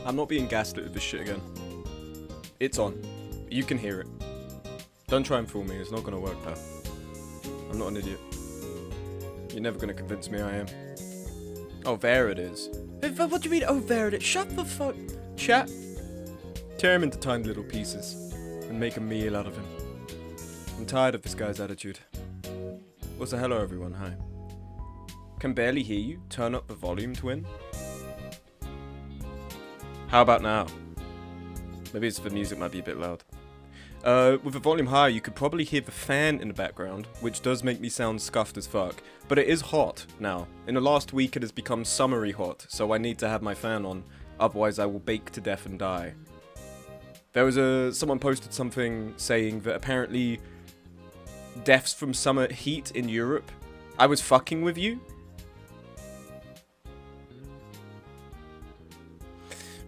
I'm not being gaslit with this shit again. It's on. You can hear it. Don't try and fool me. It's not gonna work, pal. I'm not an idiot. You're never gonna convince me I am. Oh, there it is. What do you mean, oh, there it is? Shut the fuck... Chat. Tear him into tiny little pieces. And make a meal out of him. I'm tired of this guy's attitude. Also, hello everyone, hi. Can barely hear you. Turn up the volume, twin. How about now? Maybe it's the music might be a bit loud. With the volume higher, you could probably hear the fan in the background, which does make me sound scuffed as fuck. But it is hot now. In the last week, it has become summery hot, so I need to have my fan on. Otherwise, I will bake to death and die. There was someone posted something saying that apparently deaths from summer heat in Europe. I was fucking with you?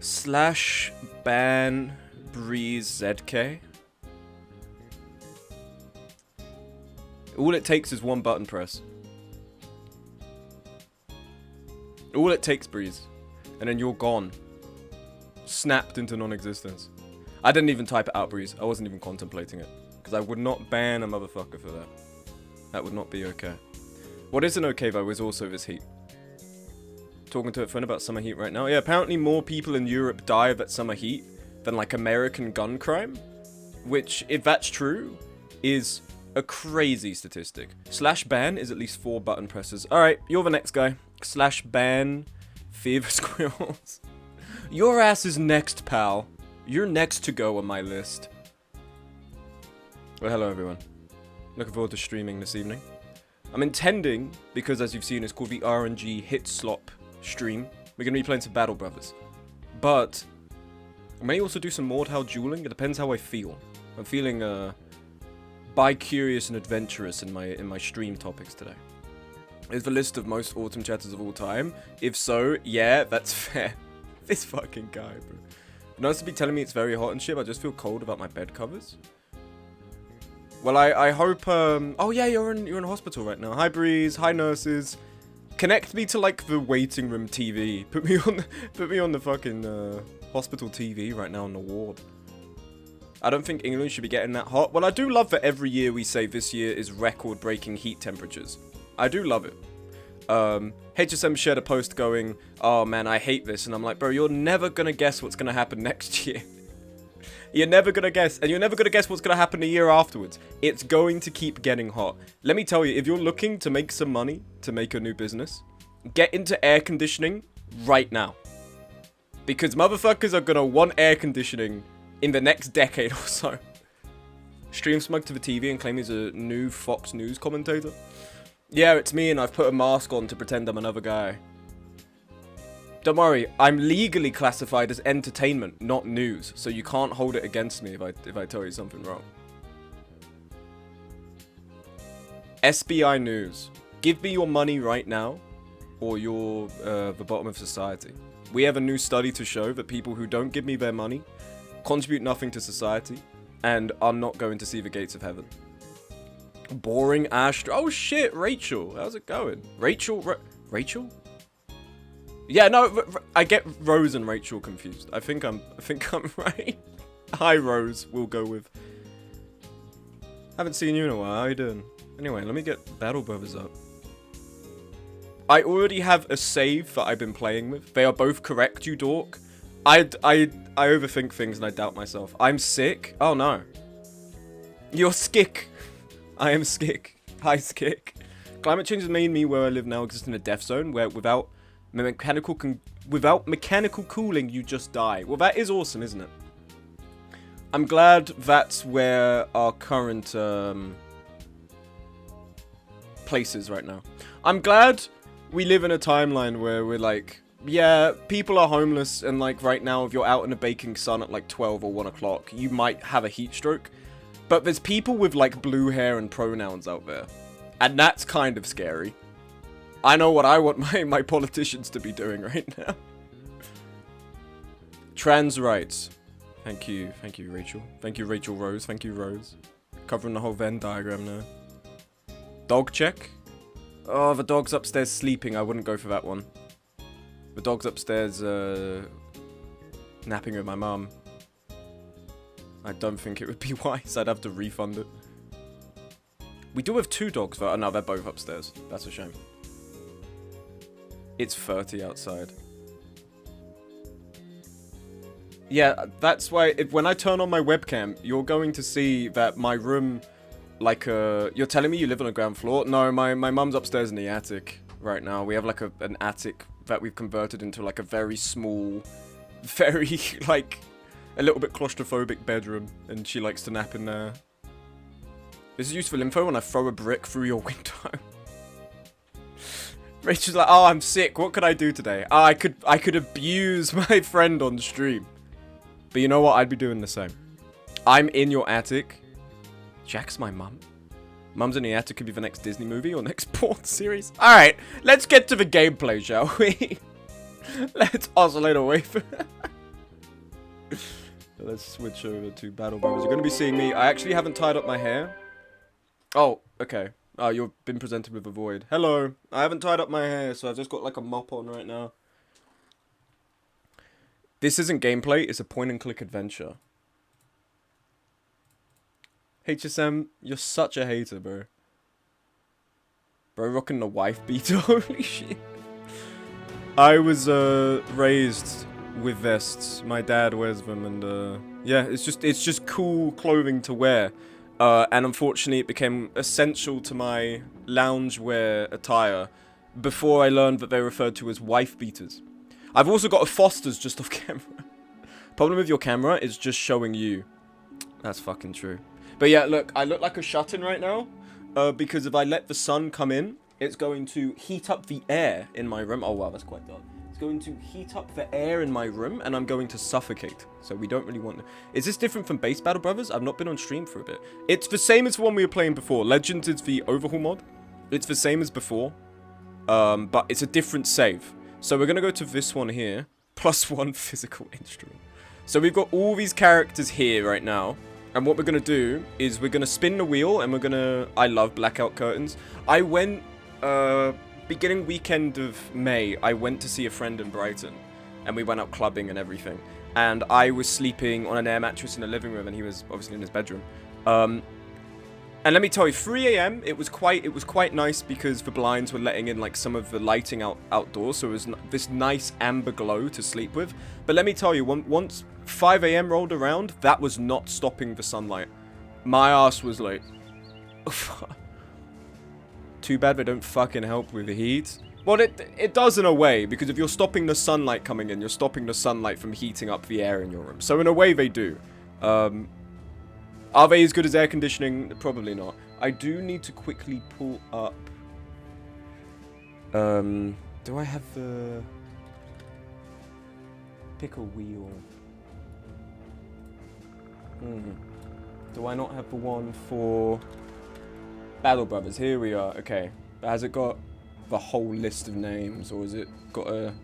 Slash ban Breeze ZK. All it takes is one button press. All it takes, Breeze. And then you're gone. Snapped into non-existence. I didn't even type it out, Breeze. I wasn't even contemplating it. Because I would not ban a motherfucker for that. That would not be okay. What isn't okay, though, is also this heat. Talking to a friend about summer heat right now. Yeah, apparently more people in Europe die of that summer heat than, like, American gun crime. Which, if that's true, is a crazy statistic. Slash ban is at least 4 button presses. Alright, you're the next guy. Slash ban Fear the Squirrels. Your ass is next, pal. You're next to go on my list. Well, hello everyone. Looking forward to streaming this evening. I'm intending, because as you've seen, it's called the RNG Hit Slop stream. We're going to be playing some Battle Brothers. But I may also do some Mordhau dueling. It depends how I feel. I'm feeling bi-curious and adventurous in my stream topics today. Is the list of most autumn chatters of all time? If so, yeah, that's fair. This fucking guy, bro. Nice to be telling me it's very hot and shit, but I just feel cold about my bed covers. Well, I hope, oh yeah, you're in hospital right now. Hi, Breeze. Hi, nurses. Connect me to, like, the waiting room TV. Put me on the fucking, hospital TV right now on the ward. I don't think England should be getting that hot. Well, I do love that every year we say this year is record-breaking heat temperatures. I do love it. HSM shared a post going, oh man, I hate this. And I'm like, bro, you're never gonna guess what's gonna happen next year. You're never gonna guess. And you're never gonna guess what's gonna happen a year afterwards. It's going to keep getting hot. Let me tell you, if you're looking to make some money, to make a new business, get into air conditioning right now. Because motherfuckers are gonna want air conditioning in the next decade or so. Stream smug to the TV and claim he's a new Fox News commentator. Yeah, it's me and I've put a mask on to pretend I'm another guy. Don't worry, I'm legally classified as entertainment, not news, so you can't hold it against me if I tell you something wrong. SBI News. Give me your money right now, or you're the bottom of society. We have a new study to show that people who don't give me their money contribute nothing to society and are not going to see the gates of heaven. Boring Astro. Oh shit, Rachel. How's it going? Rachel? Rachel? Yeah, no, I get Rose and Rachel confused. I think I'm right. Hi, Rose. We'll go with. Haven't seen you in a while. How you doing? Anyway, let me get Battle Brothers up. I already have a save that I've been playing with. They are both correct, you dork. I overthink things and I doubt myself. I'm sick. Oh no. You're skick. I am skick. Hi, skick. Climate change has made me where I live now exist in a death zone where without mechanical cooling you just die. Well, that is awesome, isn't it? I'm glad that's where our current place is right now. I'm glad we live in a timeline where we're like, yeah, people are homeless and like right now if you're out in the baking sun at like 12 or 1 o'clock, you might have a heat stroke. But there's people with, like, blue hair and pronouns out there. And that's kind of scary. I know what I want my politicians to be doing right now. Trans rights. Thank you, Rachel. Thank you, Rachel Rose. Thank you, Rose. Covering the whole Venn diagram now. Dog check. Oh, the dog's upstairs sleeping. I wouldn't go for that one. The dog's upstairs, napping with my mum. I don't think it would be wise. I'd have to refund it. We do have 2 dogs, though. Oh, no, they're both upstairs. That's a shame. It's 30 outside. Yeah, that's why when I turn on my webcam, you're going to see that my room, like, you're telling me you live on the ground floor? No, my mum's upstairs in the attic right now. We have, like, an attic that we've converted into, like, a very small, very, like, a little bit claustrophobic bedroom, and she likes to nap in there. This is useful info when I throw a brick through your window. Rachel's like, oh, I'm sick. What could I do today? Oh, I could abuse my friend on stream. But you know what? I'd be doing the same. I'm in your attic. Jack's my mum. Mum's in the attic could be the next Disney movie or next porn series. Alright, let's get to the gameplay, shall we? Let's oscillate away from Let's switch over to Battle Brothers. You're going to be seeing me. I actually haven't tied up my hair. Oh, okay. Oh, you've been presented with a void. Hello. I haven't tied up my hair, so I've just got like a mop on right now. This isn't gameplay, it's a point-and-click adventure. HSM, you're such a hater, bro. Bro, rocking the wife beater, holy shit. I was, raised with vests. My dad wears them, and, yeah, it's just cool clothing to wear. And unfortunately, it became essential to my loungewear attire before I learned that they were referred to as wife beaters. I've also got a Foster's just off camera. Problem with your camera is just showing you. That's fucking true. But yeah, look, I look like a shut-in right now. Because if I let the sun come in, it's going to heat up the air in my room. Oh wow, that's quite dark. It's going to heat up the air in my room, and I'm going to suffocate. So we don't really want to... Is this different from Base Battle Brothers? I've not been on stream for a bit. It's the same as the one we were playing before. Legends is the overhaul mod. It's the same as before. But it's a different save. So we're going to go to this one here. +1 physical instrument. So we've got all these characters here right now. And what we're going to do is we're going to spin the wheel and we're going to... I love blackout curtains. I went... beginning weekend of May, I went to see a friend in Brighton. And we went out clubbing and everything. And I was sleeping on an air mattress in the living room and he was obviously in his bedroom. And let me tell you, 3 AM, it was quite nice because the blinds were letting in like some of the lighting outdoors, so it was this nice amber glow to sleep with. But let me tell you, once 5 AM rolled around, that was not stopping the sunlight. My ass was like, too bad they don't fucking help with the heat. Well, it does in a way, because if you're stopping the sunlight coming in, you're stopping the sunlight from heating up the air in your room. So in a way, they do. Are they as good as air conditioning? Probably not. I do need to quickly pull up... do I have the... Pick a wheel. Do I not have the one for... Battle Brothers? Here we are. Okay. Has it got the whole list of names, or has it got a...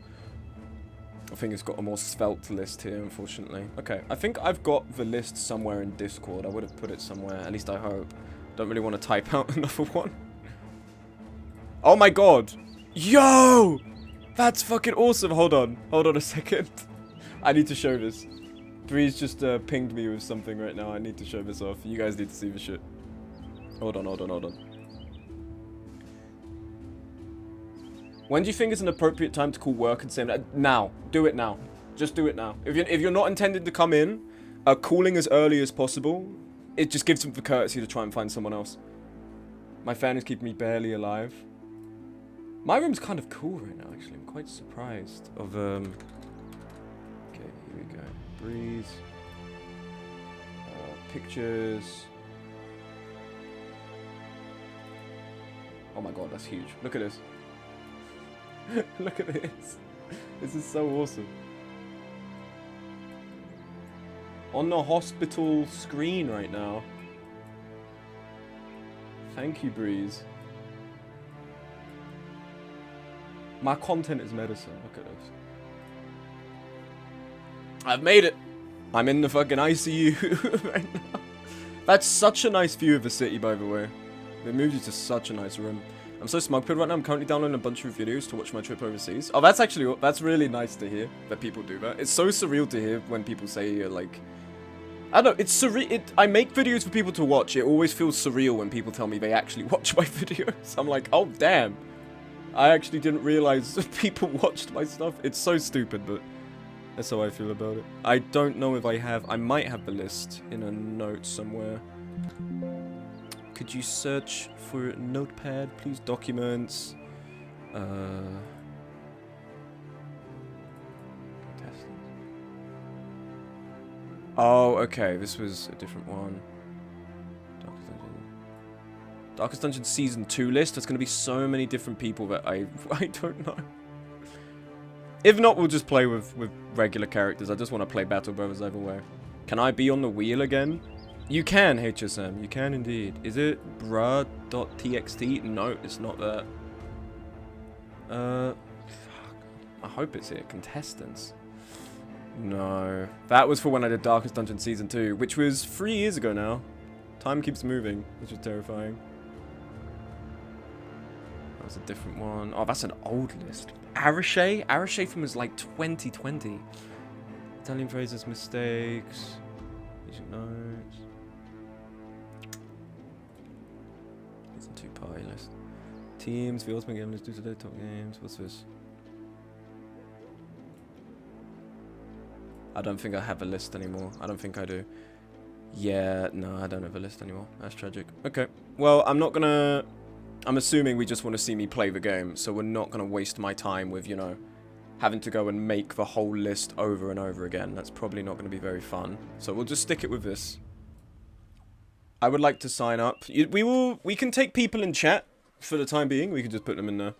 I think it's got a more svelte list here, unfortunately. Okay, I think I've got the list somewhere in Discord. I would have put it somewhere, at least I hope. Don't really want to type out another one. Oh my god! Yo! That's fucking awesome! Hold on a second. I need to show this. Breeze just pinged me with something right now. I need to show this off. You guys need to see the shit. Hold on. When do you think is an appropriate time to call work and say now? Do it now. Just do it now. If you're not intending to come in, calling as early as possible, it just gives them the courtesy to try and find someone else. My fan is keeping me barely alive. My room's kind of cool right now, actually. I'm quite surprised of Okay, here we go. Breeze. Pictures. Oh my god, that's huge. Look at this. Look at this. This is so awesome. On the hospital screen right now. Thank you, Breeze. My content is medicine. Look at this. I've made it. I'm in the fucking ICU right now. That's such a nice view of the city, by the way. They moved you to such a nice room. I'm so smug right now. I'm currently downloading a bunch of videos to watch my trip overseas. Oh, that's really nice to hear that people do that. It's so surreal to hear when people say, like... I don't know, it's surreal. I make videos for people to watch. It always feels surreal when people tell me they actually watch my videos. I'm like, oh, damn. I actually didn't realize people watched my stuff. It's so stupid, but that's how I feel about it. I don't know if I have... I might have the list in a note somewhere. Could you search for Notepad, please? Documents. Oh, okay. This was a different one. Darkest Dungeon Season 2 list. There's going to be so many different people that I don't know. If not, we'll just play with regular characters. I just want to play Battle Brothers either way. Can I be on the wheel again? You can, HSM. You can indeed. Is it bruh.txt? No, it's not that. Fuck. I hope it's it. Contestants. No. That was for when I did Darkest Dungeon Season 2, which was 3 years ago now. Time keeps moving, which is terrifying. That was a different one. Oh, that's an old list. Arashe? Arashe from was like 2020. Italian phrases, mistakes. Agent notes. Season 2 party list. Teams, the ultimate game list due to their top games. What's this? I don't think I have a list anymore. I don't think I do. Yeah, no, I don't have a list anymore. That's tragic. Okay. Well, I'm not gonna... I'm assuming we just want to see me play the game, so we're not gonna waste my time with, you know, having to go and make the whole list over and over again. That's probably not gonna be very fun. So we'll just stick it with this. I would like to sign up. We can take people in chat for the time being. We can just put them in there.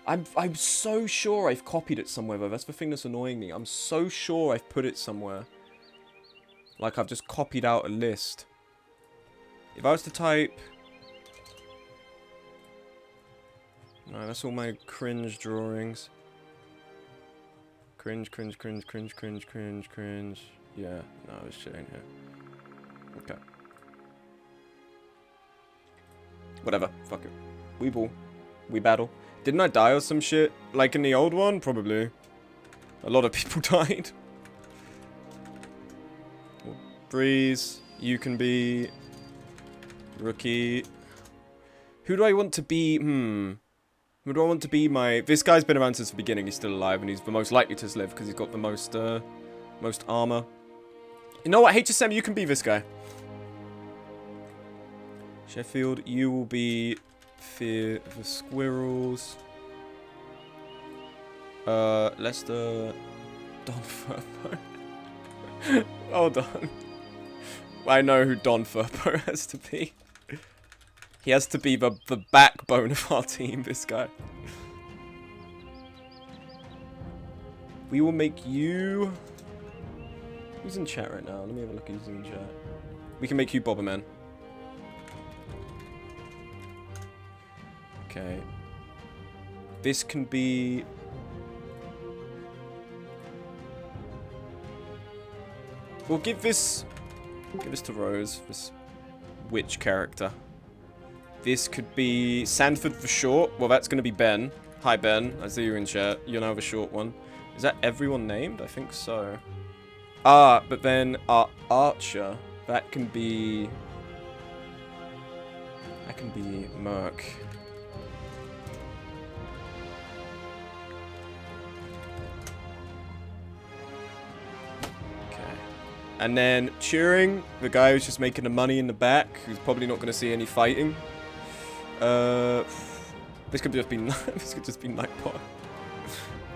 I'm so sure I've copied it somewhere, though. That's the thing that's annoying me. I'm so sure I've put it somewhere. Like, I've just copied out a list. If I was to type... No, that's all my cringe drawings. Cringe, cringe, cringe, cringe, cringe, cringe, cringe. Yeah, no, this shit ain't here. Okay. Whatever, fuck it. We ball. We battle. Didn't I die or some shit? Like in the old one? Probably. A lot of people died. Breeze. You can be... Rookie. Who do I want to be? Who do I want to be my... This guy's been around since the beginning. He's still alive and he's the most likely to live because he's got the most armor. You know what? HSM, you can be this guy. Sheffield, you will be... Fear the squirrels. Leicester. Don Furbo. Hold on. I know who Don Furbo has to be. He has to be the backbone of our team, this guy. We will make you... Who's in chat right now? Let me have a look who's in chat. We can make you Bobberman. Okay. This can be... We'll give this to Rose, this witch character. This could be Sandford for short. Well, that's going to be Ben. Hi, Ben. I see you in chat. You're now the short one. Is that everyone named? I think so. Ah, but then our Archer, that can be... That can be Merc. And then Turing, the guy who's just making the money in the back, who's probably not going to see any fighting. This could just be this could just be Nightbot.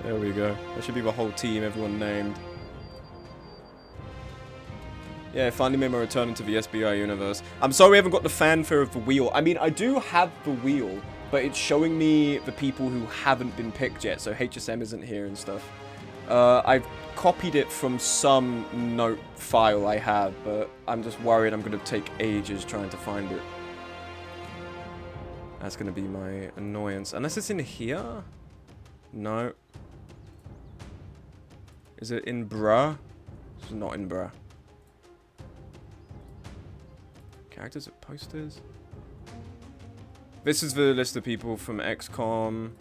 There we go. That should be the whole team, everyone named. Yeah, I finally made my return into the SBI universe. I'm sorry we haven't got the fanfare of the wheel. I mean, I do have the wheel, but it's showing me the people who haven't been picked yet, so HSM isn't here and stuff. I've copied it from some note file I have, but I'm just worried I'm going to take ages trying to find it. That's going to be my annoyance. Unless it's in here? No. Is it in bruh? It's not in bruh. Characters at posters? This is the list of people from XCOM.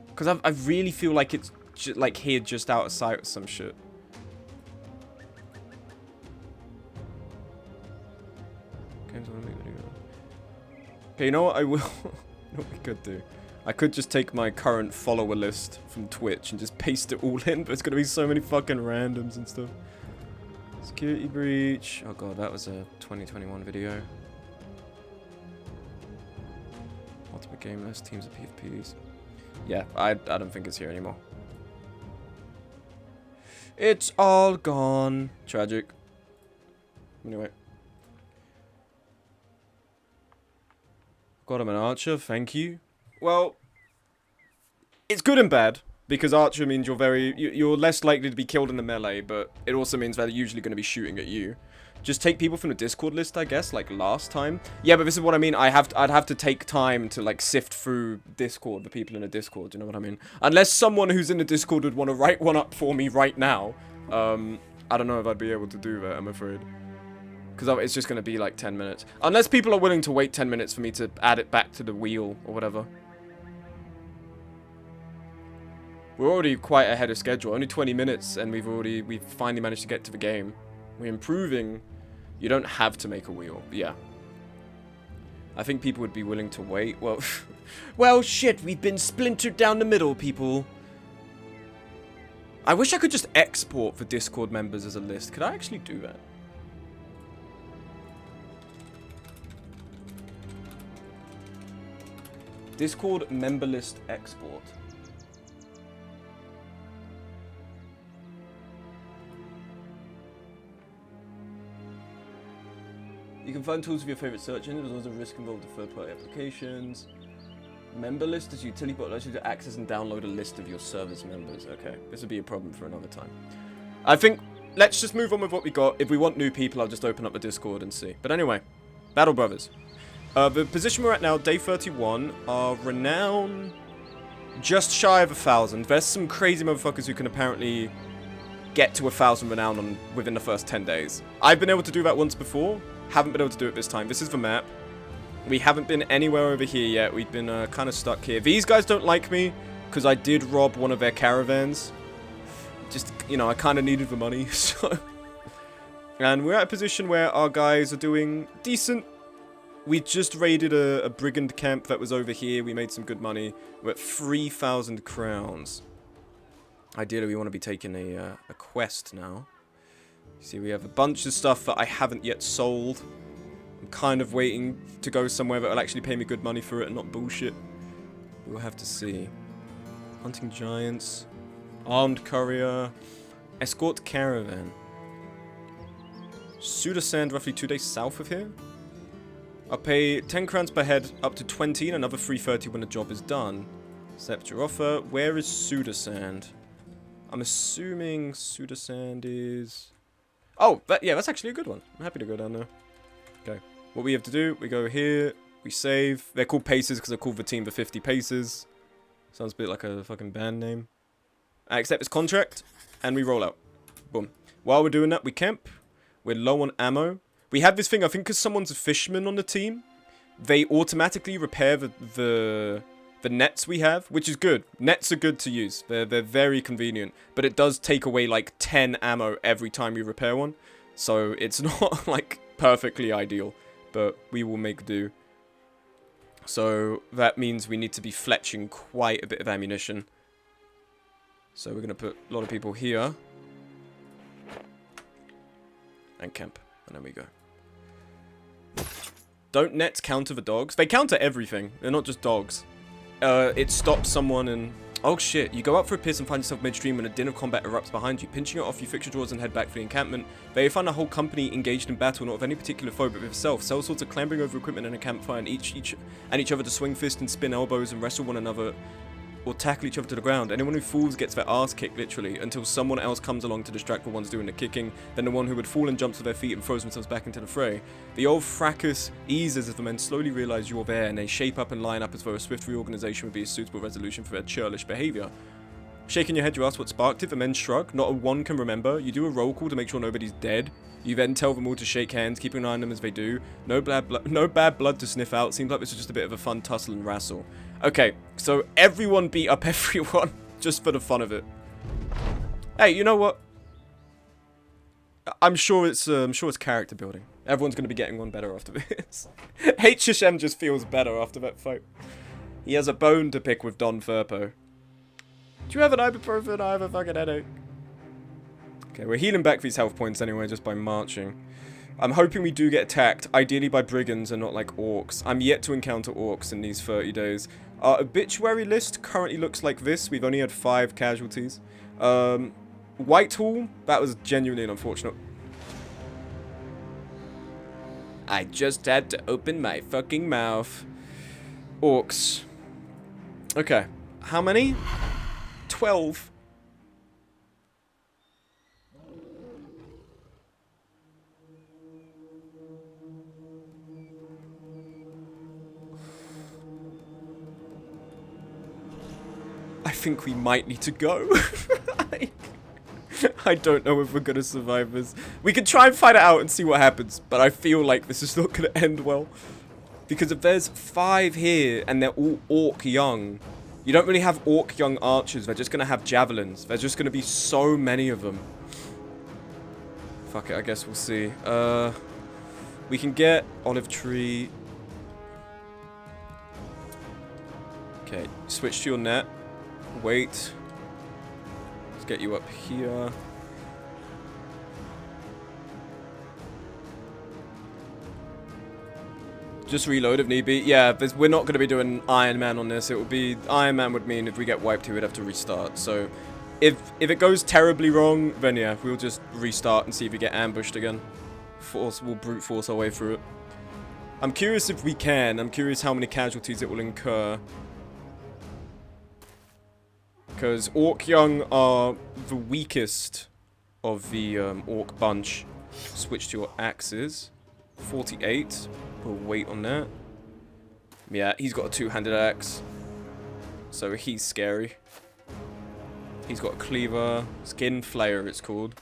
Because I really feel like it's like here just out of sight or some shit. Okay, you know what I will? You know what we could do? I could just take my current follower list from Twitch and just paste it all in, but it's gonna be so many fucking randoms and stuff. Security breach. Oh god, that was a 2021 video. Ultimate game list, teams of PFPs. Yeah, I don't think it's here anymore. It's all gone. Tragic. Anyway. God, I'm an archer, thank you. Well, it's good and bad, because archer means you're less likely to be killed in the melee, but it also means they're usually going to be shooting at you. Just take people from the Discord list, I guess, like last time. Yeah, but this is what I mean. I'd have to take time to like sift through Discord, the people in the Discord. You know what I mean? Unless someone who's in the Discord would want to write one up for me right now. I don't know if I'd be able to do that, I'm afraid. Because it's just going to be like 10 minutes. Unless people are willing to wait 10 minutes for me to add it back to the wheel or whatever. We're already quite ahead of schedule. Only 20 minutes and we've finally managed to get to the game. We're improving. You don't have to make a wheel. Yeah. I think people would be willing to wait. Well, well, shit. We've been splintered down the middle, people. I wish I could just export for Discord members as a list. Could I actually do that? Discord member list export. You can find tools of your favorite search engine. There's also risk involved with third-party applications. Member list is a utility bot allows you to access and download a list of your server's members. Okay, this would be a problem for another time. I think let's just move on with what we got. If we want new people, I'll just open up the Discord and see. But anyway, Battle Brothers. The position we're at now, day 31, our renown just shy of 1,000. There's some crazy motherfuckers who can apparently get to 1,000 renown within the first 10 days. I've been able to do that once before. Haven't been able to do it this time. This is the map. We haven't been anywhere over here yet. We've been kind of stuck here. These guys don't like me because I did rob one of their caravans. Just, you know, I kind of needed the money. So, and we're at a position where our guys are doing decent. We just raided a brigand camp that was over here. We made some good money. We're at 3,000 crowns. Ideally, we want to be taking a quest now. You see, we have a bunch of stuff that I haven't yet sold. I'm kind of waiting to go somewhere that will actually pay me good money for it and not bullshit. We'll have to see. Hunting giants. Armed courier. Escort caravan. Sudasand, roughly 2 days south of here. I'll pay 10 crowns per head, up to 20, and another 330 when the job is done. Accept your offer. Where is Sudasand? I'm assuming Sudasand is... Oh, yeah, that's actually a good one. I'm happy to go down there. Okay. What we have to do, we go here, we save. They're called paces because they're called the team for 50 paces. Sounds a bit like a fucking band name. I accept this contract, and we roll out. Boom. While we're doing that, we camp. We're low on ammo. We have this thing, I think because someone's a fisherman on the team, they automatically repair the nets we have, which is good. Nets are good to use. They're very convenient. But it does take away like 10 ammo every time you repair one. So it's not like perfectly ideal. But we will make do. So that means we need to be fletching quite a bit of ammunition. So we're going to put a lot of people here. And camp. And then we go. Don't nets counter the dogs? They counter everything. They're not just dogs. It stops someone and... Oh shit, you go out for a piss and find yourself midstream when a din of combat erupts behind you. Pinching it off, you fix your drawers and head back for the encampment. There you find a whole company engaged in battle, not with any particular foe, but with itself. Cell sorts are clambering over equipment in a campfire and each other to swing fists and spin elbows and wrestle one another or tackle each other to the ground. Anyone who falls gets their ass kicked, literally, until someone else comes along to distract the ones doing the kicking. Then the one who would fall and jumps to their feet and throws themselves back into the fray. The old fracas eases as the men slowly realize you're there, and they shape up and line up as though a swift reorganization would be a suitable resolution for their churlish behavior. Shaking your head, you ask what sparked it. The men shrug. Not a one can remember. You do a roll call to make sure nobody's dead. You then tell them all to shake hands, keeping an eye on them as they do. No bad blood to sniff out. Seems like this is just a bit of a fun tussle and wrestle. Okay, so everyone beat up everyone just for the fun of it. Hey, you know what? I'm sure it's character building. Everyone's going to be getting one better after this. HSM just feels better after that fight. He has a bone to pick with Don Furpo. Do you have an ibuprofen? I have a fucking headache. Okay, we're healing back these health points anyway, just by marching. I'm hoping we do get attacked, ideally by brigands and not like orcs. I'm yet to encounter orcs in these 30 days. Our obituary list currently looks like this. We've only had 5 casualties. Whitehall, that was genuinely unfortunate. I just had to open my fucking mouth. Orcs. Okay, how many? 12. I think we might need to go. I don't know if we're gonna survive this. We can try and fight it out and see what happens, but I feel like this is not gonna end well. Because if there's 5 here and they're all orc young, you don't really have orc young archers. They're just gonna have javelins. There's just gonna be so many of them. Fuck it, I guess we'll see. We can get olive tree. Okay, switch to your net. Wait. Let's get you up here. Just reload if need be. Yeah, we're not going to be doing Iron Man on this. It would be... Iron Man would mean if we get wiped, we would have to restart. So, if it goes terribly wrong, then yeah, we'll just restart and see if we get ambushed again. We'll brute force our way through it. I'm curious if we can. I'm curious how many casualties it will incur. Because Orc Young are the weakest of the Orc bunch. Switch to your axes. 48. We'll wait on that. Yeah, he's got a two-handed axe. So he's scary. He's got a cleaver. Skin Flayer, it's called.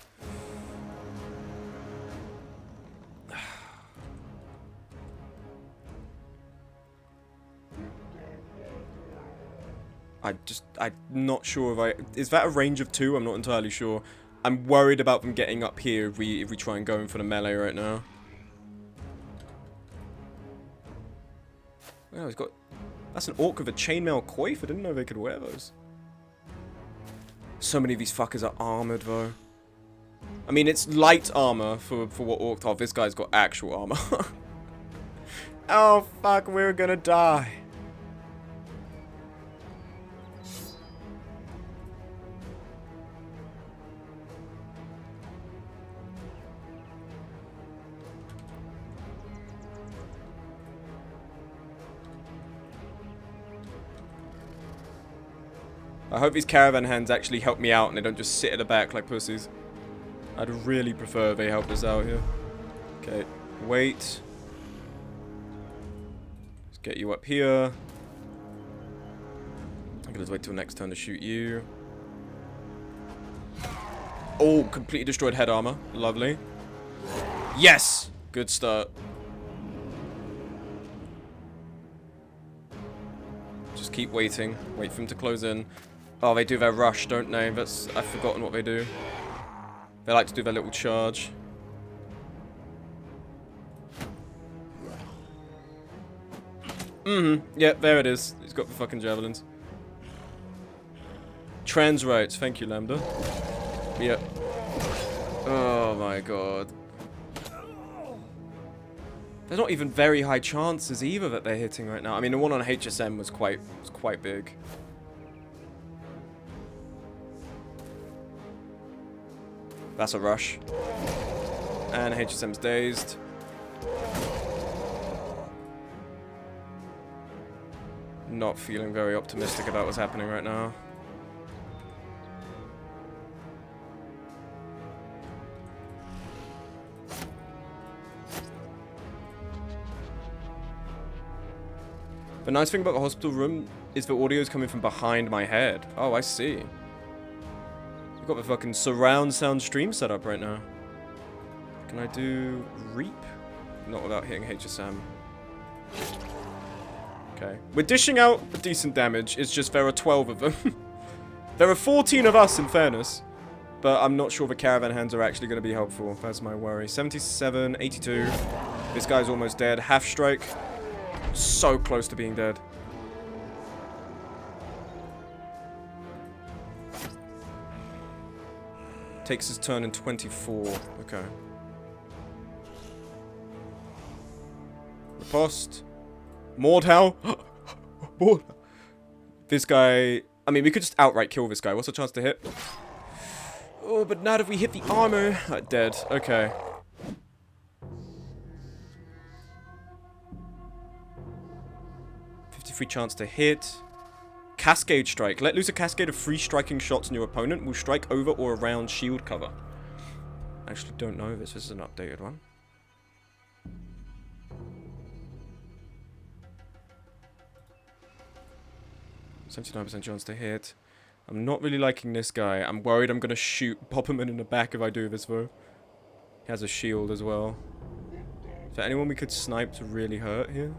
I'm not sure if is that a range of 2? I'm not entirely sure. I'm worried about them getting up here if we try and go in for the melee right now. Oh, he's got... That's an orc with a chainmail coif? I didn't know they could wear those. So many of these fuckers are armored though. I mean, it's light armor for what orcs are. This guy's got actual armor. Oh fuck, we're gonna die. I hope these caravan hands actually help me out and they don't just sit at the back like pussies. I'd really prefer they helped us out here. Okay, wait. Let's get you up here. I'm gonna wait till next turn to shoot you. Oh, completely destroyed head armor. Lovely. Yes! Good start. Just keep waiting. Wait for them to close in. Oh, they do their rush, don't they? I've forgotten what they do. They like to do their little charge. Yeah, there it is. He's got the fucking javelins. Trans rights. Thank you, Lambda. Yep. Oh my god. There's not even very high chances either that they're hitting right now. I mean, the one on HSM was quite big. That's a rush. And HSM's dazed. Not feeling very optimistic about what's happening right now. The nice thing about the hospital room is the audio is coming from behind my head. Oh, I see. I've got the fucking surround sound stream set up right now. Can I do Reap? Not without hitting HSM. Okay. We're dishing out a decent damage. It's just there are 12 of them. There are 14 of us, in fairness. But I'm not sure the caravan hands are actually going to be helpful. That's my worry. 77, 82. This guy's almost dead. Half strike. So close to being dead. Takes his turn in 24. Okay. Riposte. Mordhau. This guy... I mean, we could just outright kill this guy. What's the chance to hit? Oh, but not if we hit the armor. Dead. Okay. .53 chance to hit. Cascade strike. Let loose a cascade of free striking shots on your opponent. Will strike over or around shield cover. I actually don't know if this is an updated one. .79% chance to hit. I'm not really liking this guy. I'm worried I'm going to shoot Popperman in the back if I do this, though. He has a shield as well. Is there anyone we could snipe to really hurt here?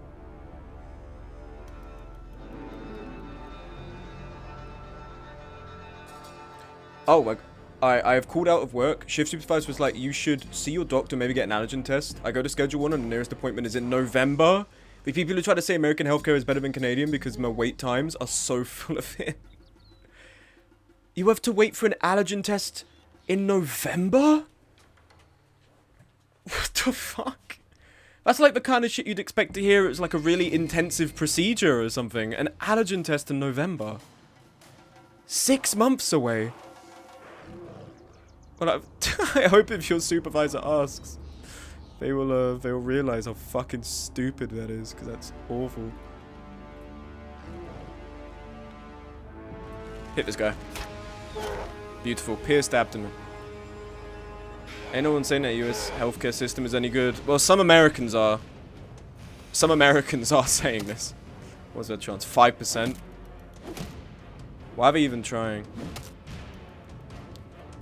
Oh, I have called out of work. Shift supervisor was like, you should see your doctor, maybe get an allergen test. I go to schedule one and the nearest appointment is in November. The people who try to say American healthcare is better than Canadian because my wait times are so full of it. You have to wait for an allergen test in November? What the fuck? That's like the kind of shit you'd expect to hear. It's like a really intensive procedure or something. An allergen test in November. 6 months away. Well, I hope if your supervisor asks, they will realize how fucking stupid that is, because that's awful. Hit this guy. Beautiful. Pierced abdomen. Ain't no one saying that US healthcare system is any good. Well, some Americans are. Some Americans are saying this. What's that chance? 5%? Why are they even trying?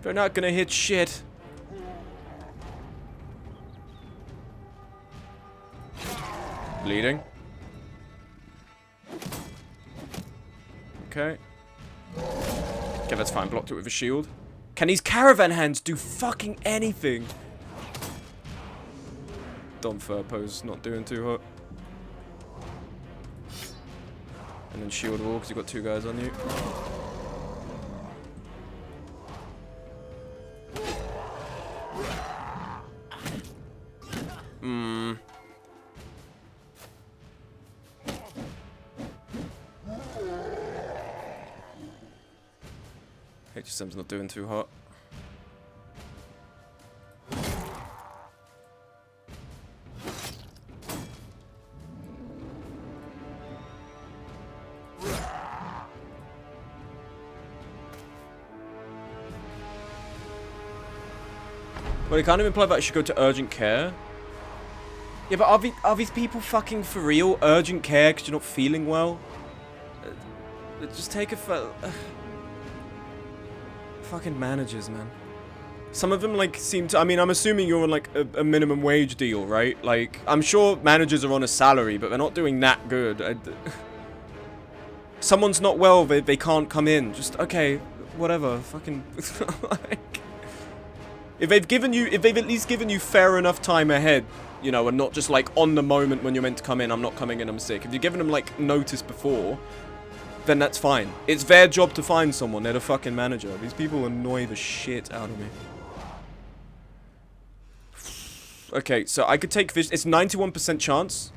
They're not gonna hit shit. Bleeding. Okay. Okay, that's fine. Blocked it with a shield. Can these caravan hands do fucking anything? Dom Furpo's not doing too hot. And then shield wall because you've got 2 guys on you. HSM's not doing too hot. Well, it kind of implied that I should go to urgent care. Yeah, but are these people fucking for real? Urgent care because you're not feeling well? Just take a fucking managers, man. Some of them, like, seem to... I mean, I'm assuming you're on, like, a minimum wage deal, right? Like, I'm sure managers are on a salary, but they're not doing that good. Someone's not well, they can't come in. Just, okay, whatever. Fucking... like, if they've at least given you fair enough time ahead, you know, and not just, like, on the moment when you're meant to come in, I'm not coming in, I'm sick. If you're giving them, like, notice before... then that's fine. It's their job to find someone. They're the fucking manager. These people annoy the shit out of me. Okay, so I could take this. It's 91% chance.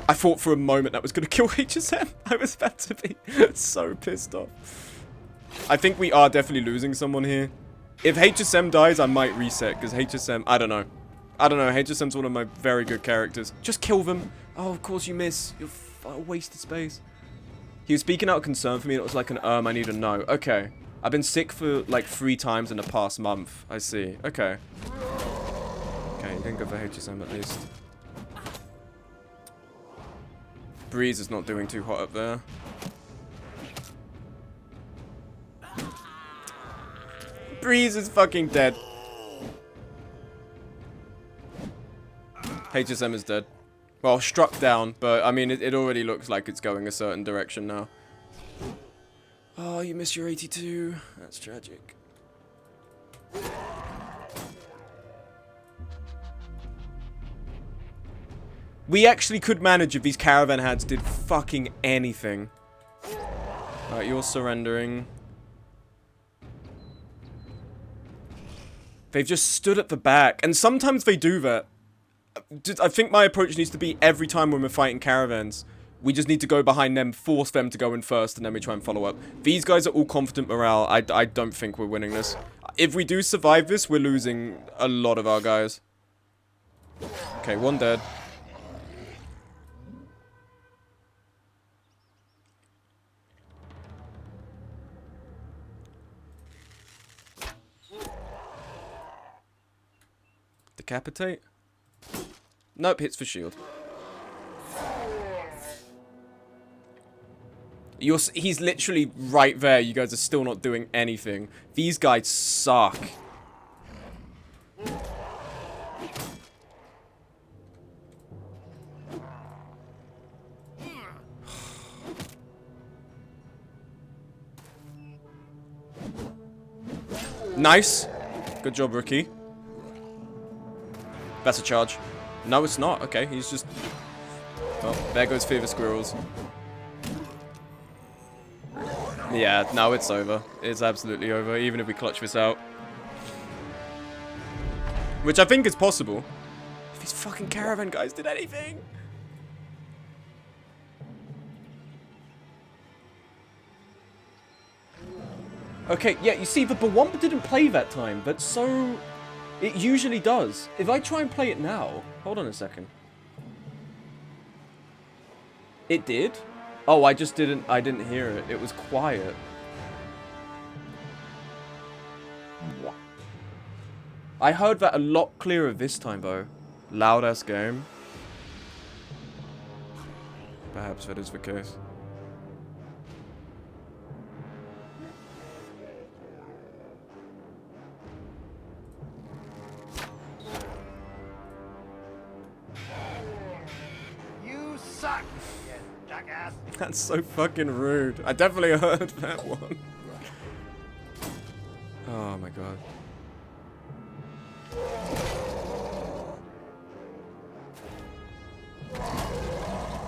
I thought for a moment that was going to kill HSM. I was about to be so pissed off. I think we are definitely losing someone here. If HSM dies, I might reset, because HSM... I don't know. I don't know. HSM's one of my very good characters. Just kill them. Oh, of course you miss. You're wasted space. He was speaking out of concern for me, and it was like an I need to know. Okay. I've been sick for like 3 times in the past month. I see. Okay. Okay, you didn't go for HSM at least. Breeze is not doing too hot up there. Breeze is fucking dead. HSM is dead. Well, struck down, but I mean, it already looks like it's going a certain direction now. Oh, you missed your 82. That's tragic. We actually could manage if these caravan hands did fucking anything. Alright, you're surrendering. They've just stood at the back, and sometimes they do that. I think my approach needs to be every time when we're fighting caravans, we just need to go behind them, force them to go in first, and then we try and follow up. These guys are all confident morale. I don't think we're winning this. If we do survive this, we're losing a lot of our guys. Okay, one dead. Decapitate? Nope, hits for shield. He's literally right there. You guys are still not doing anything. These guys suck. Nice. Good job, rookie. That's a charge. No, it's not. Okay, he's just... Well, there goes Fear the Squirrels. Yeah, no, it's over. It's absolutely over, even if we clutch this out. Which I think is possible. If these fucking caravan guys did anything. Okay, yeah, you see, the Bawamba didn't play that time, but so... It usually does. If I try and play it now... Hold on a second. It did? Oh, I didn't hear it. It was quiet. What? I heard that a lot clearer this time, though. Loud-ass game. Perhaps that is the case. That's so fucking rude. I definitely heard that one. Oh my god.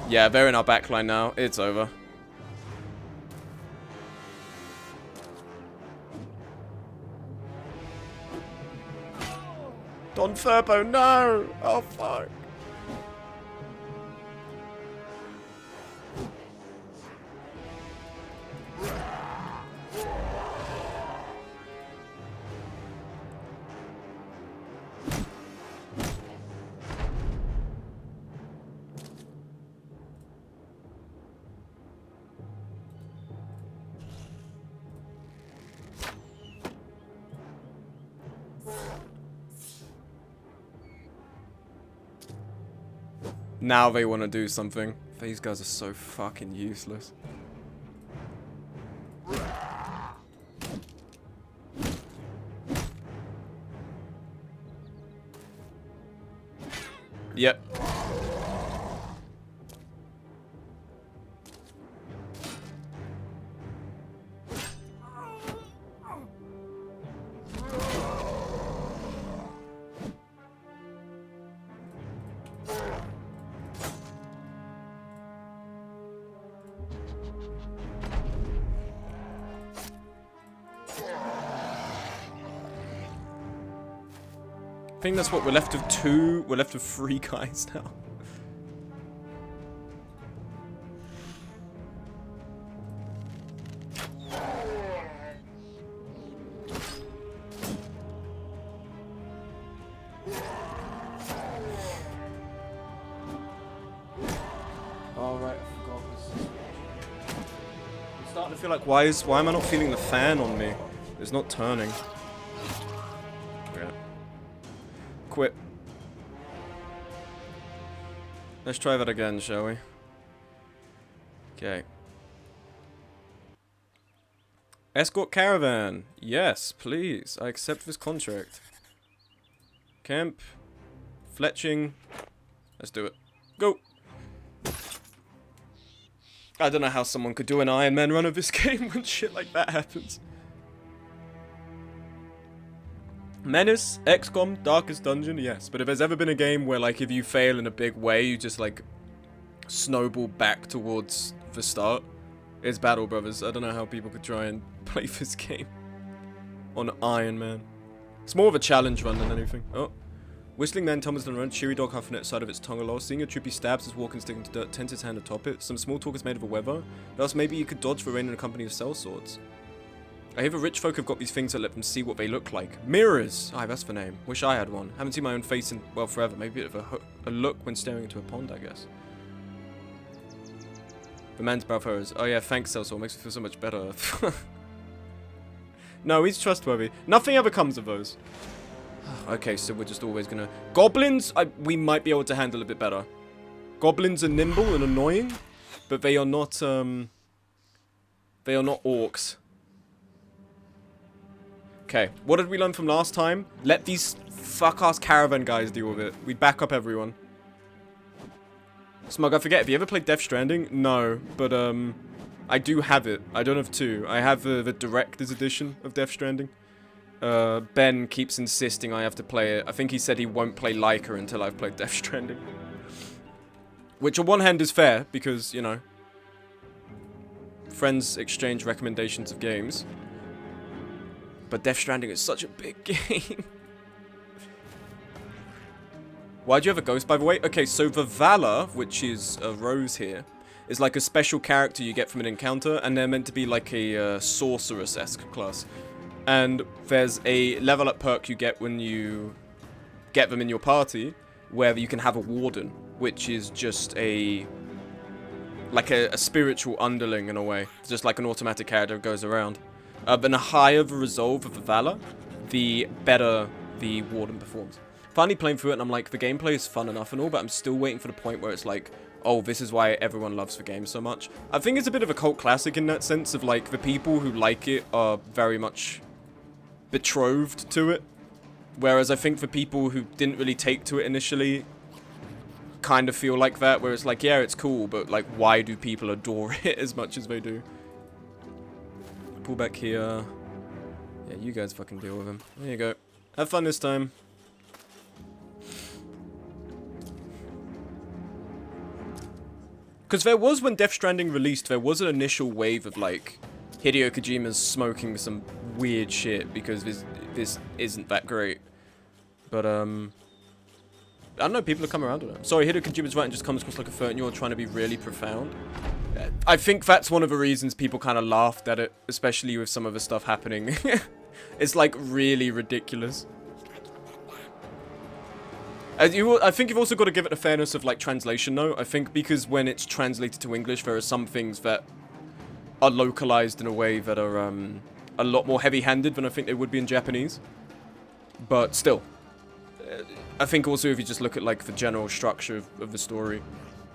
Yeah, they're in our backline now. It's over. Don Furbo, no! Oh fuck. Now they want to do something. These guys are so fucking useless. Yep. I think that's what we're left of two. We're left with 3 guys now. Oh right, I forgot this. I'm starting to feel like why am I not feeling the fan on me? It's not turning. Quit. Let's try that again, shall we? Okay. Escort caravan. Yes, please. I accept this contract. Camp. Fletching. Let's do it. Go. I don't know how someone could do an Iron Man run of this game when shit like that happens. Menace, XCOM, Darkest Dungeon, yes. But if there's ever been a game where, like, if you fail in a big way, you just, like, snowball back towards the start, it's Battle Brothers. I don't know how people could try and play this game on Iron Man. It's more of a challenge run than anything. Oh. Whistling Man tumbles down around, cheery dog huffing at the side of its tongue aloft. Seeing a troopy stabs as walking sticking to dirt, tends its hand atop it. Some small talk is made of a weather. Thus, maybe you could dodge for rain in a company of sellswords. I hear the rich folk have got these things that let them see what they look like. Mirrors! Aye, that's the name. Wish I had one. Haven't seen my own face in, well, forever. Maybe a bit of a look when staring into a pond, I guess. The man's brow furrows. Oh yeah, thanks, Sellsword. Makes me feel so much better. No, he's trustworthy. Nothing ever comes of those. Okay, so we're just always gonna... Goblins, we might be able to handle a bit better. Goblins are nimble and annoying, but they are not orcs. Okay, what did we learn from last time? Let these fuck-ass caravan guys deal with it. We back up everyone. Smug, I forget, have you ever played Death Stranding? No, but, I do have it. I don't have 2. I have the Director's Edition of Death Stranding. Ben keeps insisting I have to play it. I think he said he won't play Leica until I've played Death Stranding. Which on one hand is fair, because, you know, friends exchange recommendations of games. But Death Stranding is such a big game. Why'd you have a ghost, by the way? Okay, so the Valor, which is a rose here, is like a special character you get from an encounter, and they're meant to be like a sorceress-esque class. And there's a level up perk you get when you get them in your party, where you can have a warden, which is just like a spiritual underling in a way. It's just like an automatic character that goes around. And the higher the resolve of the Valor, the better the warden performs. Finally playing through it, and I'm like, the gameplay is fun enough and all, but I'm still waiting for the point where it's like, oh, this is why everyone loves the game so much. I think it's a bit of a cult classic in that sense of, like, the people who like it are very much betrothed to it. Whereas I think for people who didn't really take to it initially, kind of feel like that, where it's like, yeah, it's cool, but, like, why do people adore it as much as they do? Pull back here. Yeah, you guys fucking deal with him. There you go. Have fun this time. Because there was, when Death Stranding released, there was an initial wave of, like, Hideo Kojima's smoking some weird shit, because this isn't that great. But, I don't know, people have come around on it. Sorry, Hideo Kojima's right and just comes across like a 13-year-old trying to be really profound. I think that's one of the reasons people kind of laughed at it, especially with some of the stuff happening. It's, like, really ridiculous. I think you've also got to give it the fairness of, like, translation, though. I think because when it's translated to English, there are some things that are localized in a way that are a lot more heavy-handed than I think they would be in Japanese. But still, I think also if you just look at, like, the general structure of the story,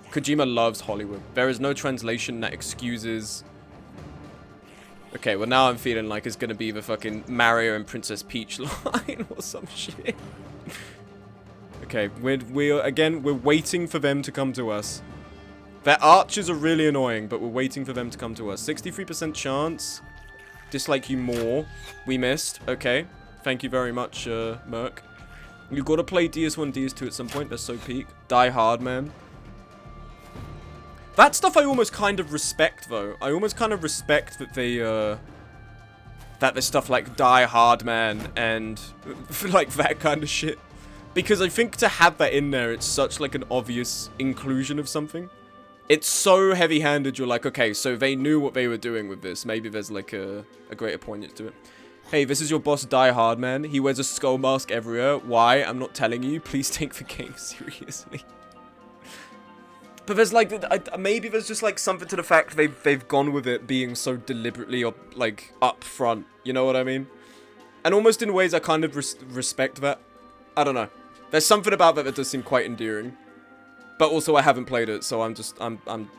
Kojima loves Hollywood. There is no translation that excuses... Okay, well now I'm feeling like it's gonna be the fucking Mario and Princess Peach line or some shit. Okay, we're waiting for them to come to us. Their archers are really annoying, but we're waiting for them to come to us. 63% chance. Dislike you more. We missed. Okay. Thank you very much, Merc. You've got to play DS1, DS2 at some point. They're so peak. Die Hard, man. That stuff I almost kind of respect, though. I almost kind of respect that they, that there's stuff like Die Hard, man, and, like, that kind of shit. Because I think to have that in there, it's such, like, an obvious inclusion of something. It's so heavy-handed, you're like, okay, so they knew what they were doing with this. Maybe there's, like, a greater point to it. Hey, this is your boss, Die Hard, man. He wears a skull mask everywhere. Why? I'm not telling you. Please take the game seriously. But there's, like, maybe there's just, like, something to the fact they've gone with it being so deliberately, like, up front. You know what I mean? And almost in ways I kind of respect that. I don't know. There's something about that does seem quite endearing. But also I haven't played it, so I'm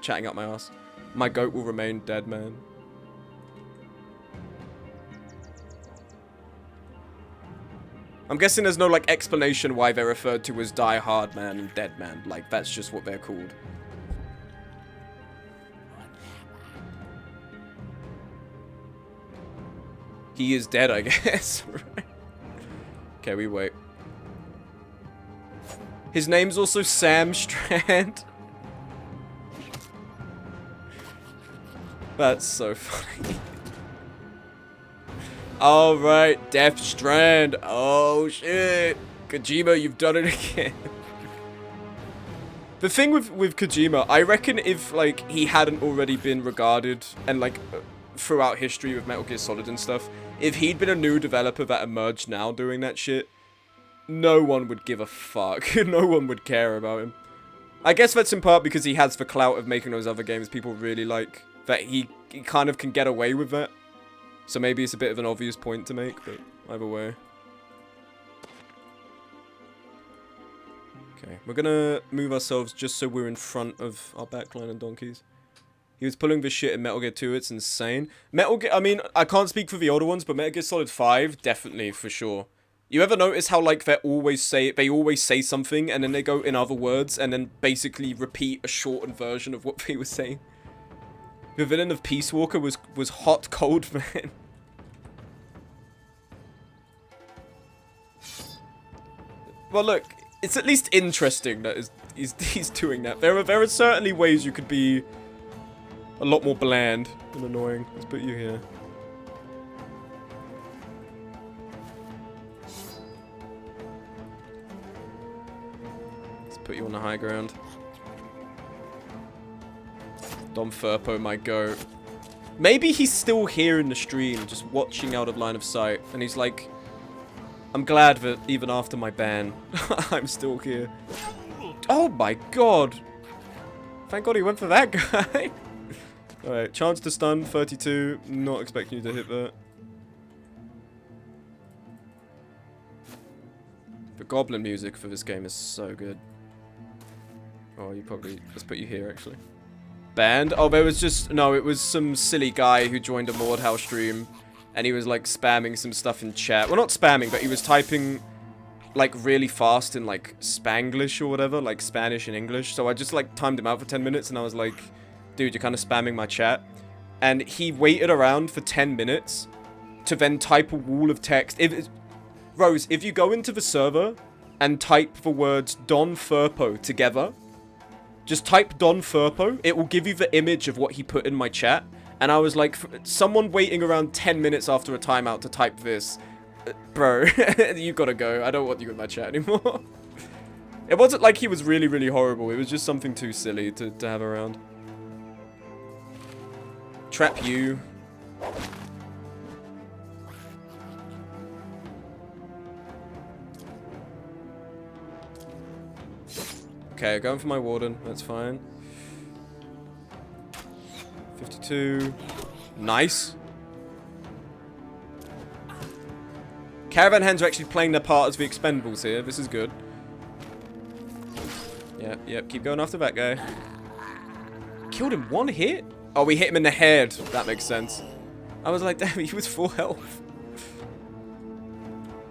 chatting up my ass. My goat will remain dead, man. I'm guessing there's no, like, explanation why they're referred to as Die Hard Man and Dead Man. Like, that's just what they're called. He is dead, I guess. Okay, we wait. His name's also Sam Strand. That's so funny. Alright, Death Strand. Oh shit. Kojima, you've done it again. The thing with Kojima, I reckon if, like, he hadn't already been regarded, and, like, throughout history with Metal Gear Solid and stuff, if he'd been a new developer that emerged now doing that shit, no one would give a fuck. No one would care about him. I guess that's in part because he has the clout of making those other games people really like, that he kind of can get away with that. So maybe it's a bit of an obvious point to make, but either way. Okay, we're gonna move ourselves just so we're in front of our backline and donkeys. He was pulling this shit in Metal Gear 2, it's insane. Metal Gear, I mean, I can't speak for the older ones, but Metal Gear Solid 5, definitely, for sure. You ever notice how, like, they always say something, and then they go in other words, and then basically repeat a shortened version of what they were saying? The villain of Peace Walker was hot cold, man. Well, look, it's at least interesting that he's doing that. There are certainly ways you could be a lot more bland and annoying. Let's put you here. Let's put you on the high ground. Dom Furpo might go. Maybe he's still here in the stream, just watching out of line of sight. And he's like, I'm glad that even after my ban, I'm still here. Oh my god. Thank god he went for that guy. Alright, chance to stun, 32. Not expecting you to hit that. The goblin music for this game is so good. Oh, you probably... Let's put you here, actually. Banned? Oh, there was just... No, it was some silly guy who joined a Mordhau stream. And he was, like, spamming some stuff in chat. Well, not spamming, but he was typing, like, really fast in, like, Spanglish or whatever. Like, Spanish and English. So I just, like, timed him out for 10 minutes. And I was like, dude, you're kind of spamming my chat. And he waited around for 10 minutes to then type a wall of text. Rose, if you go into the server and type the words Don Furpo together, just type Don Furpo, it will give you the image of what he put in my chat. And I was like, someone waiting around 10 minutes after a timeout to type this. Bro, you gotta go. I don't want you in my chat anymore. It wasn't like he was really, really horrible. It was just something too silly to have around. Trap you. Okay, going for my warden. That's fine. 52. Nice. Caravan hands are actually playing their part as the expendables here. This is good. Yep. Keep going after that guy. Killed him one hit? Oh, we hit him in the head. That makes sense. I was like, damn, he was full health.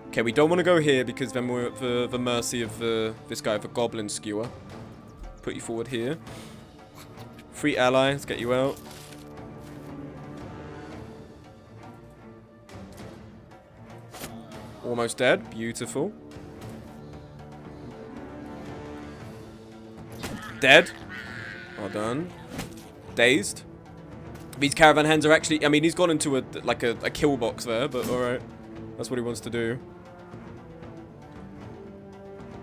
Okay, we don't want to go here because then we're at the mercy of this guy, the goblin skewer. Put you forward here. Free ally. Let's get you out. Almost dead. Beautiful. Dead. Well done. Dazed. These caravan hands are actually... I mean, he's gone into a kill box there, but alright. That's what he wants to do.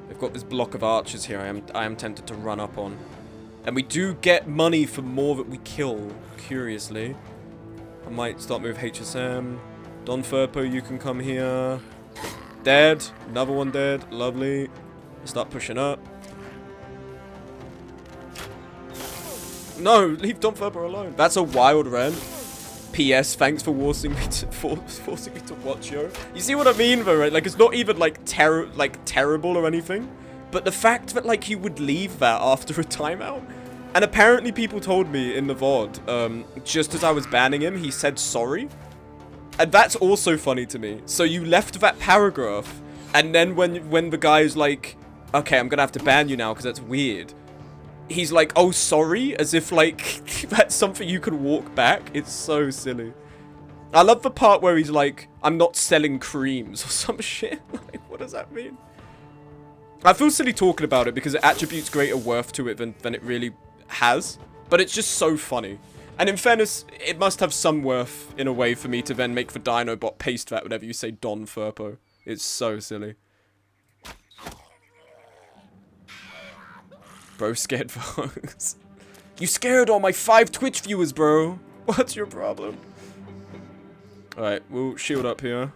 They've got this block of archers here I am tempted to run up on. And we do get money for more that we kill, curiously. I might start move HSM. Don Furpo, you can come here. Dead. Another one dead. Lovely. Start pushing up. No, leave Don Furpo alone. That's a wild rant. P.S. Thanks for forcing me to watch yo. You see what I mean, though, right? Like, it's not even like terrible or anything, but the fact that like you would leave that after a timeout, and apparently people told me in the VOD, just as I was banning him, he said sorry, and that's also funny to me. So you left that paragraph And then when the guy's like, okay, I'm gonna have to ban you now because that's weird. He's like, oh, sorry, as if like that's something you can walk back. It's so silly. I love the part where he's like, I'm not selling creams or some shit. Like, what does that mean? I feel silly talking about it because it attributes greater worth to it than it really has. But it's just so funny. And in fairness, it must have some worth in a way for me to then make the Dinobot paste that whenever you say Don Furpo. It's so silly. Bro, scared folks. You scared all my 5 Twitch viewers, bro. What's your problem? Alright, we'll shield up here.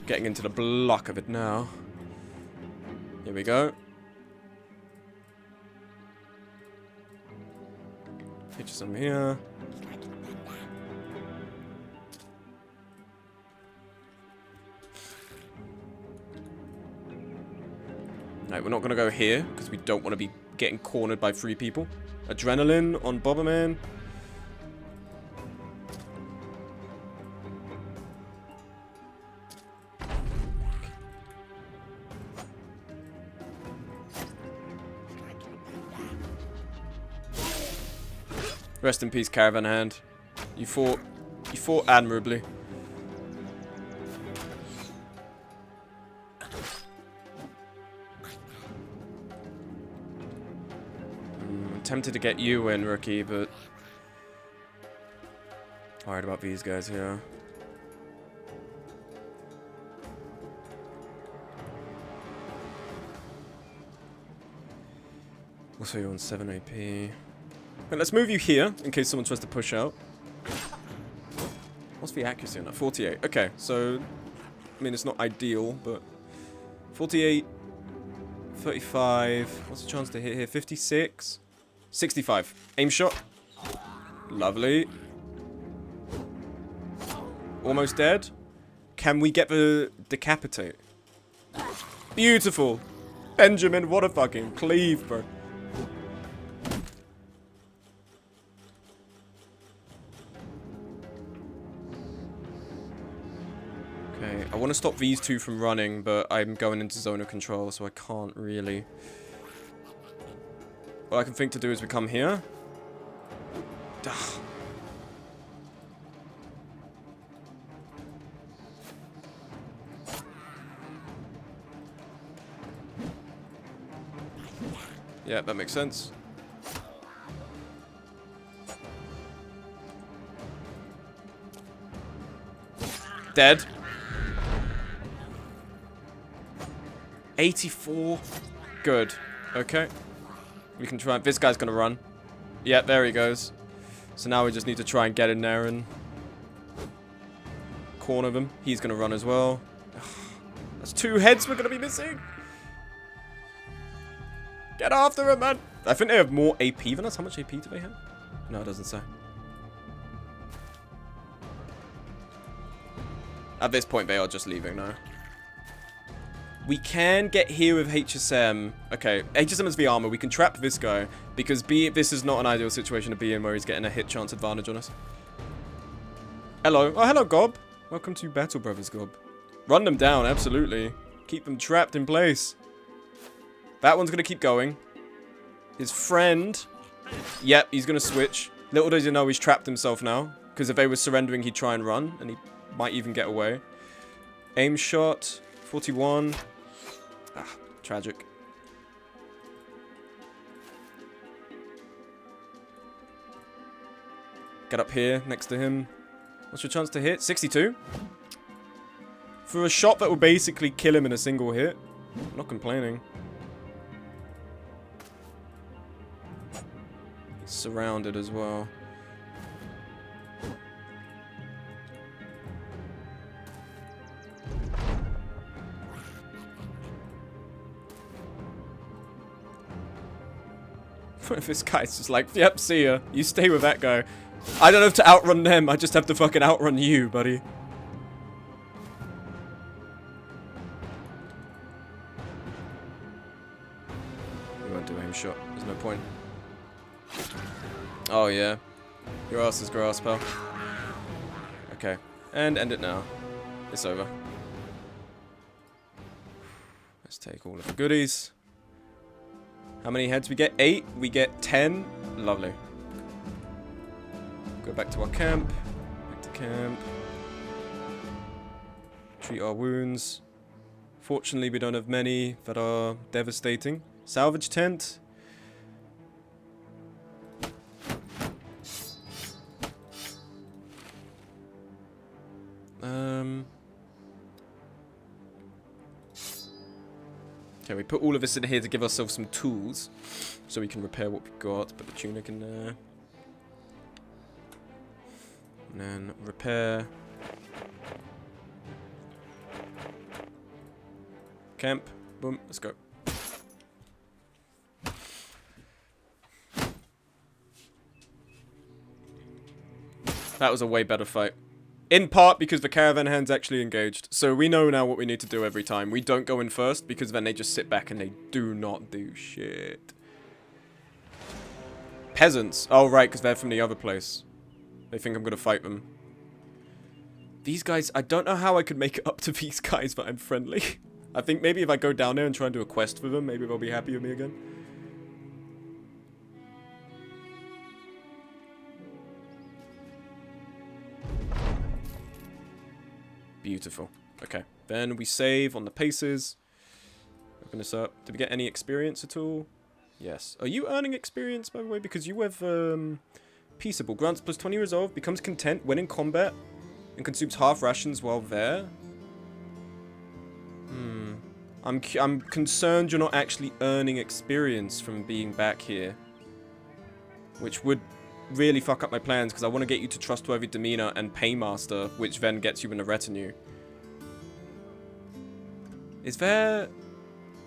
Getting into the block of it now. Here we go. Hit some here. Alright, we're not going to go here because we don't want to be getting cornered by 3 people. Adrenaline on Bomberman. Rest in peace, Caravan Hand. You fought admirably. I'm tempted to get you in, rookie, but worried about these guys here. Also, you're on 7 AP. Right, let's move you here, in case someone tries to push out. What's the accuracy on that? 48. Okay, so, I mean, it's not ideal, but 48, 35. What's the chance to hit here? 56, 65. Aim shot. Lovely. Almost dead. Can we get the decapitate? Beautiful. Benjamin, what a fucking cleave, bro. I want to stop these 2 from running, but I'm going into zone of control, so I can't really. What I can think to do is we come here. Yeah, that makes sense. Dead. 84. Good. Okay. We can try. This guy's gonna run. Yeah, there he goes. So now we just need to try and get in there and corner them. He's gonna run as well. That's 2 heads we're gonna be missing. Get after him, man. I think they have more AP than us. How much AP do they have? No, it doesn't say. At this point, they are just leaving now. We can get here with HSM. Okay, HSM is the armor. We can trap this guy because this is not an ideal situation to be in where he's getting a hit chance advantage on us. Hello. Oh, hello, Gob. Welcome to Battle Brothers, Gob. Run them down, absolutely. Keep them trapped in place. That one's going to keep going. His friend. Yep, he's going to switch. Little does he know he's trapped himself now. Because if they were surrendering, he'd try and run. And he might even get away. Aim shot. 41. Ah, tragic. Get up here next to him. What's your chance to hit? 62. For a shot that will basically kill him in a single hit. I'm not complaining. He's surrounded as well. This guy's just like, yep, see ya. You stay with that guy. I don't have to outrun them. I just have to fucking outrun you, buddy. We won't do aim shot. There's no point. Oh, yeah. Your ass is grass, pal. Okay. And end it now. It's over. Let's take all of the goodies. How many heads we get? 8. We get 10. Lovely. Go back to our camp. Back to camp. Treat our wounds. Fortunately, we don't have many that are devastating. Salvage tent. Okay, we put all of this in here to give ourselves some tools, so we can repair what we've got. Put the tunic in there. And then repair. Camp. Boom. Let's go. That was a way better fight. In part because the caravan hand's actually engaged. So we know now what we need to do every time. We don't go in first because then they just sit back and they do not do shit. Peasants. Oh, right, because they're from the other place. They think I'm going to fight them. These guys, I don't know how I could make it up to these guys, but I'm friendly. I think maybe if I go down there and try and do a quest for them, maybe they'll be happy with me again. Beautiful. Okay. Then we save on the paces. Open this up. Did we get any experience at all? Yes. Are you earning experience, by the way? Because you have, peaceable. Grants plus 20 resolve. Becomes content when in combat. And consumes half rations while there. I'm concerned you're not actually earning experience from being back here. Which would really fuck up my plans, because I want to get you to trustworthy demeanor and paymaster, which then gets you in a retinue. Is there...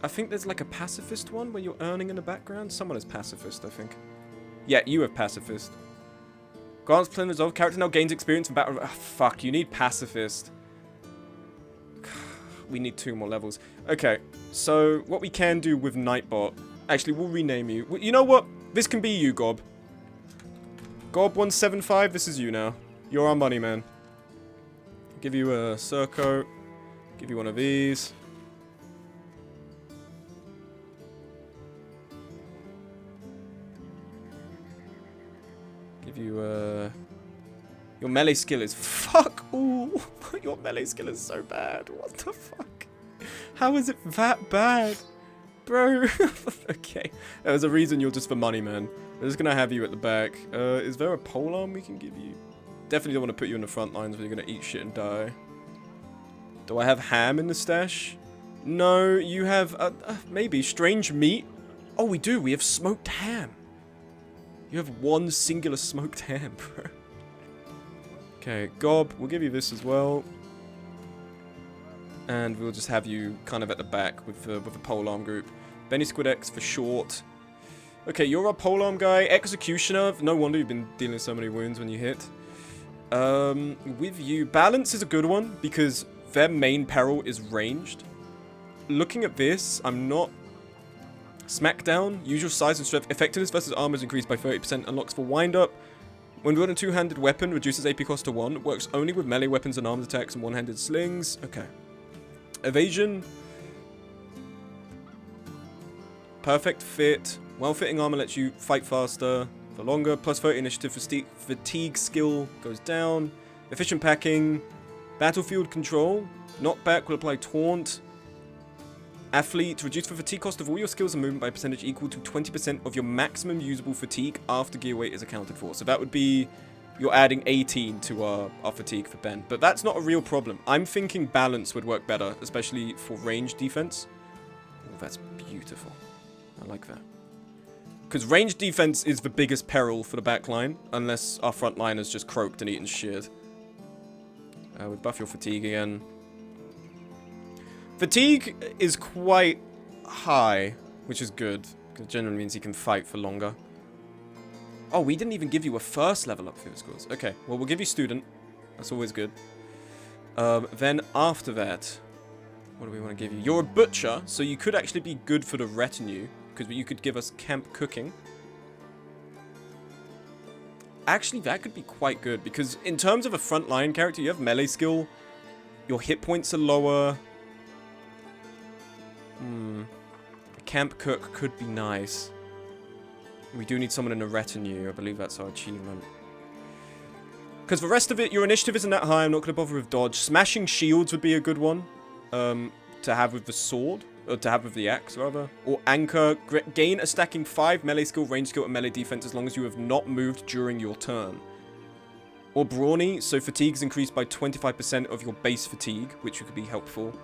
I think there's like a pacifist one where you're earning in the background. Someone is pacifist, I think. Yeah, you have pacifist. Grants plan resolve. Character now gains experience from battle. Oh, fuck, you need pacifist. We need 2 more levels. Okay, so what we can do with Nightbot... Actually, we'll rename you. You know what? This can be you, Gob. Gob175, this is you now. You're our money man. Give you a Surcoat. Give you one of these. Give you your melee skill is fuck. Ooh, your melee skill is so bad. What the fuck? How is it that bad, bro? Okay, there's a reason you're just the money man. We're just gonna have you at the back. Is there a polearm we can give you? Definitely don't want to put you in the front lines where you're gonna eat shit and die. Do I have ham in the stash? No, you have maybe strange meat. Oh, we do. We have smoked ham. You have 1 singular smoked ham, bro. Okay, Gob, we'll give you this as well. And we'll just have you kind of at the back with the polearm group. Benny Squid X for short. Okay, you're our polearm guy. Executioner. No wonder you've been dealing so many wounds when you hit. With you, balance is a good one because their main peril is ranged. Looking at this, I'm not... Smackdown. Usual size and strength. Effectiveness versus armor is increased by 30%. Unlocks for wind-up. When wielding a 2-handed weapon, reduces AP cost to 1. Works only with melee weapons and armed attacks and one-handed slings. Okay. Evasion. Perfect fit. Well-fitting armor lets you fight faster for longer. Plus 30 initiative. Fatigue skill goes down. Efficient packing. Battlefield control. Knockback will apply taunt. Athlete. Reduce the fatigue cost of all your skills and movement by a percentage equal to 20% of your maximum usable fatigue after gear weight is accounted for. So that would be... You're adding 18 to our fatigue for Ben. But that's not a real problem. I'm thinking balance would work better, especially for range defense. Oh, that's beautiful. I like that. Because range defense is the biggest peril for the back line, unless our front line has just croaked and eaten shit. We buff your fatigue again. Fatigue is quite high, which is good, because it generally means he can fight for longer. Oh, we didn't even give you a first level up for your scores. Okay, well, we'll give you student. That's always good. Then after that, what do we want to give you? You're a butcher, so you could actually be good for the retinue, because you could give us camp cooking. Actually, that could be quite good, because in terms of a frontline character, you have melee skill. Your hit points are lower. A camp cook could be nice. We do need someone in a retinue. I believe that's our achievement. Because the rest of it, your initiative isn't that high. I'm not going to bother with dodge. Smashing shields would be a good one. To have with the sword. Or to have with the axe, rather. Or anchor. Gain a stacking 5 melee skill, range skill, and melee defense as long as you have not moved during your turn. Or brawny. So fatigue is increased by 25% of your base fatigue, which could be helpful.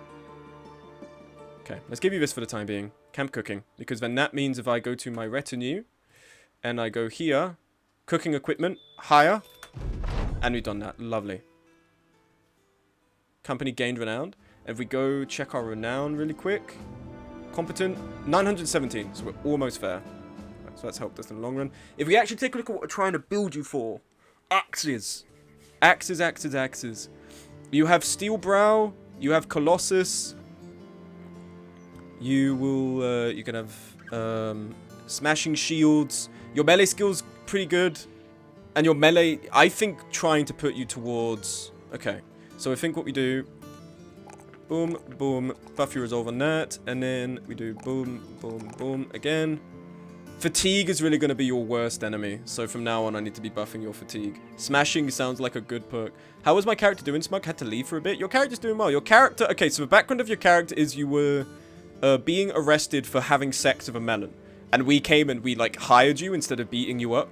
Okay, let's give you this for the time being. Camp cooking. Because then that means if I go to my retinue, and I go here, cooking equipment, hire, and we've done that. Lovely. Company gained renown. If we go check our renown really quick. Competent, 917, so we're almost there. Right, so that's helped us in the long run. If we actually take a look at what we're trying to build you for. Axes. Axes, axes, axes. You have Steel Brow, you have Colossus. You will, you can have, Smashing Shields. Your melee skill's pretty good. And your melee, I think, trying to put you towards... Okay, so I think what we do... Boom, boom, buff your resolve on that. And then we do boom, boom, boom again. Fatigue is really going to be your worst enemy. So from now on, I need to be buffing your fatigue. Smashing sounds like a good perk. How was my character doing, Smug? Had to leave for a bit. Your character's doing well. Your character... Okay, so the background of your character is you were being arrested for having sex with a melon. And we came and we, like, hired you instead of beating you up.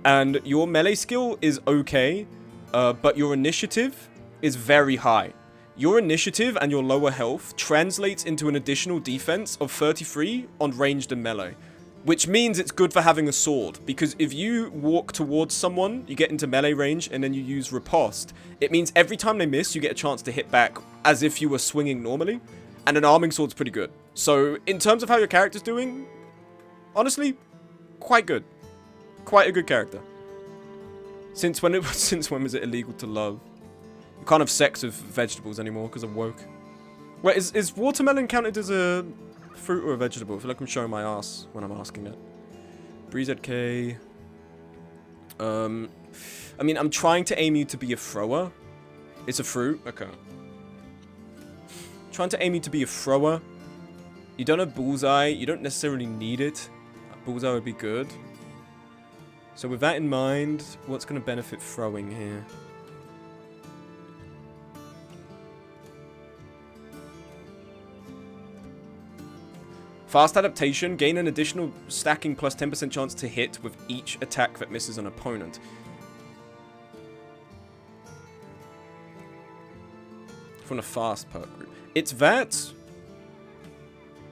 And your melee skill is okay, but your initiative is very high. Your initiative and your lower health translates into an additional defense of 33 on ranged and melee. Which means it's good for having a sword. Because if you walk towards someone, you get into melee range, and then you use riposte. It means every time they miss, you get a chance to hit back as if you were swinging normally. And an arming sword's pretty good. So, in terms of how your character's doing... Honestly, quite good. Quite a good character. Since when was it illegal to love? You can't have sex with vegetables anymore because I'm woke. Wait, is watermelon counted as a fruit or a vegetable? I feel like I'm showing my ass when I'm asking that. Breeze ZK. I mean, I'm trying to aim you to be a thrower. It's a fruit. Okay. Trying to aim you to be a thrower. You don't have bullseye. You don't necessarily need it. Bullseye would be good. So with that in mind, what's going to benefit throwing here? Fast adaptation. Gain an additional stacking plus 10% chance to hit with each attack that misses an opponent. From a fast perk group. It's that.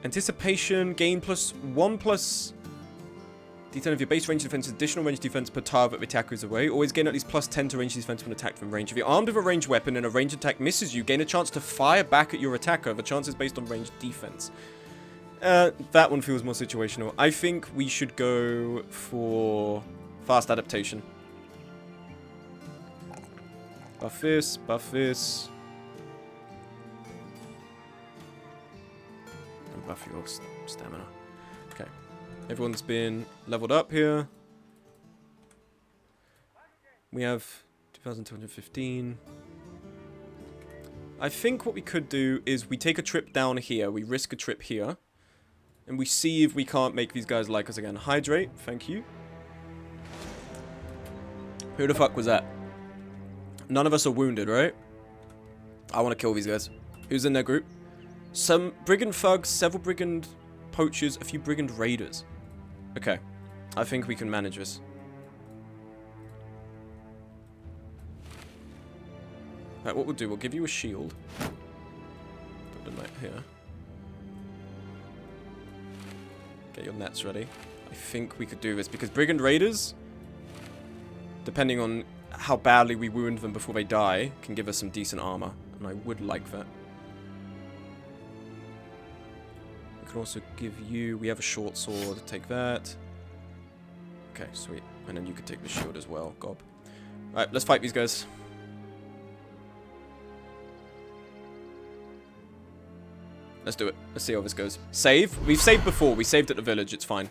Anticipation. Gain plus 1 plus... D10 of your base range defense, additional range defense per tile that the attacker is away. Always gain at least plus 10 to range defense when attacked from range. If you're armed with a ranged weapon and a ranged attack misses you, gain a chance to fire back at your attacker. The chance is based on ranged defense. That one feels more situational. I think we should go for fast adaptation. Buff this, buff this. And buff your stamina. Okay. Everyone's been leveled up here. We have 2,215. I think what we could do is we take a trip down here. We risk a trip here. And we see if we can't make these guys like us again. Hydrate. Thank you. Who the fuck was that? None of us are wounded, right? I want to kill these guys. Who's in their group? Some brigand thugs, several brigand poachers, a few brigand raiders. Okay. I think we can manage this. Right, what we'll do, we'll give you a shield. Put the knight here. Get your nets ready. I think we could do this, because brigand raiders, depending on how badly we wound them before they die, can give us some decent armor. And I would like that. We can also give you... We have a short sword. Take that. Okay, sweet. And then you could take the shield as well. Gob. Alright, let's fight these guys. Let's do it. Let's see how this goes. Save. We've saved before. We saved at the village. It's fine.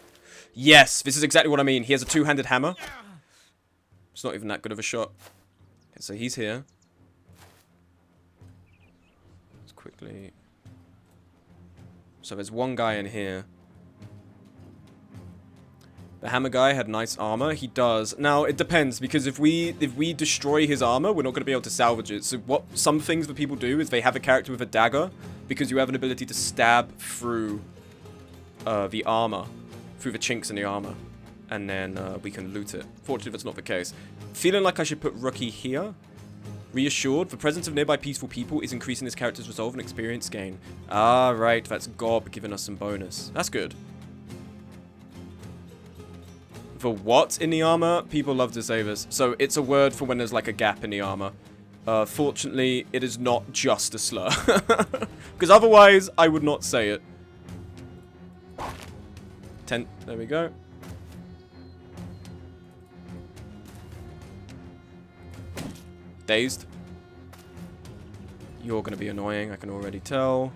Yes! This is exactly what I mean. He has a two-handed hammer. It's not even that good of a shot. Okay, so he's here. quickly. So there's one guy in here. The hammer guy had nice armor. He does. Now, it depends, because if we destroy his armor, we're not going to be able to salvage it. So what some things that people do is they have a character with a dagger, because you have an ability to stab through the armor, through the chinks in the armor, and then we can loot it. Fortunately, that's not the case. Feeling like I should put Rookie here. Reassured, the presence of nearby peaceful people is increasing this character's resolve and experience gain. Ah, right, that's Gob giving us some bonus. That's good. For what in the armor? People love to say this. So it's a word for when there's like a gap in the armor. Fortunately, it is not just a slur. Because otherwise, I would not say it. There we go. Dazed. You're going to be annoying, I can already tell.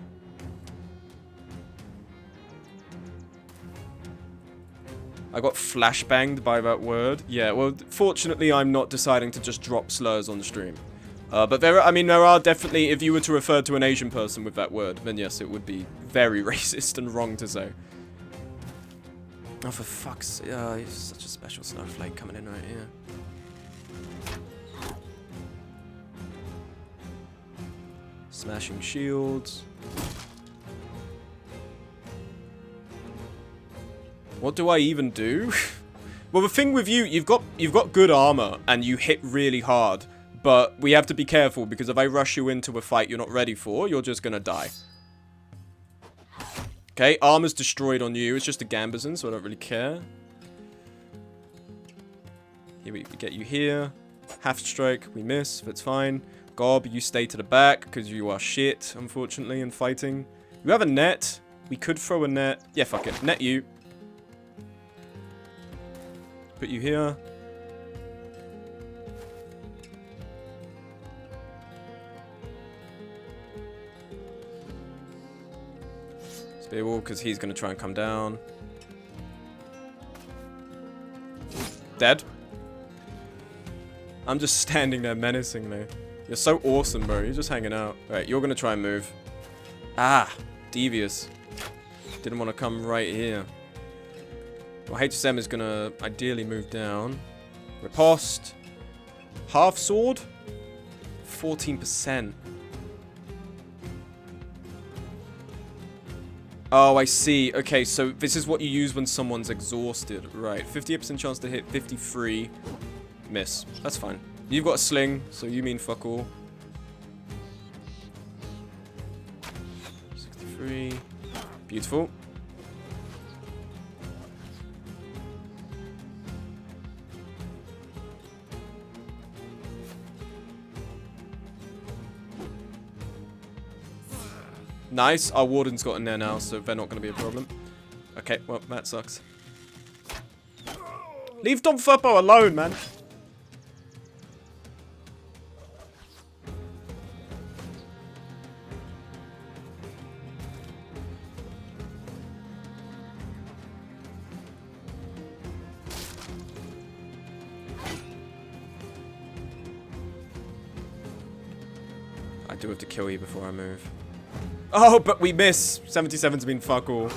I got flashbanged by that word. Yeah, well, fortunately, I'm not deciding to just drop slurs on the stream. But there are definitely, if you were to refer to an Asian person with that word, then yes, it would be very racist and wrong to say. Oh, for fuck's sake. He's such a special snowflake coming in right here. Smashing shields. What do I even do? Well, the thing with you, you've got good armor and you hit really hard, but we have to be careful because if I rush you into a fight you're not ready for, you're just gonna die. Okay, armor's destroyed on you. It's just a Gambazon, so I don't really care. Here we get you here. Half strike, we miss. That's fine. Gob, you stay to the back because you are shit, unfortunately, in fighting. You have a net. We could throw a net. Yeah, fuck it. Net you. Put you here. Spearwall, because he's going to try and come down. Dead. I'm just standing there menacingly. You're so awesome, bro. You're just hanging out. Alright, you're going to try and move. Ah, devious. Didn't want to come right here. Well, HSM is going to ideally move down. Riposte. Half sword. 14%. Oh, I see. Okay, so this is what you use when someone's exhausted. Right. 58% chance to hit. 53. Miss. That's fine. You've got a sling, so you mean fuck all. 63. Beautiful. Nice. Our warden's got in there now, so they're not going to be a problem. Okay, well, that sucks. Leave Dom Furbo alone, man. I do have to kill you before I move. Oh, but we miss. 77's been fuck all.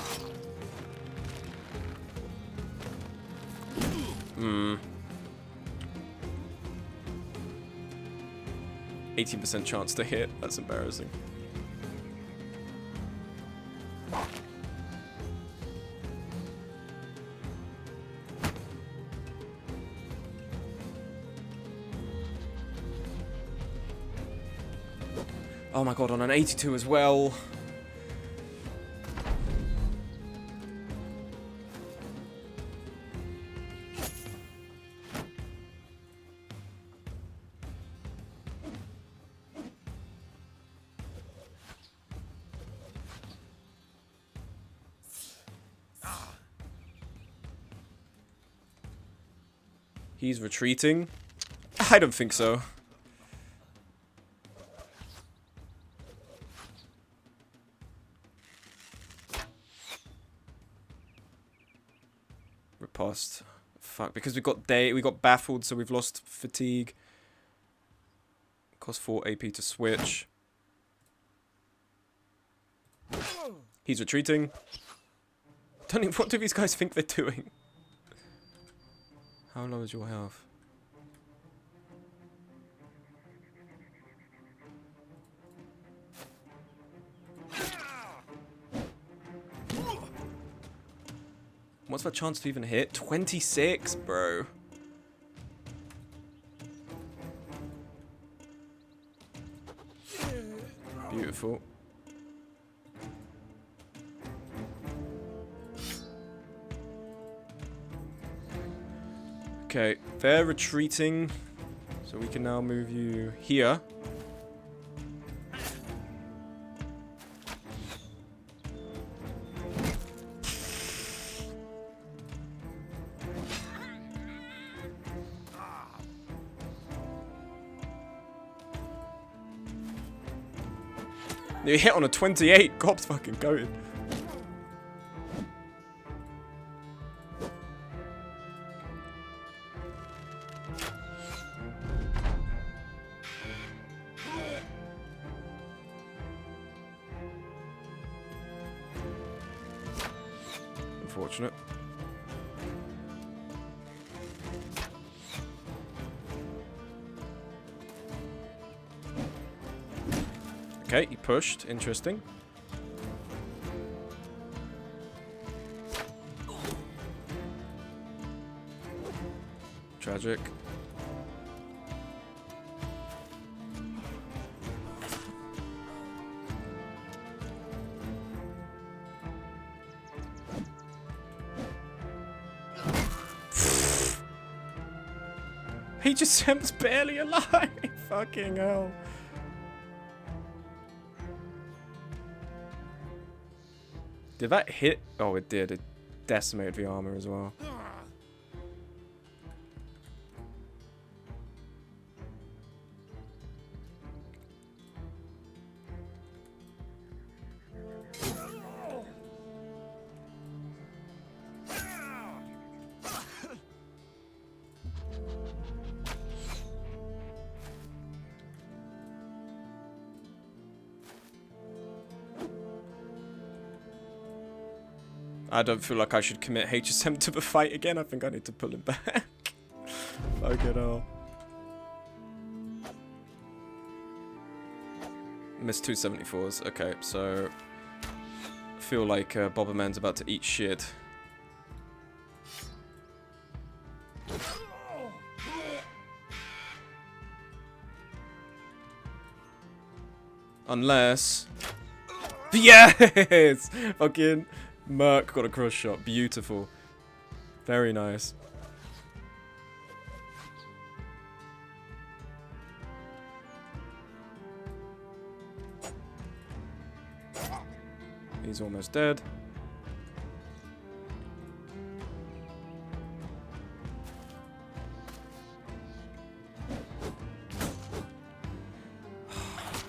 Hmm. 18% chance to hit. That's embarrassing. Oh my god, on an 82 as well. He's retreating? I don't think so. Riposte. Fuck, because we got baffled, so we've lost fatigue. Cost 4 AP to switch. He's retreating. Don't even, what do these guys think they're doing? How low is your health? What's the chance to even hit? 26, bro. Beautiful. Okay, they're retreating, so we can now move you here. You hit on a 28. God's fucking going. Unfortunate. Okay, he pushed. Interesting. Tragic. He just was barely alive. Fucking hell. Did that hit? Oh, it did. It decimated the armor as well. I don't feel like I should commit HSM to the fight again. I think I need to pull him back. Fuck it all. Missed 274s. Okay, so I feel like Bobberman's about to eat shit. Unless... Yes! Fucking... Merc got a cross shot. Beautiful. Very nice. He's almost dead.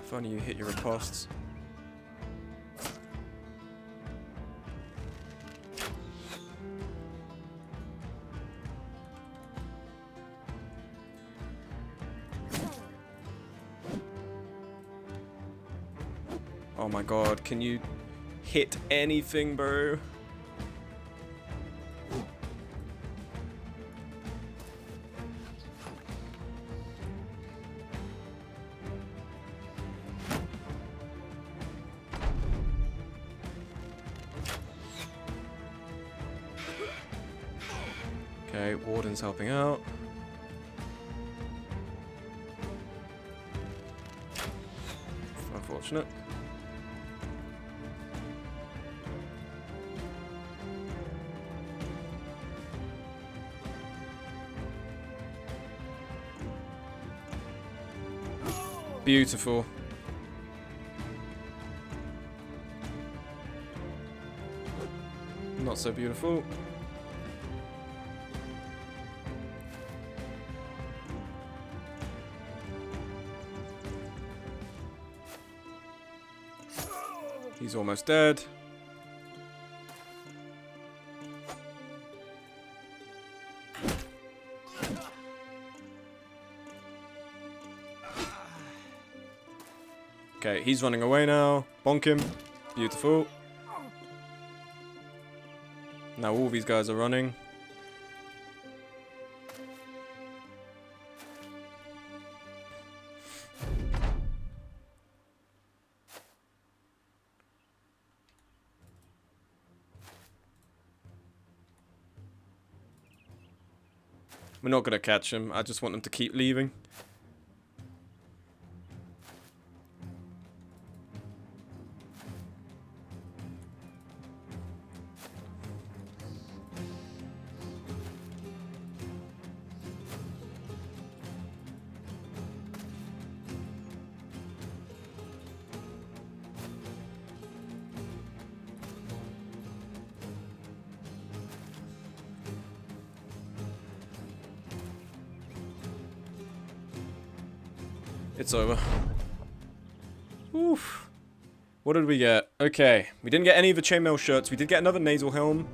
If only you hit your ripostes. Oh my god, can you hit anything, bro? Okay, Warden's helping out. Unfortunate. Beautiful. Not so beautiful. He's almost dead. Okay, he's running away now. Bonk him. Beautiful. Now all these guys are running. We're not going to catch them. I just want them to keep leaving. It's over. Oof. What did we get? Okay, we didn't get any of the chainmail shirts. We did get another nasal helm.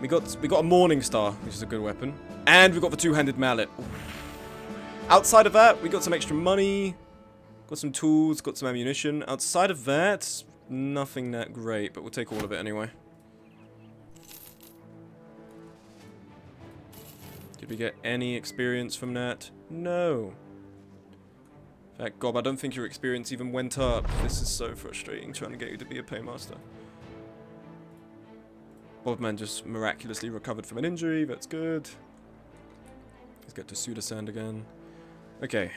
We got a morning star, which is a good weapon, and we got the two-handed mallet. Oof. Outside of that, we got some extra money, got some tools, got some ammunition. Outside of that, nothing that great, but we'll take all of it anyway. Did we get any experience from that? No. In fact, Gob, I don't think your experience even went up. This is so frustrating, trying to get you to be a paymaster. Bobman just miraculously recovered from an injury. That's good. Let's get to Sudasand again. Okay.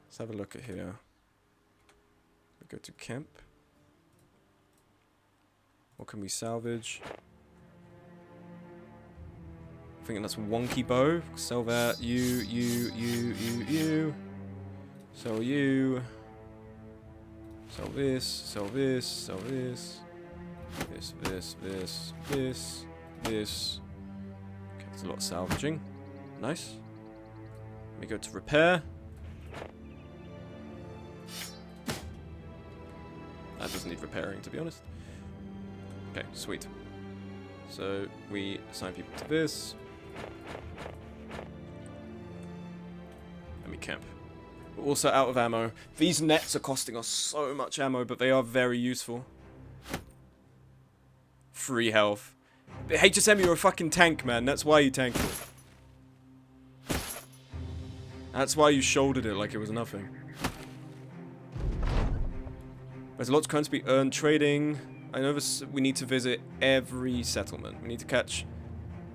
Let's have a look at here. We go to camp. What can we salvage? I think that's wonky bow. Sell that. You. Sell you. Sell this. Sell this. Sell this. This. Okay, there's a lot of salvaging. Nice. Let me go to repair. That doesn't need repairing, to be honest. Okay, sweet. So we assign people to this. And we camp. We're also out of ammo. These nets are costing us so much ammo, but they are very useful. Free health. HSM, you're a fucking tank, man. That's why you tanked it. That's why you shouldered it like it was nothing. There's lots of currency to be earned trading. I know this, we need to visit every settlement. We need to catch...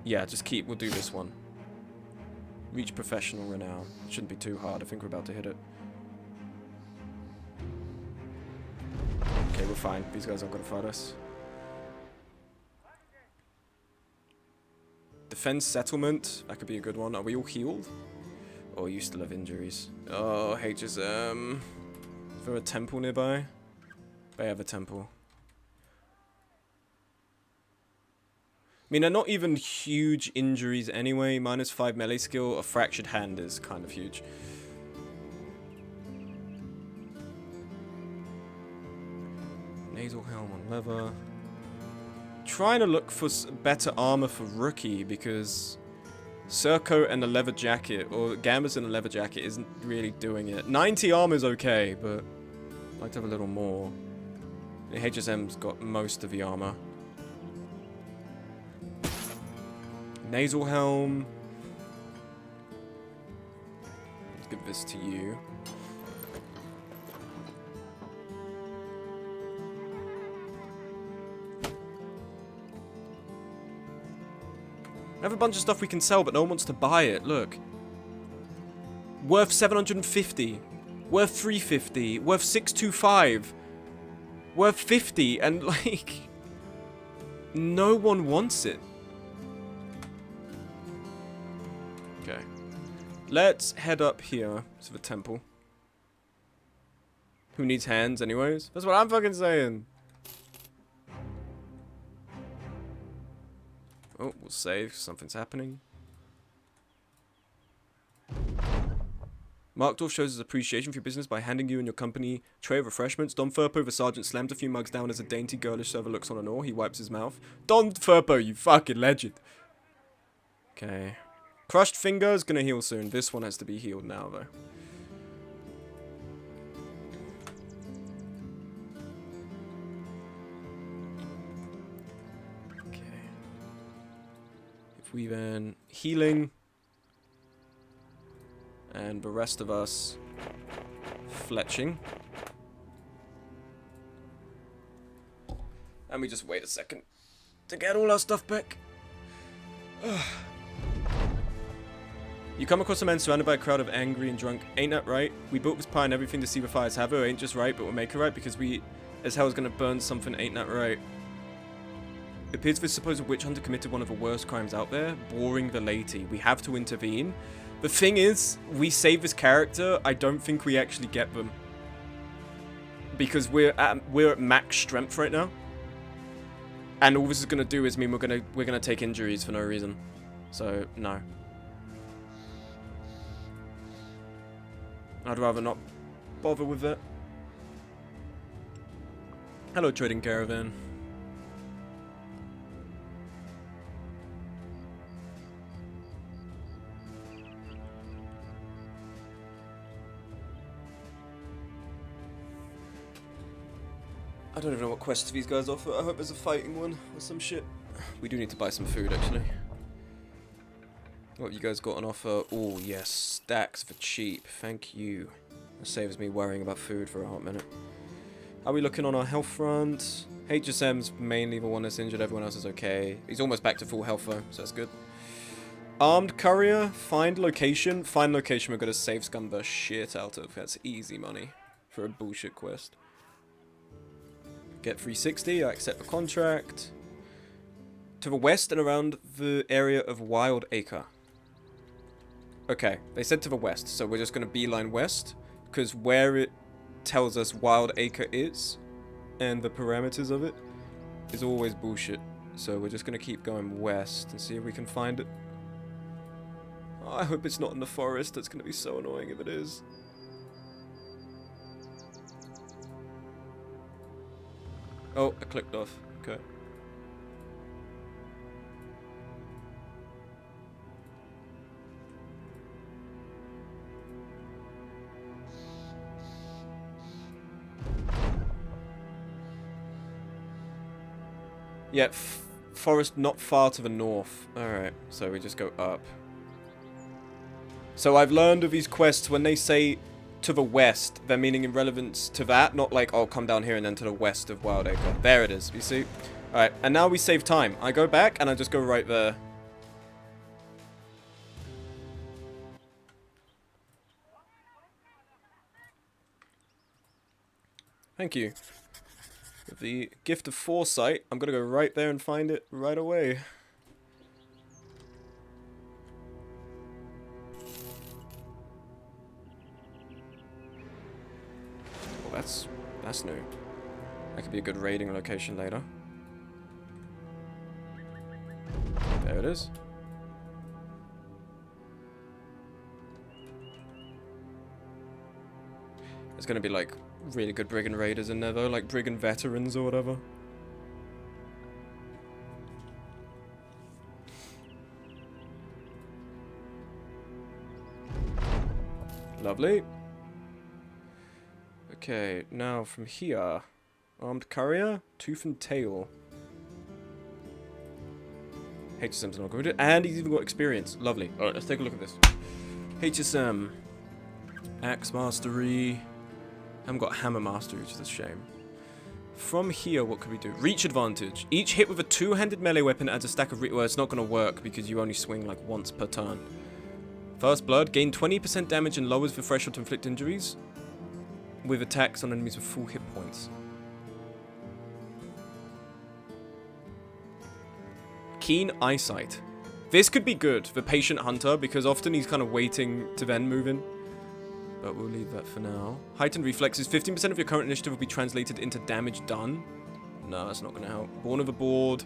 Yeah, just keep... We'll do this one. Reach professional renown. Shouldn't be too hard. I think we're about to hit it. Okay, we're fine. These guys aren't going to fight us. Defense settlement. That could be a good one. Are we all healed? Or you still have injuries? Oh, HSM. Is there a temple nearby? They have a temple. I mean, they're not even huge injuries anyway. -5 melee skill. A fractured hand is kind of huge. Nasal helm on leather. Trying to look for better armor for rookie because Surcoat and a leather jacket, or Gambus and a leather jacket, isn't really doing it. 90 armor is okay, but I'd like to have a little more. The HSM's got most of the armor. Nasal helm. Let's give this to you. I have a bunch of stuff we can sell, but no one wants to buy it. Look. Worth 750. Worth 350. Worth 625. Worth 50. And, like... no one wants it. Okay. Let's head up here to the temple. Who needs hands, anyways? That's what I'm fucking saying. Oh, we'll save. Something's happening. Markdorf shows his appreciation for your business by handing you and your company a tray of refreshments. Don Furpo, the sergeant, slams a few mugs down as a dainty, girlish server looks on an oar. He wipes his mouth. Don Furpo, you fucking legend. Okay. Crushed finger is gonna heal soon. This one has to be healed now, though. We then healing. And the rest of us fletching. And we just wait a second to get all our stuff back. You come across a man surrounded by a crowd of angry and drunk. Ain't that right? We built this pie and everything to see the fires have her. Ain't just right, but we'll make her right because we as hell is gonna burn something. Ain't that right? It appears this supposed witch hunter committed one of the worst crimes out there, boring the lady. We have to intervene. The thing is, we save this character, I don't think we actually get them. Because we're at max strength right now. And all this is gonna do is mean we're gonna take injuries for no reason. So, no. I'd rather not bother with that. Hello, trading caravan. I don't even know what quests these guys offer. I hope there's a fighting one or some shit. We do need to buy some food, actually. What have you guys got on offer? Oh, yes. Stacks for cheap. Thank you. That saves me worrying about food for a hot minute. How are we looking on our health front? HSM's mainly the one that's injured. Everyone else is okay. He's almost back to full health, though, so that's good. Armed courier. Find location. Find location we're going to save scum the shit out of. That's easy money for a bullshit quest. Get 360, I accept the contract. To the west and around the area of Wild Acre. Okay, they said to the west, so we're just going to beeline west. Because where it tells us Wild Acre is, and the parameters of it, is always bullshit. So we're just going to keep going west and see if we can find it. Oh, I hope it's not in the forest, that's going to be so annoying if it is. Oh, I clicked off. Okay. Yeah, forest not far to the north. Alright, so we just go up. So I've learned of these quests, when they say to the west, they're meaning in relevance to that, not like, oh, come down here and then to the west of Wild Acre. There it is, you see? Alright, and now we save time. I go back and I just go right there. Thank you. With the gift of foresight, I'm gonna go right there and find it right away. That's new. That could be a good raiding location later. There it is. There's gonna be like really good brigand raiders in there though, like brigand veterans or whatever. Lovely. Okay, now from here, armed courier, tooth and tail. HSM's not good, and he's even got experience. Lovely. Alright, let's take a look at this. HSM, axe mastery. Haven't got hammer mastery, which is a shame. From here, what could we do? Reach advantage. Each hit with a two-handed melee weapon adds a stack of well, it's not going to work because you only swing like once per turn. First blood, gain 20% damage and lowers the threshold to inflict injuries with attacks on enemies with full hit points. Keen eyesight. This could be good for patient hunter because often he's kind of waiting to then move in. But we'll leave that for now. Heightened reflexes. 15% of your current initiative will be translated into damage done. No, that's not going to help. Born of a board.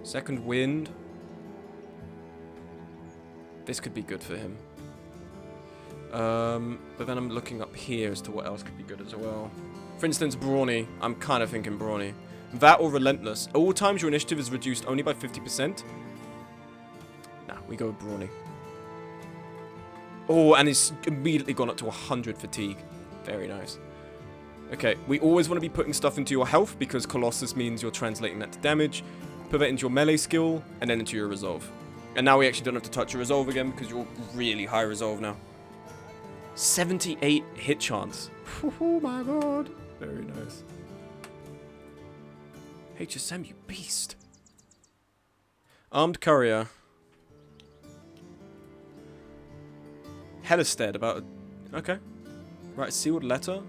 Second wind. This could be good for him. But then I'm looking up here as to what else could be good as well. For instance, Brawny. I'm kind of thinking Brawny. That or Relentless. All times your initiative is reduced only by 50%. Nah, we go with Brawny. Oh, and it's immediately gone up to 100 fatigue. Very nice. Okay, we always want to be putting stuff into your health because Colossus means you're translating that to damage. put that into your melee skill, and then into your resolve. And now we actually don't have to touch your resolve again because you're really high resolve now. 78 hit chance. Oh my god. Very nice. HSM, you beast. Armed courier. Hellistead about... Okay. Right, sealed letter.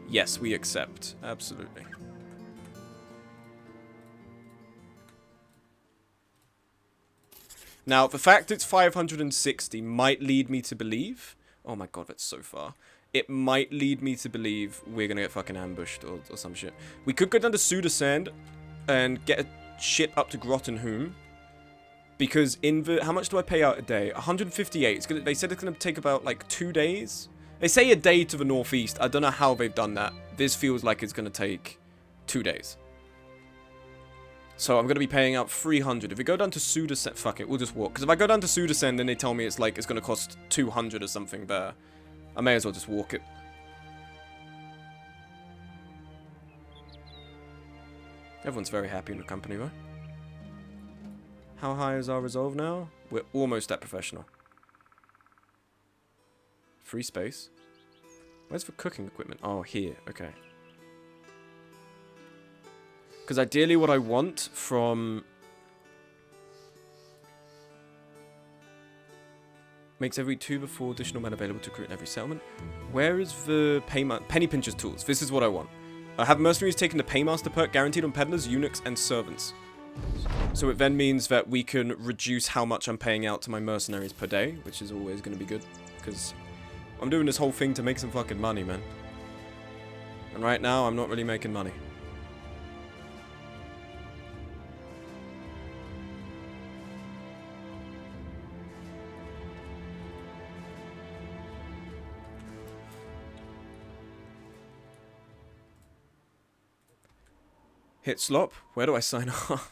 Yes, we accept. Absolutely. Now, the fact it's 560 might lead me to believe... Oh my god, that's so far. It might lead me to believe we're gonna get fucking ambushed or some shit. We could go down to Sudasand and get a ship up to Grottenholm. Because in the... How much do I pay out a day? 158. It's gonna, they said it's gonna take about, like, 2 days. They say a day to the northeast. I don't know how they've done that. This feels like it's gonna take 2 days. So I'm going to be paying out 300. If we go down to Sudasand... Fuck it, we'll just walk. Because if I go down to Sudasand and they tell me it's like it's going to cost 200 or something there, I may as well just walk it. Everyone's very happy in the company, right? How high is our resolve now? We're almost at professional. Free space. Where's the cooking equipment? Oh, here. Okay. Because ideally what I want from... Makes every 2 to 4 additional men available to recruit in every settlement. Where is the Penny Pincher's tools? This is what I want. I have mercenaries taking the Paymaster perk guaranteed on peddlers, eunuchs, and servants. So it then means that we can reduce how much I'm paying out to my mercenaries per day, which is always going to be good. Because I'm doing this whole thing to make some fucking money, man. And right now, I'm not really making money. Hit slop? Where do I sign up?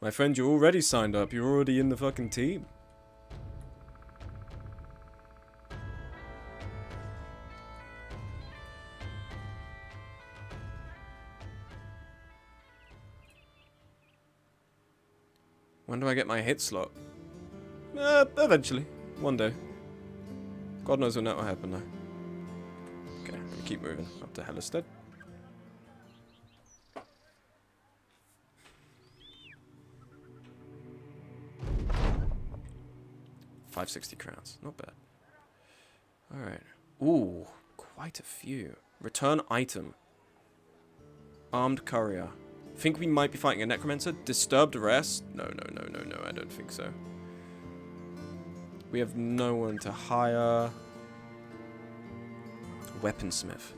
My friend, you're already signed up. You're already in the fucking team. When do I get my hit slot? Eventually. One day. God knows when that will happen though. Okay, I'm gonna keep moving up to Hellistead. $560 crowns. Not bad. Alright. Ooh, quite a few. Return item. Armed courier. Think we might be fighting a necromancer? Disturbed rest? No, I don't think so. We have no one to hire. Weaponsmith.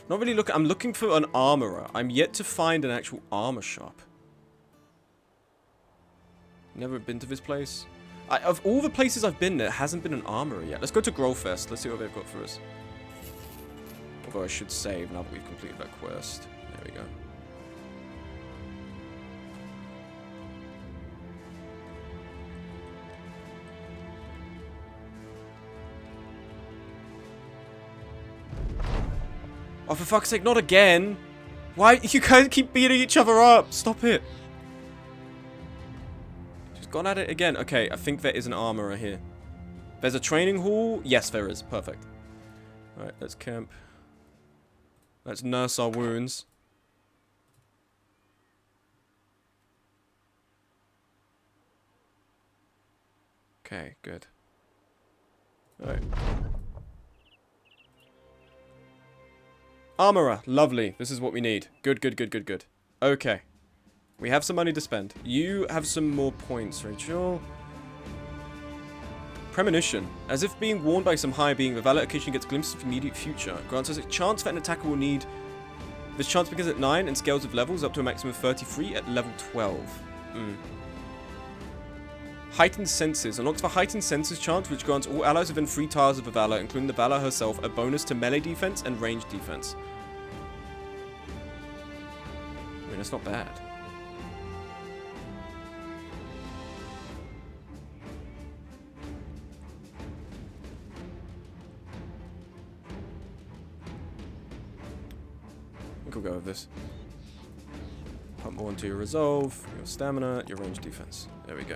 Not really looking. I'm looking for an armorer. I'm yet to find an actual armor shop. Never been to this place. Of all the places I've been, there hasn't been an armorer yet. Let's go to Growfest. Let's see what they've got for us. Although I should save now that we've completed that quest. There we go. Oh, for fuck's sake, not again! Why? You guys keep beating each other up! Stop it! Just gone at it again. Okay, I think there is an armorer here. There's a training hall? Yes, there is. Perfect. Alright, let's camp. Let's nurse our wounds. Okay, good. Alright. Armorer, lovely. This is what we need. Good, good, good, good, good. Okay. We have some money to spend. You have some more points, Rachel. Premonition. As if being warned by some higher being, the Valor occasionally gets glimpses of immediate future. Grants us a chance that an attacker will need. This chance begins at 9 and scales with levels up to a maximum of 33 at level 12. Heightened Senses. Unlocks the Heightened Senses chance, which grants all allies within 3 tiles of the Valor, including the Valor herself, a bonus to melee defense and range defense. I mean, it's not bad. I think we'll go with this. Put more into your resolve, your stamina, your range defense. There we go.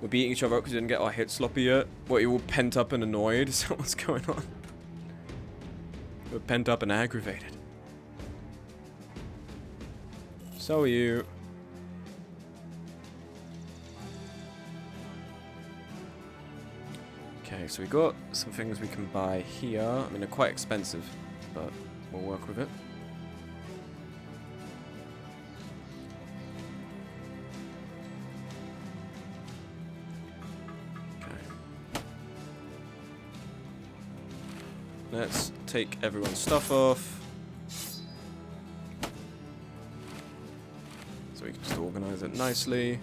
We're beating each other up because we didn't get our hit sloppy yet. What, you're all pent up and annoyed? Is that what's going on? We're pent up and aggravated. So are you. Okay, so we got some things we can buy here. I mean, they're quite expensive, but we'll work with it. Let's take everyone's stuff off. So we can just organize it nicely.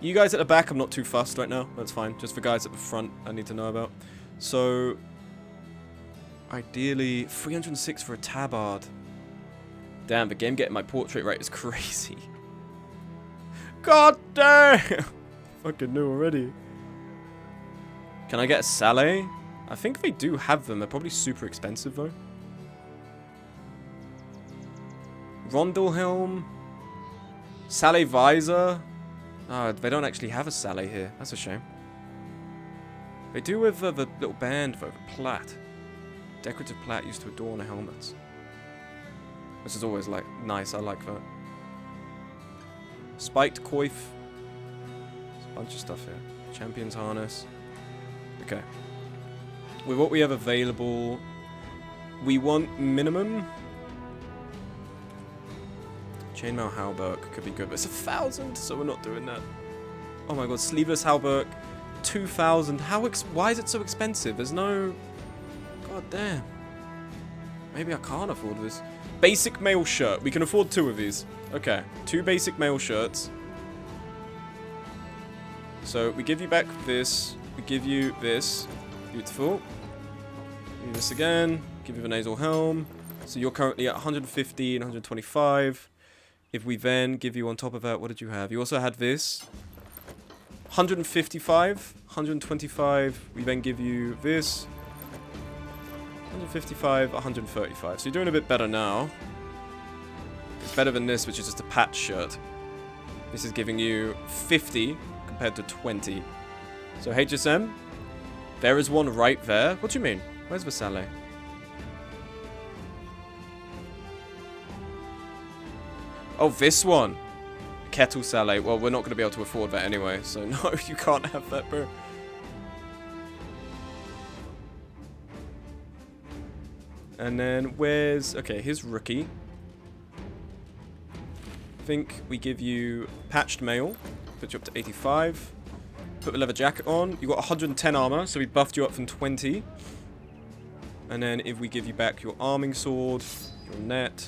You guys at the back, I'm not too fussed right now. That's fine. Just for guys at the front, I need to know about. So, ideally, 306 for a tabard. Damn, the game getting my portrait right is crazy. God damn! Fucking knew already. Can I get a Saleh? I think they do have them. They're probably super expensive, though. Rondel Helm. Saleh Visor. Oh, they don't actually have a Saleh here. That's a shame. They do with the little band, though, the plait. Decorative plait used to adorn the helmets. Which is always, like, nice. I like that. Spiked coif. There's a bunch of stuff here. Champion's harness. Okay. With what we have available, we want minimum. Chainmail Halberg could be good, but it's 1,000, so we're not doing that. Oh my god, sleeveless Halberg, 2,000. Why is it so expensive? There's no... God damn. Maybe I can't afford this. Basic male shirt. We can afford 2 of these. Okay, 2 basic male shirts. So we give you back this. We give you this. Beautiful. Give you this again. Give you the nasal helm. So you're currently at 150 and 125. If we then give you on top of that, what did you have? You also had this. 155, 125. We then give you this. 155, 135. So you're doing a bit better now. It's better than this, which is just a patch shirt. This is giving you 50 compared to 20. So HSM, there is one right there. What do you mean? Where's the Saleh? Oh, this one. Kettle Saleh. Well, we're not going to be able to afford that anyway, so no, you can't have that, bro. And then where's... Okay, here's Rookie. I think we give you patched mail. Put you up to 85. Put the leather jacket on. You got 110 armor, so we buffed you up from 20. And then if we give you back your arming sword, your net,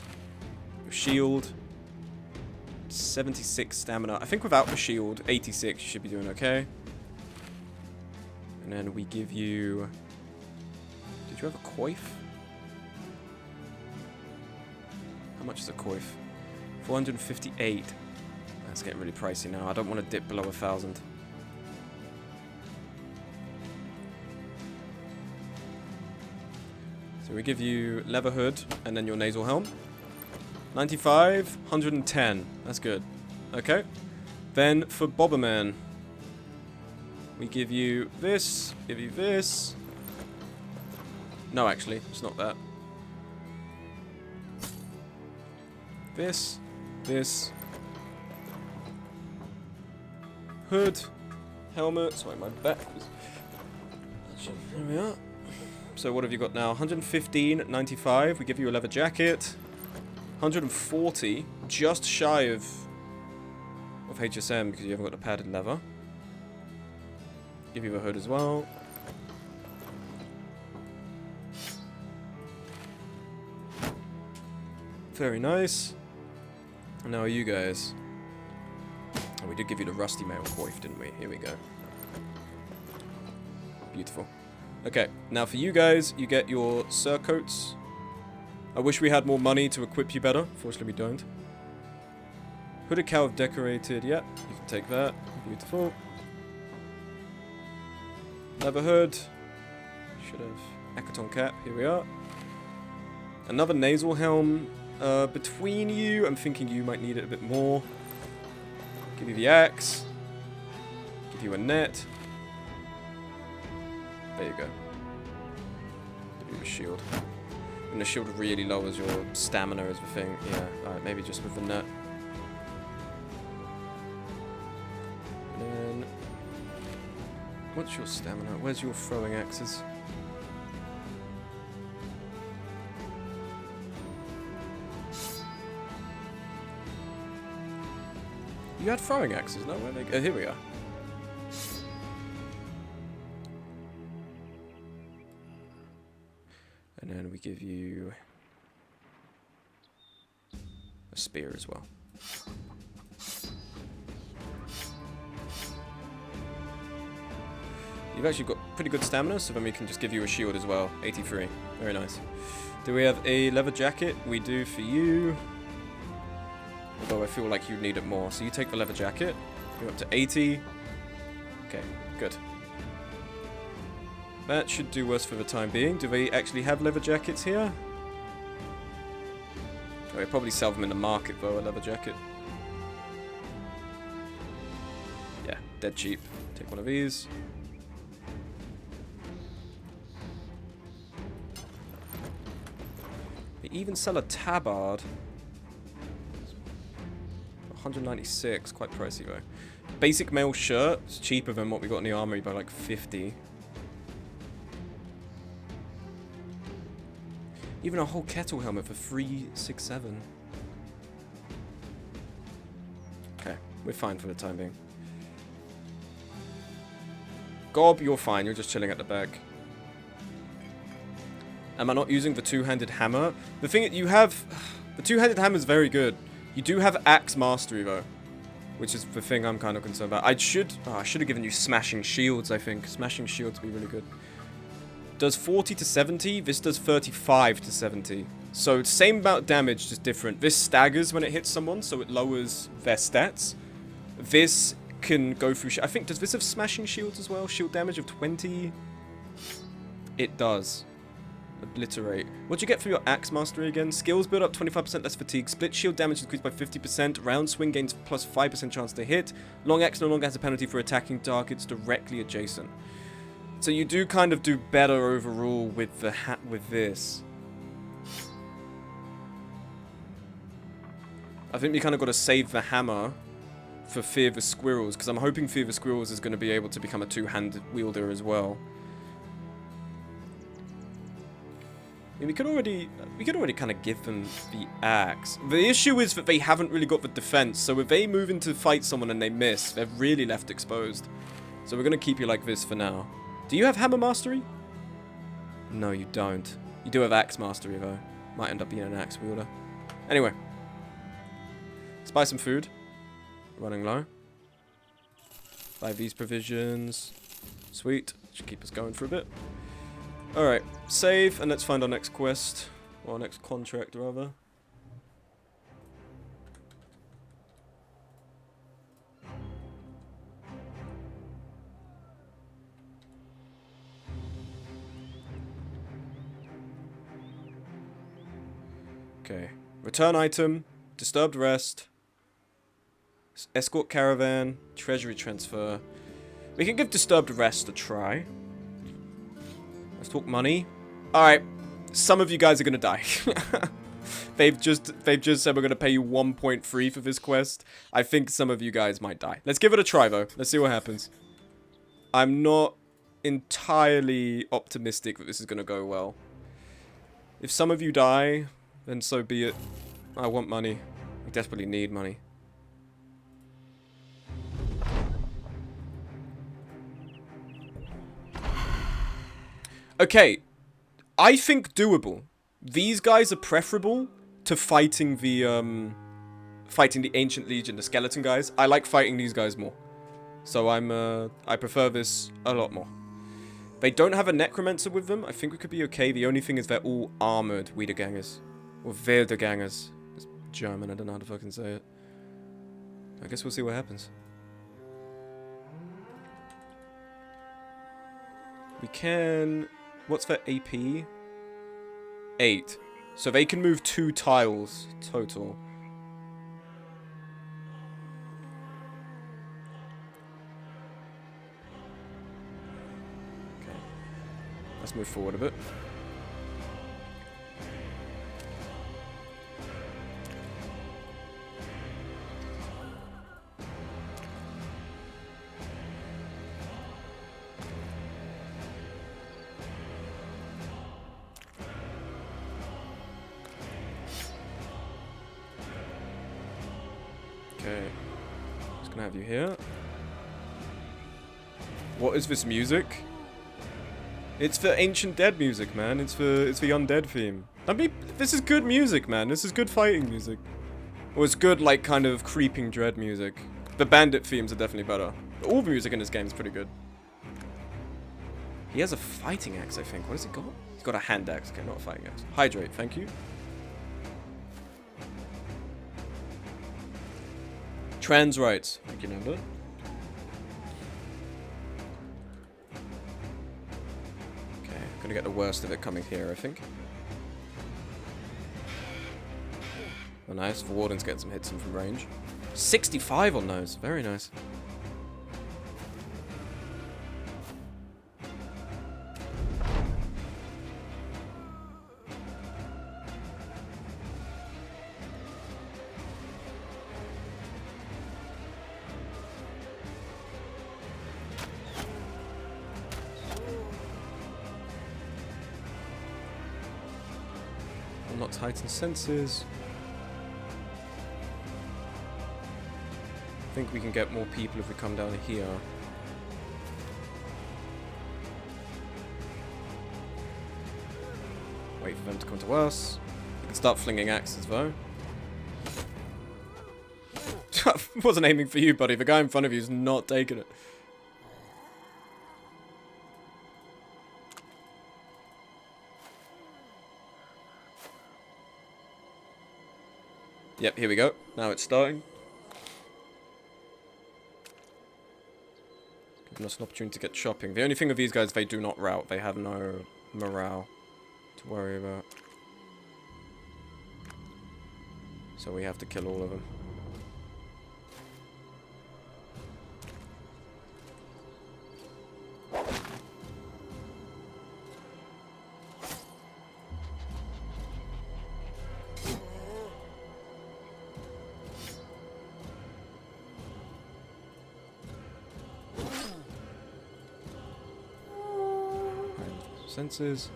your shield... 76 stamina. I think without the shield, 86, you should be doing okay. And then we give you... Did you have a coif? How much is a coif? 458. That's getting really pricey now. I don't want to dip below 1,000. So we give you leather hood and then your nasal helm. 95, 110. That's good. Okay. Then for Bobberman, we give you this, give you this. No, actually, it's not that. This, this. Hood, helmet. Sorry, my back was... There we are. So what have you got now? 115, 95. We give you a leather jacket. 140, just shy of HSM because you haven't got the padded leather. Give you the hood as well. Very nice. And now you guys. Oh, we did give you the rusty mail coif, didn't we? Here we go. Beautiful. Okay, now for you guys, you get your surcoats. I wish we had more money to equip you better. Fortunately, we don't. Hooded cow decorated. Yep, you can take that. Beautiful. Leather hood. Should have Akaton cap. Here we are. Another nasal helm. Between you, I'm thinking you might need it a bit more. Give you the axe. Give you a net. There you go. Give you a shield. And the shield really lowers your stamina as the thing. Yeah, alright, maybe just with the net. And then... what's your stamina? Where's your throwing axes? You had throwing axes, no? Where they go? Here we are. And then we give you a spear as well. You've actually got pretty good stamina, so then we can just give you a shield as well. 83. Very nice. Do we have a leather jacket? We do for you. Although I feel like you need it more. So you take the leather jacket. You're up to 80. Okay, good. That should do us for the time being. Do they actually have leather jackets here? Oh, they probably sell them in the market though, a leather jacket. Yeah, dead cheap. Take one of these. They even sell a tabard. 196, quite pricey though. Basic mail shirt is cheaper than what we got in the armory by like 50. Even a whole kettle helmet for 367. Okay, we're fine for the time being. Gob, you're fine, you're just chilling at the back. Am I not using the two-handed hammer? The thing you have... the two-handed hammer is very good. You do have axe mastery though, which is the thing I'm kind of concerned about. I should have given you smashing shields, I think. Smashing shields would be really good. Does 40 to 70, this does 35 to 70. So same amount of damage, just different. This staggers when it hits someone, so it lowers their stats. This can go through... I think, does this have smashing shields as well? Shield damage of 20? It does. Obliterate. What do you get for your axe mastery again? Skills build up 25% less fatigue. Split shield damage increased by 50%. Round swing gains plus 5% chance to hit. Long axe no longer has a penalty for attacking targets directly adjacent. So you do kind of do better overall with the with this. I think we kind of got to save the hammer for Fear the Squirrels, because I'm hoping Fear the Squirrels is going to be able to become a two-handed wielder as well. I mean, we could already kind of give them the axe. The issue is that they haven't really got the defense, so if they move in to fight someone and they miss, they're really left exposed. So we're going to keep you like this for now. Do you have hammer mastery? No, you don't. You do have axe mastery, though. Might end up being an axe wielder. Anyway. Let's buy some food. Running low. Buy these provisions. Sweet. Should keep us going for a bit. Alright, save, and let's find our next quest. Or our next contract, rather. Okay. Return item. Disturbed rest. Escort caravan. Treasury transfer. We can give disturbed rest a try. Let's talk money. Alright. Some of you guys are gonna die. They've just said we're gonna pay you 1.3 for this quest. I think some of you guys might die. Let's give it a try though. Let's see what happens. I'm not entirely optimistic that this is gonna go well. If some of you die, then so be it. I want money. I desperately need money. Okay, I think doable. These guys are preferable to fighting the Ancient Legion, the skeleton guys. I like fighting these guys more. So I prefer this a lot more. They don't have a necromancer with them. I think we could be okay. The only thing is they're all armored Wiedergangers. Or Wildegangers. It's German, I don't know how to fucking say it. I guess we'll see what happens. We can... What's their AP? 8. So they can move 2 tiles total. Okay. Let's move forward a bit. Okay, just gonna have you here. What is this music? It's the Ancient Dead music, man. It's the undead theme. I mean, this is good music, man. This is good fighting music. Or it's good, like, kind of creeping dread music. The bandit themes are definitely better. All the music in this game is pretty good. He has a fighting axe, I think. What has he got? He's got a hand axe. Okay, not a fighting axe. Hydrate, thank you. Trans rights. Thank you, number. Okay, gonna get the worst of it coming here, I think. Oh, nice. The Warden's getting some hits in from range. 65 on those. Very nice. Not heightened senses. I think we can get more people if we come down here. Wait for them to come to us. We can start flinging axes though. Wasn't aiming for you, buddy. The guy in front of you is not taking it. Yep, here we go. Now it's starting. Giving us an opportunity to get shopping. The only thing with these guys, they do not rout. They have no morale to worry about. So we have to kill all of them. Senses.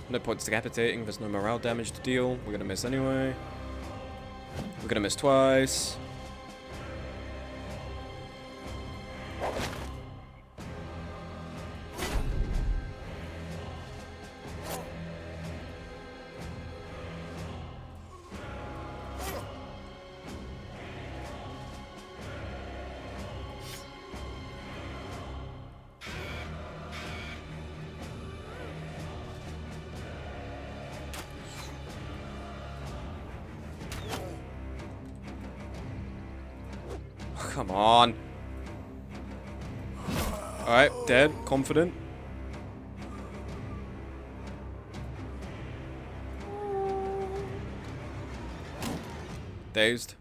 No points decapitating, there's no morale damage to deal. We're gonna miss anyway. We're gonna miss twice. Come on. Alright, dead. Confident. Dazed.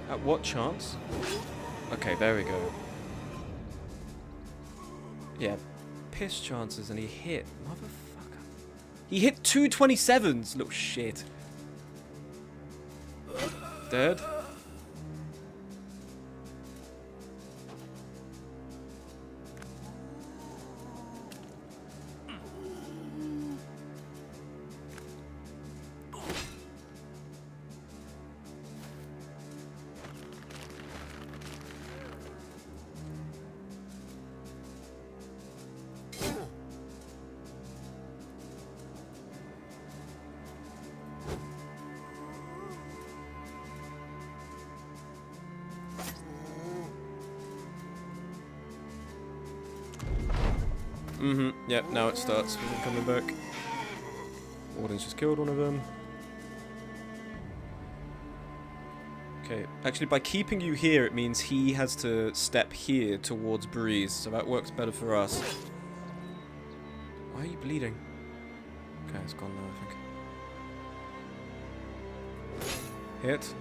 At what chance? Okay, there we go. Yeah, piss chances, and he hit. Motherfucker. He hit 227s, little shit. Dead. Yep, now it starts with them coming back. Warden's just killed one of them. Okay, actually by keeping you here, it means he has to step here towards Breeze, so that works better for us. Why are you bleeding? Okay, it's gone now, I think. Hit.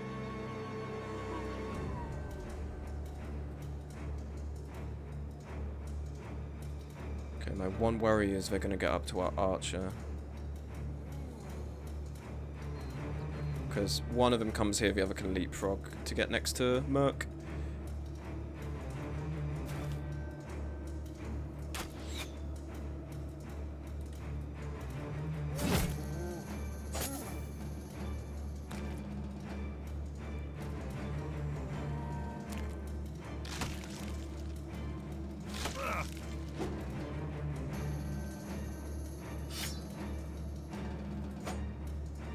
Okay, my one worry is they're gonna get up to our archer. Because one of them comes here, the other can leapfrog to get next to Merc.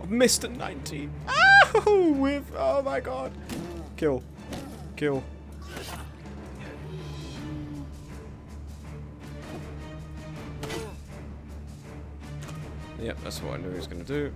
Missed at 19. Oh, with oh my god. Kill. Kill. Yep, that's what I knew he was gonna do.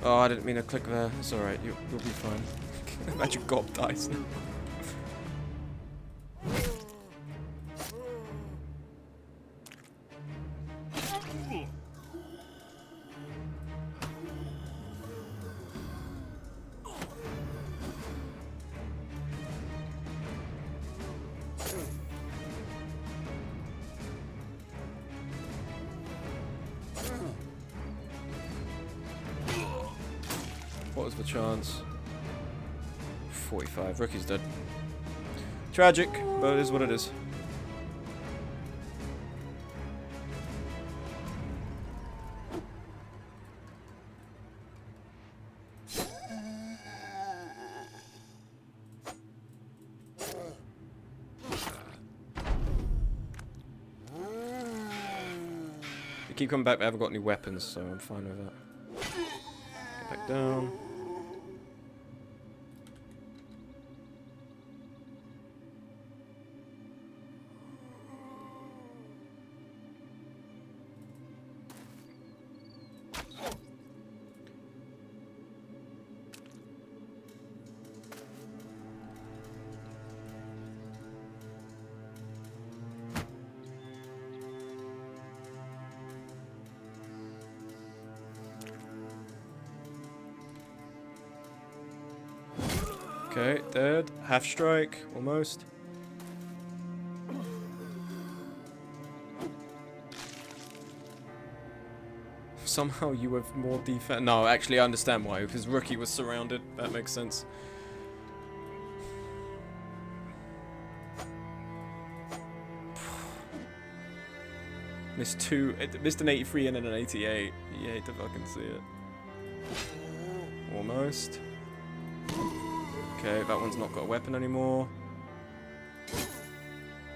Oh, I didn't mean to click there. It's alright, you'll be fine. Imagine Gob dies now. What was the chance? 45. Rookie's dead. Tragic, but it is what it is. They keep coming back, they haven't got any weapons, so I'm fine with that. Get back down. Okay, dead. Half strike, almost. Somehow you have more defense. No, actually I understand why, because Rookie was surrounded. That makes sense. Missed two. Missed an 83 and then an 88. You hate to fucking see it. Almost. Okay, that one's not got a weapon anymore.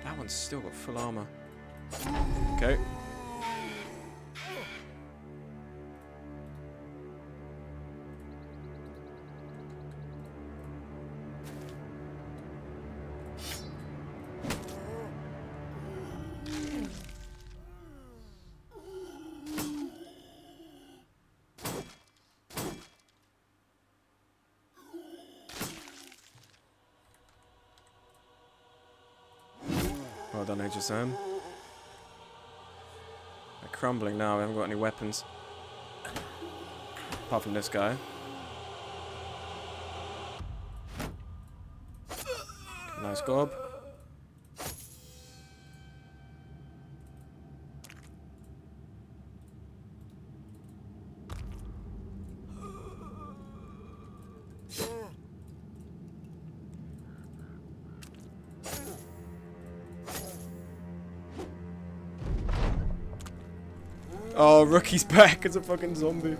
That one's still got full armor. Okay. Well done, HSM. They're crumbling now, we haven't got any weapons. Apart from this guy. Nice gob. Oh, Rookie's back as a fucking zombie.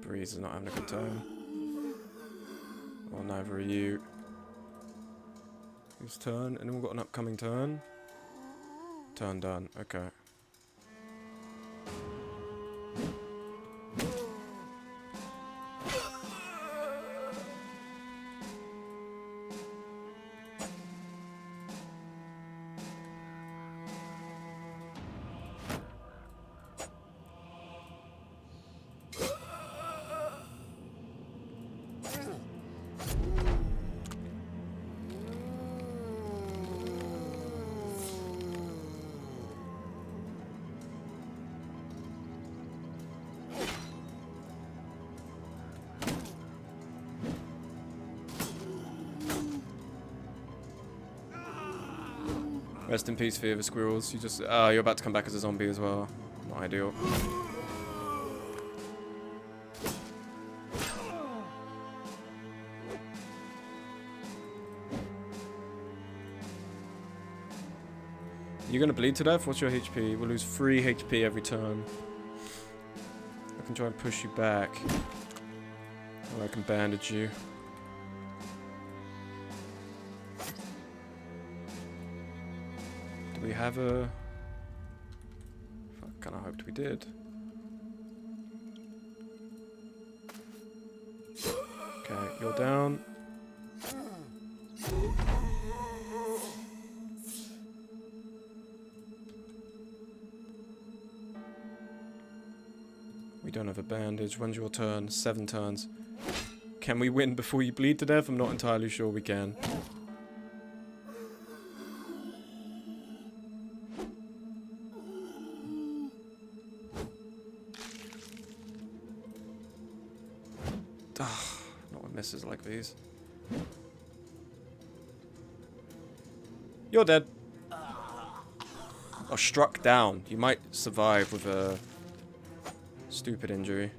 Breeze is not having a good time. Well, neither are you. Whose turn? Anyone got an upcoming turn? Turn done. Okay. Rest in peace, Fear of the Squirrels. You just, you're about to come back as a zombie as well. Not ideal. You're gonna bleed to death? What's your HP? We'll lose 3 HP every turn. I can try and push you back. Or I can bandage you. Do we have a... I kinda hoped we did. Okay, you're down. We don't have a bandage. When's your turn? 7 turns. Can we win before you bleed to death? I'm not entirely sure we can. Not with misses like these. You're dead. Or struck down. You might survive with a stupid injury.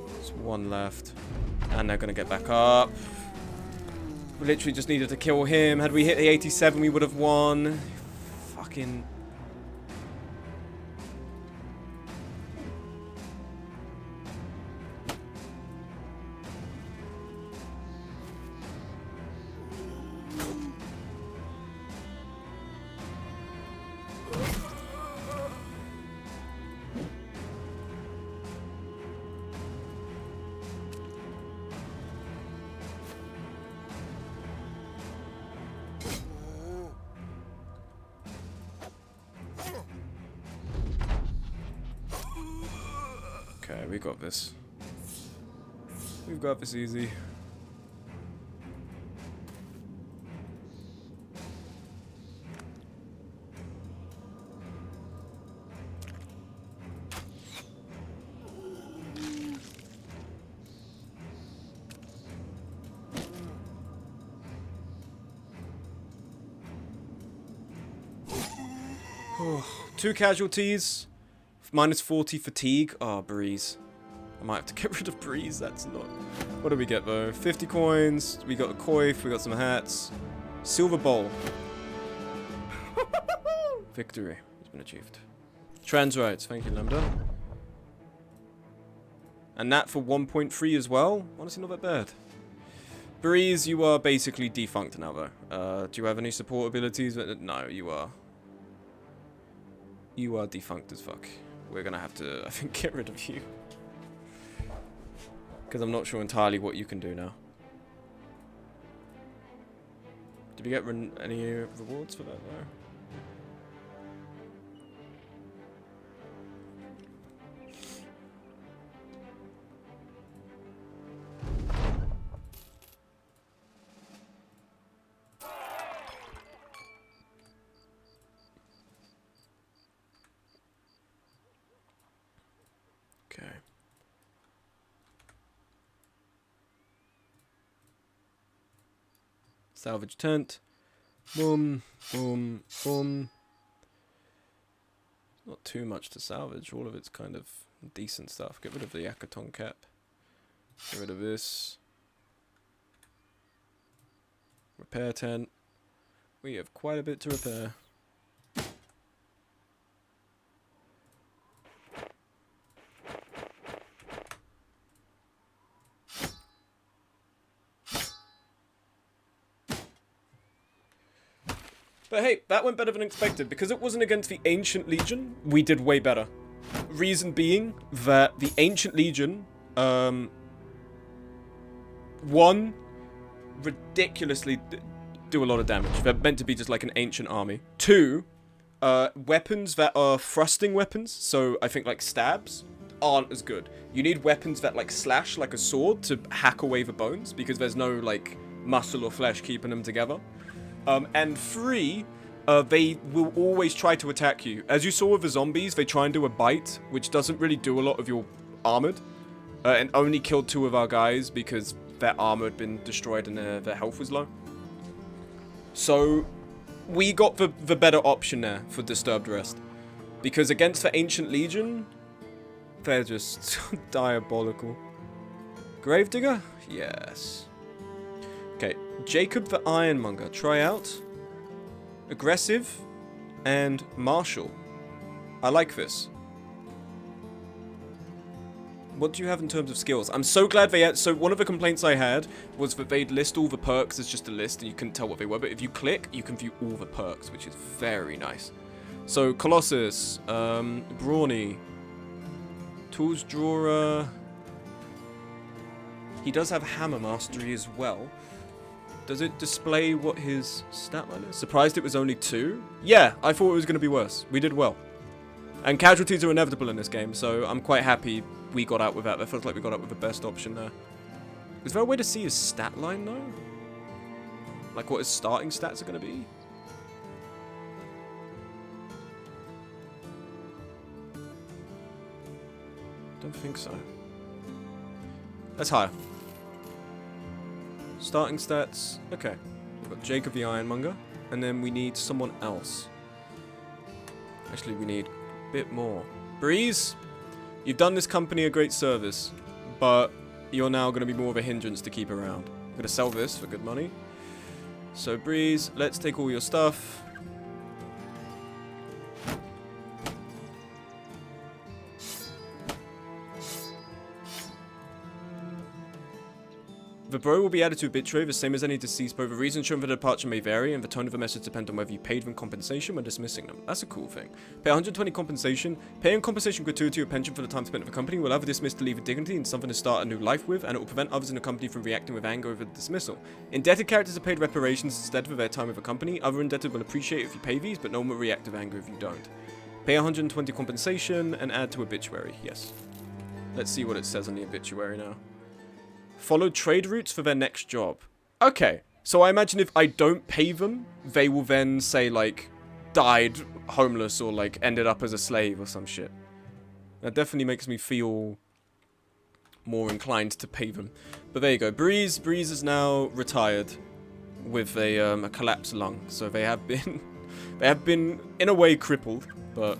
There's 1 left. And they're gonna get back up. We literally just needed to kill him. Had we hit the 87, we would have won. Fucking... Okay, we got this. We've got this easy. Oh, 2 casualties. Minus 40 fatigue. Oh, Breeze. I might have to get rid of Breeze. That's not... What do we get, though? 50 coins. We got a coif. We got some hats. Silver bowl. Victory has been achieved. Trans rights. Thank you, Lambda. And that for 1.3 as well. Honestly, not that bad. Breeze, you are basically defunct now, though. Do you have any support abilities? No, you are. You are defunct as fuck. We're gonna have to, I think, get rid of you. Because I'm not sure entirely what you can do now. Did we get any rewards for that, though? Salvage tent. Boom, boom, boom. Not too much to salvage. All of it's kind of decent stuff. Get rid of the Yakaton cap. Get rid of this. Repair tent. We have quite a bit to repair. But hey, that went better than expected. Because it wasn't against the Ancient Legion, we did way better. Reason being that the Ancient Legion, one, ridiculously do a lot of damage. They're meant to be just like an ancient army. Two, weapons that are thrusting weapons, so I think like stabs, aren't as good. You need weapons that like slash like a sword to hack away the bones, because there's no like muscle or flesh keeping them together. And three, they will always try to attack you. As you saw with the zombies, they try and do a bite, which doesn't really do a lot of your armored. And only killed 2 of our guys because their armor had been destroyed and their health was low. So, we got the better option there for Disturbed Rest. Because against the Ancient Legion, they're just diabolical. Gravedigger? Yes. Okay, Jacob the Ironmonger, try out. Aggressive and martial. I like this. What do you have in terms of skills? I'm so glad they had... So one of the complaints I had was that they'd list all the perks as just a list and you couldn't tell what they were. But if you click, you can view all the perks, which is very nice. So Colossus, Brawny, Tools Drawer. He does have Hammer Mastery as well. Does it display what his stat line is? Surprised it was only 2? Yeah, I thought it was going to be worse. We did well. And casualties are inevitable in this game, so I'm quite happy we got out with that. That feels like we got out with the best option there. Is there a way to see his stat line, though? Like what his starting stats are going to be? Don't think so. Let's hire. Starting stats. Okay. We've got Jacob the Ironmonger. And then we need someone else. Actually, we need a bit more. Breeze, you've done this company a great service. But you're now going to be more of a hindrance to keep around. I'm going to sell this for good money. So, Breeze, let's take all your stuff. The bro will be added to obituary, the same as any deceased bro. The reason shown for the departure may vary, and the tone of the message depend on whether you paid them compensation when dismissing them. That's a cool thing. Pay 120 compensation. Paying compensation gratuity or pension for the time spent with the company will allow the dismissed to leave with dignity and something to start a new life with, and it will prevent others in the company from reacting with anger over the dismissal. Indebted characters are paid reparations instead for their time with the company. Other indebted will appreciate if you pay these, but no one will react with anger if you don't. Pay 120 compensation and add to obituary. Yes. Let's see what it says on the obituary now. Follow trade routes for their next job. Okay, so I imagine if I don't pay them, they will then say, like, died homeless or, like, ended up as a slave or some shit. That definitely makes me feel more inclined to pay them. But there you go. Breeze is now retired with a collapsed lung. So they have been, in a way, crippled. But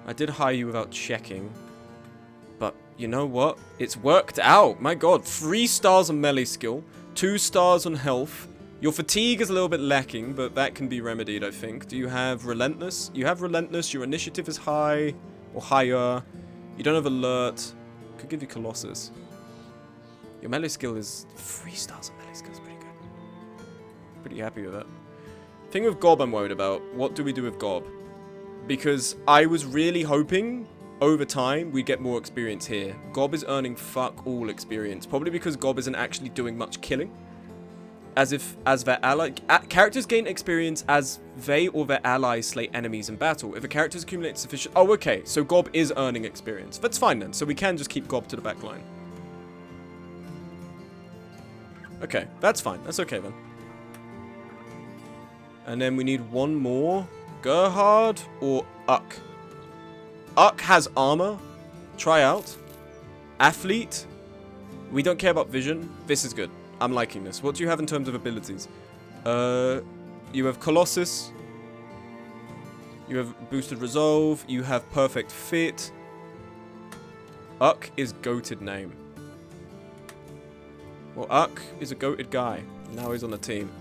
I did hire you without checking. But you know what? It's worked out. My god. 3 stars on melee skill. 2 stars on health. Your fatigue is a little bit lacking, but that can be remedied, I think. Do you have Relentless? You have Relentless. Your initiative is high. Or higher. You don't have Alert. Could give you Colossus. Your melee skill is 3 stars on melee skill. Is pretty good. Pretty happy with that. Thing with Gob I'm worried about. What do we do with Gob? Because I was really hoping... over time, we get more experience here. Gob is earning fuck all experience. Probably because Gob isn't actually doing much killing. As their ally... characters gain experience as they or their allies slay enemies in battle. If a character's accumulated sufficient... oh, okay. So Gob is earning experience. That's fine then. So we can just keep Gob to the back line. Okay. That's fine. That's okay then. And then we need one more. Gerhard or Uck. Uck has armor. Try out. Athlete. We don't care about vision. This is good. I'm liking this. What do you have in terms of abilities? You have Colossus. You have boosted resolve. You have perfect fit. Uck is goated name. Well, Uck is a goated guy. Now he's on the team.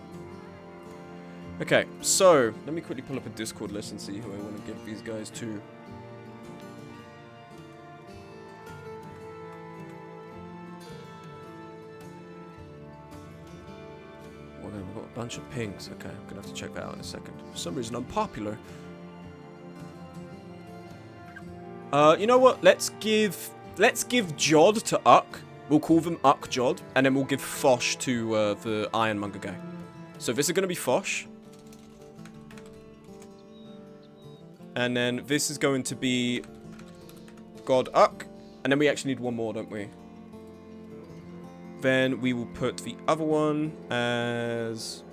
Okay, so let me quickly pull up a Discord list and see who I want to give these guys to. Well, then we've got a bunch of pings. Okay, I'm gonna have to check that out in a second. For some reason, I'm popular. You know what? Let's give Jod to Uck. We'll call them Uck Jod, and then we'll give Fosh to the Ironmonger guy. So this is gonna be Fosh. And then this is going to be God Uck. And then we actually need one more, don't we? Then we will put the other one as...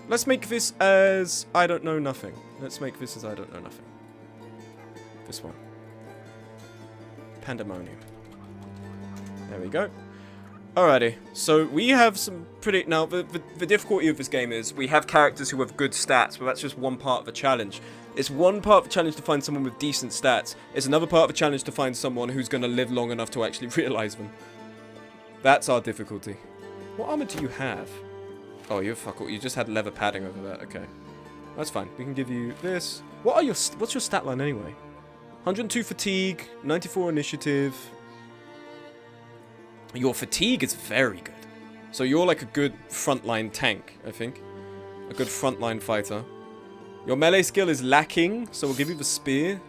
Let's make this as I don't know nothing. Let's make this as I don't know nothing. This one. Pandemonium. There we go. Alrighty, so we have some pretty... Now, the difficulty of this game is we have characters who have good stats, but that's just one part of the challenge. It's one part of the challenge to find someone with decent stats. It's another part of the challenge to find someone who's going to live long enough to actually realize them. That's our difficulty. What armor do you have? Oh, you're fuck all. You just had leather padding over there. Okay. That's fine. We can give you this. What's your stat line anyway? 102 fatigue, 94 initiative... Your fatigue is very good. So you're like a good frontline tank, I think. A good frontline fighter. Your melee skill is lacking, so we'll give you the spear.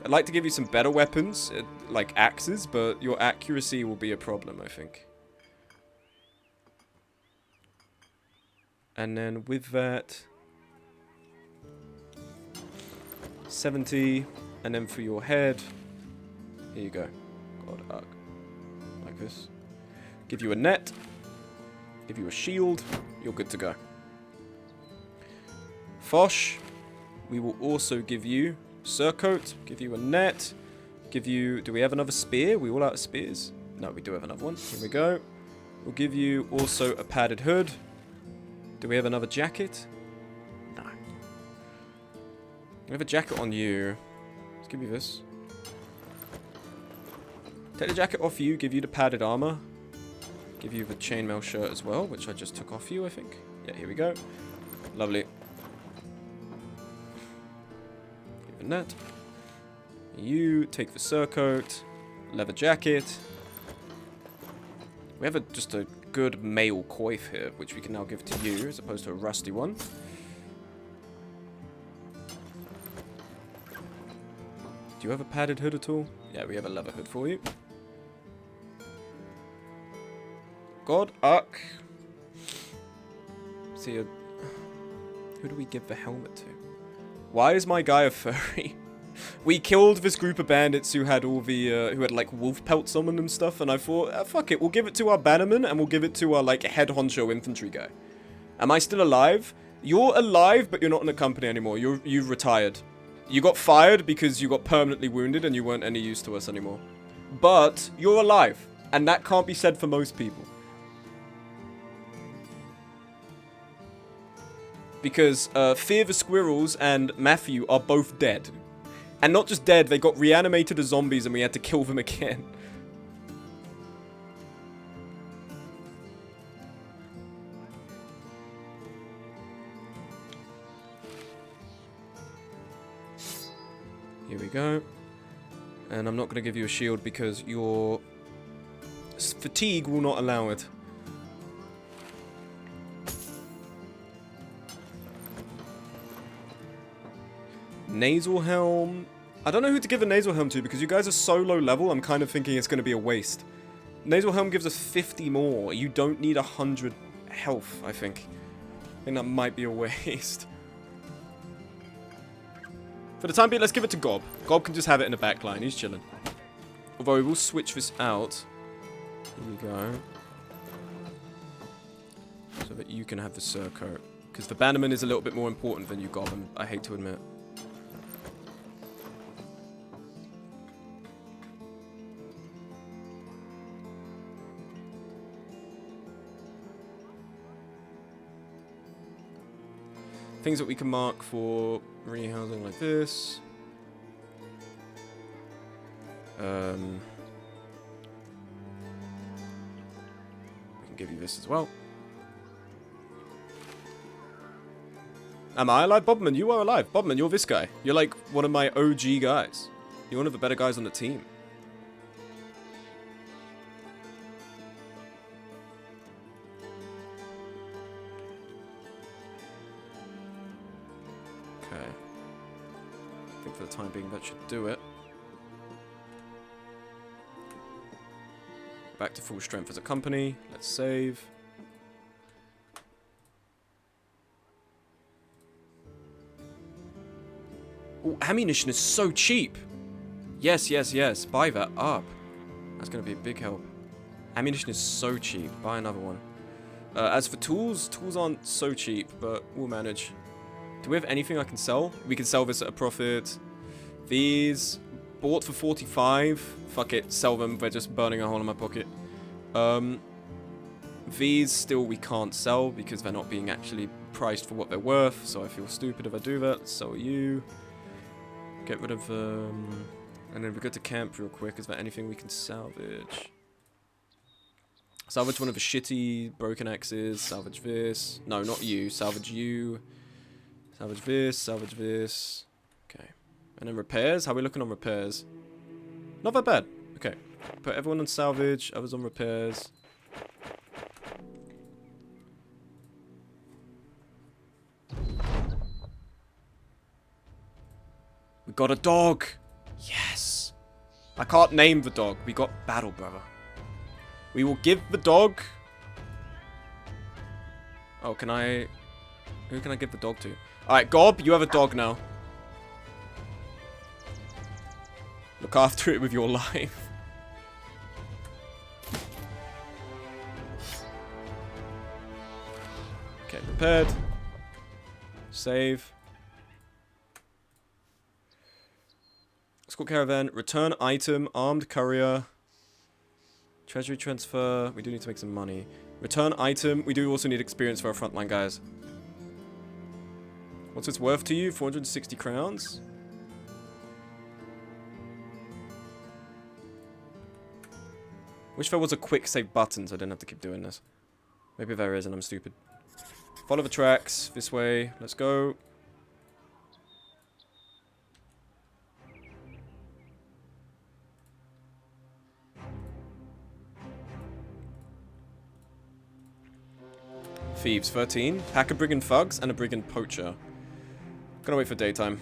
I'd like to give you some better weapons, like axes, but your accuracy will be a problem, I think. And then with that... 70, and then for your head... Here you go. God, arc. Like this. Give you a net. Give you a shield. You're good to go. Fosh. We will also give you surcoat. Give you a net. Give you... Do we have another spear? We all out of spears? No, we do have another one. Here we go. We'll give you also a padded hood. Do we have another jacket? No. We have a jacket on you. Let's give you this. Take the jacket off you, give you the padded armor. Give you the chainmail shirt as well, which I just took off you, I think. Yeah, here we go. Lovely. Give that. You take the surcoat, leather jacket. We have just a good mail coif here, which we can now give to you, as opposed to a rusty one. Do you have a padded hood at all? Yeah, we have a leather hood for you. God, Uck. See, who do we give the helmet to? Why is my guy a furry? We killed this group of bandits who had all the, who had like wolf pelts on them and stuff, and I thought, fuck it, we'll give it to our bannerman and we'll give it to our like head honcho infantry guy. Am I still alive? You're alive, but you're not in the company anymore. You've retired. You got fired because you got permanently wounded and you weren't any use to us anymore. But you're alive, and that can't be said for most people. Because Fear the Squirrels and Matthew are both dead. And not just dead, they got reanimated as zombies and we had to kill them again. Here we go. And I'm not going to give you a shield because your fatigue will not allow it. Nasal helm. I don't know who to give a nasal helm to because you guys are so low level, I'm kind of thinking it's going to be a waste. Nasal helm gives us 50 more. You don't need 100 health, I think. I think that might be a waste. For the time being, let's give it to Gob. Gob can just have it in the back line. He's chilling. Although we will switch this out. Here you go. So that you can have the surcoat. Because the bannerman is a little bit more important than you, Gob, and I hate to admit. Things that we can mark for rehousing like this. We can give you this as well. Am I alive? Bobman, you are alive. Bobman, you're this guy. You're like one of my OG guys. You're one of the better guys on the team. Okay. I think for the time being that should do it. Back to full strength as a company. Let's save. Oh, ammunition is so cheap. Yes, yes, yes. Buy that up. That's going to be a big help. Ammunition is so cheap. Buy another one. As for tools, tools aren't so cheap, but we'll manage. Do we have anything I can sell? We can sell this at a profit. These bought for 45. Fuck it, sell them. They're just burning a hole in my pocket. These still we can't sell because they're not being actually priced for what they're worth. So I feel stupid if I do that. Let's sell you. Get rid of and then we go to camp real quick. Is there anything we can salvage? Salvage one of the shitty broken axes. Salvage this. No, not you. Salvage you. Salvage this. Salvage this. Okay. And then repairs. How are we looking on repairs? Not that bad. Okay. Put everyone on salvage. Others on repairs. We got a dog. Yes. I can't name the dog. We got Battle Brother. We will give the dog... Oh, can I... Who can I give the dog to? Alright, Gob, you have a dog now. Look after it with your life. Okay, prepared. Save. Escort caravan, return item, armed courier, treasury transfer. We do need to make some money. Return item. We do also need experience for our frontline guys. What's this worth to you? 460 crowns. Wish there was a quick save button so I didn't have to keep doing this. Maybe there is and I'm stupid. Follow the tracks. This way. Let's go. Thieves, 13. Pack of brigand thugs and a brigand poacher. Gonna wait for daytime.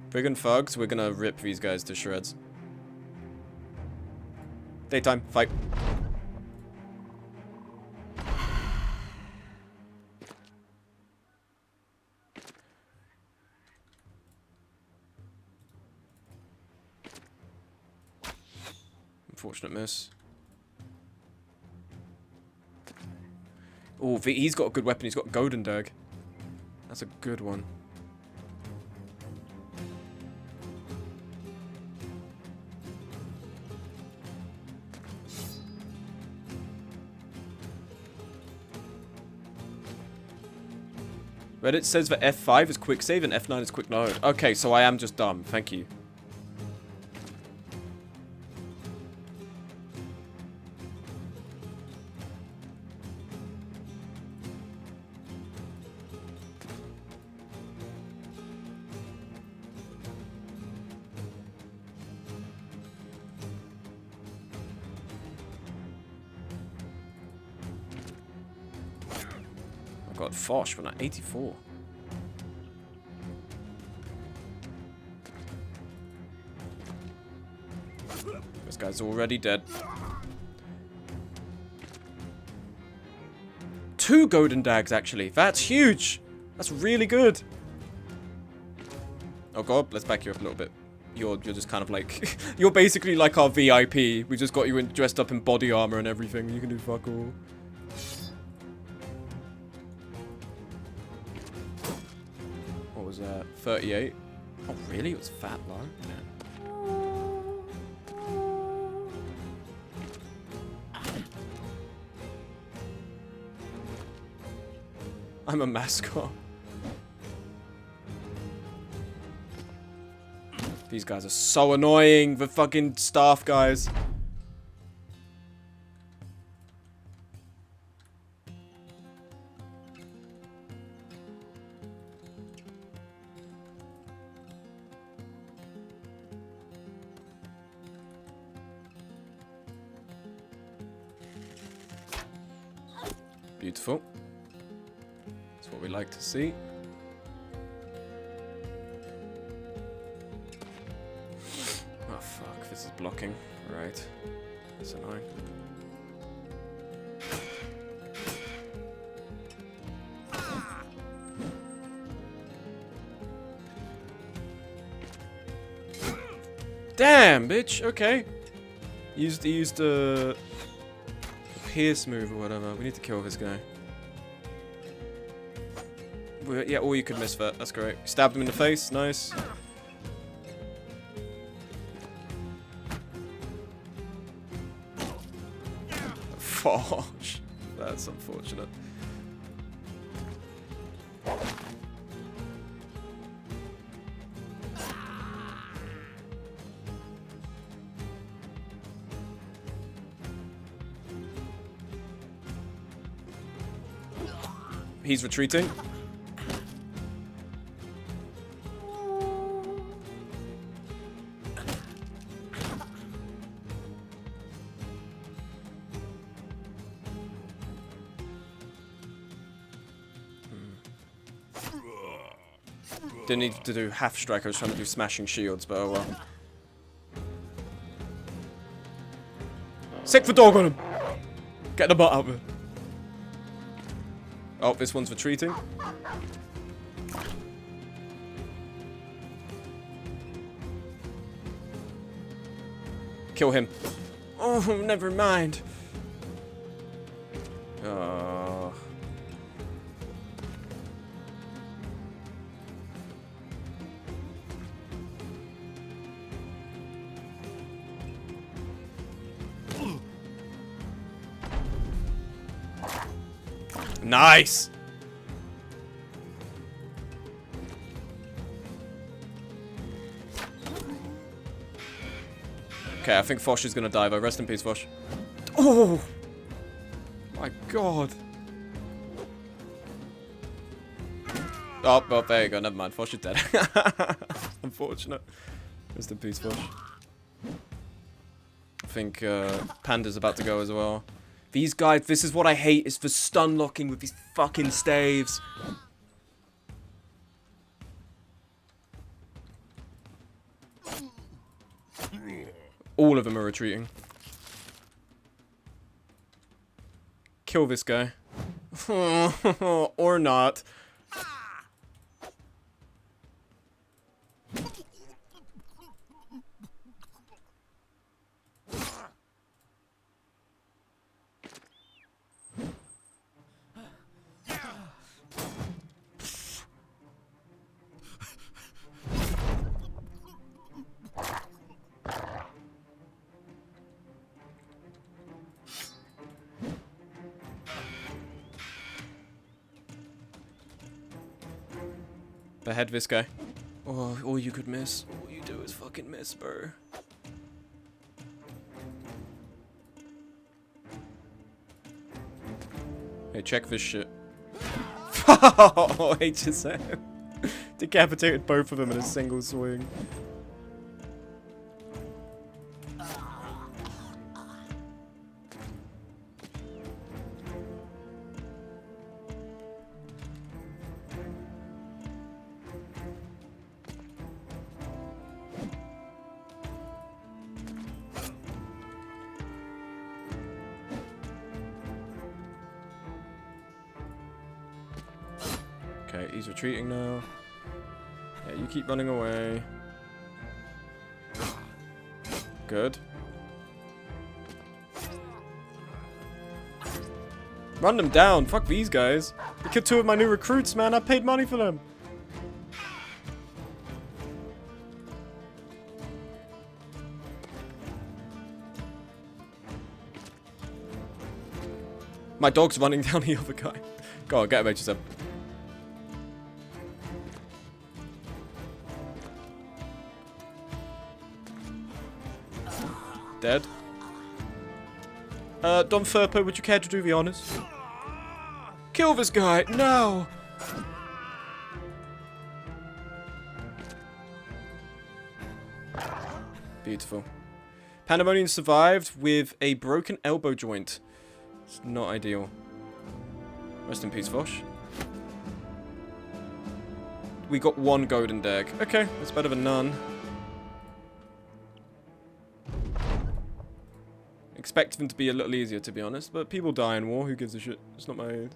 Brigand thugs, we're gonna rip these guys to shreds. Daytime, fight. Unfortunate miss. Oh, he's got a good weapon. He's got Golden Dag. That's a good one. Reddit says that F5 is quick save and F9 is quick load. Okay, so I am just dumb. Thank you. God, Fosh, we're at 84. This guy's already dead. 2 Golden Dags, actually. That's huge. That's really good. Oh god, let's back you up a little bit. You're just kind of like... You're basically like our VIP. We just got you dressed up in body armor and everything. You can do fuck all. What was that? 38? Oh, really? It was fat low? Yeah. I'm a mascot. These guys are so annoying. The fucking staff guys. Beautiful. That's what we like to see. Oh fuck, this is blocking. Right. That's annoying. Damn, bitch. Okay. Used a pierce move or whatever. We need to kill this guy. Yeah, or you could miss that. That's great. Stabbed him in the face. Nice. Fosh. That's unfortunate. He's retreating. Didn't need to do half strike, I was trying to do smashing shields, but oh well. Sick for dog on him! Get the butt out of it. Oh, this one's retreating. Kill him. Oh, never mind. Oh. Nice! Okay, I think Fosh is gonna die though. Rest in peace, Fosh. Oh! My god. Oh, well, there you go. Never mind. Fosh is dead. Unfortunate. Rest in peace, Fosh. I think Panda's about to go as well. These guys, this is what I hate, is the stun locking with these fucking staves. All of them are retreating. Kill this guy. Or not. Behead this guy. Oh, all you could miss. All you do is fucking miss, bro. Hey, check this shit. Oh, HSM. Decapitated both of them in a single swing. Okay, he's retreating now. Yeah, you keep running away. Good. Run them down. Fuck these guys. They killed 2 of my new recruits, man. I paid money for them. My dog's running down the other guy. Go on, get him, HSM. Dead. Don Furpo, would you care to do the honors? Kill this guy! No! Beautiful. Pandemonium survived with a broken elbow joint. It's not ideal. Rest in peace, Vosh. We got 1 golden dag. Okay, that's better than none. Expect them to be a little easier, to be honest. But people die in war. Who gives a shit? It's not my...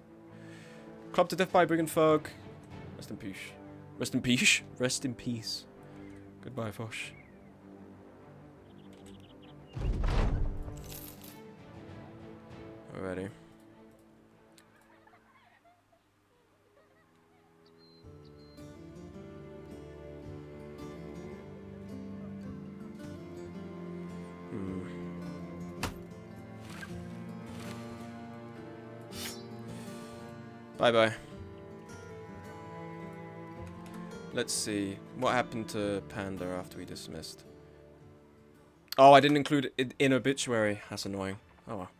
Clubbed to death by a brigand thug. Rest in peace. Rest in peace? Rest in peace. Goodbye, Vosh. Alrighty. Bye-bye. Let's see. What happened to Panda after we dismissed? Oh, I didn't include it in obituary. That's annoying. Oh well.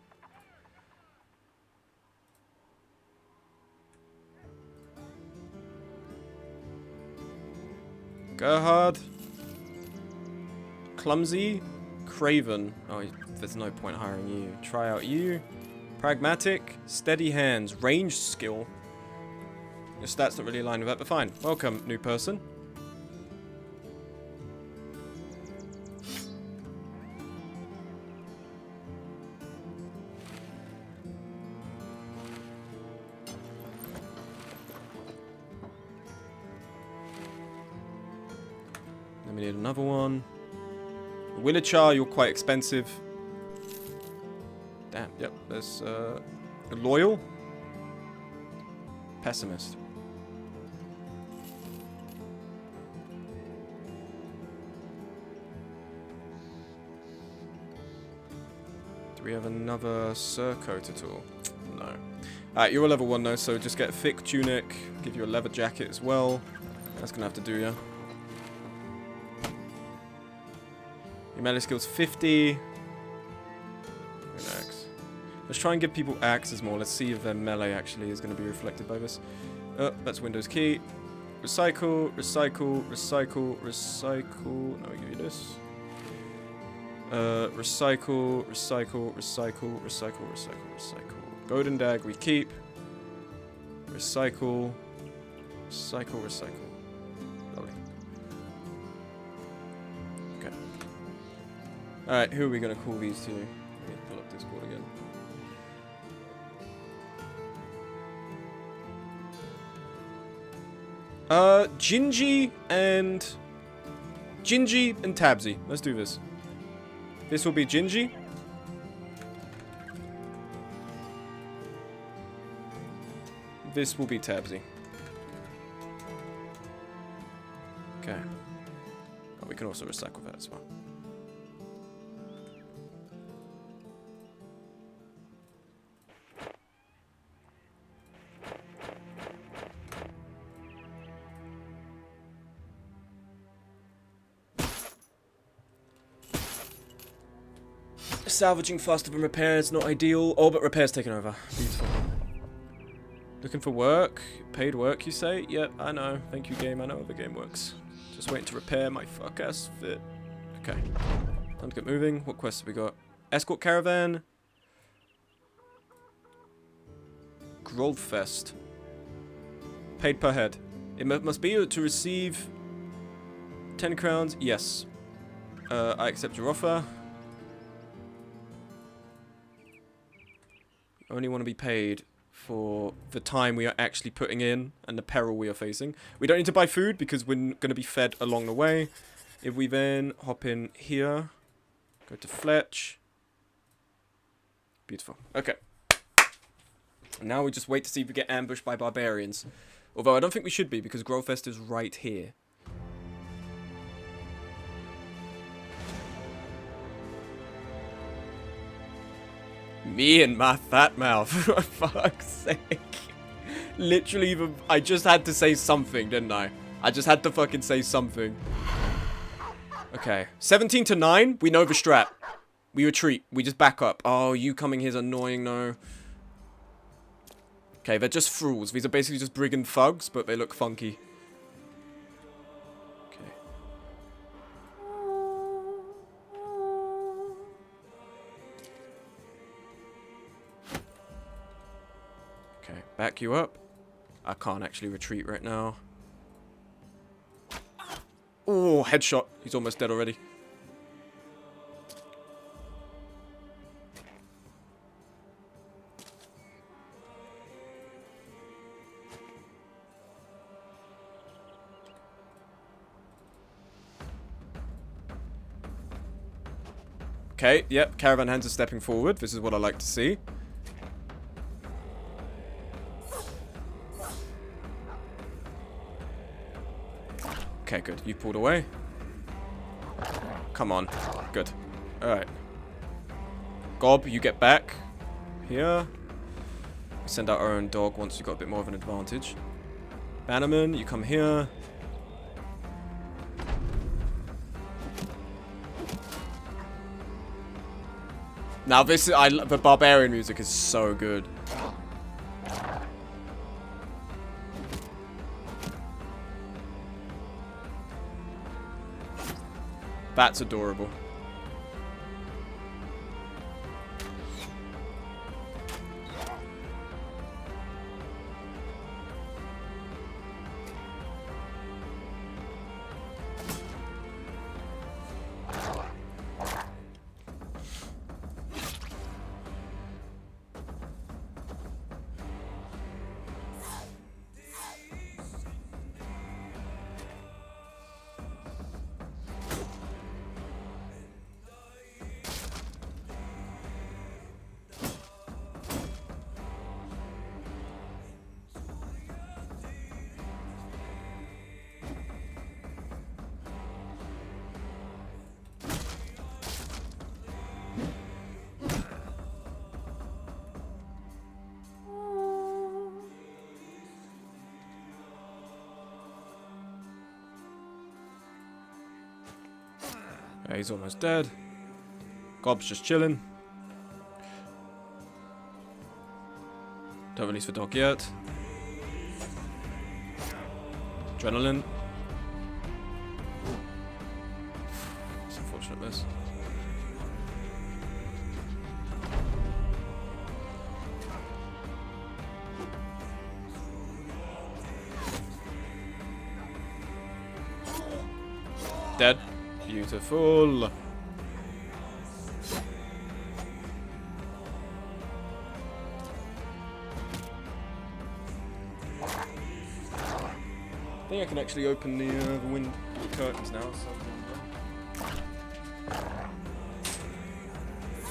Gerhard. Clumsy. Craven. Oh, there's no point hiring you. Try out you. Pragmatic. Steady hands. Range skill. Your stats don't really align with that, but fine. Welcome, new person. Then we need another one. Willachar, you're quite expensive. Damn, yep, there's loyal. Pessimist. Do we have another surcoat at all? No. Alright, you're a level 1 though, so just get a thick tunic, give you a leather jacket as well. That's gonna have to do ya. Your melee skill's 50. An axe. Let's try and give people axes more. Let's see if their melee actually is going to be reflected by this. That's Windows key. Recycle, recycle, recycle, recycle. Now we give you this. Recycle, recycle, recycle, recycle, recycle, recycle. Golden dag we keep. Recycle, recycle, recycle. Lovely. Okay. Alright, who are we going to call these two? Let me pull up Discord again. Gingy and Tabsy. Let's do this. This will be Gingy. This will be Tabsy. Okay. Oh, we can also recycle that as well. Salvaging faster than repairs, not ideal. Oh, but repairs taken over. Beautiful. Looking for work? Paid work, you say? Yep, I know. Thank you, game. I know how the game works. Just waiting to repair my fuck-ass fit. Okay. Time to get moving. What quests have we got? Escort caravan. Growlfest. Paid per head. It must be to receive 10 crowns. Yes. I accept your offer. Only want to be paid for the time we are actually putting in and the peril we are facing. We don't need to buy food because we're going to be fed along the way. If we then hop in here, go to Fletch. Beautiful. Okay. Now we just wait to see if we get ambushed by barbarians. Although I don't think we should be because Growfest is right here. Me and my fat mouth. For fuck's sake. Literally, I just had to say something, didn't I? I just had to fucking say something. Okay. 17 to 9. We know the strat. We retreat. We just back up. Oh, you coming here is annoying, no. Okay, they're just thralls. These are basically just brigand thugs, but they look funky. Okay. Okay, back you up. I can't actually retreat right now. Oh, headshot. He's almost dead already. Okay, yep, caravan hands are stepping forward. This is what I like to see. Okay, good. You pulled away. Come on. Good. Alright. Gob, you get back. Here. We send out our own dog once you've got a bit more of an advantage. Bannerman, you come here. Now this is, the barbarian music is so good. That's adorable. Yeah, he's almost dead. Gob's just chilling. Don't release the dog yet. Adrenaline. It's unfortunate this. Dead. Beautiful. I think I can actually open the wind curtains now. So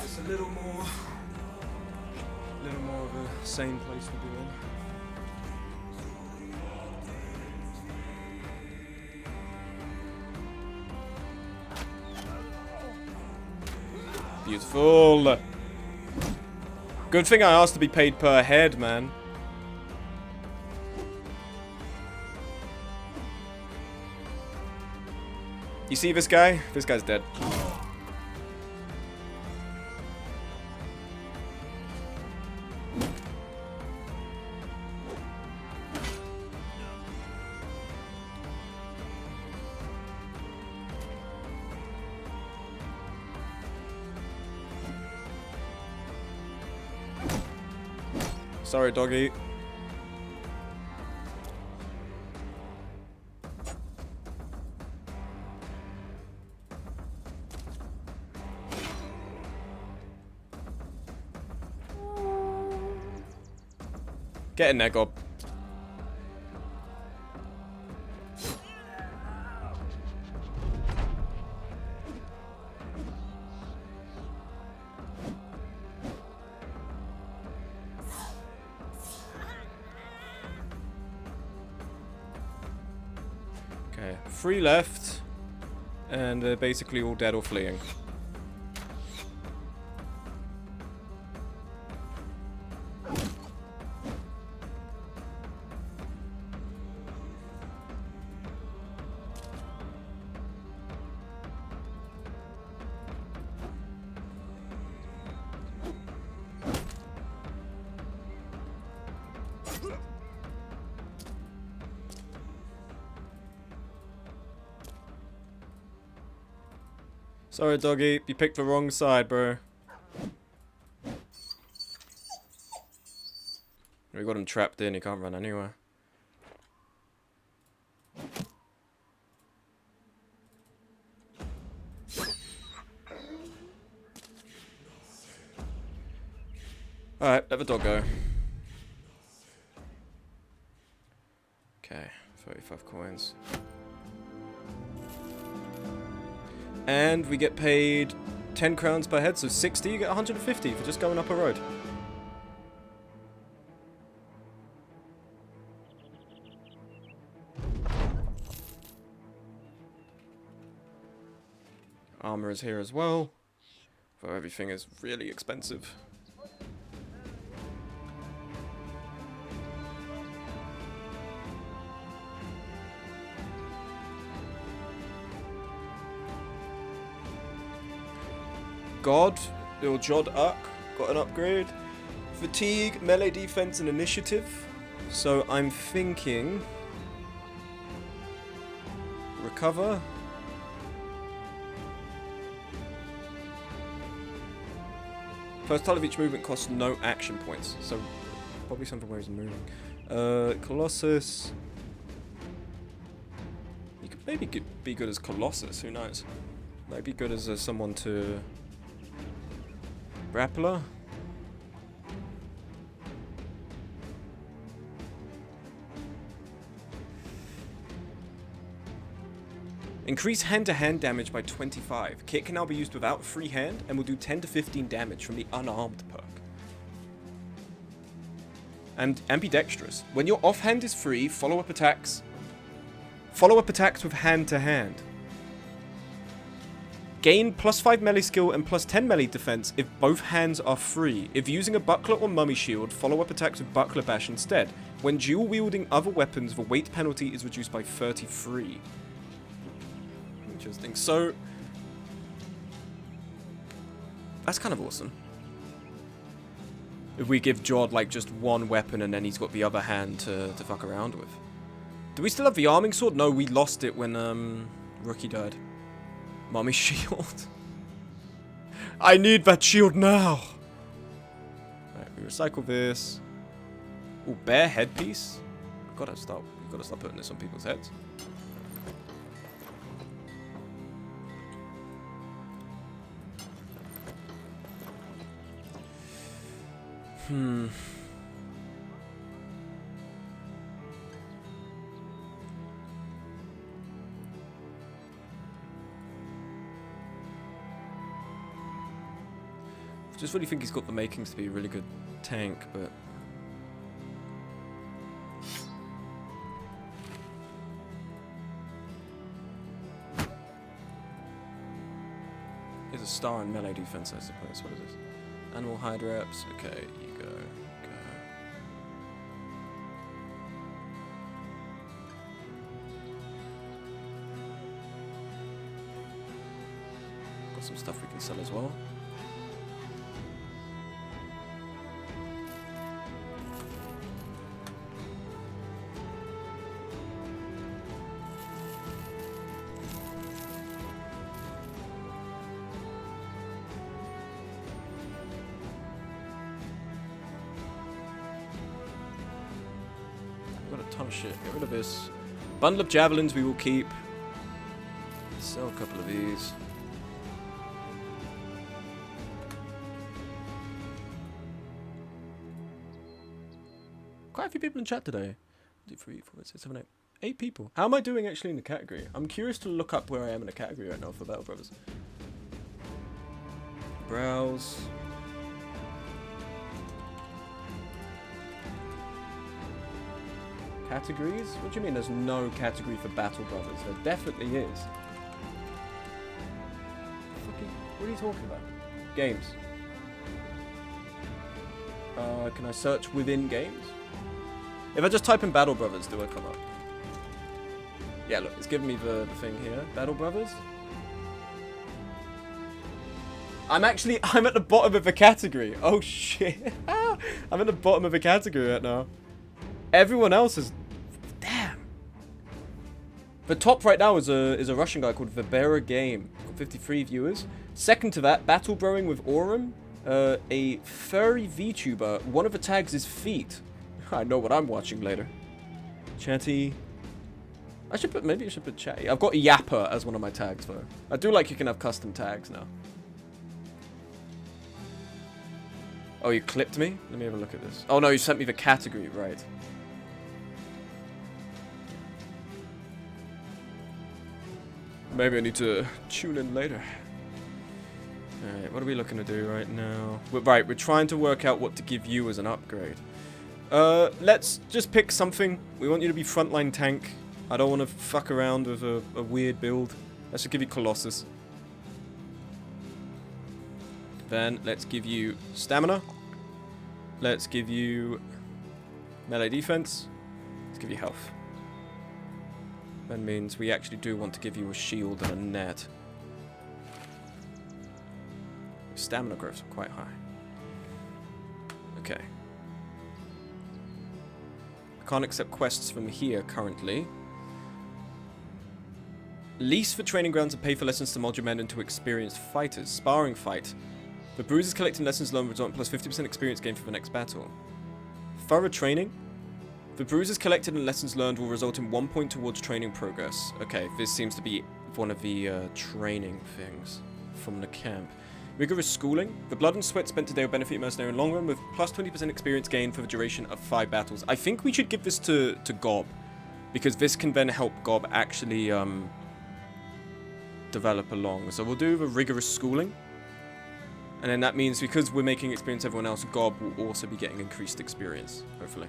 it's a little more of a sane place to be in. Beautiful. Good thing I asked to be paid per head, man. You see this guy? This guy's dead. Sorry, doggy. Get in there, Gob. Okay, 3 left, and they're basically all dead or fleeing. Sorry, doggy. You picked the wrong side, bro. We got him trapped in. He can't run anywhere. Alright, let the dog go. Okay, 35 coins. And we get paid 10 crowns per head, so 60, you get 150 for just going up a road. Armor is here as well, though everything is really expensive. God, or Jod Uck, got an upgrade. Fatigue, melee defense, and initiative. So I'm thinking... Recover. First tile of each movement costs no action points. So probably something where he's moving. Colossus. You could maybe be good as Colossus, who knows? Might be good as someone to... Grappler. Increase hand-to-hand damage by 25. Kit can now be used without free hand and will do 10 to 15 damage from the unarmed perk. And ambidextrous. When your offhand is free, follow-up attacks with hand-to-hand. Gain +5 melee skill and +10 melee defense if both hands are free. If using a buckler or mummy shield, follow-up attacks with buckler bash instead. When dual-wielding other weapons, the weight penalty is reduced by 33. Interesting. So, that's kind of awesome. If we give Jod, like, just one weapon and then he's got the other hand to fuck around with. Do we still have the arming sword? No, we lost it when, Rookie died. Mummy shield. I need that shield now. Alright, we recycle this. Ooh, bear headpiece. We've gotta start putting this on people's heads. Just really think he's got the makings to be a really good tank, but... Here's a star in melee defense, I suppose. What is this? Animal hide reps. Okay, you go. Got some stuff we can sell as well. Ton of shit. Get rid of this. Bundle of javelins we will keep. Sell a couple of these. Quite a few people in chat today. 2, 3, 4, 5, 6, 7, 8. 8 people. How am I doing actually in the category? I'm curious to look up where I am in the category right now for Battle Brothers. Browse. Categories? What do you mean there's no category for Battle Brothers? There definitely is. What are you talking about? Games. Can I search within games? If I just type in Battle Brothers, do I come up? Yeah, look, it's giving me the thing here. Battle Brothers. I'm at the bottom of the category. Oh shit. I'm at the bottom of the category right now. Everyone else is... Damn. The top right now is a Russian guy called Verbera Game. Got 53 viewers. Second to that, Battle Broing with Aurum. A furry VTuber. One of the tags is feet. I know what I'm watching later. Chatty. Maybe I should put chatty. I've got Yapper as one of my tags though. I do like you can have custom tags now. Oh, you clipped me? Let me have a look at this. Oh no, you sent me the category, right. Maybe I need to tune in later. Alright, what are we looking to do right now? We're trying to work out what to give you as an upgrade. Let's just pick something. We want you to be frontline tank. I don't want to fuck around with a weird build. Let's just give you Colossus. Then let's give you stamina. Let's give you melee defense. Let's give you health. That means we actually do want to give you a shield and a net. Stamina growths are quite high. Okay. I can't accept quests from here currently. Lease for training grounds and pay for lessons to mold your men into experienced fighters. Sparring fight. The bruisers collecting lessons learned result plus 50% experience gain for the next battle. Thorough training. The bruises collected and lessons learned will result in 1 point towards training progress. Okay, this seems to be one of the training things from the camp. Rigorous schooling. The blood and sweat spent today will benefit your mercenary in the long run with plus 20% experience gain for the duration of 5 battles. I think we should give this to Gob, because this can then help Gob actually develop along. So we'll do the rigorous schooling. And then that means because we're making experience everyone else, Gob will also be getting increased experience, hopefully.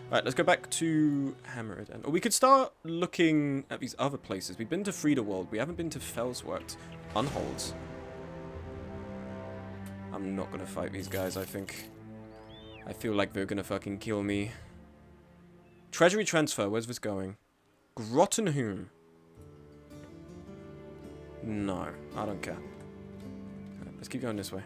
Alright, let's go back to Hammered. Or we could start looking at these other places. We've been to Friederwald. We haven't been to Felswort. Unholds. I'm not going to fight these guys, I think. I feel like they're going to fucking kill me. Treasury transfer. Where's this going? Grottenholm. No, I don't care. Right, let's keep going this way.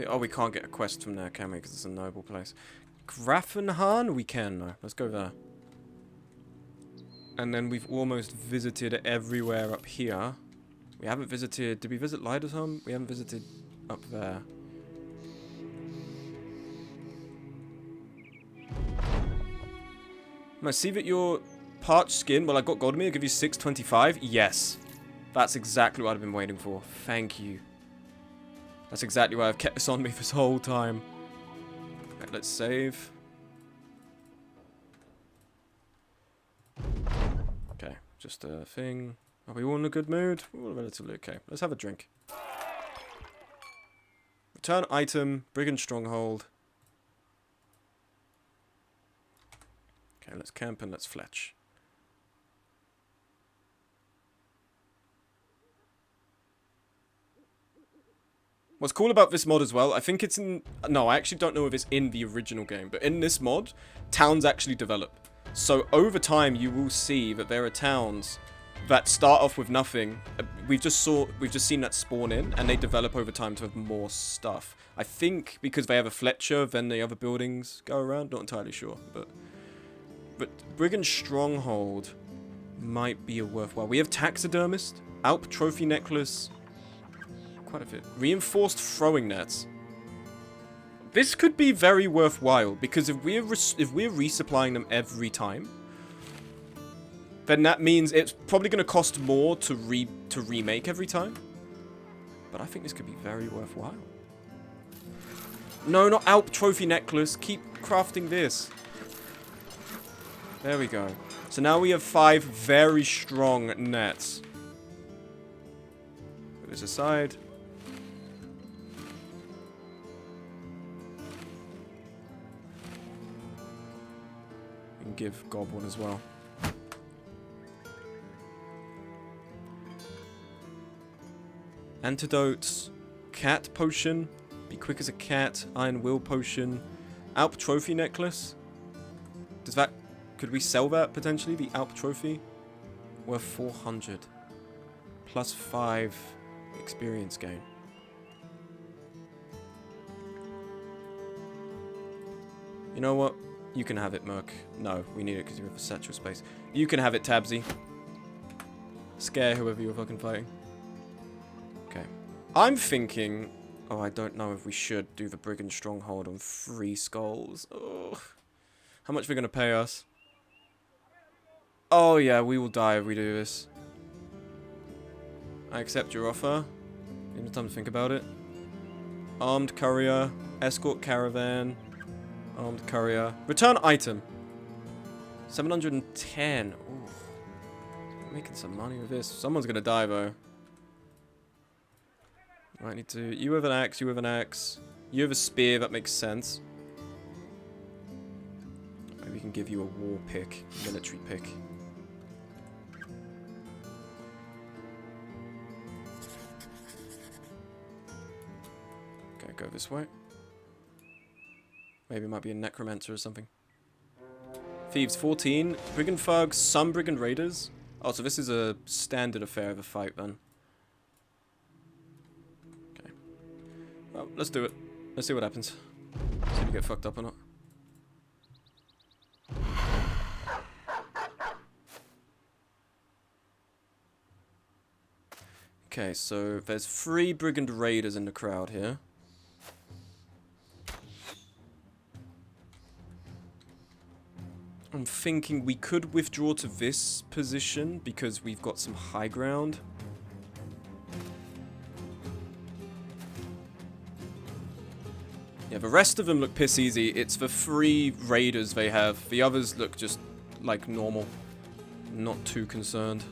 Oh, we can't get a quest from there, can we? Because it's a noble place. Grafenhahn? We can, though. Let's go there. And then we've almost visited everywhere up here. We haven't visited... Did we visit Leidersholm? We haven't visited up there. I see that your parched skin... Well, I got Godmere. I'll give you 625. Yes. That's exactly what I've been waiting for. Thank you. That's exactly why I've kept this on me this whole time. Right, let's save. Okay, just a thing. Are we all in a good mood? We're all relatively okay. Let's have a drink. Return item, Brigand Stronghold. Okay, let's camp and let's fletch. What's cool about this mod as well, I think it's in... No, I actually don't know if it's in the original game, but in this mod, towns actually develop. So over time, you will see that there are towns that start off with nothing. We've just seen that spawn in, and they develop over time to have more stuff. I think because they have a Fletcher, then the other buildings go around. Not entirely sure, but Brigand Stronghold might be a worthwhile. We have Taxidermist, Alp Trophy Necklace. Quite a bit. Reinforced throwing nets. This could be very worthwhile because if we're resupplying them every time, then that means it's probably going to cost more to remake every time. But I think this could be very worthwhile. No, not Alp Trophy Necklace. Keep crafting this. There we go. So now we have 5 very strong nets. Put this aside. give Gob one as well. Antidotes, cat potion, be quick as a cat, iron will potion, Alp trophy necklace. Does that, could we sell that potentially, the Alp trophy? Worth 400. Plus 5 experience gain. You know what? You can have it, Merc. No, we need it because you have a satchel space. You can have it, Tabsy. Scare whoever you're fucking fighting. Okay. I'm thinking... Oh, I don't know if we should do the Brigand Stronghold on 3 skulls. Oh. How much are they going to pay us? Oh, yeah, we will die if we do this. I accept your offer. Give me time to think about it. Armed courier. Escort caravan. Armed courier. Return item. 710. Ooh. Making some money with this. Someone's gonna die though. I need to... You have an axe, you have an axe. You have a spear, that makes sense. Maybe we can give you a war pick. Military pick. Okay, go this way. Maybe it might be a necromancer or something. Thieves 14. Brigand thugs, some brigand raiders. Oh, so this is a standard affair of a fight then. Okay. Well, let's do it. Let's see what happens. See if we get fucked up or not. Okay, so there's 3 brigand raiders in the crowd here. I'm thinking we could withdraw to this position because we've got some high ground. Yeah, the rest of them look piss easy. It's the 3 raiders they have. The others look just like normal. Not too concerned.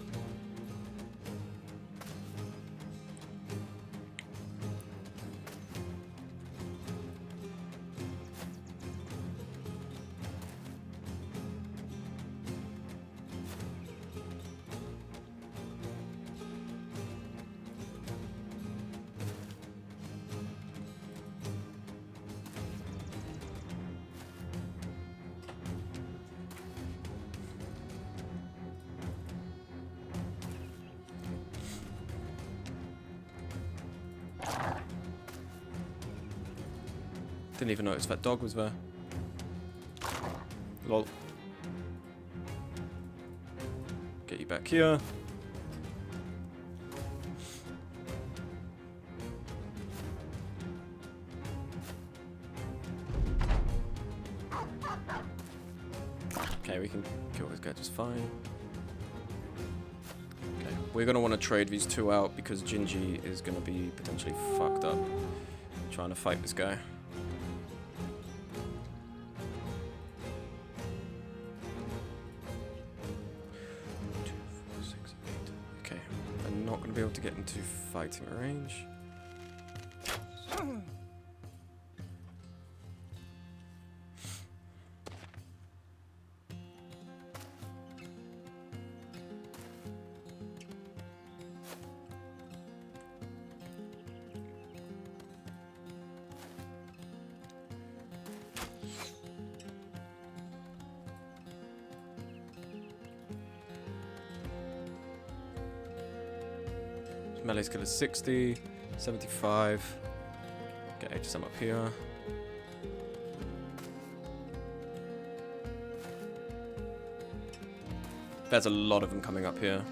Didn't even notice that dog was there. Lol. Get you back here. Okay, we can kill this guy just fine. Okay, we're gonna want to trade these 2 out because Gingy is gonna be potentially fucked up trying to fight this guy. Be able to get into fighting range. Melee skill is 60, 75. Get HSM up here. There's a lot of them coming up here.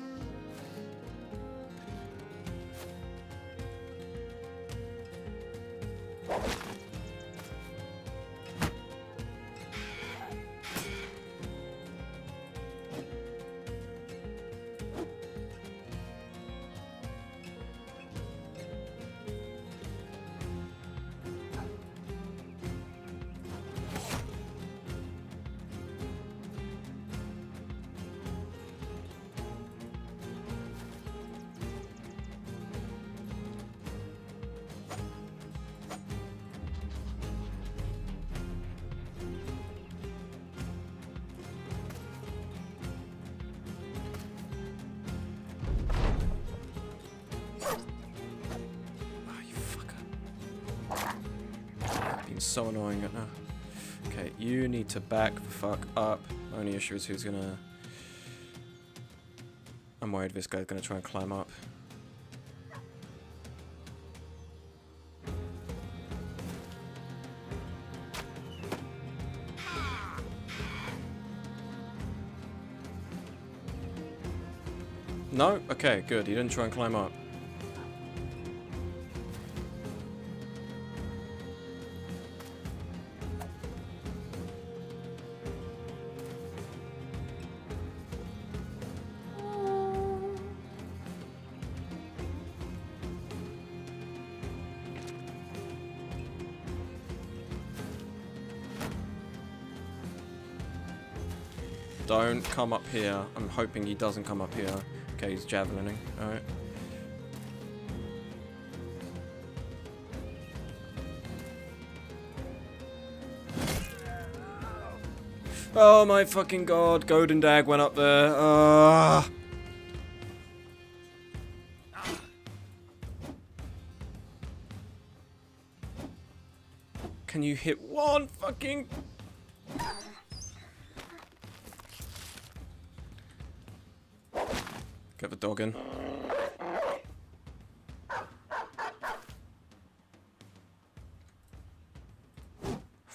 Being so annoying right now. Okay, you need to back the fuck up. My only issue is who's gonna... I'm worried this guy's gonna try and climb up. No? Okay, good. He didn't try and climb up. Don't come up here. I'm hoping he doesn't come up here. Okay, he's javelining. Alright. Oh my fucking god. Golden Dag went up there. Can you hit one fucking... Get the dog in.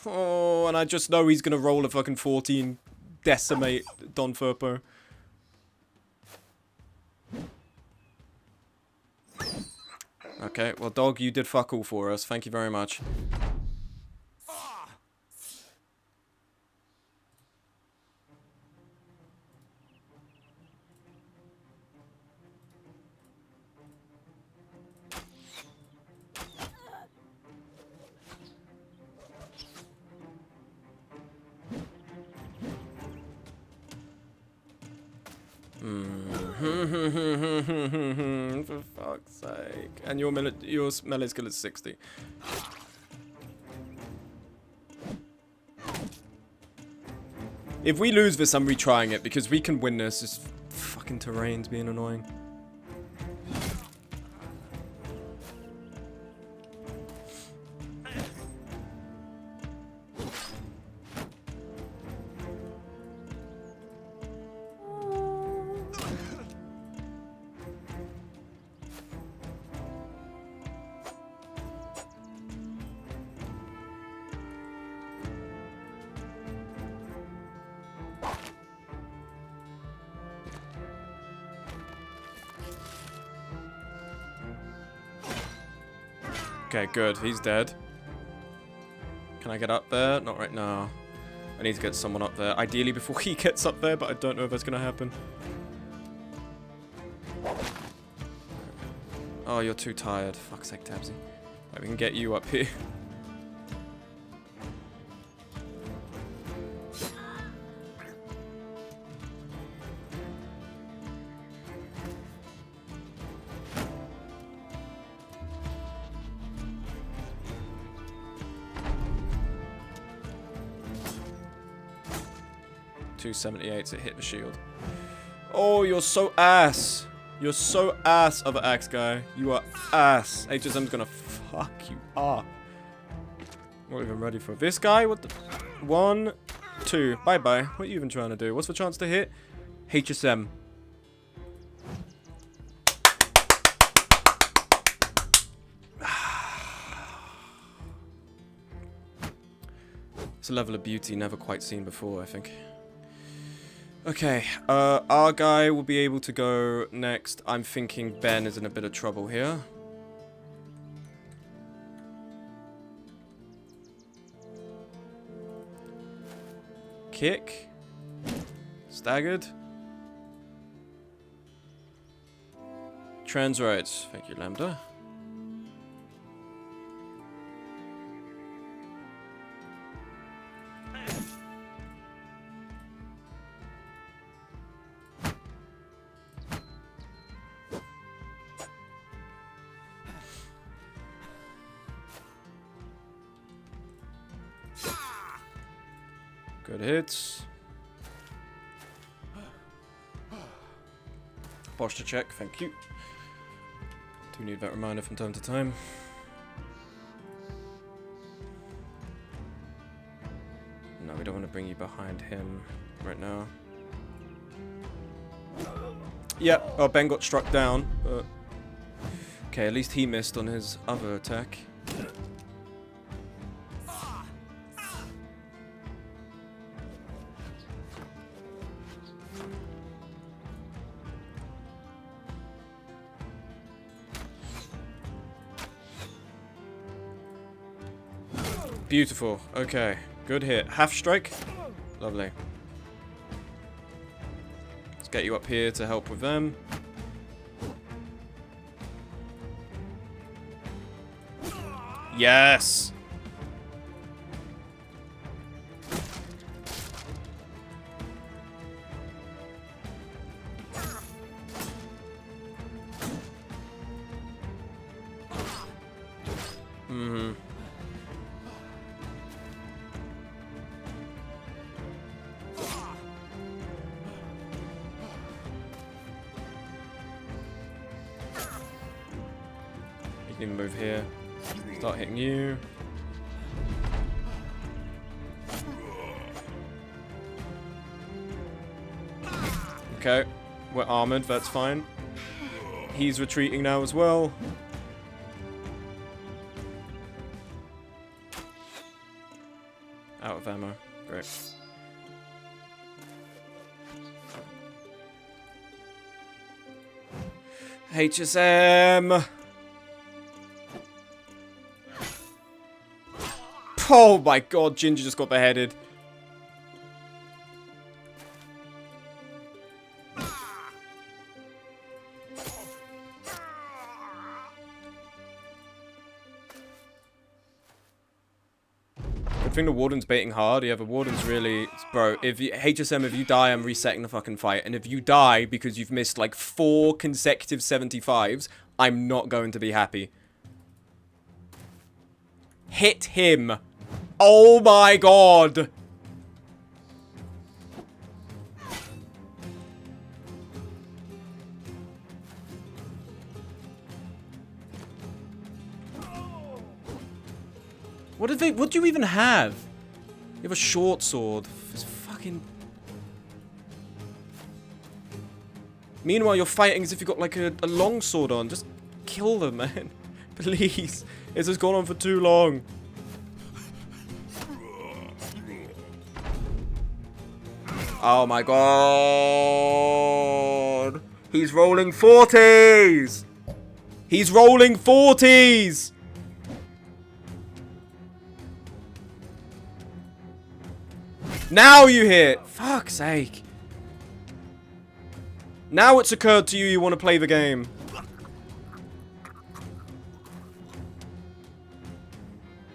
Oh, and I just know he's gonna roll a fucking 14, decimate Don Furpo. Okay, well dog, you did fuck all for us. Thank you very much. For fuck's sake. And your melee skill is 60. If we lose this, I'm retrying it because we can win this. This fucking terrain's being annoying. Okay, good. He's dead. Can I get up there? Not right now. I need to get someone up there. Ideally before he gets up there, but I don't know if that's going to happen. Oh, you're too tired. Fuck's sake, Tabsy. Right, we can get you up here. .278 to hit the shield. Oh, you're so ass. You're so ass, other axe guy. You are ass. HSM's gonna fuck you up. Not even ready for this guy. What the? 1, 2. Bye bye. What are you even trying to do? What's the chance to hit? HSM. It's a level of beauty never quite seen before, I think. Okay, our guy will be able to go next. I'm thinking Ben is in a bit of trouble here. Kick. Staggered. Trans rights. Thank you, Lambda. Good hits. Posture check, thank you. Do need that reminder from time to time. No, we don't want to bring you behind him right now. Yep. Oh, Ben got struck down, but... Okay, at least he missed on his other attack. Beautiful. Okay. Good hit. Half strike. Lovely. Let's get you up here to help with them. Yes! Mm-hmm. You can even move here. Start hitting you. Okay, we're armored, that's fine. He's retreating now as well. Out of ammo. Great. HSM! Oh my god, Ginger just got beheaded. Good thing the Warden's baiting hard. Yeah, the Warden's really... Bro, if you, HSM, if you die, I'm resetting the fucking fight. And if you die because you've missed like 4 consecutive 75s, I'm not going to be happy. Hit him. Oh my god. What do you even have? You have a short sword. It's fucking... Meanwhile, you're fighting as if you've got like a long sword on. Just kill them, man. Please. This has gone on for too long. Oh my god. He's rolling 40s. He's rolling 40s. Now you hit. Fuck's sake. Now it's occurred to you you want to play the game.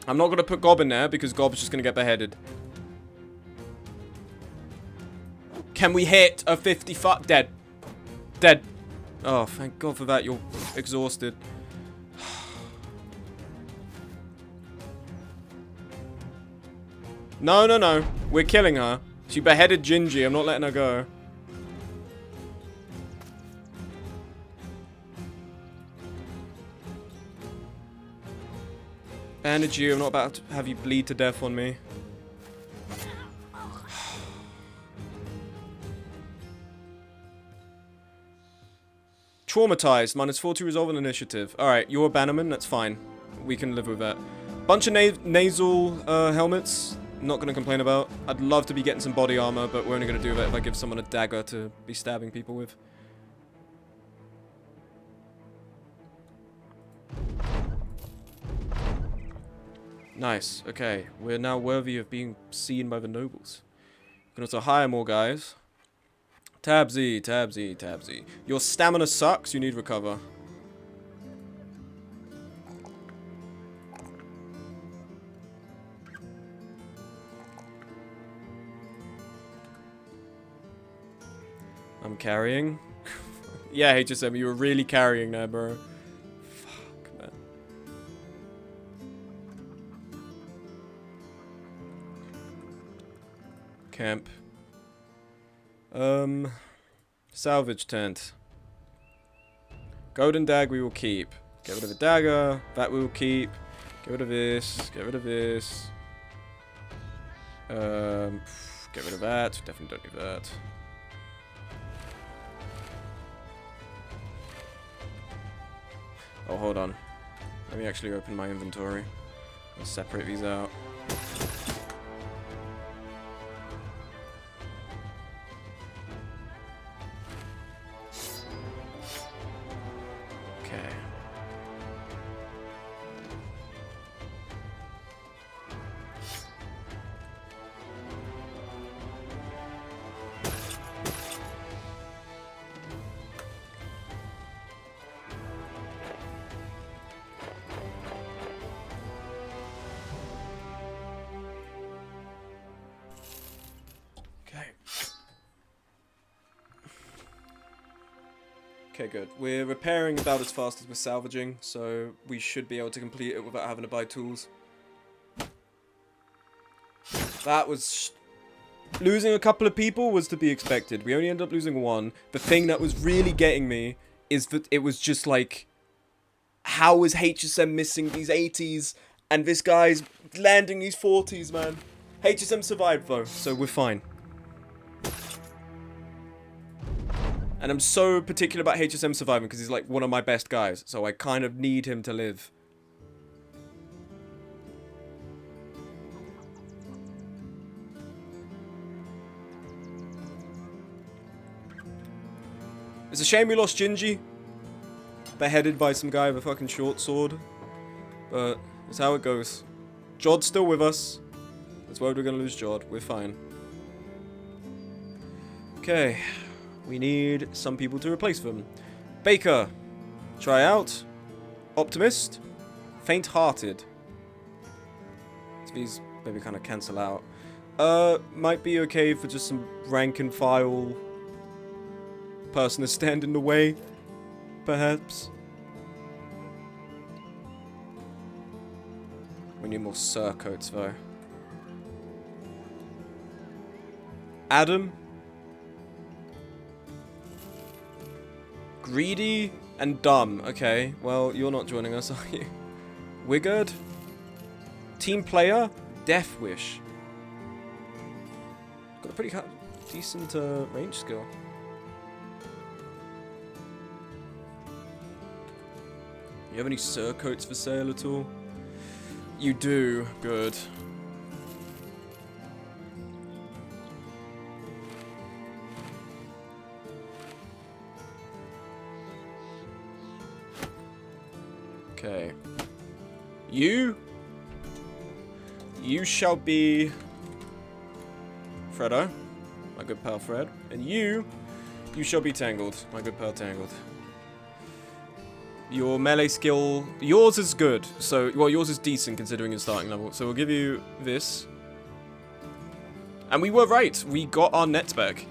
I'm not going to put Gob in there because Gob's just going to get beheaded. Can we hit a 55? Dead. Dead. Oh, thank God for that. You're exhausted. No, no, no. We're killing her. She beheaded Gingy. I'm not letting her go. Bandage you. I'm not about to have you bleed to death on me. Traumatized. -40 resolve and initiative. Alright, you're a bannerman. That's fine. We can live with that. Bunch of nasal helmets. Not going to complain about. I'd love to be getting some body armor, but we're only going to do that if I give someone a dagger to be stabbing people with. Nice. Okay. We're now worthy of being seen by the nobles. We can also hire more guys. Tabsy, Tabsy, Tabsy. Your stamina sucks. You need recover. I'm carrying. Yeah, HSM, you were really carrying there, bro. Fuck, man. Camp. Salvage tent. Golden dag we will keep. Get rid of the dagger. That we will keep. Get rid of this. Get rid of this. Get rid of that. Definitely don't need that. Oh, hold on. Let me actually open my inventory. I'll separate these out. Okay. Okay, good. We're repairing about as fast as we're salvaging, so we should be able to complete it without having to buy tools. That was... Losing a couple of people was to be expected. We only ended up losing one. The thing that was really getting me is that it was just like... How is HSM missing these 80s and this guy's landing these 40s, man? HSM survived, though, so we're fine. And I'm so particular about HSM surviving because he's like one of my best guys. So I kind of need him to live. It's a shame we lost Gingy. Beheaded by some guy with a fucking short sword. But it's how it goes. Jod's still with us. That's why we're gonna lose Jod. We're fine. Okay. We need some people to replace them. Baker. Try out. Optimist. Faint-hearted. So these maybe kind of cancel out. Might be okay for just some rank and file person to stand in the way. Perhaps. We need more surcoats though. Adam. Greedy and dumb. Okay, well, you're not joining us, are you? Wigard? Team player? Death Wish. Got a pretty decent range skill. You have any surcoats for sale at all? You do. Good. Okay. You shall be Freddo, my good pal Fred. And you shall be Tangled, my good pal Tangled. Your melee skill, yours is good. So, well, yours is decent considering your starting level. So we'll give you this. And we were right. We got our nets back.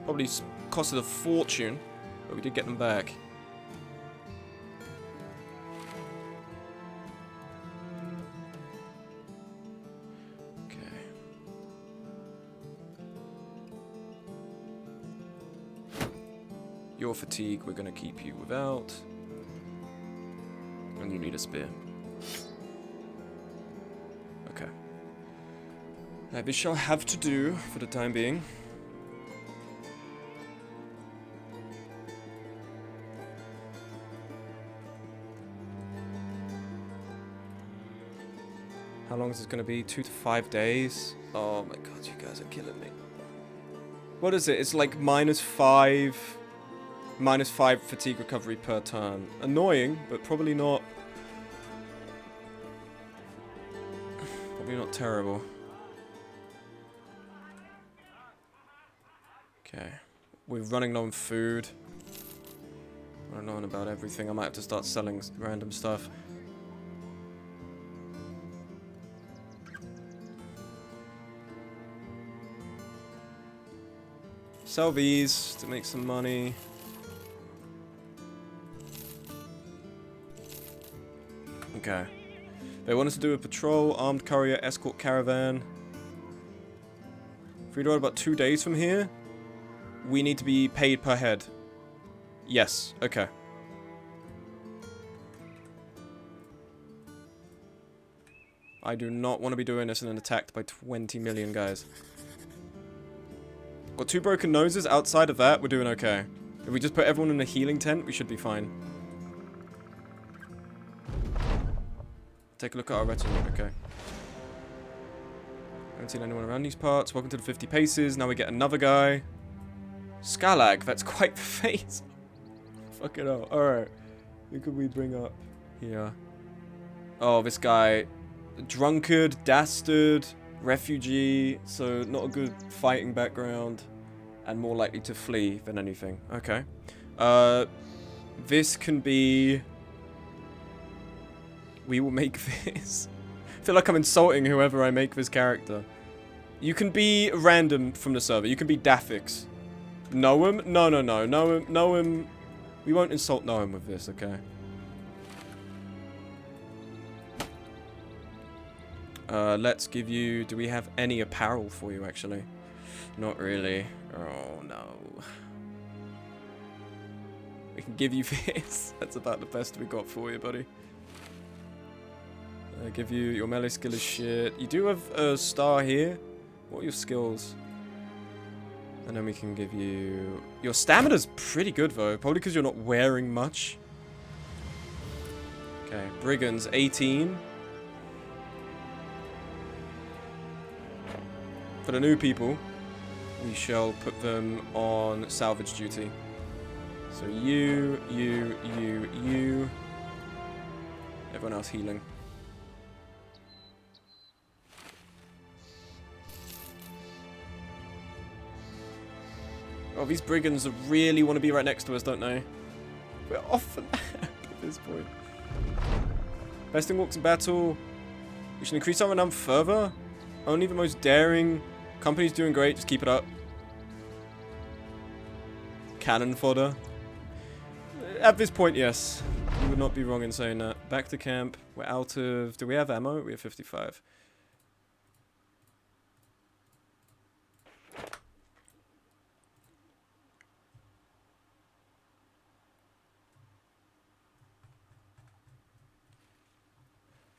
Probably costed a fortune, but we did get them back. Your fatigue, we're going to keep you without. And you need a spear. Okay. This shall have to do for the time being. How long is this going to be? 2 to 5 days? Oh my god, you guys are killing me. What is it? It's like -5 fatigue recovery per turn. Annoying, but probably not terrible. Okay. We're running low on food. I don't know about everything. I might have to start selling random stuff. Sell these to make some money. Okay. They want us to do a patrol, armed courier, escort caravan. If we do it about 2 days from here, we need to be paid per head. Yes, okay. I do not want to be doing this and then attacked by 20 million guys. Got 2 broken noses. Outside of that, we're doing okay. If we just put everyone in a healing tent, we should be fine. Take a look at our retinue. Okay. Haven't seen anyone around these parts. Welcome to the 50 paces. Now we get another guy. Scalag. That's quite the face. Fuck it up. Alright. Who could we bring up here? Oh, this guy. Drunkard, dastard, refugee. So not a good fighting background. And more likely to flee than anything. Okay. This can be... We will make this. I feel like I'm insulting whoever I make this character. You can be random from the server. You can be Daffix. Noam? No. Noam. We won't insult Noam with this, okay? Let's give you... Do we have any apparel for you, actually? Not really. Oh, no. We can give you this. That's about the best we got for you, buddy. Give you... Your melee skill is shit. You do have a star here. What are your skills? And then we can give you... Your stamina's pretty good, though. Probably because you're not wearing much. Okay. Brigands, 18. For the new people, we shall put them on salvage duty. So you. Everyone else healing. Oh, these brigands really want to be right next to us, don't they? We're off the map at this point. Besting walks in battle. We should increase our renown further. Only the most daring. Company's doing great, just keep it up. Cannon fodder. At this point, yes. You would not be wrong in saying that. Back to camp. We're out of... Do we have ammo? We have 55.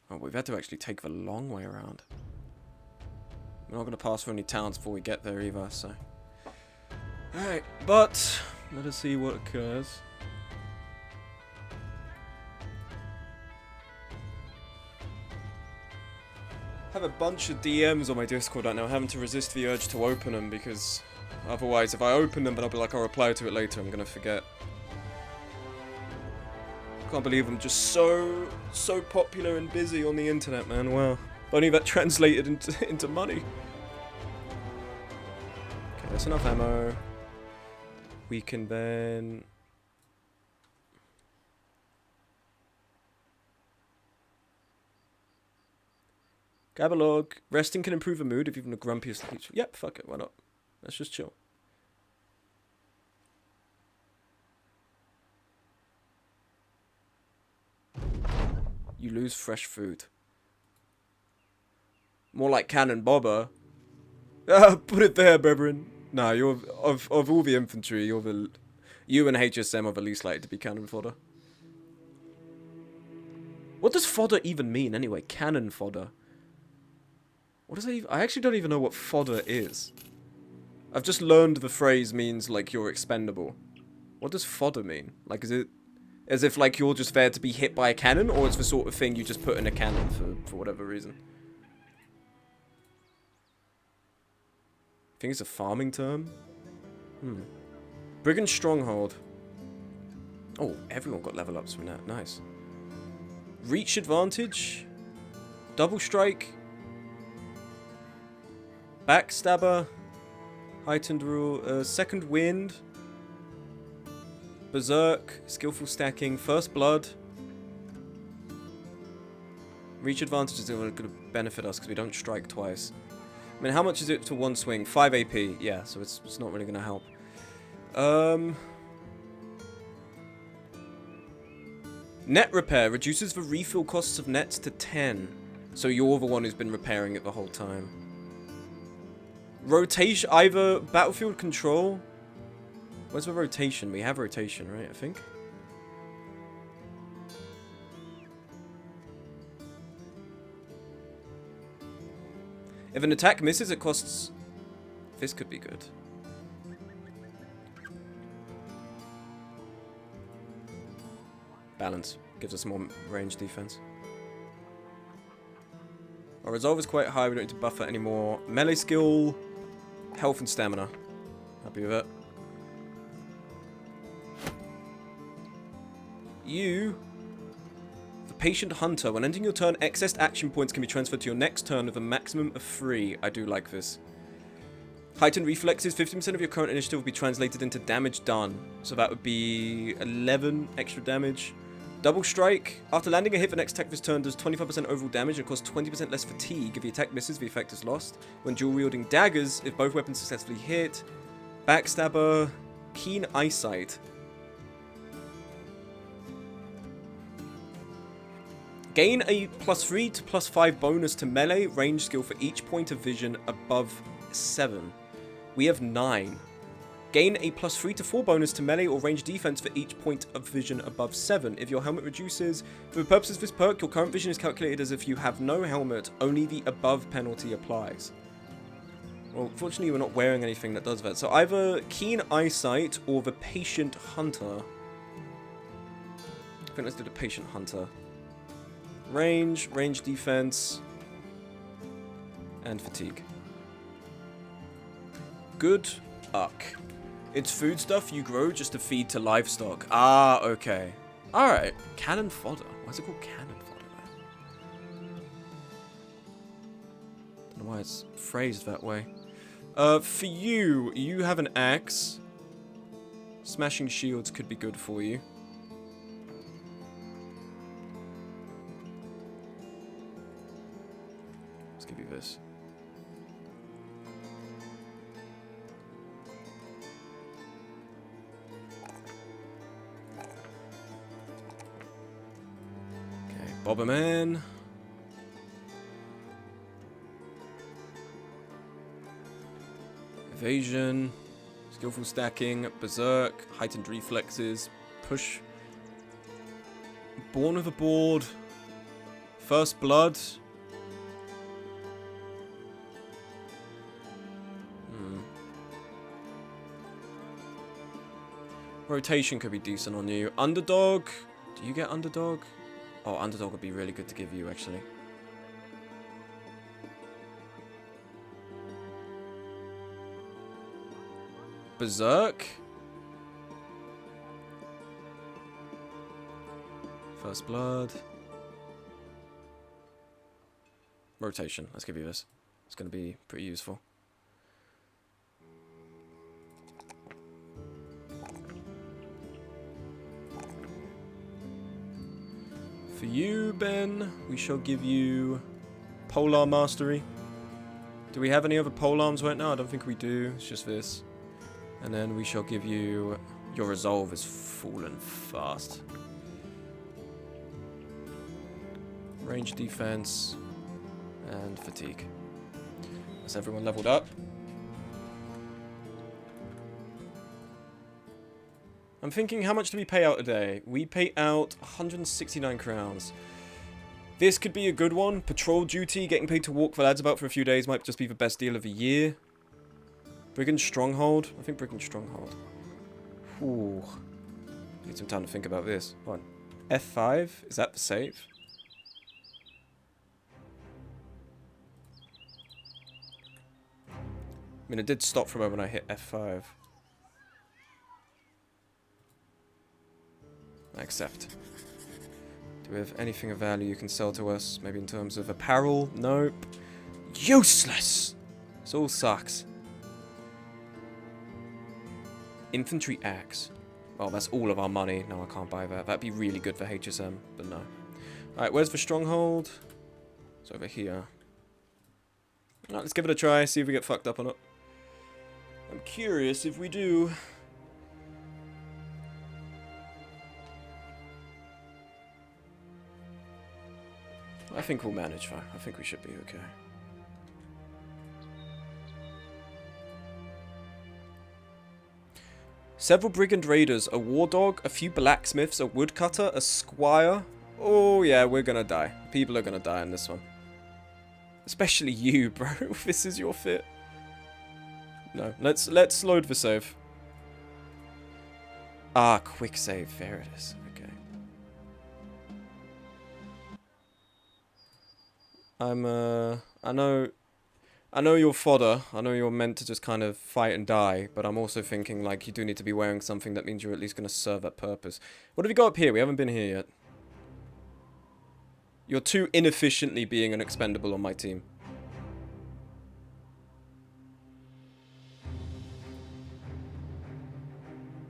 Oh, we've had to actually take the long way around. We're not going to pass through any towns before we get there either, so... Alright, but... Let us see what occurs. I have a bunch of DMs on my Discord right now, having to resist the urge to open them, because... Otherwise, if I open them, then I'll be like, I'll reply to it later, I'm going to forget. Can't believe I'm just so popular and busy on the internet, man. Wow. If only that translated into money. Okay, that's enough ammo. We can then... Grab a log. Resting can improve a mood if you're in the grumpiest... Yep, fuck it, why not? Let's just chill. You lose fresh food. More like cannon bobber. Put it there, brethren. Nah, you're of all the infantry, you and HSM are the least likely to be cannon fodder. What does fodder even mean anyway? Cannon fodder. What does that even... I actually don't even know what fodder is. I've just learned the phrase means like you're expendable. What does fodder mean? Like, is it as if like you're just there to be hit by a cannon, or it's the sort of thing you just put in a cannon for whatever reason? I think it's a farming term. Brigand Stronghold. Oh, everyone got level ups from that. Nice. Reach advantage. Double strike. Backstabber. Heightened rule. Second wind. Berserk. Skillful stacking. First blood. Reach advantage is going to benefit us because we don't strike twice. I mean, how much is it to one swing? 5 AP. Yeah, so it's not really going to help. Net repair reduces the refill costs of nets to 10. So you're the one who's been repairing it the whole time. Rotation, either battlefield control. Where's the rotation? We have rotation, right? I think. If an attack misses, it costs... This could be good. Balance. Gives us more range defense. Our resolve is quite high. We don't need to buff that anymore. Melee skill, health and stamina. Happy with it. You... The Patient Hunter. When ending your turn, excess action points can be transferred to your next turn with a maximum of 3. I do like this. Heightened reflexes. 50% of your current initiative will be translated into damage done. So that would be 11 extra damage. Double Strike. After landing a hit, the next attack of this turn does 25% overall damage and costs 20% less fatigue. If the attack misses, the effect is lost. When dual wielding daggers, if both weapons successfully hit. Backstabber. Keen Eyesight. Gain a +3 to +5 bonus to melee range skill for each point of vision above 7. We have 9. Gain a +3 to 4 bonus to melee or range defense for each point of vision above 7. If your helmet reduces, for the purposes of this perk, your current vision is calculated as if you have no helmet, only the above penalty applies. Well, fortunately we're not wearing anything that does that, so either Keen Eyesight or the Patient Hunter. I think let's do the Patient Hunter. Range defense, and fatigue. Good luck. It's food stuff you grow just to feed to livestock. Ah, okay. Alright. Cannon fodder. Why is it called cannon fodder then? Don't know why it's phrased that way. For you, you have an axe. Smashing shields could be good for you. Let's give you this. Okay, Bobberman. Evasion. Skillful stacking. Berserk. Heightened reflexes. Push. Born with a board. First blood. Rotation could be decent on you. Underdog. Do you get underdog? Oh, underdog would be really good to give you, actually. Berserk. First blood. Rotation. Let's give you this. It's going to be pretty useful. For you, Ben, we shall give you Polar Mastery. Do we have any other polearms right now? I don't think we do. It's just this. And then we shall give you... Your resolve is fallen fast. Range defense. And fatigue. Has everyone leveled up? I'm thinking, how much do we pay out a day? We pay out 169 crowns. This could be a good one. Patrol duty, getting paid to walk the lads about for a few days might just be the best deal of the year. Brigand Stronghold. I think Brigand Stronghold. Ooh. Need some time to think about this. Hold on. F5? Is that the save? I mean, it did stop for a moment when I hit F5. I accept. Do we have anything of value you can sell to us? Maybe in terms of apparel? Nope. Useless! This all sucks. Infantry axe. Well, that's all of our money. No, I can't buy that. That'd be really good for HSM, but no. Alright, where's the stronghold? It's over here. Alright, let's give it a try, see if we get fucked up or not. I'm curious if we do. I think we'll manage fine. I think we should be okay. Several brigand raiders, a war dog, a few blacksmiths, a woodcutter, a squire. Oh yeah, we're gonna die. People are gonna die in this one. Especially you, bro. This is your fit. No, let's load the save. Ah, quick save. There it is. Okay. I know you're fodder. I know you're meant to just kind of fight and die, but I'm also thinking, like, you do need to be wearing something that means you're at least going to serve that purpose. What have you got up here? We haven't been here yet. You're too inefficiently being an expendable on my team.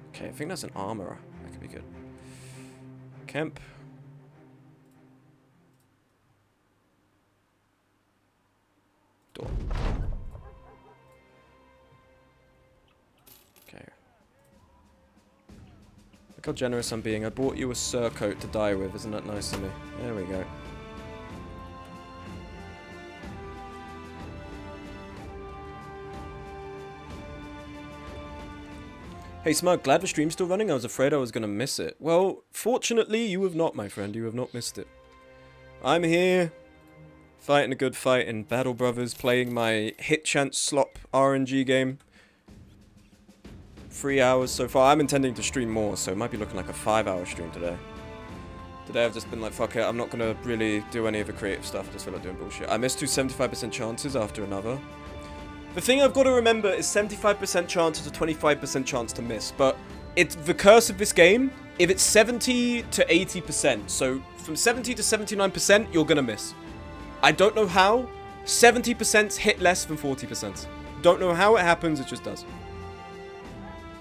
Okay, I think that's an armorer. That could be good. Kemp. Door. Okay. Look how generous I'm being. I bought you a surcoat to die with. Isn't that nice of me? There we go. Hey Smug, glad the stream's still running. I was afraid I was going to miss it. Well, fortunately, you have not, my friend. You have not missed it. I'm here, fighting a good fight in Battle Brothers, playing my hit chance slop RNG game. 3 hours so far. I'm intending to stream more, so it might be looking like a 5-hour stream today. Today I've just been like, fuck it, I'm not going to really do any of the creative stuff. I just feel like doing bullshit. I missed 2 75% chances after another. The thing I've got to remember is 75% chance is a 25% chance to miss, but it's the curse of this game. If it's 70 to 80%, so from 70 to 79%, you're gonna miss. I don't know how. 70% hit less than 40%. Don't know how it happens, it just does.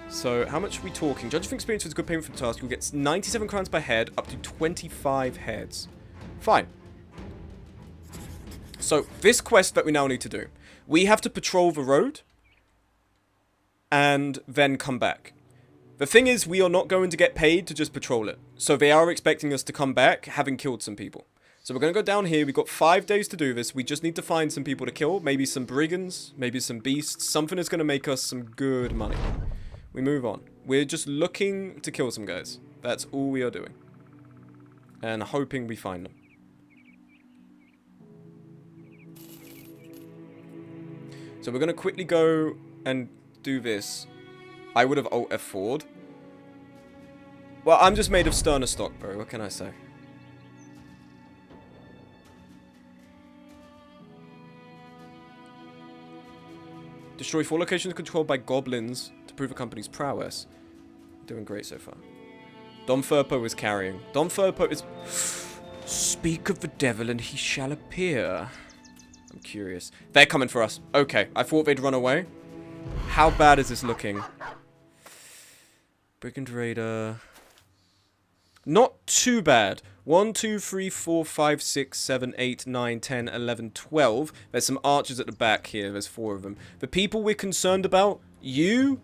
So, how much are we talking? Judge of experience with good payment for the task. You'll get 97 crowns per head, up to 25 heads. Fine. So, this quest that we now need to do. We have to patrol the road and then come back. The thing is, we are not going to get paid to just patrol it. So they are expecting us to come back having killed some people. So we're going to go down here. We've got 5 days to do this. We just need to find some people to kill. Maybe some brigands, maybe some beasts. Something that's going to make us some good money. We move on. We're just looking to kill some guys. That's all we are doing. And hoping we find them. So we're going to quickly go and do this. I would have Alt F4'd. Well, I'm just made of sterner stock, bro. What can I say? Destroy 4 locations controlled by goblins to prove a company's prowess. Doing great so far. Dom Furpo is carrying. Dom Furpo is... Speak of the devil and he shall appear. I'm curious. They're coming for us. Okay, I thought they'd run away. How bad is this looking? Brigand Raider. Not too bad. 1, 2, 3, 4, 5, 6, 7, 8, 9, 10, 11, 12. There's some archers at the back here. There's 4 of them. The people we're concerned about, you,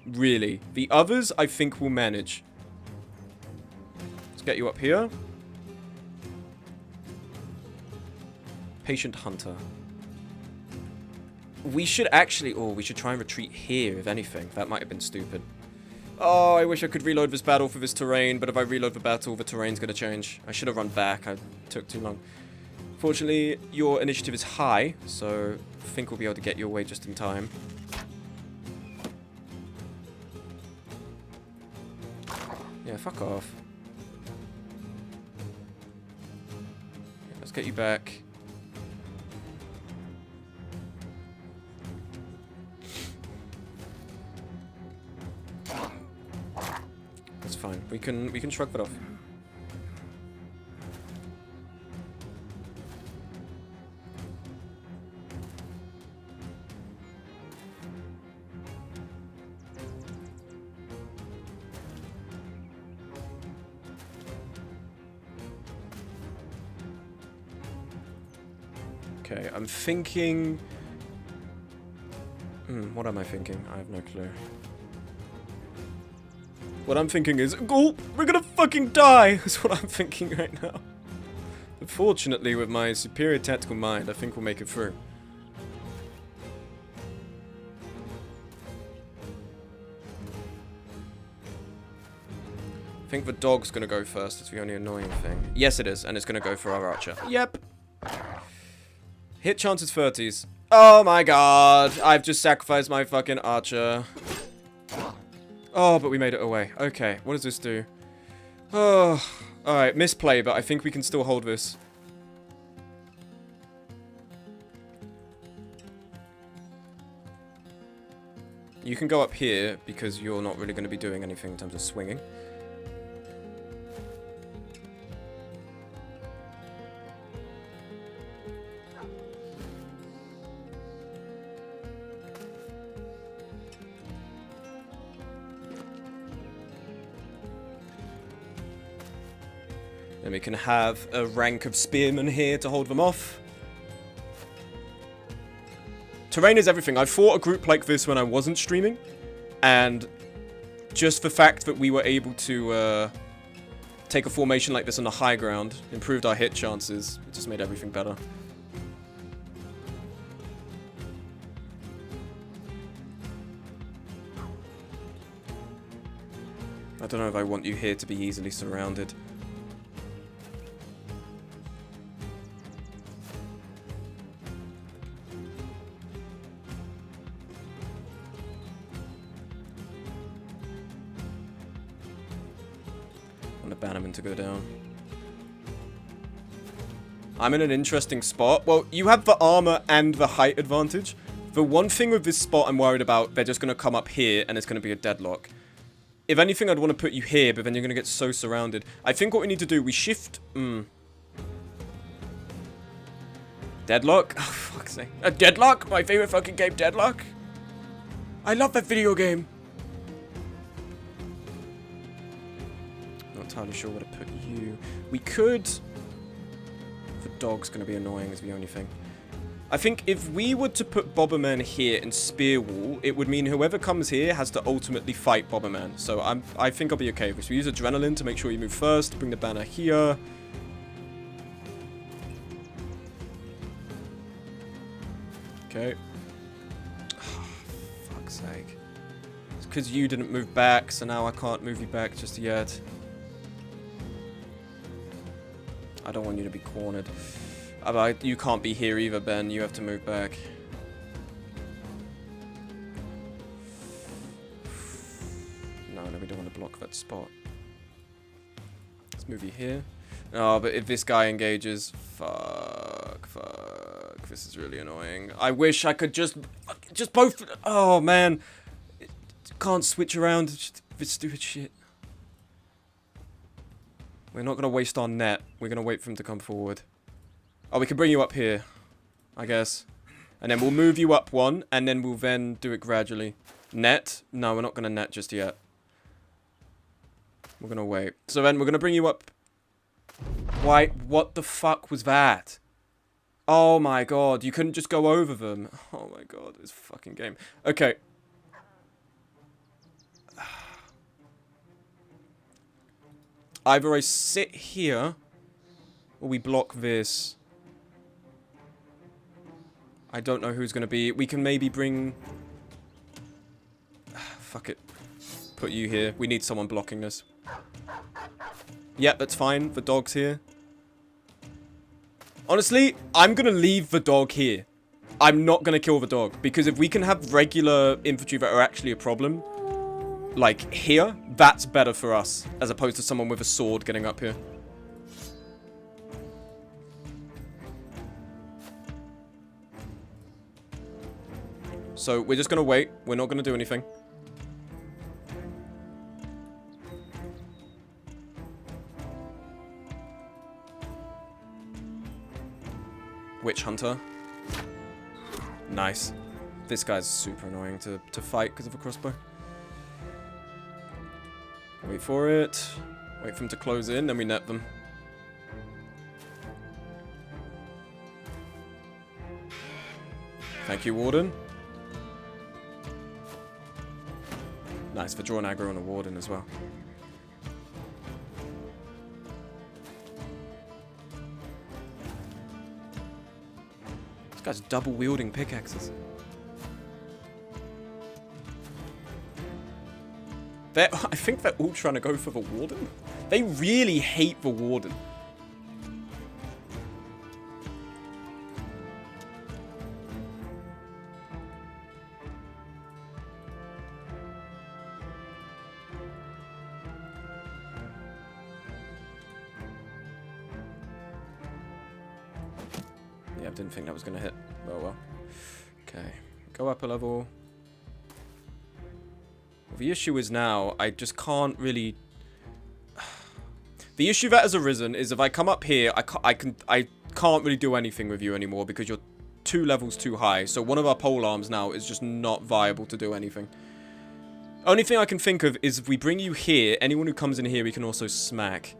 really. The others, I think, will manage. Let's get you up here. Patient Hunter. We should actually... Oh, we should try and retreat here, if anything. That might have been stupid. Oh, I wish I could reload this battle for this terrain, but if I reload the battle, the terrain's going to change. I should have run back. I took too long. Fortunately, your initiative is high, so I think we'll be able to get you away just in time. Yeah, fuck off. Let's get you back. That's fine. We can shrug that off. Okay, I'm thinking... what am I thinking? I have no clue. What I'm thinking is, oh, we're gonna fucking die! That's what I'm thinking right now. But fortunately, with my superior tactical mind, I think we'll make it through. I think the dog's gonna go first. It's the only annoying thing. Yes, it is, and it's gonna go for our archer. Yep. Hit chance is 30s. Oh my god. I've just sacrificed my fucking archer. Oh, but we made it away. Okay, what does this do? Oh, alright, misplay, but I think we can still hold this. You can go up here, because you're not really going to be doing anything in terms of swinging. Then we can have a rank of spearmen here to hold them off. Terrain is everything. I fought a group like this when I wasn't streaming, and just the fact that we were able to take a formation like this on the high ground improved our hit chances. It just made everything better. I don't know if I want you here to be easily surrounded. Bannerman to go down. I'm in an interesting spot. Well, you have the armor and the height advantage. The one thing with this spot I'm worried about, they're just going to come up here and it's going to be a deadlock. If anything, I'd want to put you here, but then you're going to get so surrounded. I think what we need to do, we shift... Deadlock? Oh, fuck's sake. A Deadlock? My favorite fucking game, Deadlock? I love that video game. Not entirely sure where to put you. We could... The dog's going to be annoying is the only thing. I think if we were to put Bobberman here and Spear Wall, it would mean whoever comes here has to ultimately fight Bobberman. So I think I'll be okay with this. We use Adrenaline to make sure you move first, bring the banner here. Okay. Oh, fuck's sake. It's because you didn't move back, so now I can't move you back just yet. I don't want you to be cornered. You can't be here either, Ben. You have to move back. No, we don't want to block that spot. Let's move you here. Oh, but if this guy engages... Fuck. This is really annoying. I wish I could just both... Oh, man. Can't switch around. It's just this stupid shit. We're not going to waste our net. We're going to wait for him to come forward. Oh, we can bring you up here, I guess. And then we'll move you up one, and then we'll then do it gradually. Net? No, we're not going to net just yet. We're going to wait. So then we're going to bring you up. Why? What the fuck was that? Oh my god, you couldn't just go over them. Oh my god, this fucking game. Okay. Either I sit here, or we block this. I don't know who's going to be. We can maybe bring... Fuck it. Put you here. We need someone blocking this. Yep, that's fine. The dog's here. Honestly, I'm going to leave the dog here. I'm not going to kill the dog. Because if we can have regular infantry that are actually a problem, like here, that's better for us. As opposed to someone with a sword getting up here. So, we're just going to wait. We're not going to do anything. Witch Hunter. Nice. This guy's super annoying to fight because of a crossbow. Wait for it. Wait for him to close in, then we net them. Thank you, Warden. Nice, for drawing aggro on a Warden as well. This guy's double wielding pickaxes. I think they're all trying to go for the Warden. They really hate the Warden. Yeah, I didn't think that was going to hit. Oh well. Okay. Go up a level. Well, the issue is now, I just can't really... The issue that has arisen is if I come up here, I can't really do anything with you anymore because you're 2 levels too high. So one of our pole arms now is just not viable to do anything. Only thing I can think of is if we bring you here, anyone who comes in here we can also smack.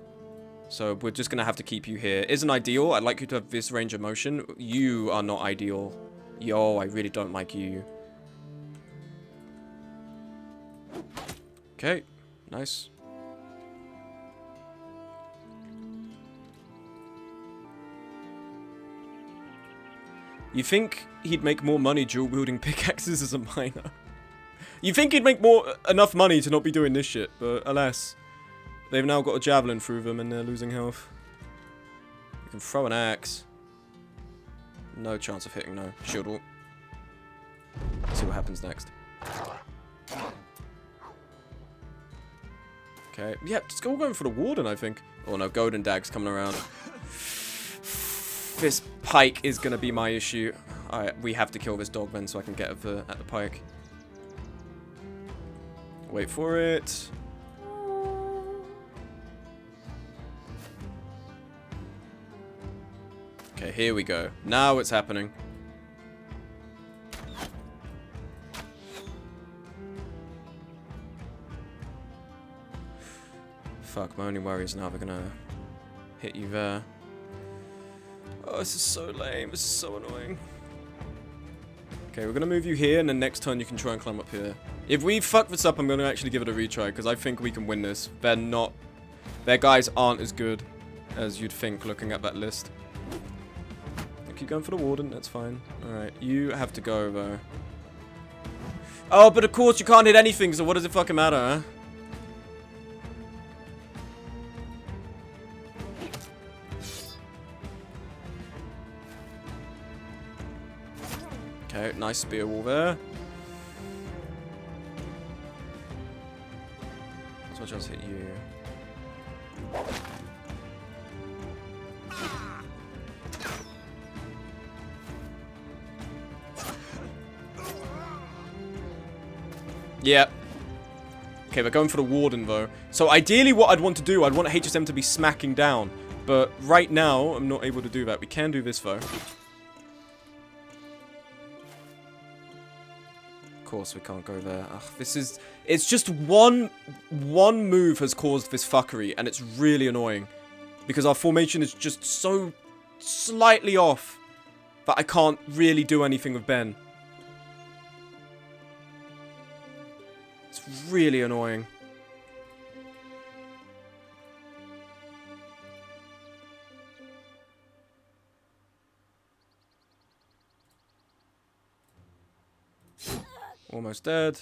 So we're just going to have to keep you here. Isn't ideal. I'd like you to have this range of motion. You are not ideal. Yo, I really don't like you. Okay, nice. You think he'd make more money dual-wielding pickaxes as a miner? You think he'd make enough money to not be doing this shit, but alas. They've now got a javelin through them and they're losing health. You can throw an axe. No chance of hitting, no. Shield wall. See what happens next. Okay, yeah, just go going for the warden, I think. Oh no, golden dag's coming around. This pike is gonna be my issue. Alright, we have to kill this dog then so I can get at the pike. Wait for it. Okay, here we go. Now it's happening. Fuck, my only worry is now they're gonna hit you there. Oh, this is so lame. This is so annoying. Okay, we're gonna move you here, and then next turn you can try and climb up here. If we fuck this up, I'm gonna actually give it a retry, because I think we can win this. They're not... Their guys aren't as good as you'd think looking at that list. Keep going for the warden, that's fine. Alright, you have to go, though. Oh, but of course you can't hit anything, so what does it fucking matter, huh? Okay, nice spear wall there. So I'll just hit you. Yeah. Okay, we're going for the warden, though. So ideally what I'd want to do, I'd want HSM to be smacking down. But right now, I'm not able to do that. We can do this, though. Of course, we can't go there. Ugh, this is... It's just one move has caused this fuckery, and it's really annoying. Because our formation is just so slightly off that I can't really do anything with Ben. It's really annoying. Almost dead.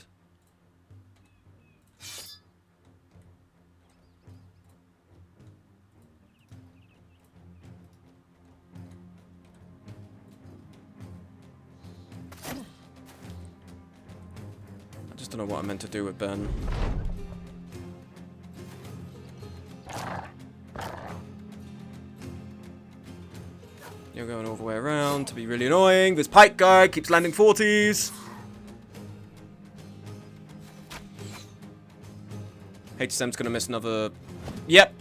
I just don't know what I meant to do with Ben. You're going all the way around to be really annoying. This pike guy keeps landing 40s. HSM's gonna miss another... Yep.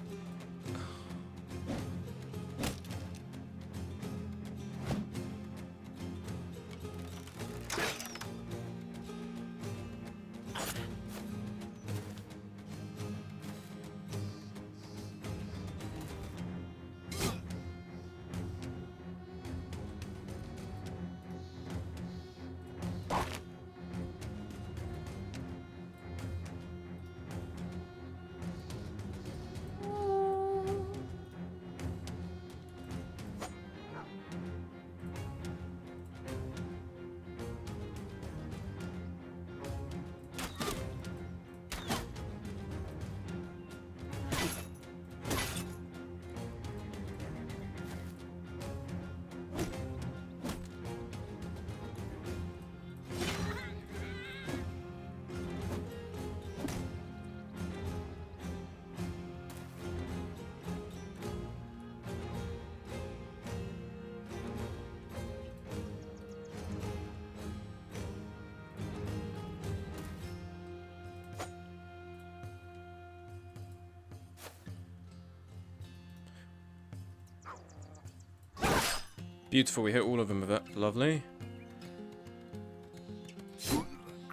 Beautiful, we hit all of them with it. Lovely.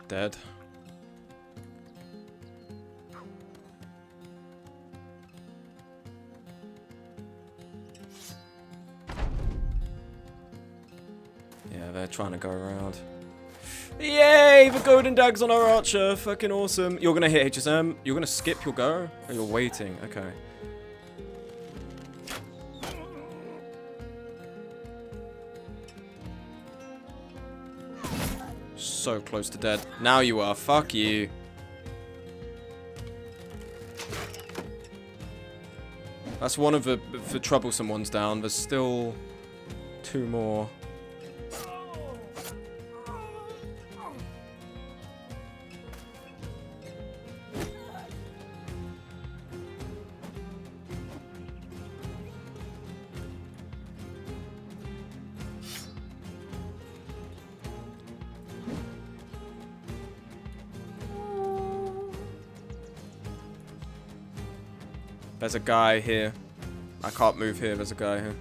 Dead. Yeah, they're trying to go around. Yay! The golden dag's on our archer. Fucking awesome. You're gonna hit HSM. You're gonna skip your go? Or you're waiting? Okay. So close to dead. Now you are. Fuck you. That's one of the troublesome ones down. There's still 2 more. There's a guy here. I can't move here. There's a guy here.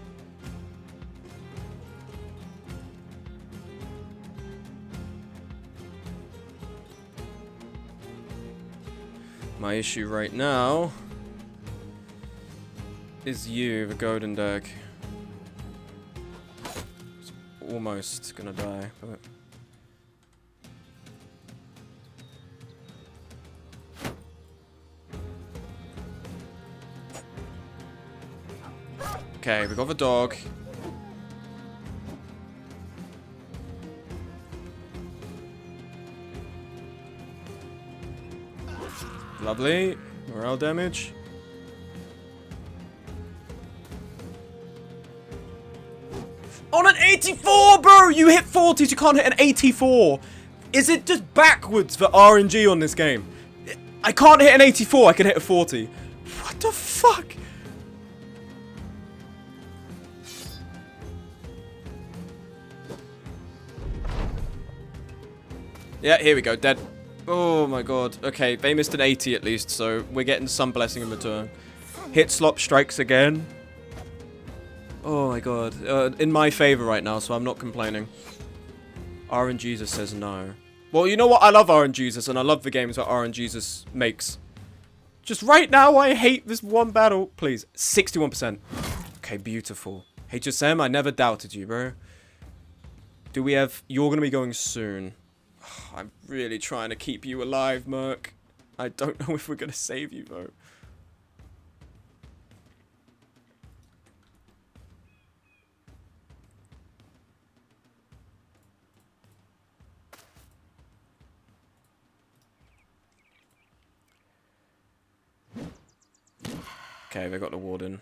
My issue right now is you, the golden dag. It's almost gonna die, but... Okay, we got the dog. Lovely. Morale damage. On an 84, bro! You hit 40s, you can't hit an 84. Is it just backwards for RNG on this game? I can't hit an 84, I can hit a 40. What the fuck? Yeah, here we go, dead. Oh my god. Okay, they missed an 80 at least, so we're getting some blessing in return. Hit slop strikes again. Oh my god. In my favor right now, so I'm not complaining. RNGesus says no. Well, you know what? I love RNGesus, and I love the games that RNGesus makes. Just right now, I hate this one battle. Please, 61%. Okay, beautiful. HSM, I never doubted you, bro. Do we have... You're gonna be going soon. I'm really trying to keep you alive, Merc. I don't know if we're going to save you, though. Okay, they got the warden.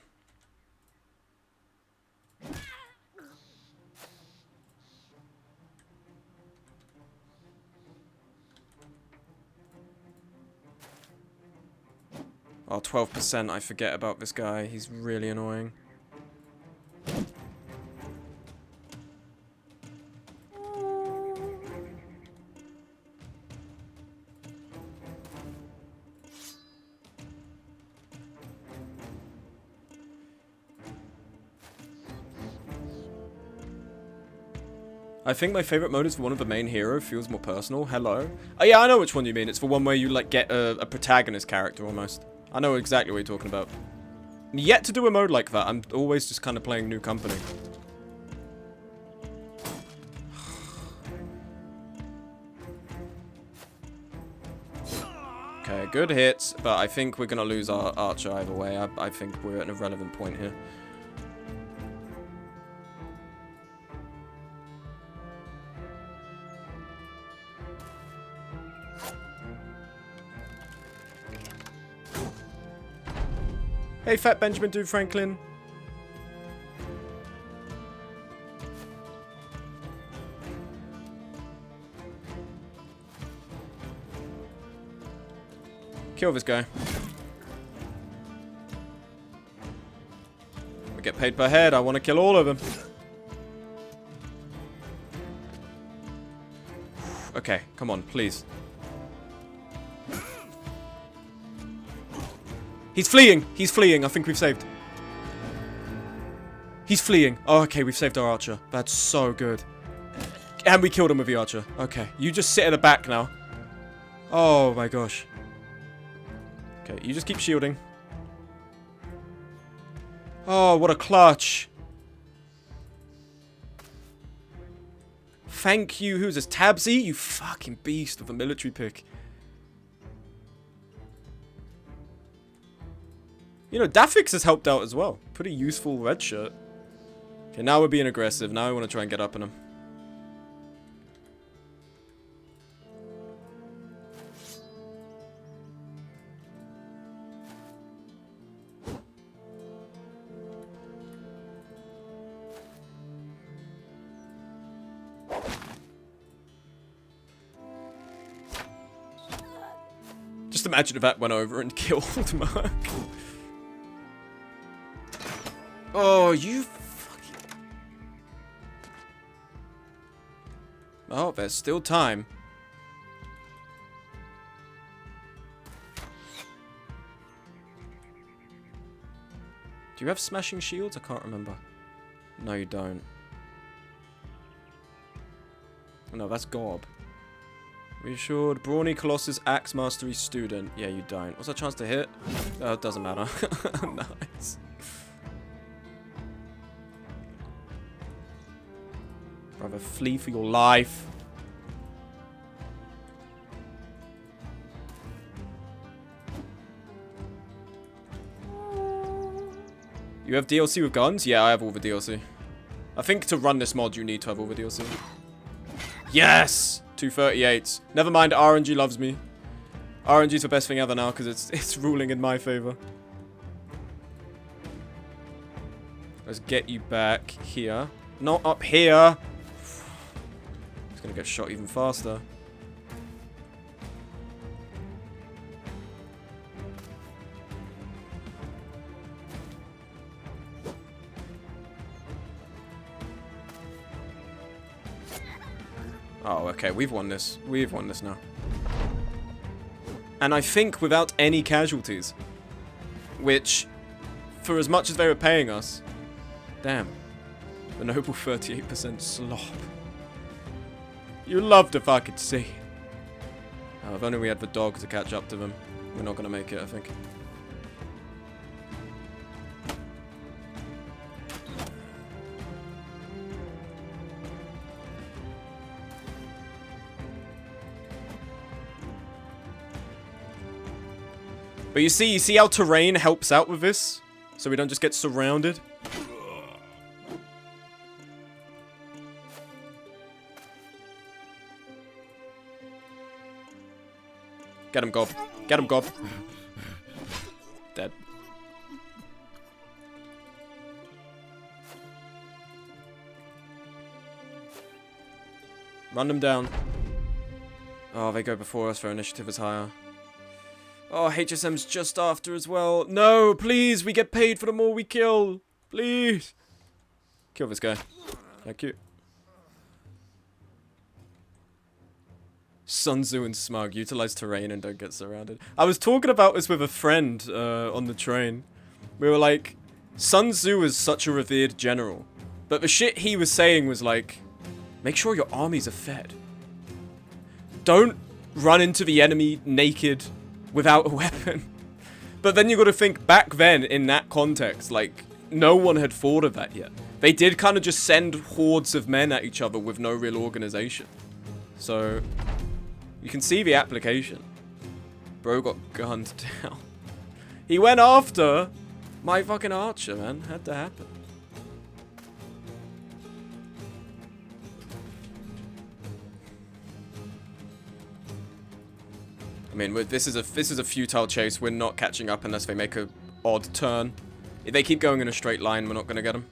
Oh, 12%, I forget about this guy. He's really annoying. I think my favorite mode is one of the main hero. Feels more personal. Hello. Oh yeah, I know which one you mean. It's the one where you like get a protagonist character almost. I know exactly what you're talking about. Yet to do a mode like that. I'm always just kind of playing New Company. Okay, good hits, but I think we're going to lose our archer either way. I think we're at an irrelevant point here. Hey, Fat Benjamin Dude Franklin. Kill this guy. We get paid per head. I want to kill all of them. Okay, come on, please. He's fleeing. He's fleeing. I think we've saved. He's fleeing. Oh, okay, we've saved our archer. That's so good. And we killed him with the archer. Okay, you just sit at the back now. Oh my gosh. Okay, you just keep shielding. Oh, what a clutch. Thank you. Who's this? Tabsy? You fucking beast with a military pick. You know, Dafix has helped out as well. Pretty useful red shirt. Okay, now we're being aggressive. Now I want to try and get up on him. Just imagine if that went over and killed Mark. Oh, you fucking... Oh, there's still time. Do you have smashing shields? I can't remember. No, you don't. No, that's Gob. Reassured. Brawny Colossus Axe Mastery Student. Yeah, you don't. What's our chance to hit? Oh, it doesn't matter. Nice. Brother, flee for your life. You have DLC with guns? Yeah, I have all the DLC. I think to run this mod, you need to have all the DLC. Yes! 238s. Never mind, RNG loves me. RNG's the best thing ever now, because it's ruling in my favor. Let's get you back here. Not up here! It's gonna get shot even faster. Oh, okay, we've won this. We've won this now. And I think without any casualties. Which, for as much as they were paying us... Damn. The noble 38% slop. You love to fucking see. Oh, if only we had the dog to catch up to them. We're not gonna make it, I think. But you see how terrain helps out with this? So we don't just get surrounded? Get him, Gob. Get him, Gob. Dead. Run them down. Oh, they go before us. Their initiative is higher. Oh, HSM's just after as well. No, please, we get paid for the more we kill. Please. Kill this guy. Thank you. Sun Tzu and Smug. Utilize terrain and don't get surrounded. I was talking about this with a friend on the train. We were like, Sun Tzu is such a revered general. But the shit he was saying was like, make sure your armies are fed. Don't run into the enemy naked without a weapon. But then you got to think back then in that context, like, no one had thought of that yet. They did kind of just send hordes of men at each other with no real organization. So, you can see the application. Bro got gunned down. He went after my fucking archer, man. Had to happen. I mean, this is a futile chase. We're not catching up unless they make a odd turn. If they keep going in a straight line, we're not going to get them.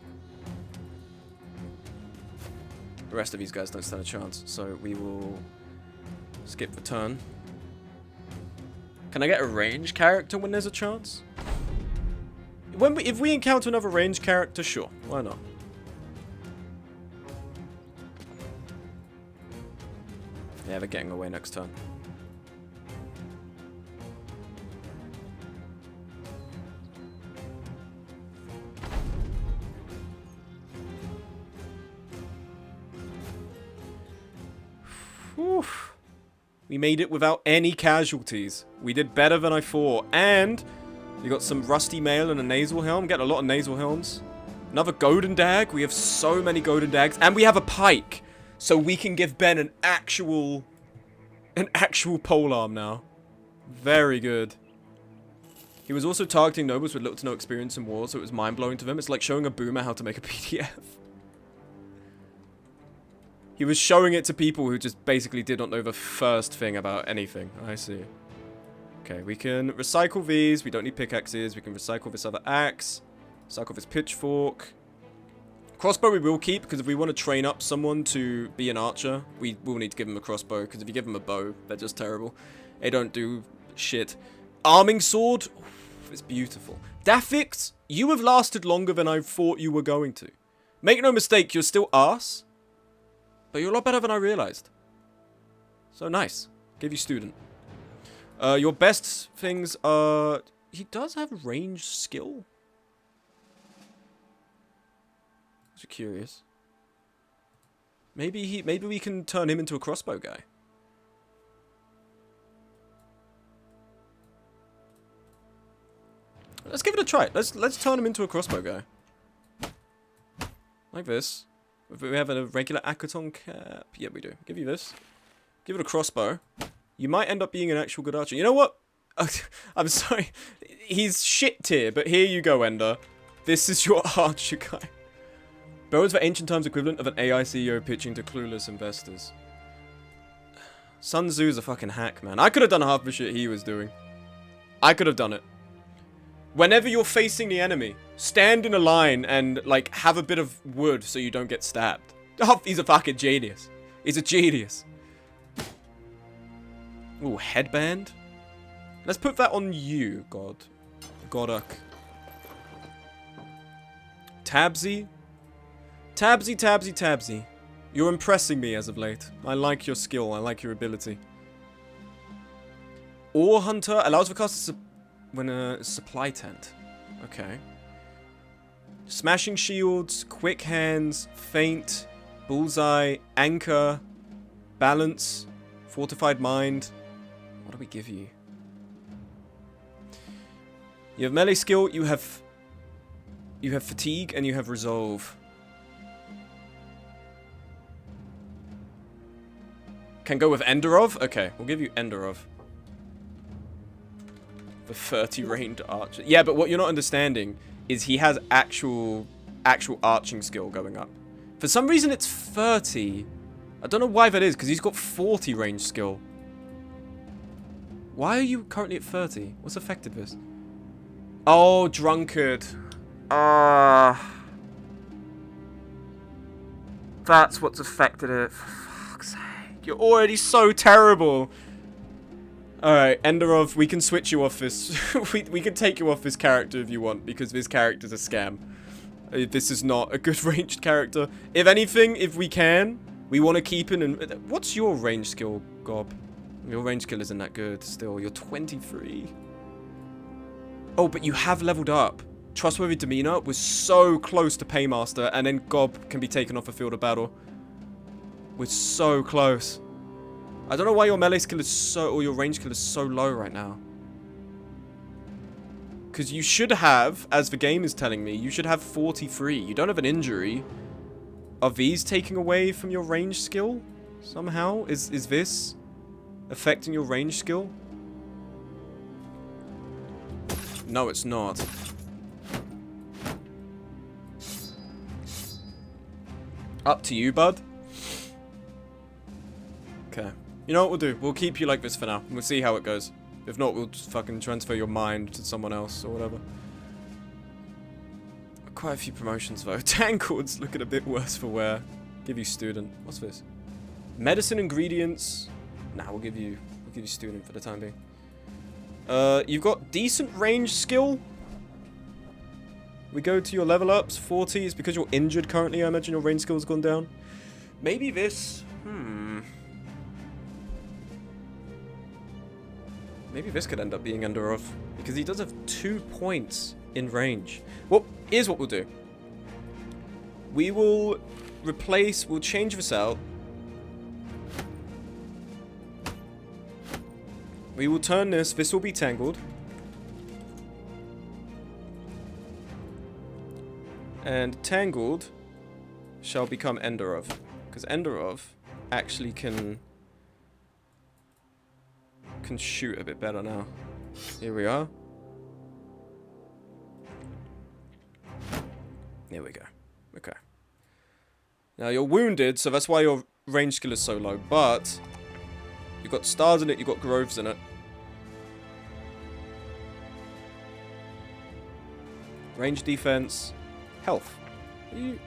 The rest of these guys don't stand a chance, so we will skip the turn. Can I get a range character when there's a chance? If we encounter another range character, sure. Why not? Yeah, they're getting away next turn. Whew. We made it without any casualties. We did better than I thought. And we got some rusty mail and a nasal helm. Getting a lot of nasal helms. Another golden dag. We have so many golden dags. And we have a pike. So we can give Ben an actual polearm now. Very good. He was also targeting nobles with little to no experience in war, so it was mind-blowing to them. It's like showing a boomer how to make a PDF. He was showing it to people who just basically did not know the first thing about anything. I see. Okay, we can recycle these. We don't need pickaxes. We can recycle this other axe. Recycle this pitchfork. Crossbow we will keep, because if we want to train up someone to be an archer, we will need to give them a crossbow, because if you give them a bow, they're just terrible. They don't do shit. Arming sword. Oof, it's beautiful. Daffix, you have lasted longer than I thought you were going to. Make no mistake, you're still arse. But you're a lot better than I realized. So nice. Give you student. Your best things are... He does have range skill. Just curious. Maybe we can turn him into a crossbow guy. Let's give it a try. Let's turn him into a crossbow guy. Like this. We have a regular Akaton cap. Yeah, we do. Give you this. Give it a crossbow. You might end up being an actual good archer. You know what? I'm sorry. He's shit tier, but here you go, Ender. This is your archer guy. Bow is the ancient times equivalent of an AI CEO pitching to clueless investors. Sun Tzu's a fucking hack, man. I could have done half the shit he was doing. I could have done it. Whenever you're facing the enemy, stand in a line and, like, have a bit of wood so you don't get stabbed. Oh, he's a fucking genius. He's a genius. Ooh, headband. Let's put that on you, God. Godok. Tabsy. Tabsy, Tabsy, Tabsy. You're impressing me as of late. I like your skill. I like your ability. Ore Hunter allows the caster when a supply tent. Okay. Smashing shields, quick hands, feint, bullseye, anchor, balance, fortified mind. What do we give you? You have melee skill, you have fatigue, and you have resolve. Can go with Enderov? Okay, we'll give you Enderov. The 30 ranged archer. Yeah, but what you're not understanding is he has actual arching skill going up. For some reason it's 30. I don't know why that is, because he's got 40 range skill. Why are you currently at 30? What's affected this? Oh, drunkard. That's what's affected it. For fuck's sake. You're already so terrible. Alright, Enderov, we can switch you off this. we can take you off this character if you want, because this character's a scam. This is not a good ranged character. If anything, if we can, we want to keep in. What's your range skill, Gob? Your range skill isn't that good still. You're 23. Oh, but you have leveled up. Trustworthy Demeanor was so close to Paymaster, and then Gob can be taken off the field of battle. We're so close. I don't know why your melee skill is so, or your range skill is so low right now. Because you should have, as the game is telling me, you should have 43. You don't have an injury. Are these taking away from your range skill? Somehow? Is this affecting your range skill? No, it's not. Up to you, bud. Okay. You know what we'll do? We'll keep you like this for now. We'll see how it goes. If not, we'll just fucking transfer your mind to someone else or whatever. Quite a few promotions though. Tankard's looking a bit worse for wear. Give you student. What's this? Medicine ingredients. Nah, we'll give you student for the time being. You've got decent range skill. We go to your level ups. 40 is because you're injured currently. I imagine your range skill's gone down. Maybe this. Maybe this could end up being Enderov, because he does have 2 points in range. Well, here's what we'll do. We will replace, we'll change this out. We will turn this. This will be tangled. And tangled shall become Enderov. Because Enderov actually can shoot a bit better now. Here we are. There we go. Okay. Now you're wounded, so that's why your range skill is so low. But you've got stars in it, you've got groves in it. Range defense, health. You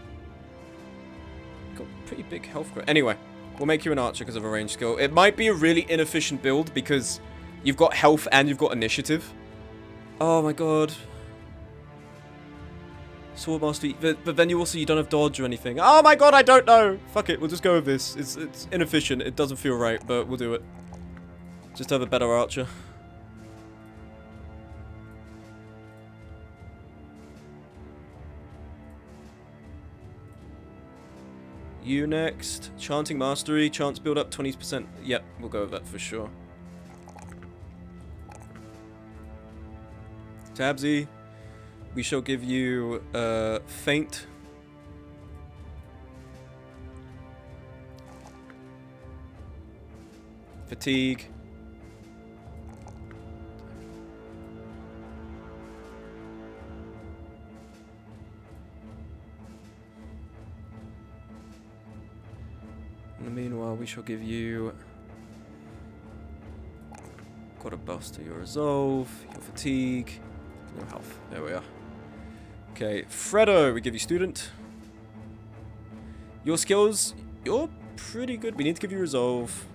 got pretty big health growth. Anyway, we'll make you an archer because of a range skill. It might be a really inefficient build because you've got health and you've got initiative. Oh my god. Sword mastery, but then you don't have dodge or anything. Oh my god, I don't know. Fuck it, we'll just go with this. It's inefficient. It doesn't feel right, but we'll do it. Just have a better archer. You next. Chanting mastery. Chance build up 20%. Yep, we'll go with that for sure. Tabsy. We shall give you faint. Fatigue. And meanwhile, we shall give you... Got a bust to your resolve, your fatigue, your health. There we are. Okay, Fredo, we give you student. Your skills, you're pretty good. We need to give you resolve.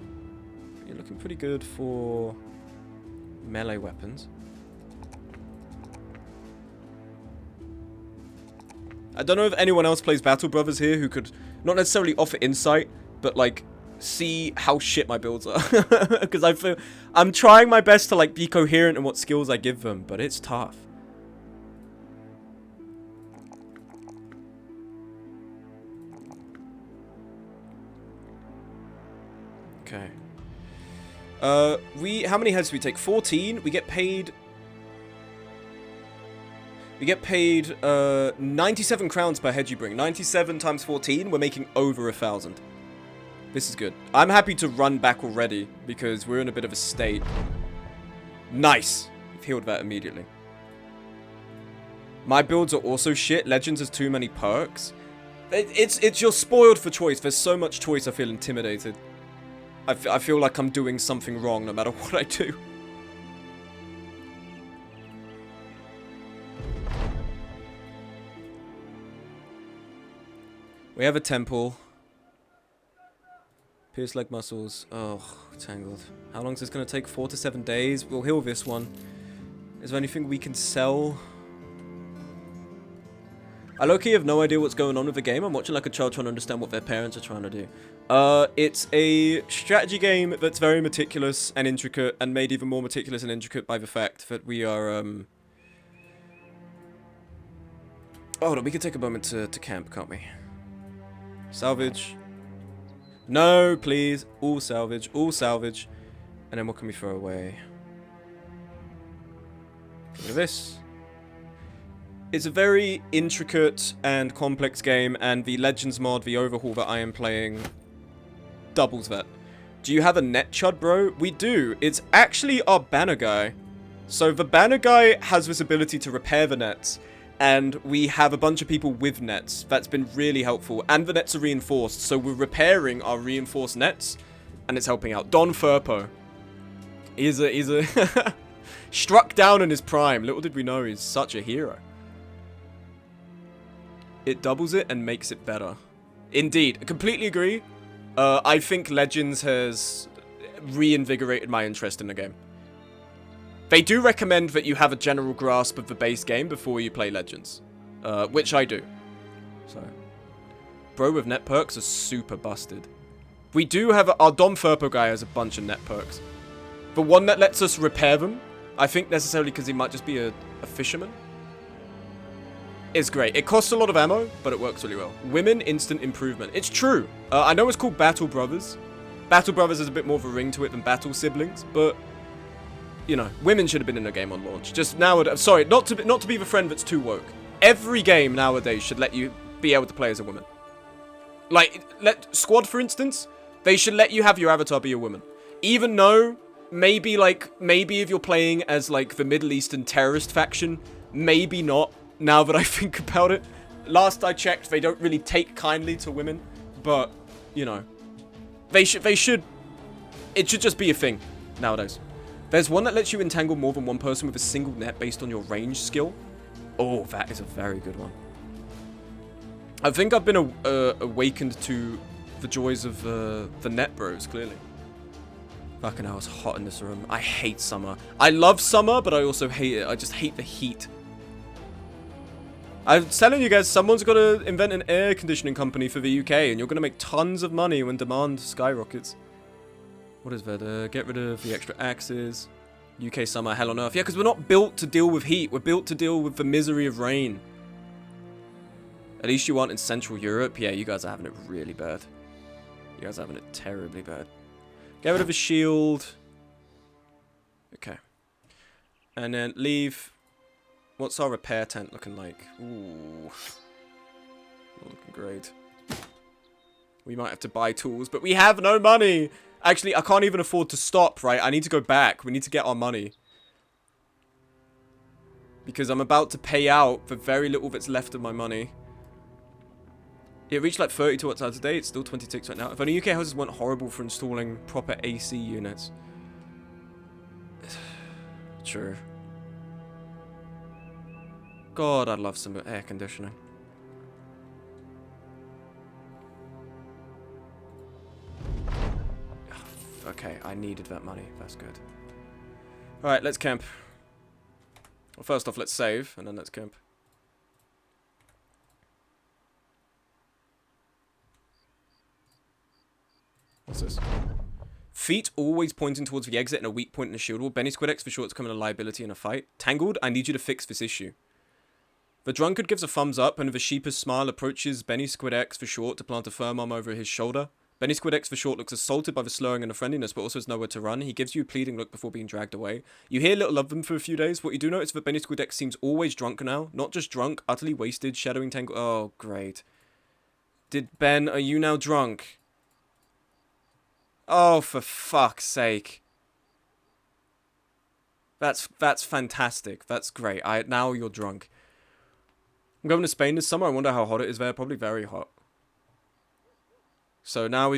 You're looking pretty good for melee weapons. I don't know if anyone else plays Battle Brothers here who could not necessarily offer insight, but like see how shit my builds are. Because I feel I'm trying my best to like be coherent in what skills I give them, but it's tough. Okay. How many heads do we take? 14. We get paid 97 crowns per head you bring. 97 times 14, we're making over 1,000. This is good. I'm happy to run back already because we're in a bit of a state. Nice. We've healed that immediately. My builds are also shit. Legends has too many perks. It's you're spoiled for choice. There's so much choice I feel intimidated. I feel like I'm doing something wrong no matter what I do. We have a temple. Pierce leg muscles. Oh, tangled. How long is this going to take? 4 to 7 days. We'll heal this one. Is there anything we can sell? I low-key have no idea what's going on with the game. I'm watching like a child trying to understand what their parents are trying to do. It's a strategy game that's very meticulous and intricate, and made even more meticulous and intricate by the fact that we are, Oh, hold on, we can take a moment to camp, can't we? Salvage. No, please. All salvage. All salvage. And then what can we throw away? Get rid of this. It's a very intricate and complex game, and the Legends mod, the overhaul that I am playing, doubles that. Do you have a net chud, bro? We do. It's actually our banner guy. So the banner guy has this ability to repair the nets, and we have a bunch of people with nets. That's been really helpful, and the nets are reinforced, so we're repairing our reinforced nets, and it's helping out. Don Furpo. He's a struck down in his prime. Little did we know he's such a hero. It doubles it and makes it better. Indeed. I completely agree. I think Legends has reinvigorated my interest in the game. They do recommend that you have a general grasp of the base game before you play Legends. Which I do. So, bro with net perks are super busted. We do have... Our Dom Furpo guy has a bunch of net perks. The one that lets us repair them, I think necessarily because he might just be a fisherman, is great. It costs a lot of ammo, but it works really well. Women, instant improvement. It's true. I know it's called Battle Brothers. Battle Brothers is a bit more of a ring to it than Battle Siblings, but you know, women should have been in a game on launch. Just nowadays, sorry, not to be the friend that's too woke. Every game nowadays should let you be able to play as a woman. Like, Squad, for instance, they should let you have your avatar be a woman. Even though, maybe if you're playing as, like, the Middle Eastern terrorist faction, maybe not, now that I think about it. Last I checked, they don't really take kindly to women, but, you know, it should just be a thing nowadays. There's one that lets you entangle more than one person with a single net based on your range skill. Oh, that is a very good one. I think I've been awakened to the joys of the net bros, clearly. Fucking hell, it's hot in this room. I hate summer. I love summer, but I also hate it. I just hate the heat. I'm telling you guys, someone's got to invent an air conditioning company for the UK, and you're going to make tons of money when demand skyrockets. What is that? Get rid of the extra axes. UK summer, hell on earth. Yeah, because we're not built to deal with heat. We're built to deal with the misery of rain. At least you aren't in Central Europe. Yeah, you guys are having it really bad. You guys are having it terribly bad. Get rid of a shield. Okay. And then leave. What's our repair tent looking like? Ooh. Not looking great. We might have to buy tools, but we have no money. Actually, I can't even afford to stop, right? I need to go back. We need to get our money. Because I'm about to pay out the very little that's left of my money. It reached like 32 watts hours a day. It's still 26 right now. If only UK houses weren't horrible for installing proper AC units. True. God, I'd love some air conditioning. Okay, I needed that money. That's good. Alright, let's camp. Well, first off, let's save, and then let's camp. What's this? Feet always pointing towards the exit and a weak point in a shield wall. Benny Squid X for sure it's becoming a liability in a fight. Tangled, I need you to fix this issue. The drunkard gives a thumbs up and with a sheepish smile approaches Benny Squid X for short to plant a firm arm over his shoulder. Benny Squid X for short looks assaulted by the slurring and the friendliness, but also has nowhere to run. He gives you a pleading look before being dragged away. You hear little of them for a few days. What you do notice is that Benny Squid X seems always drunk now. Not just drunk, utterly wasted, shadowing Tangle. Oh, great. Ben, are you now drunk? Oh, for fuck's sake. That's fantastic. That's great. Now you're drunk. I'm going to Spain this summer. I wonder how hot it is there. Probably very hot. So now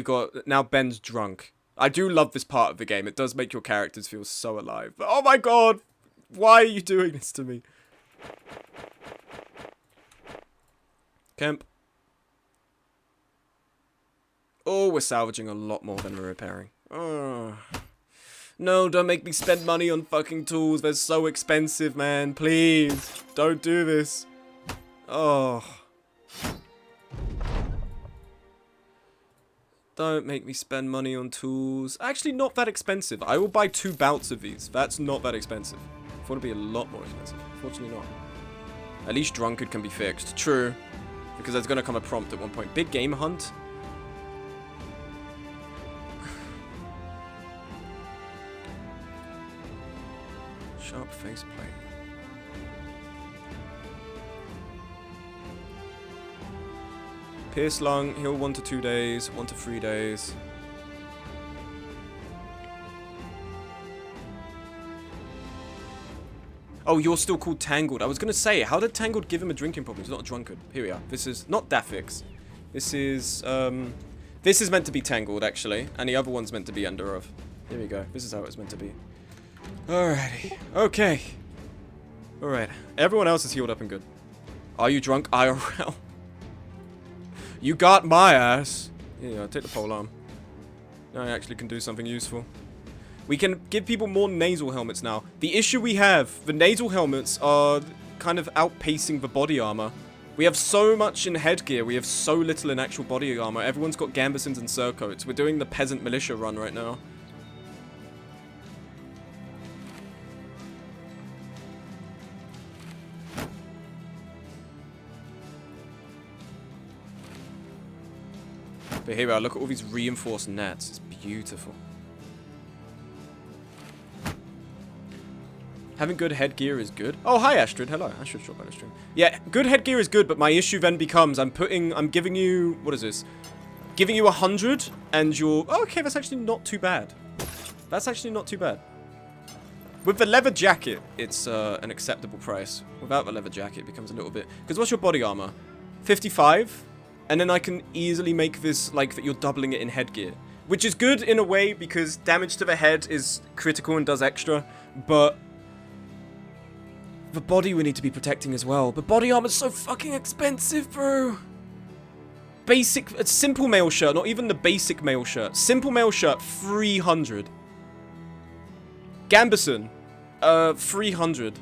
now Ben's drunk. I do love this part of the game. It does make your characters feel so alive. But oh my god! Why are you doing this to me? Camp. Oh, we're salvaging a lot more than we're repairing. Oh. No, don't make me spend money on fucking tools. They're so expensive, man. Please. Don't do this. Oh. Don't make me spend money on tools. Actually, not that expensive. I will buy 2 bouts of these. That's not that expensive. I thought it'd be a lot more expensive. Fortunately not. At least drunkard can be fixed. True. Because there's going to come a prompt at one point. Big game hunt. Sharp faceplate. Pierce lung, heal 1 to 2 days, 1 to 3 days. Oh, you're still called Tangled. I was going to say, how did Tangled give him a drinking problem? He's not a drunkard. Here we are. This is not Daffix. This is meant to be Tangled, actually. And the other one's meant to be Under Oath. Here we go. This is how it's meant to be. Alrighty. Okay. Alright. Everyone else is healed up and good. Are you drunk, IRL? You got my ass. Yeah, take the pole arm. Now I actually can do something useful. We can give people more nasal helmets now. The issue we have, the nasal helmets are kind of outpacing the body armor. We have so much in headgear, we have so little in actual body armor. Everyone's got gambesons and surcoats. We're doing the peasant militia run right now. But here we are, look at all these reinforced nets. It's beautiful. Having good headgear is good. Oh, hi, Astrid. Hello. Astrid shot by the stream. Yeah, good headgear is good, but my issue then becomes I'm giving you, what is this? Giving you 100 and you're, oh, okay, that's actually not too bad. That's actually not too bad. With the leather jacket, it's an acceptable price. Without the leather jacket, it becomes a little bit, because what's your body armor? 55? And then I can easily make this like that you're doubling it in headgear. Which is good in a way because damage to the head is critical and does extra, but the body we need to be protecting as well. But body armor's so fucking expensive, bro. Basic, a simple mail shirt, not even the basic mail shirt. Simple mail shirt, 300. Gambison, 300.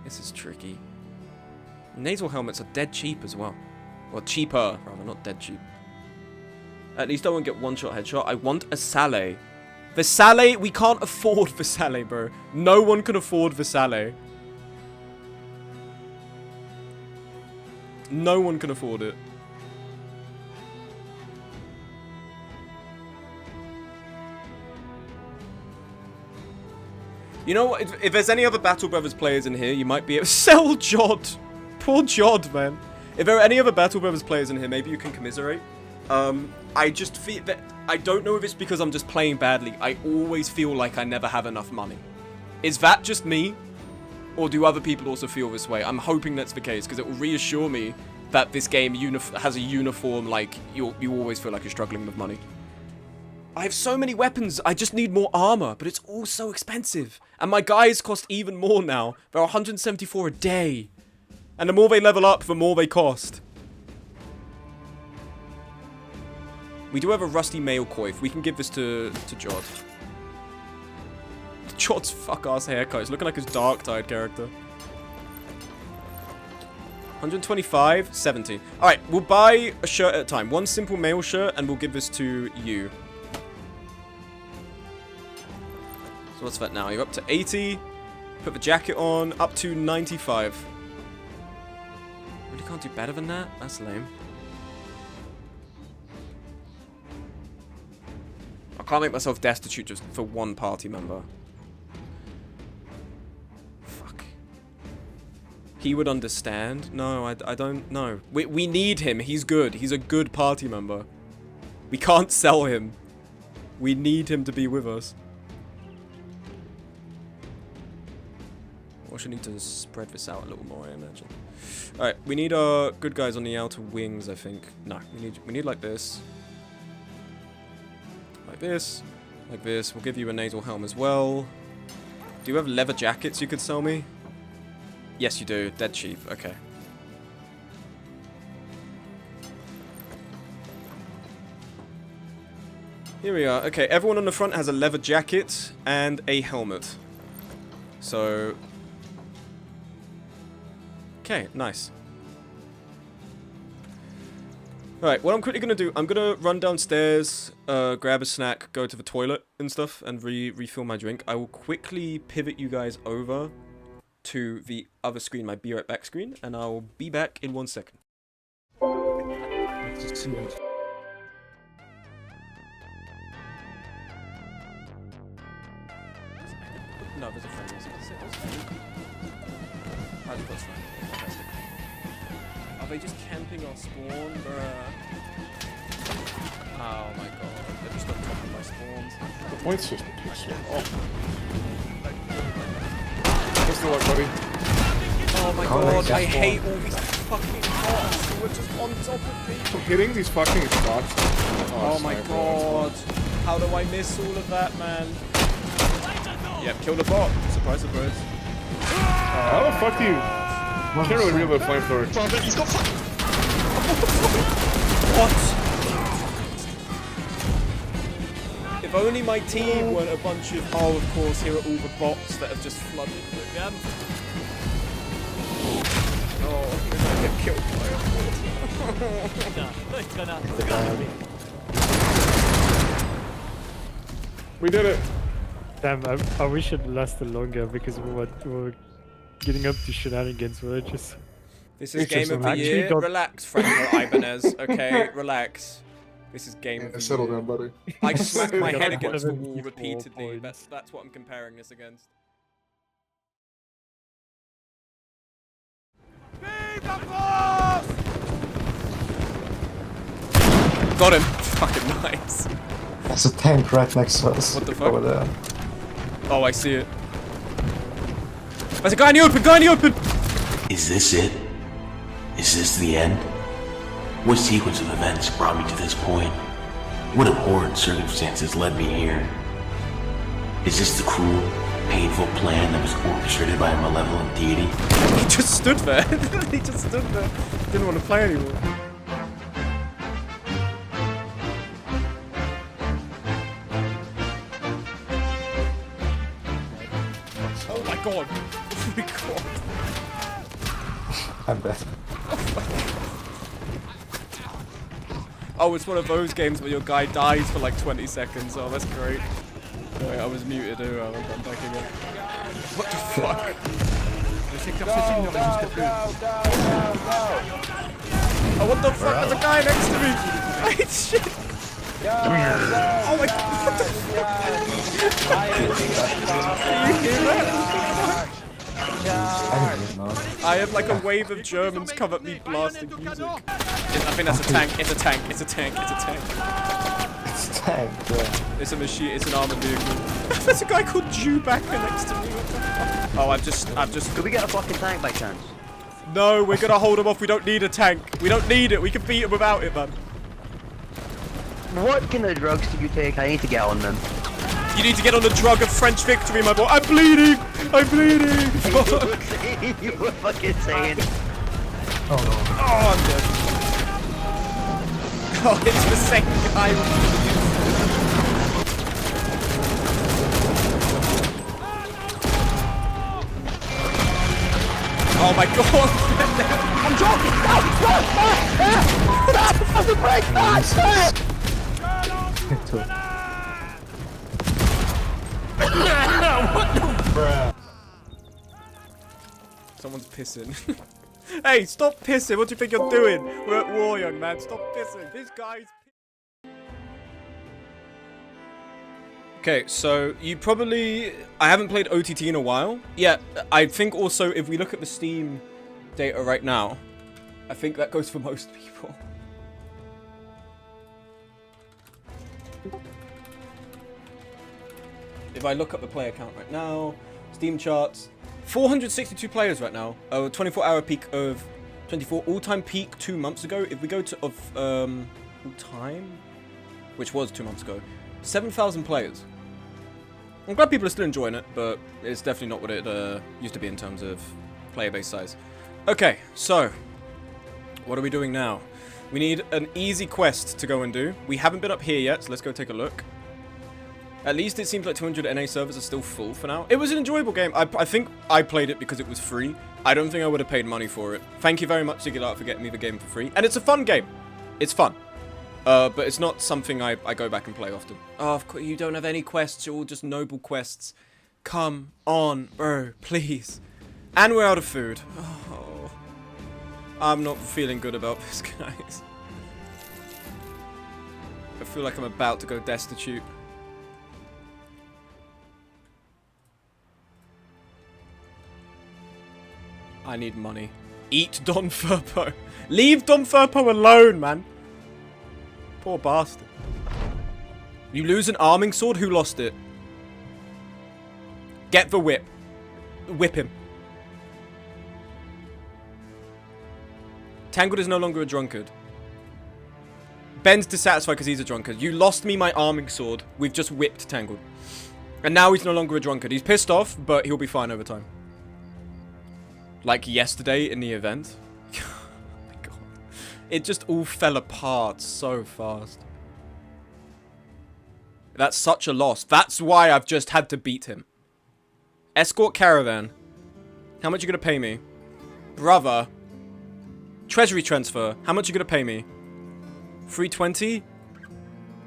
This is tricky. Nasal helmets are dead cheap as well. Well, cheaper, rather, not dead cheap. At least I won't get one-shot headshot. I want a Saleh. Visale, we can't afford Visale, bro. No one can afford Visale. No one can afford it. You know what? If there's any other Battle Brothers players in here, you might be able to sell Jod. Poor Jod, man. If there are any other Battle Brothers players in here, maybe you can commiserate. I just feel that, I don't know if it's because I'm just playing badly. I always feel like I never have enough money. Is that just me? Or do other people also feel this way? I'm hoping that's the case, because it will reassure me that this game has a uniform, like, you always feel like you're struggling with money. I have so many weapons, I just need more armor, but it's all so expensive. And my guys cost even more now. They're 174 a day. And the more they level up, the more they cost. We do have a rusty mail coif. We can give this to Jod. Jod's fuck-ass haircut. He's looking like his Dark-Tide character. 125, 70. Alright, we'll buy a shirt at a time. One simple mail shirt, and we'll give this to you. So what's that now? You're up to 80. Put the jacket on. Up to 95. Really can't do better than that? That's lame. I can't make myself destitute just for one party member. Fuck. He would understand? No, I don't know. We need him. He's good. He's a good party member. We can't sell him. We need him to be with us. I should need to spread this out a little more, I imagine. Alright, we need our good guys on the outer wings, I think. No, we need like this. Like this. Like this. We'll give you a nasal helm as well. Do you have leather jackets you could sell me? Yes, you do. Dead cheap. Okay. Here we are. Okay, everyone on the front has a leather jacket and a helmet. So... okay, nice. Alright, what I'm quickly going to do, I'm going to run downstairs, grab a snack, go to the toilet and stuff, and refill my drink. I will quickly pivot you guys over to the other screen, my Be Right Back screen, and I'll be back in 1 second. No, there's a friend. That's fine. Fantastic. Are they just camping our spawn, bruh? Oh my god, they're just on top of my spawns. The point system takes so long. What's the luck, buddy? Oh my god, I hate all these fucking bots who are just on top of me. I'm hitting these fucking spots. Oh my god. How do I miss all of that, man? Yep, kill the bot. Surprise, surprise. How the fuck do you... I can't really read the flamethrower. He's got fucking... What? If only my team weren't a bunch of... oh, of course, here are all the bots that have just flooded the game. Oh, I'm gonna get killed by a bot. We did it. Damn, I wish it lasted longer because we were getting up to shenanigans where it just... This is game of the year. Relax, Franco Ibanez. Okay, relax. This is game of the Settle year. down, buddy. I smacked my head got against the 74 wall repeatedly. points. That's what I'm comparing this against. Got him. Fucking nice. There's a tank right next to us. What the fuck? Over there. Oh, I see it. There's a guy in the open. Guy in the open. Is this it? Is this the end? What sequence of events brought me to this point? What abhorrent circumstances led me here? Is this the cruel, painful plan that was orchestrated by a malevolent deity? He just stood there. He just stood there. Didn't want to play anymore. Oh my god. Oh my god. I'm dead. Oh, it's one of those games where your guy dies for like 20 seconds. Oh, that's great. Wait, I was muted. I'm back again. What the fuck? Oh, what the fuck? There's a guy next to me! Wait, shit! Oh my god, what the fuck? Can you hear that? I don't know. I have like a wave of Germans come at me blasting music. I think that's a tank. It's a tank. It's a tank. It's a tank. It's a tank, yeah. It's a machine. It's an armored vehicle. There's a guy called Chewbacca next to me. What the fuck? Oh, I've just. Could we get a fucking tank by chance? No, we're gonna hold him off. We don't need a tank. We don't need it. We can beat him without it, man. What kind of drugs do you take? I need to get on them. You need to get on the drug of French victory, my boy. I'm bleeding. I'm bleeding. Fuck. You were fucking saying. Oh no. Oh, I'm dead. Oh, it's the same guy. Oh my god! I'm joking! Stop! The break! Someone's pissing. Hey, stop pissing! What do you think you're doing? We're at war, young man. Stop pissing. This guy's. Okay, so you probably... I haven't played OTT in a while. Yeah, I think also if we look at the Steam data right now, I think that goes for most people. If I look up the player count right now, Steam charts, 462 players right now. 24-hour peak of 24. All-time peak 2 months ago. If we go to all-time, which was 2 months ago, 7,000 players. I'm glad people are still enjoying it, but it's definitely not what it used to be in terms of player base size. Okay, so what are we doing now? We need an easy quest to go and do. We haven't been up here yet, so let's go take a look. At least it seems like 200 NA servers are still full for now. It was an enjoyable game. I think I played it because it was free. I don't think I would have paid money for it. Thank you very much, Sigilart, for getting me the game for free. And it's a fun game. It's fun. But it's not something I go back and play often. Oh, of course, you don't have any quests. You're all just noble quests. Come on, bro, please. And we're out of food. Oh, I'm not feeling good about this, guys. I feel like I'm about to go destitute. I need money. Eat Don Furpo. Leave Don Furpo alone, man. Poor bastard. You lose an arming sword? Who lost it? Get the whip. Whip him. Tangled is no longer a drunkard. Ben's dissatisfied because he's a drunkard. You lost me my arming sword. We've just whipped Tangled. And now he's no longer a drunkard. He's pissed off, but he'll be fine over time. Like yesterday in the event. Oh my god. It just all fell apart so fast. That's such a loss. That's why I've just had to beat him. Escort caravan. How much you gonna pay me? Brother. Treasury transfer. How much you gonna pay me? 320?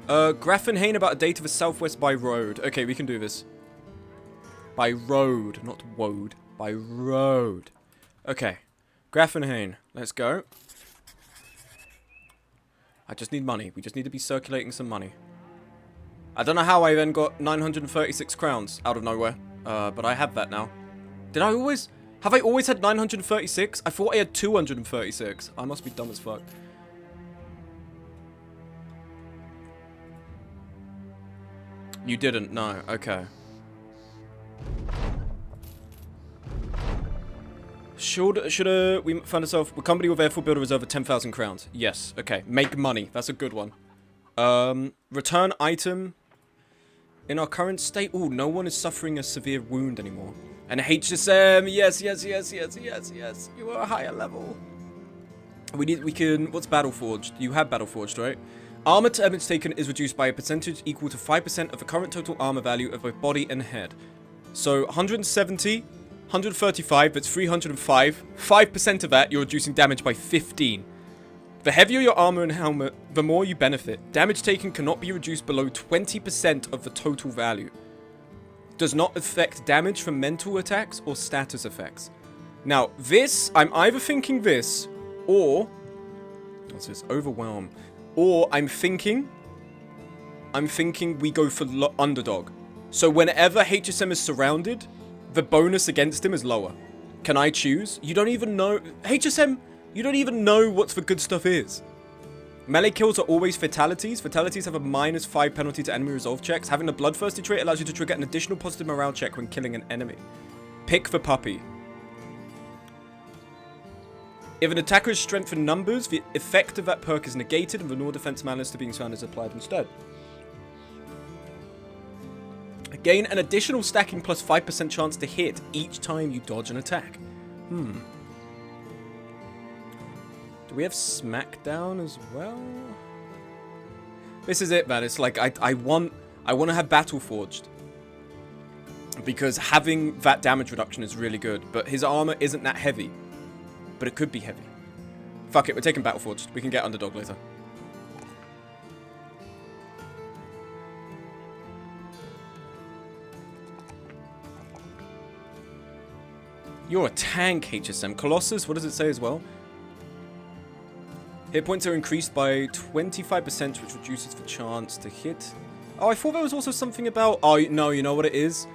Grafenhain about a date of a southwest by road. Okay, we can do this. By road, not woad. By road. Okay. Grafenhain. Let's go. I just need money. We just need to be circulating some money. I don't know how I then got 936 crowns out of nowhere. But I have that now. Did I always... Have I always had 936? I thought I had 236. I must be dumb as fuck. You didn't? No. Okay. Should we find ourselves a company with therefore build a reserve of 10,000 crowns? Yes. Okay. Make money. That's a good one. Return item. In our current state, oh, no one is suffering a severe wound anymore. And HSM, yes, yes, yes, yes, yes, yes. You are a higher level. We can, what's Battle Forged? You have Battle Forged, right? Armor to damage taken is reduced by a percentage equal to 5% of the current total armor value of both body and head. So 170, 135, that's 305. 5% of that, you're reducing damage by 15. The heavier your armor and helmet, the more you benefit. Damage taken cannot be reduced below 20% of the total value. Does not affect damage from mental attacks or status effects. Now, this, I'm either thinking this, or... What's this? Overwhelm. Or I'm thinking we go for underdog. So whenever HSM is surrounded, the bonus against him is lower. Can I choose? You don't even know... HSM, you don't even know what the good stuff is. Melee kills are always fatalities. Fatalities have a -5 penalty to enemy resolve checks. Having the bloodthirsty trait allows you to trigger an additional positive morale check when killing an enemy. Pick the puppy. If an attacker is strength in numbers, the effect of that perk is negated and the no defense malice to being surrounded is applied instead. Gain an additional stacking plus 5% chance to hit each time you dodge an attack. Do we have Smackdown as well? This is it, man. It's like I want to have Battle Forged. Because having that damage reduction is really good. But his armor isn't that heavy. But it could be heavy. Fuck it, we're taking Battle Forged. We can get Underdog later. You're a tank, HSM. Colossus, what does it say as well? Hit points are increased by 25%, which reduces the chance to hit. Oh, I thought there was also something about... Oh, no, you know what it is?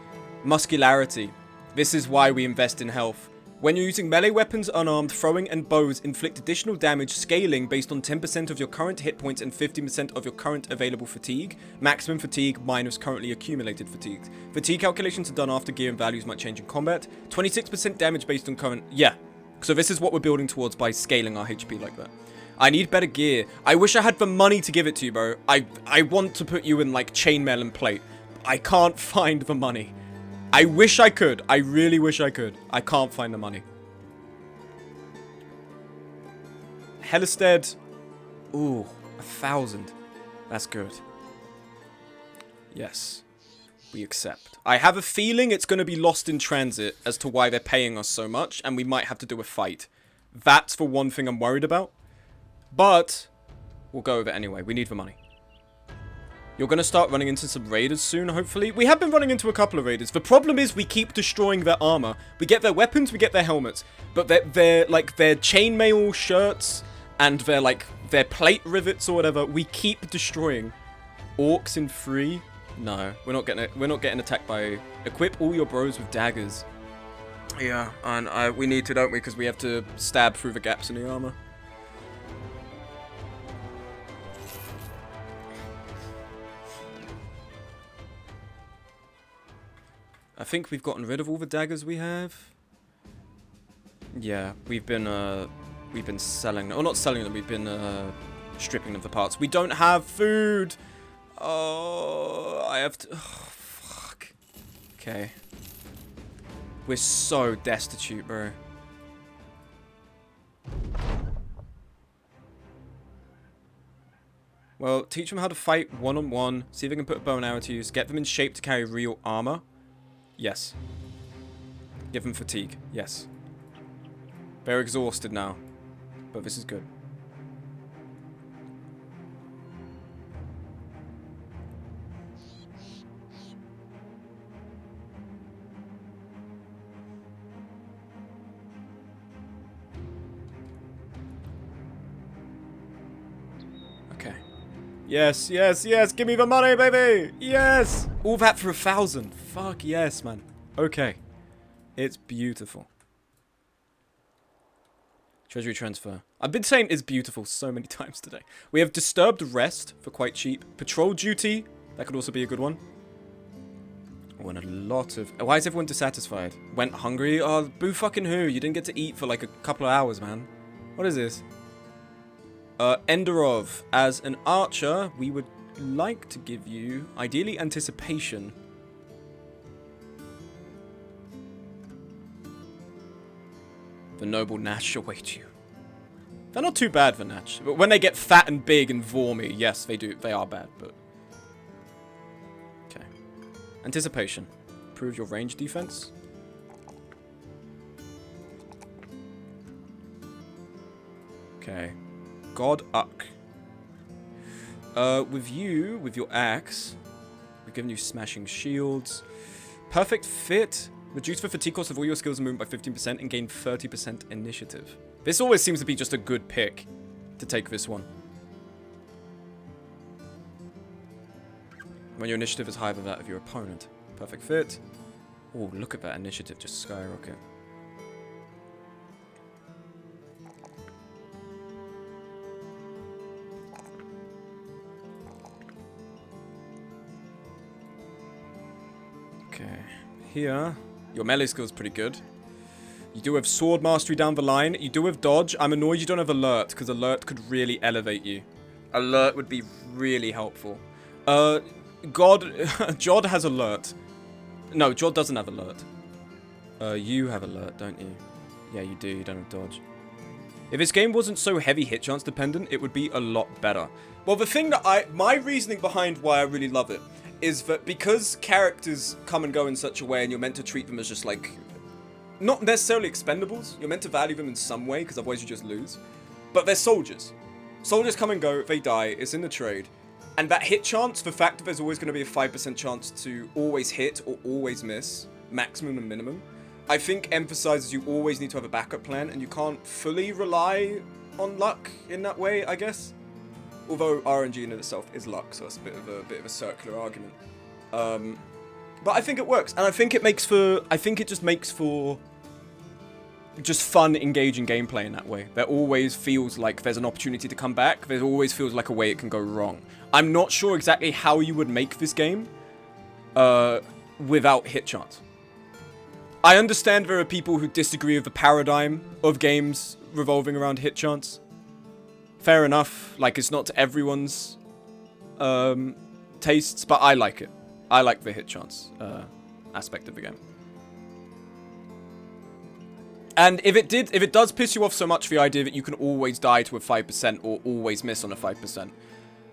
Muscularity. This is why we invest in health. When you're using melee weapons, unarmed, throwing, and bows, inflict additional damage scaling based on 10% of your current hit points and 15% of your current available fatigue. Maximum fatigue minus currently accumulated fatigue. Fatigue calculations are done after gear and values might change in combat. 26% damage based on current... Yeah. So this is what we're building towards by scaling our HP like that. I need better gear. I wish I had the money to give it to you, bro. I want to put you in, like, chainmail and plate. I can't find the money. I wish I could. I really wish I could. I can't find the money. Hellistead. Ooh, 1,000. That's good. Yes. We accept. I have a feeling it's going to be lost in transit as to why they're paying us so much, and we might have to do a fight. That's the one thing I'm worried about. But we'll go with it anyway. We need the money. You're going to start running into some raiders soon, hopefully. We have been running into a couple of raiders. The problem is we keep destroying their armor. We get their weapons, we get their helmets. But their chainmail shirts and their plate rivets or whatever, we keep destroying. Orcs in 3? No, we're not getting attacked by... Equip all your bros with daggers. Yeah, and we need to, don't we? Because we have to stab through the gaps in the armor. I think we've gotten rid of all the daggers we have. Yeah, we've been selling them. Or not selling them, we've been stripping them for parts. We don't have food! Oh, I have to... Oh, fuck. Okay. We're so destitute, bro. Well, teach them how to fight one-on-one. See if they can put a bow and arrow to use. Get them in shape to carry real armor. Yes. Give them fatigue. Yes. They're exhausted now. But this is good. Okay. Yes, yes, yes. Give me the money, baby. Yes. All that for 1,000. Fuck yes, man. Okay. It's beautiful. Treasury transfer. I've been saying it's beautiful so many times today. We have disturbed rest for quite cheap. Patrol duty. That could also be a good one. Oh, and a lot of... Why is everyone dissatisfied? Went hungry? Oh, boo fucking who? You didn't get to eat for like a couple of hours, man. What is this? Enderov. As an archer, we would like to give you, ideally, anticipation. The noble Natch await you. They're not too bad for Natch. But when they get fat and big and vormy, yes, they do. They are bad, but... Okay. Anticipation. Improve your range defense. Okay. God Uck. With you, with your axe, we've given you smashing shields. Perfect fit. Reduce the fatigue cost of all your skills and movement by 15% and gain 30% initiative. This always seems to be just a good pick to take this one. When your initiative is higher than that of your opponent. Perfect fit. Oh, look at that initiative just skyrocket. Okay, here, your melee skill is pretty good. You do have sword mastery down the line. You do have dodge. I'm annoyed you don't have alert, because alert could really elevate you. Alert would be really helpful. Jod has alert. No, Jod doesn't have alert. You have alert, don't you? Yeah, you do. You don't have dodge. If this game wasn't so heavy hit chance dependent, it would be a lot better. Well, the thing that my reasoning behind why I really love it is that because characters come and go in such a way and you're meant to treat them as just like, not necessarily expendables, you're meant to value them in some way because otherwise you just lose, but they're soldiers. Soldiers come and go, they die, it's in the trade, and that hit chance, the fact that there's always going to be a 5% chance to always hit or always miss, maximum and minimum, I think emphasizes you always need to have a backup plan and you can't fully rely on luck in that way, I guess. Although RNG in itself is luck, so it's a bit of a circular argument. But I think it works, and I think it just makes for just fun, engaging gameplay in that way. There always feels like there's an opportunity to come back. There always feels like a way it can go wrong. I'm not sure exactly how you would make this game without hit chance. I understand there are people who disagree with the paradigm of games revolving around hit chance. Fair enough, like it's not to everyone's tastes, but I like it. I like the hit chance aspect of the game. And if it does piss you off so much, the idea that you can always die to a 5% or always miss on a 5%,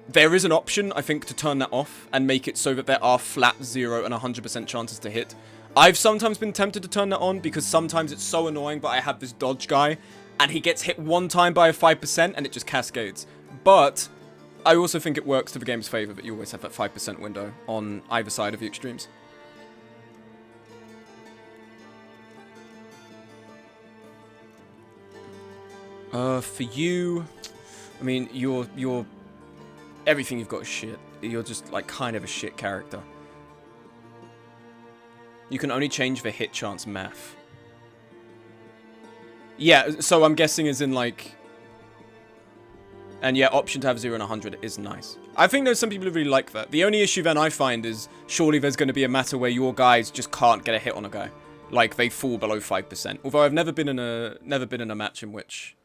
there is an option, I think, to turn that off and make it so that there are flat 0 and 100% chances to hit. I've sometimes been tempted to turn that on because sometimes it's so annoying, but I have this dodge guy and he gets hit one time by a 5% and it just cascades. But I also think it works to the game's favor that you always have that 5% window on either side of the extremes. For you, I mean, you're everything you've got is shit. You're just like kind of a shit character. You can only change the hit chance math. Yeah, so I'm guessing as in like... And yeah, option to have 0 and 100 is nice. I think there's some people who really like that. The only issue then I find is surely there's going to be a matter where your guys just can't get a hit on a guy. Like they fall below 5%. Although I've never been in a match in which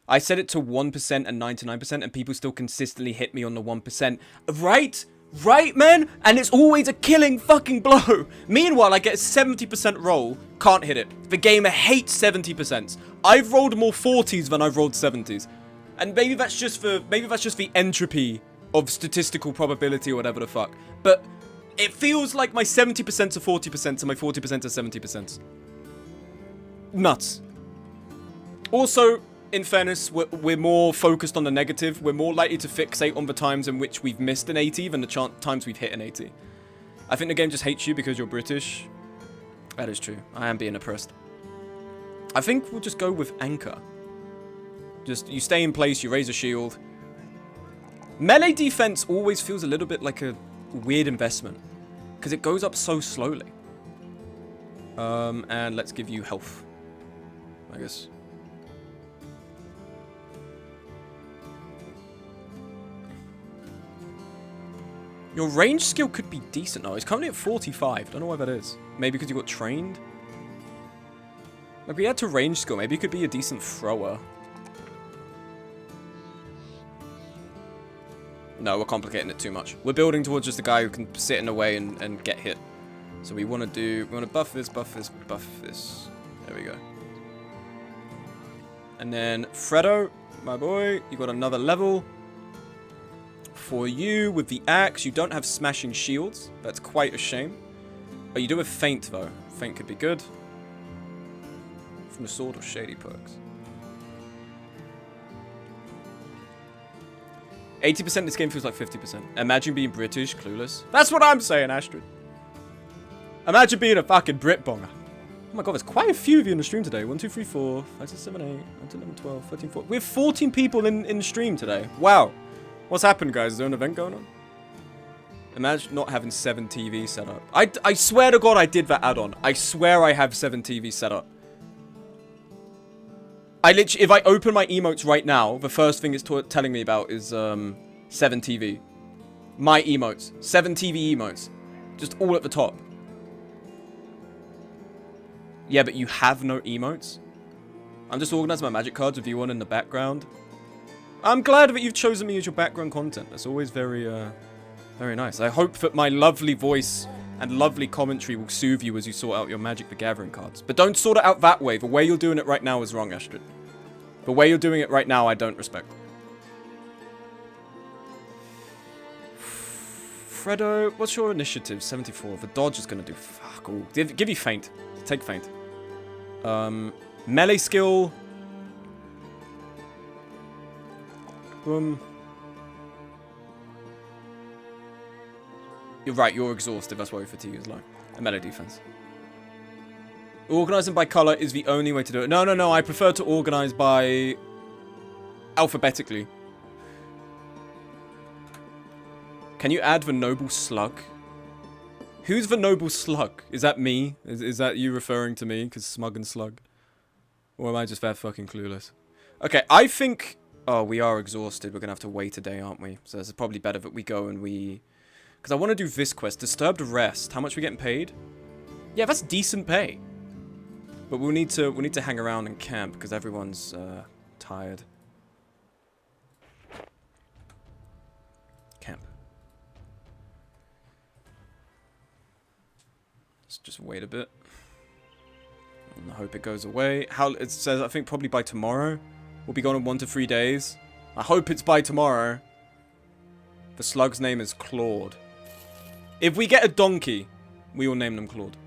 I set it to 1% and 99% and people still consistently hit me on the 1%. Right? Right, man? And it's always a killing fucking blow. Meanwhile, I get a 70% roll, can't hit it. The game hates 70%. I've rolled more 40s than I've rolled 70s. And maybe that's just the entropy of statistical probability or whatever the fuck. But it feels like my 70% are 40% and my 40% are 70%. Nuts. Also, in fairness, we're more focused on the negative. We're more likely to fixate on the times in which we've missed an 80 than the times we've hit an 80. I think the game just hates you because you're British. That is true. I am being oppressed. I think we'll just go with Anchor. Just, you stay in place, you raise a shield. Melee defense always feels a little bit like a weird investment. Because it goes up so slowly. And let's give you health. I guess. Your range skill could be decent now. It's currently at 45. Don't know why that is. Maybe because you got trained? Like, we had to range skill. Maybe you could be a decent thrower. No, we're complicating it too much. We're building towards just a guy who can sit in the way and get hit. So we want to buff this, buff this, buff this. There we go. And then Fredo, my boy, you got another level. For you, with the axe, you don't have smashing shields. That's quite a shame. Oh, you do have feint, though. Feint could be good. From the sword or shady perks. 80% of this game feels like 50%. Imagine being British, clueless. That's what I'm saying, Astrid. Imagine being a fucking Brit bonger. Oh my god, there's quite a few of you in the stream today. 1, 2, 3, 4, 5, 6, 7, 8, 9, 10, 11, 12, 13, 14. We have 14 people in the stream today. Wow. What's happened, guys? Is there an event going on? Imagine not having 7 TVs set up. I swear to God I did that add-on. I swear I have 7 TVs set up. I literally, if I open my emotes right now, the first thing it's telling me about is 7 TV. My emotes. 7 TV emotes. Just all at the top. Yeah, but you have no emotes? I'm just organizing my magic cards with you on in the background. I'm glad that you've chosen me as your background content. That's always very, very nice. I hope that my lovely voice and lovely commentary will soothe you as you sort out your Magic the Gathering cards. But don't sort it out that way. The way you're doing it right now is wrong, Astrid. The way you're doing it right now, I don't respect. Fredo, what's your initiative? 74. The dodge is going to do fuck all. Give you feint. Take feint. Melee skill. Boom. You're right, you're exhausted. That's why your fatigue is low. And melee defense. Organizing by color is the only way to do it. No. I prefer to organize by alphabetically. Can you add the noble slug? Who's the noble slug? Is that me? Is that you referring to me? Because smug and slug? Or am I just that fucking clueless? Okay, I think... Oh, we are exhausted. We're going to have to wait a day, aren't we? So it's probably better that we go and we... Because I want to do this quest. Disturbed Rest. How much are we getting paid? Yeah, that's decent pay. But we'll need to hang around and camp because everyone's tired. Camp. Let's just wait a bit. And I hope it goes away. It says, I think probably by tomorrow. We'll be gone in 1 to 3 days. I hope it's by tomorrow. The slug's name is Claude. If we get a donkey, we will name them Claude.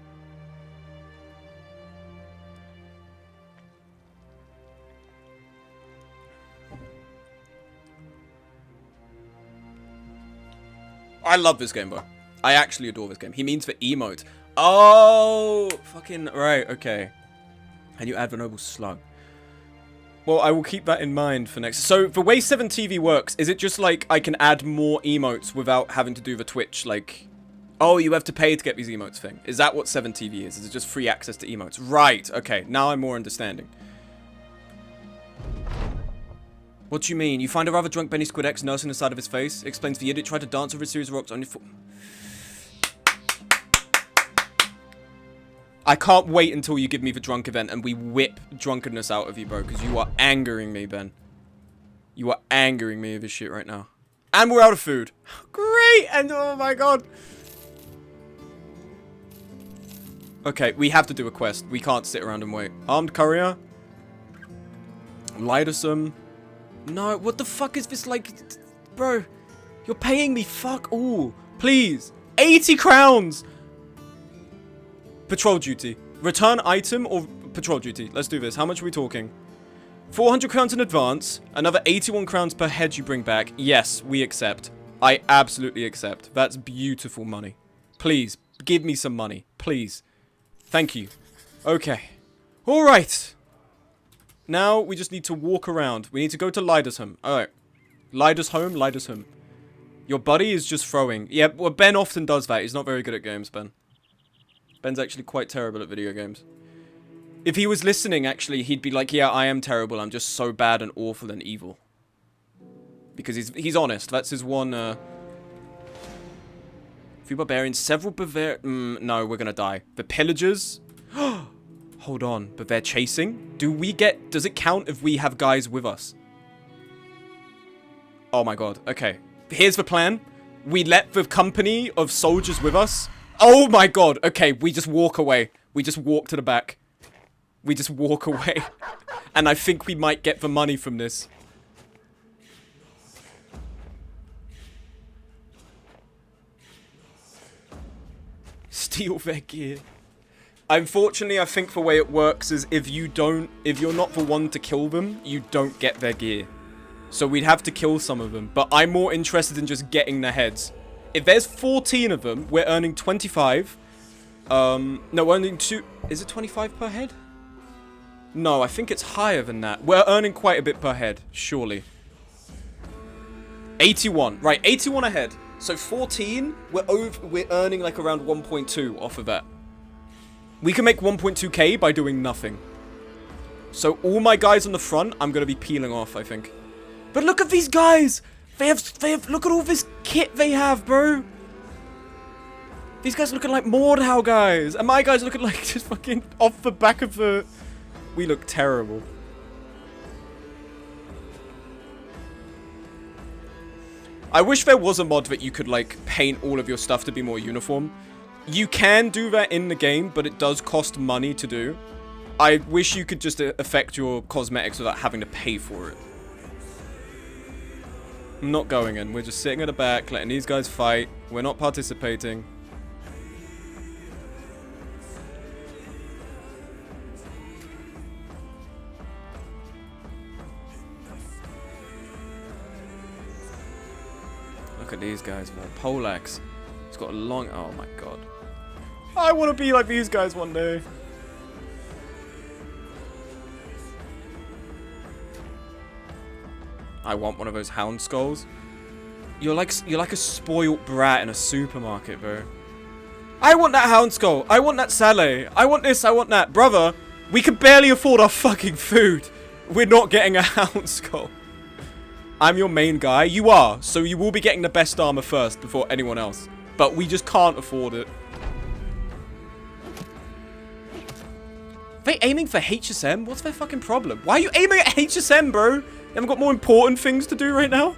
I love this game, bro. I actually adore this game. He means for emote. Oh, fucking right. Okay. And you add the noble slug. Well, I will keep that in mind for next. So the way 7TV works, is it just like I can add more emotes without having to do the Twitch? Like, oh, you have to pay to get these emotes thing. Is that what 7TV is? Is it just free access to emotes? Right. Okay. Now I'm more understanding. What do you mean? You find a rather drunk Benny Squid X nursing the side of his face? Explains the idiot tried to dance over a series of rocks on your foot. I can't wait until you give me the drunk event and we whip drunkenness out of you, bro. Because you are angering me, Ben. You are angering me with this shit right now. And we're out of food. Great! And oh my god. Okay, we have to do a quest. We can't sit around and wait. Armed courier. Lidersome. No, what the fuck is this like? Bro, you're paying me fuck all. Please. 80 crowns. Patrol duty. Return item or patrol duty? Let's do this. How much are we talking? 400 crowns in advance. Another 81 crowns per head you bring back. Yes, we accept. I absolutely accept. That's beautiful money. Please, give me some money. Please. Thank you. Okay. Alright. Now, we just need to walk around. We need to go to Lider's home. Alright. Lider's home. Your buddy is just throwing. Yeah, well, Ben often does that. He's not very good at games, Ben. Ben's actually quite terrible at video games. If he was listening, actually, he'd be like, yeah, I am terrible. I'm just so bad and awful and evil. Because he's honest. That's his one, Few barbarians, several no, we're gonna die. The pillagers. Hold on, but they're chasing? Does it count if we have guys with us? Oh my god, okay. Here's the plan. We let the company of soldiers with us. Oh my god, okay, we just walk away. We just walk to the back. We just walk away. And I think we might get the money from this. Steal their gear. Unfortunately, I think the way it works is if you're not the one to kill them, you don't get their gear. So we'd have to kill some of them, but I'm more interested in just getting their heads. If there's 14 of them, we're earning 25. No, we're earning 2... Is it 25 per head? No, I think it's higher than that. We're earning quite a bit per head, surely. 81. Right, 81 a head. So 14, we're earning like around 1.2 off of that. We can make 1.2k by doing nothing. So all my guys on the front, I'm going to be peeling off, I think. But look at these guys! They have, look at all this kit they have, bro! These guys looking like Mordhau guys! And my guys looking like just fucking off the back of the... We look terrible. I wish there was a mod that you could, like, paint all of your stuff to be more uniform. You can do that in the game, but it does cost money to do. I wish you could just affect your cosmetics without having to pay for it. I'm not going in. We're just sitting at the back, letting these guys fight. We're not participating. Look at these guys, man. Polax. He's got a long... Oh my god. I want to be like these guys one day. I want one of those hound skulls. You're like a spoilt brat in a supermarket, bro. I want that hound skull. I want that Saleh. I want this. I want that. Brother, we can barely afford our fucking food. We're not getting a hound skull. I'm your main guy. You are. So you will be getting the best armor first before anyone else. But we just can't afford it. Are they aiming for HSM? What's their fucking problem? Why are you aiming at HSM, bro? You haven't got more important things to do right now?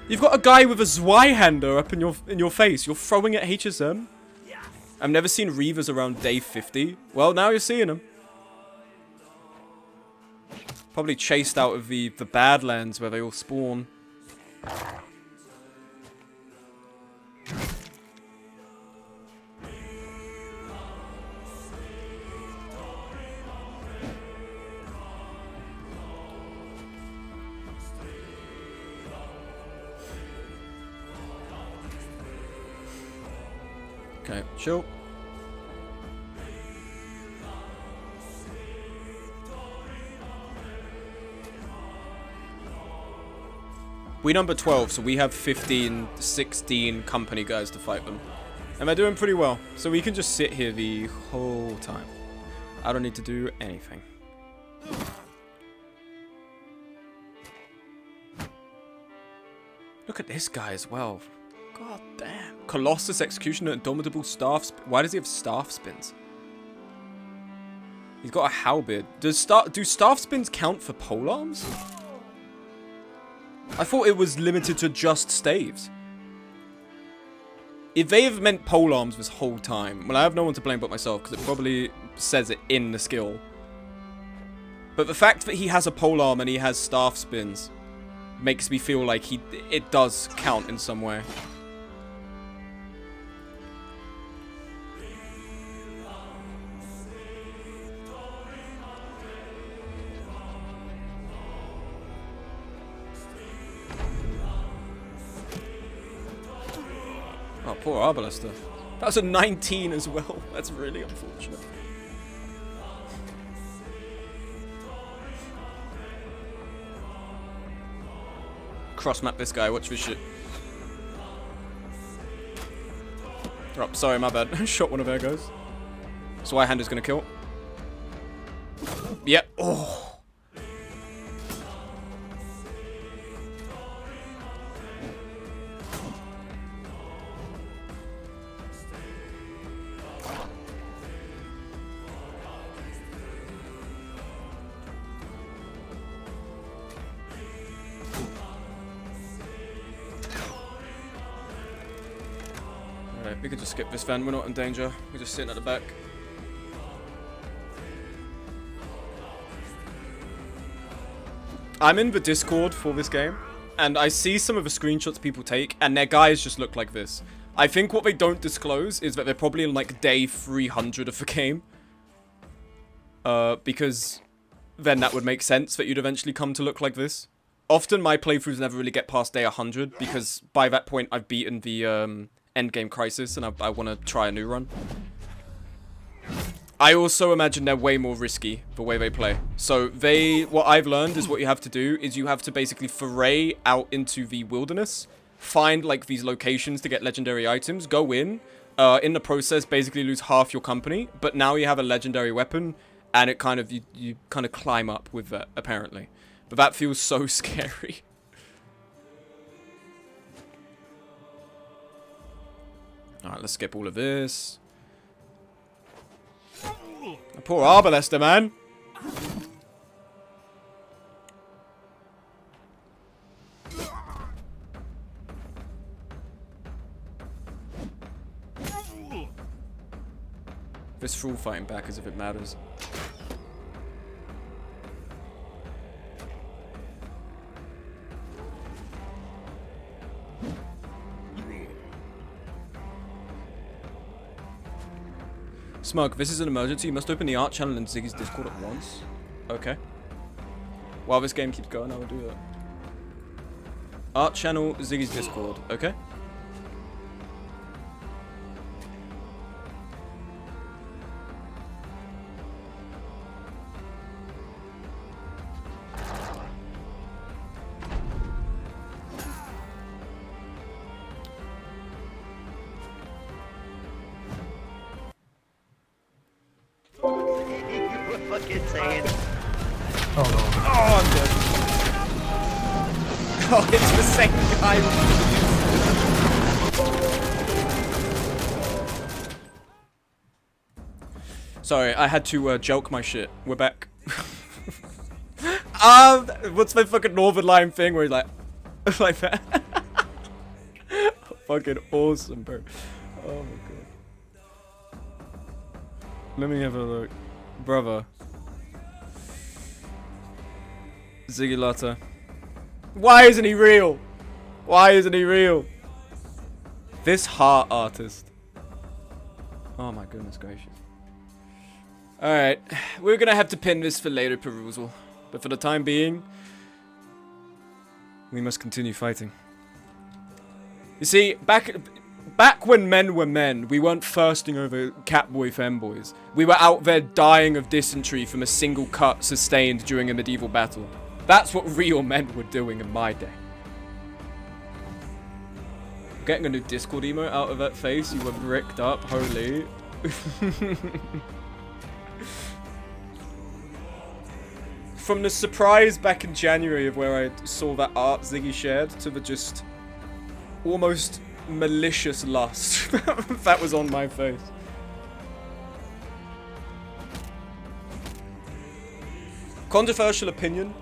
You've got a guy with a Zweihander up in your face. You're throwing at HSM? I've never seen Reavers around day 50. Well, now you're seeing them. Probably chased out of the Badlands where they all spawn. Okay, chill. We number 12, so we have 15, 16 company guys to fight them. And they're doing pretty well. So we can just sit here the whole time. I don't need to do anything. Look at this guy as well. God damn. Colossus, Executioner, Indomitable, Staff. Why does he have staff spins? He's got a halberd. Do staff spins count for polearms? I thought it was limited to just staves. If they have meant polearms this whole time, well, I have no one to blame but myself, because it probably says it in the skill. But the fact that he has a polearm and he has staff spins makes me feel like it does count in some way. Oh, poor Arbalister. That was a 19 as well. That's really unfortunate. Cross map this guy, watch this shit. Drop. Sorry, my bad. Shot one of our guys. So my hand is gonna kill. Yep. Oh. Alright, we could just skip this van. We're not in danger. We're just sitting at the back. I'm in the Discord for this game, and I see some of the screenshots people take, and their guys just look like this. I think what they don't disclose is that they're probably in like day 300 of the game. Because then that would make sense that you'd eventually come to look like this. Often my playthroughs never really get past day 100, because by that point I've beaten the endgame crisis, and I want to try a new run. I also imagine they're way more risky, the way they play. So what I've learned is what you have to do is you have to basically foray out into the wilderness, find like these locations to get legendary items, go in the process basically lose half your company, but now you have a legendary weapon, and it kind of, you kind of climb up with that, apparently. But that feels so scary. Alright, let's skip all of this. Poor Arbalester, man. This fool fighting back as if it matters. Smug, this is an emergency. You must open the art channel and Ziggy's Discord at once. Okay. While this game keeps going, I will do that. Art channel, Ziggy's Discord. Okay. Fucking saying. Oh no. Oh, I'm dead. Oh, it's the same guy. Sorry, I had to joke my shit. We're back. What's my fucking Northern Line thing where he's like, like that? Fucking awesome, bro. Oh my god. Let me have a look. Brother. Ziggy Lotta. Why isn't he real? Why isn't he real? This heart artist. Oh my goodness gracious. Alright. We're gonna have to pin this for later perusal. But for the time being, we must continue fighting. You see, back when men were men, we weren't thirsting over Catboy femboys. We were out there dying of dysentery from a single cut sustained during a medieval battle. That's what real men were doing in my day. Getting a new Discord emote out of that face, you were bricked up, holy. From the surprise back in January of where I saw that art Ziggy shared to the just almost malicious lust that was on my face. Controversial opinion.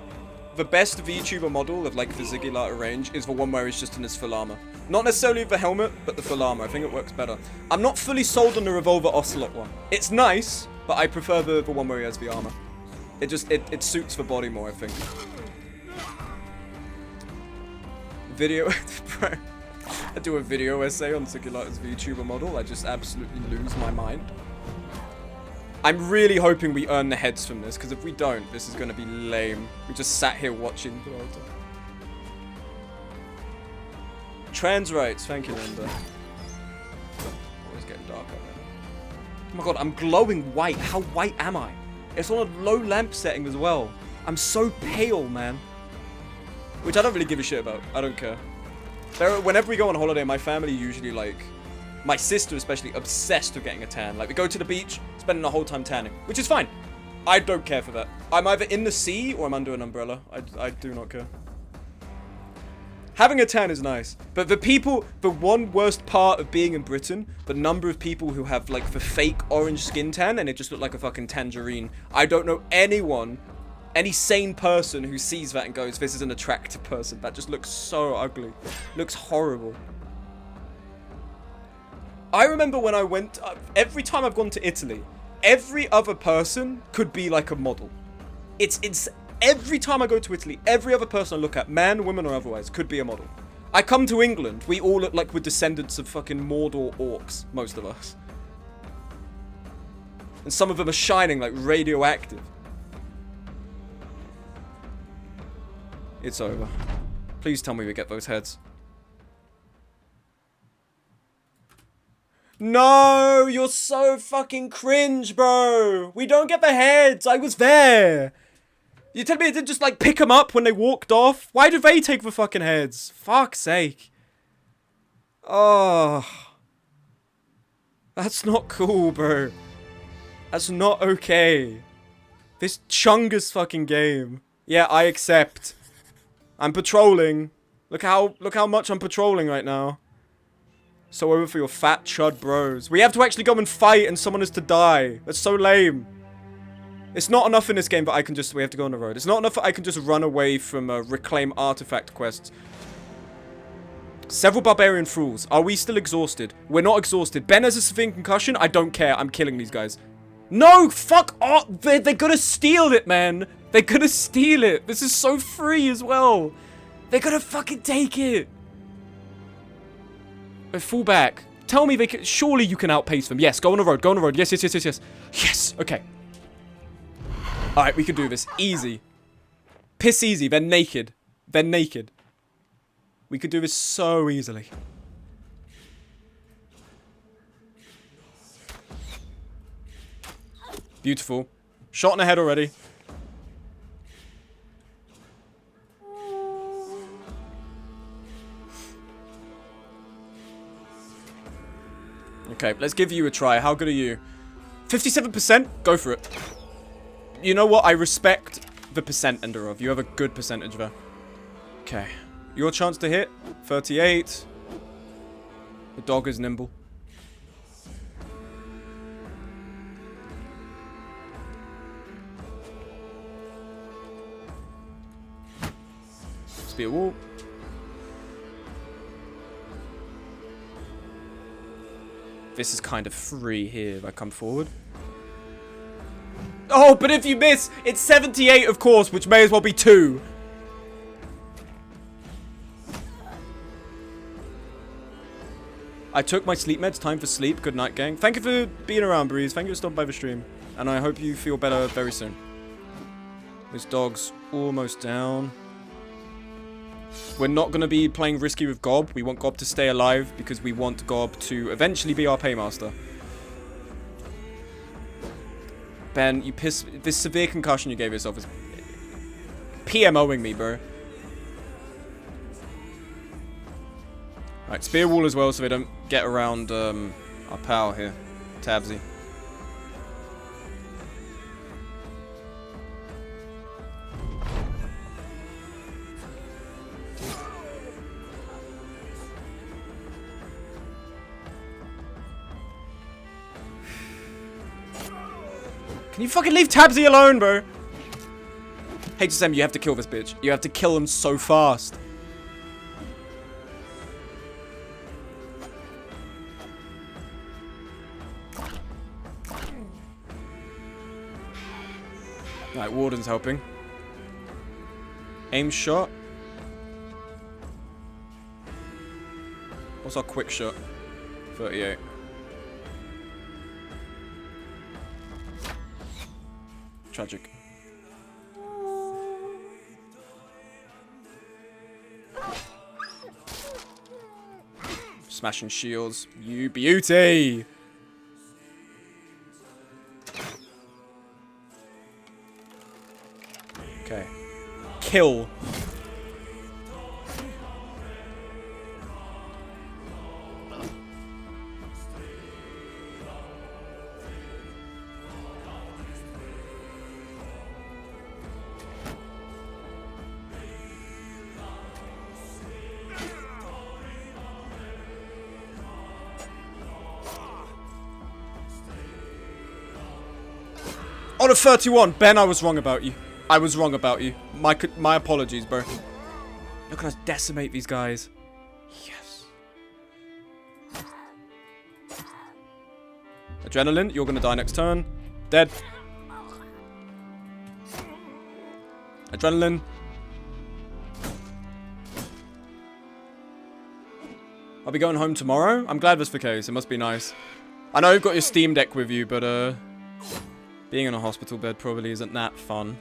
The best VTuber model of like the Ziggy Lotta range is the one where he's just in his full armor. Not necessarily the helmet, but the full armor. I think it works better. I'm not fully sold on the Revolver Ocelot one. It's nice, but I prefer the one where he has the armor. It just, it suits the body more, I think. Video, bro. I do a video essay on Ziggy Lotta's VTuber model. I just absolutely lose my mind. I'm really hoping we earn the heads from this, because if we don't, this is going to be lame. We just sat here watching the whole time. Trans rights, thank you, Linda. Oh, it's getting dark out there. Oh my god, I'm glowing white. How white am I? It's on a low lamp setting as well. I'm so pale, man. Which I don't really give a shit about. I don't care. Whenever we go on holiday, my family usually, like, My sister especially, obsessed with getting a tan. Like, we go to the beach, spending the whole time tanning, which is fine. I don't care for that. I'm either in the sea or I'm under an umbrella. I do not care. Having a tan is nice, but the one worst part of being in Britain, the number of people who have like the fake orange skin tan and it just look like a fucking tangerine. I don't know anyone, any sane person who sees that and goes, this is an attractive person. That just looks so ugly. Looks horrible. I remember when I went, every time I've gone to Italy, every other person could be like a model. It's every time I go to Italy, every other person I look at, man, woman, or otherwise, could be a model. I come to England, we all look like we're descendants of fucking Mordor orcs, most of us. And some of them are shining like radioactive. It's over. Please tell me we get those heads. No, you're so fucking cringe, bro. We don't get the heads. I was there. You tell me it didn't just, like, pick them up when they walked off? Why did they take the fucking heads? Fuck's sake. Oh. That's not cool, bro. That's not okay. This Chungus fucking game. Yeah, I accept. I'm patrolling. Look how much I'm patrolling right now. So over for your fat chud bros. We have to actually go and fight and someone is to die. That's so lame. It's not enough in this game that I can just... We have to go on the road. It's not enough that I can just run away from reclaim artifact quests. Several barbarian fools. Are we still exhausted? We're not exhausted. Ben has a severe concussion. I don't care. I'm killing these guys. No! Fuck off! They're gonna steal it, man. They're gonna steal it. This is so free as well. They're gonna fucking take it. Fall back. Tell me they can... Surely you can outpace them. Yes, go on the road. Go on the road. Yes, yes, yes, yes, yes. Yes! Okay. Alright, we can do this. Easy. Piss easy. They're naked. They're naked. We could do this so easily. Beautiful. Shot in the head already. Okay, let's give you a try. How good are you? 57%? Go for it. You know what? I respect the percent, Enderov. You have a good percentage there. Okay. Your chance to hit. 38. The dog is nimble. Spear wall. This is kind of free here if I come forward. Oh, but if you miss, it's 78, of course, which may as well be 2. I took my sleep meds. Time for sleep. Good night, gang. Thank you for being around, Breeze. Thank you for stopping by the stream. And I hope you feel better very soon. This dog's almost down. We're not going to be playing risky with Gob. We want Gob to stay alive because we want Gob to eventually be our paymaster. Ben, you piss... This severe concussion you gave yourself is PMOing me, bro. Alright, spear wall as well so they don't get around our pal here. Tabsy. Can you fucking leave Tabsy alone, bro? HSM, you have to kill this bitch. You have to kill him so fast. Alright, Warden's helping. Aim shot. What's our quick shot? 38. Tragic. Smashing shields. You beauty! Okay. Kill. Out of 31. Ben, I was wrong about you. I was wrong about you. My apologies, bro. Look at us decimate these guys. Yes. Adrenaline, you're gonna die next turn. Dead. Adrenaline. I'll be going home tomorrow. I'm glad that's the case. It must be nice. I know you've got your Steam Deck with you, but being in a hospital bed probably isn't that fun.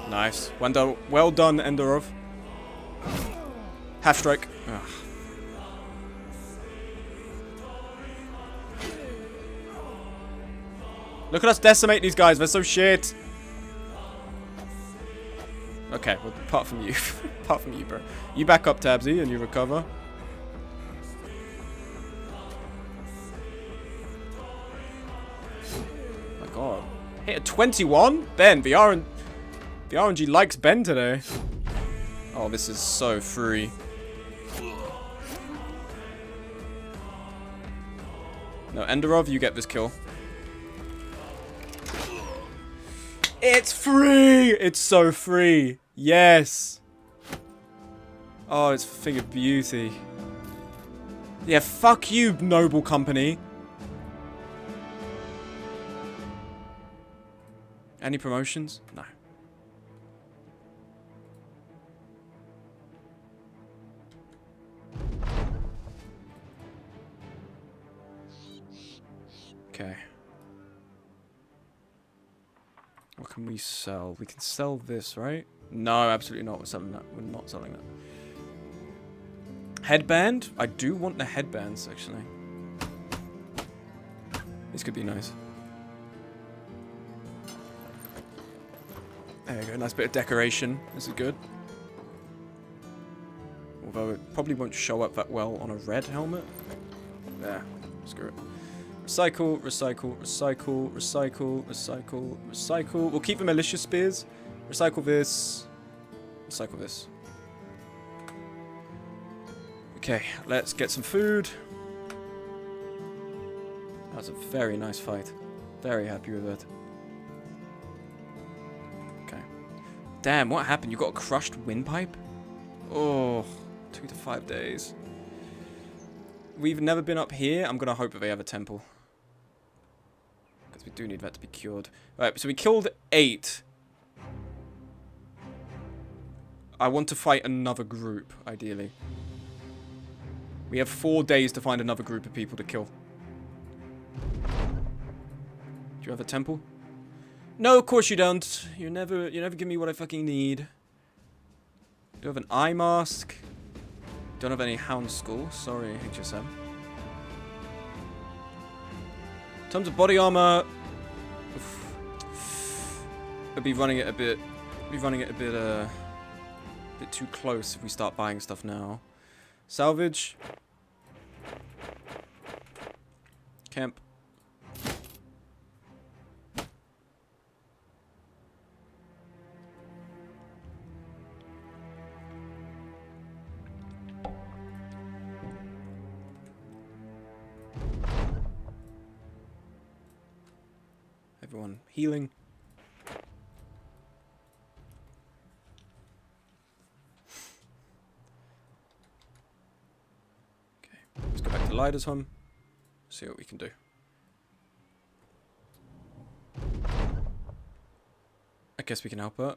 Nice. Well done, Enderov. Half strike. Ugh. Look at us decimate these guys. They're so shit. Okay, well, apart from you. Apart from you, bro. You back up, Tabsy, and you recover. Oh my god. Hit a 21? Ben, the RNG likes Ben today. Oh, this is so free. No, Enderov, you get this kill. It's free! It's so free. Yes. Oh, it's a thing of beauty. Yeah, fuck you, noble company. Any promotions? No. Okay. What can we sell? We can sell this, right? No, absolutely not. We're selling that. We're not selling that. Headband? I do want the headbands, actually. This could be nice. There you go. Nice bit of decoration. This is good. Although it probably won't show up that well on a red helmet. There. Screw it. Recycle, recycle, recycle, recycle, recycle, recycle. We'll keep the militia spears. Recycle this. Recycle this. Okay, let's get some food. That was a very nice fight. Very happy with it. Okay. Damn, what happened? You got a crushed windpipe? Oh, 2 to 5 days. We've never been up here. I'm going to hope that they have a temple. Because we do need that to be cured. Alright, so we killed 8. I want to fight another group, ideally. We have 4 days to find another group of people to kill. Do you have a temple? No, of course you don't. You never give me what I fucking need. Do you have an eye mask? Don't have any hound skull. Sorry, HSM. In terms of body armor, I'd be running it a bit. Bit too close if we start buying stuff now. Salvage. Camp. Everyone healing. Okay, let's go back to Lida's home. See what we can do. I guess we can help her.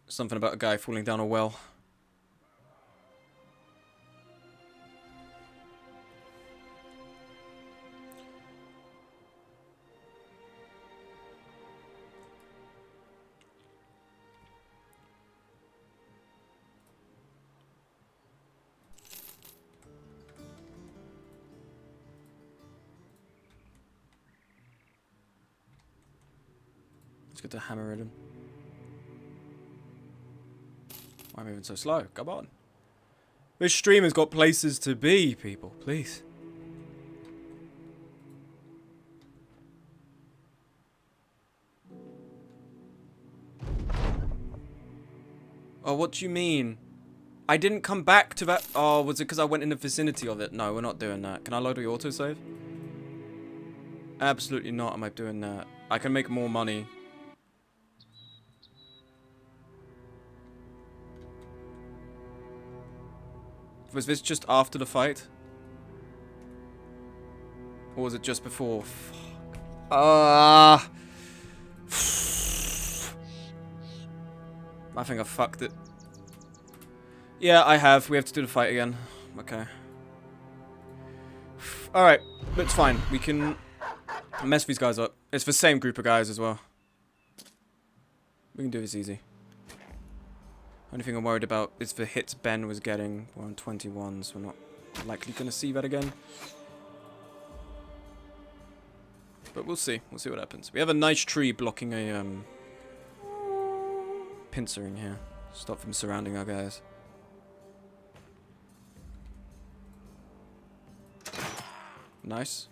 Something about a guy falling down a well. Let's get the hammer at him. Why am I moving so slow? Come on. This stream has got places to be, people. Please. Oh, what do you mean? I didn't come back to that. Oh, was it because I went in the vicinity of it? No, we're not doing that. Can I load the autosave? Absolutely not am I doing that. I can make more money. Was this just after the fight? Or was it just before? Fuck. I think I fucked it. Yeah, I have. We have to do the fight again. Okay. Alright, that's fine. We can mess these guys up. It's the same group of guys as well. We can do this easy. Only thing I'm worried about is the hits Ben was getting. We're on 21, so we're not likely going to see that again. But we'll see. We'll see what happens. We have a nice tree blocking a pincering here. Stop them surrounding our guys. Nice.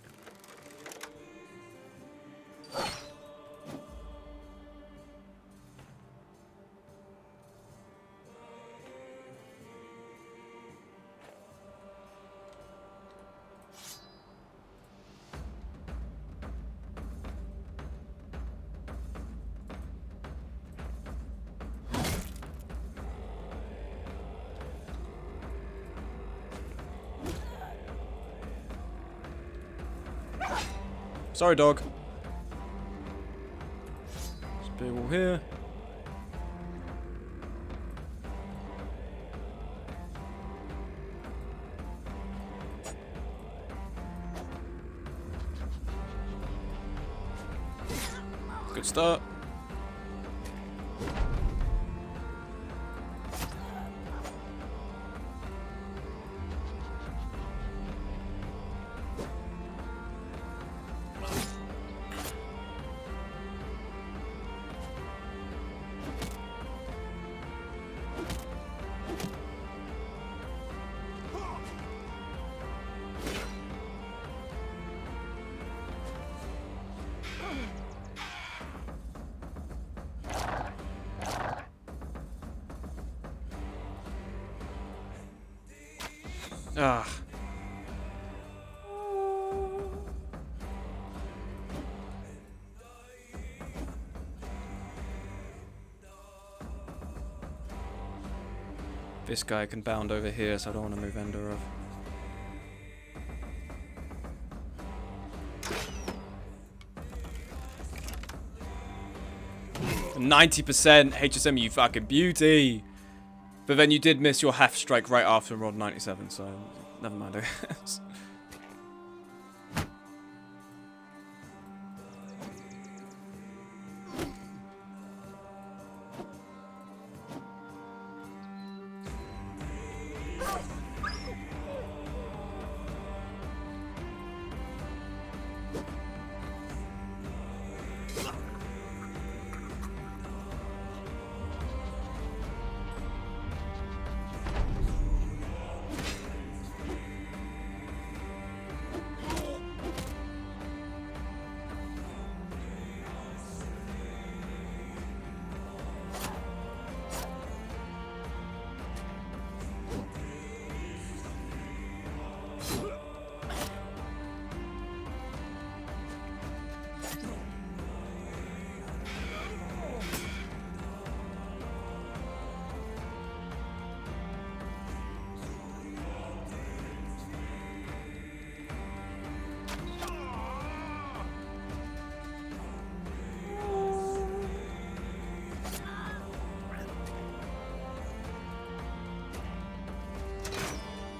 Sorry, dog. Spear wall here. Good start. Ah. This guy can bound over here, so I don't want to move Ender off. %90 HSM, you fucking beauty! But then you did miss your half strike right after and rolled 97, so never mind, I guess.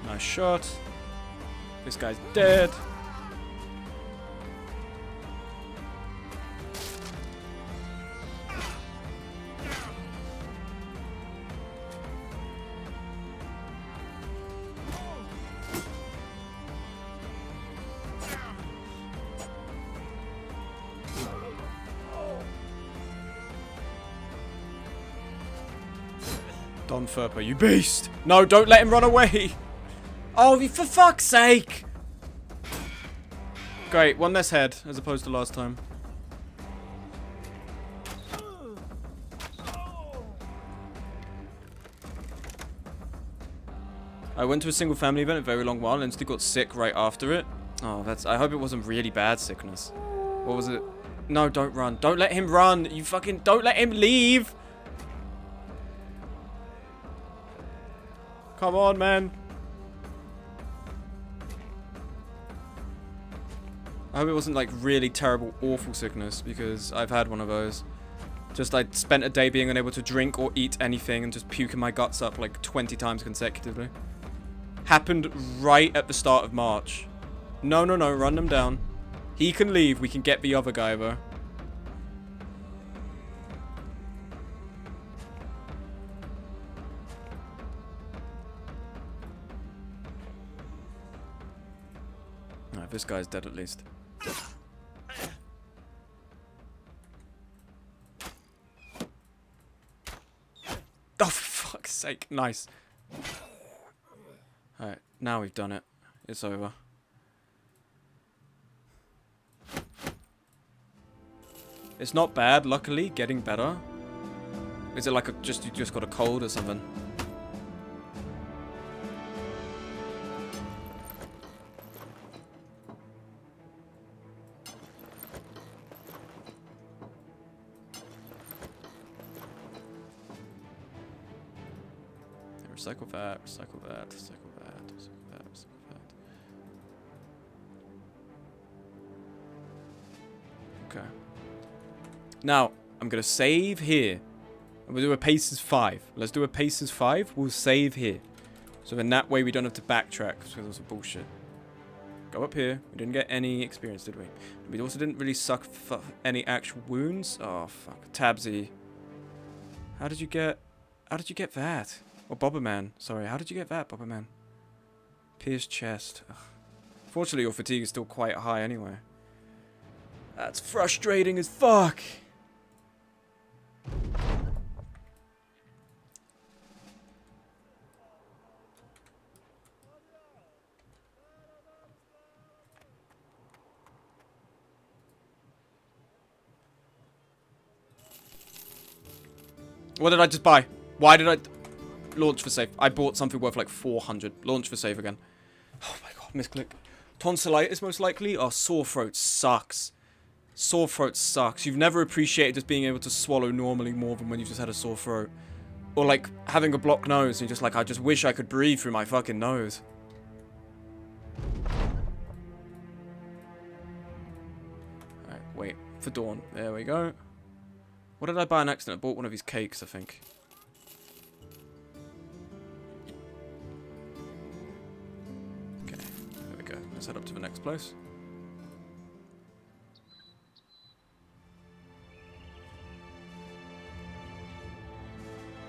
Nice shot. This guy's dead. Don Furper, you beast! No, don't let him run away! Oh, for fuck's sake! Great, one less head, as opposed to last time. I went to a single family event a very long while and still got sick right after it. Oh, I hope it wasn't really bad sickness. What was it? No, don't run. Don't let him run. You fucking... Don't let him leave. Come on, man. I hope it wasn't like really terrible, awful sickness, because I've had one of those. Just I spent a day being unable to drink or eat anything and just puking my guts up like 20 times consecutively. Happened right at the start of March. No, no, no, run them down. He can leave. We can get the other guy, though. Alright, this guy's dead at least. Oh, for fuck's sake. Nice. Alright, now we've done it. It's over. It's not bad, luckily. Getting better. Is it like you just got a cold or something? Recycle that, recycle that, recycle that, recycle that, recycle that. Okay. Now, I'm going to save here. I'm going to do a paces 5. Let's do a paces 5. We'll save here. So then that way we don't have to backtrack, because that was bullshit. Go up here. We didn't get any experience, did we? We also didn't really suck any actual wounds. Oh, fuck. Tabsy. How did you get that? Or Bobberman. Sorry, how did you get that, Bobberman? Pierced chest. Ugh. Fortunately, your fatigue is still quite high anyway. That's frustrating as fuck. What did I just buy? Why did I... Launch for save. I bought something worth like 400. Launch for save again. Oh my god, misclick. Tonsillitis most likely. Oh, sore throat sucks. Sore throat sucks. You've never appreciated just being able to swallow normally more than when you've just had a sore throat. Or like having a blocked nose and you're just like, I just wish I could breathe through my fucking nose. Alright, wait for dawn. There we go. What did I buy on accident? I bought one of these cakes, I think. Let's head up to the next place.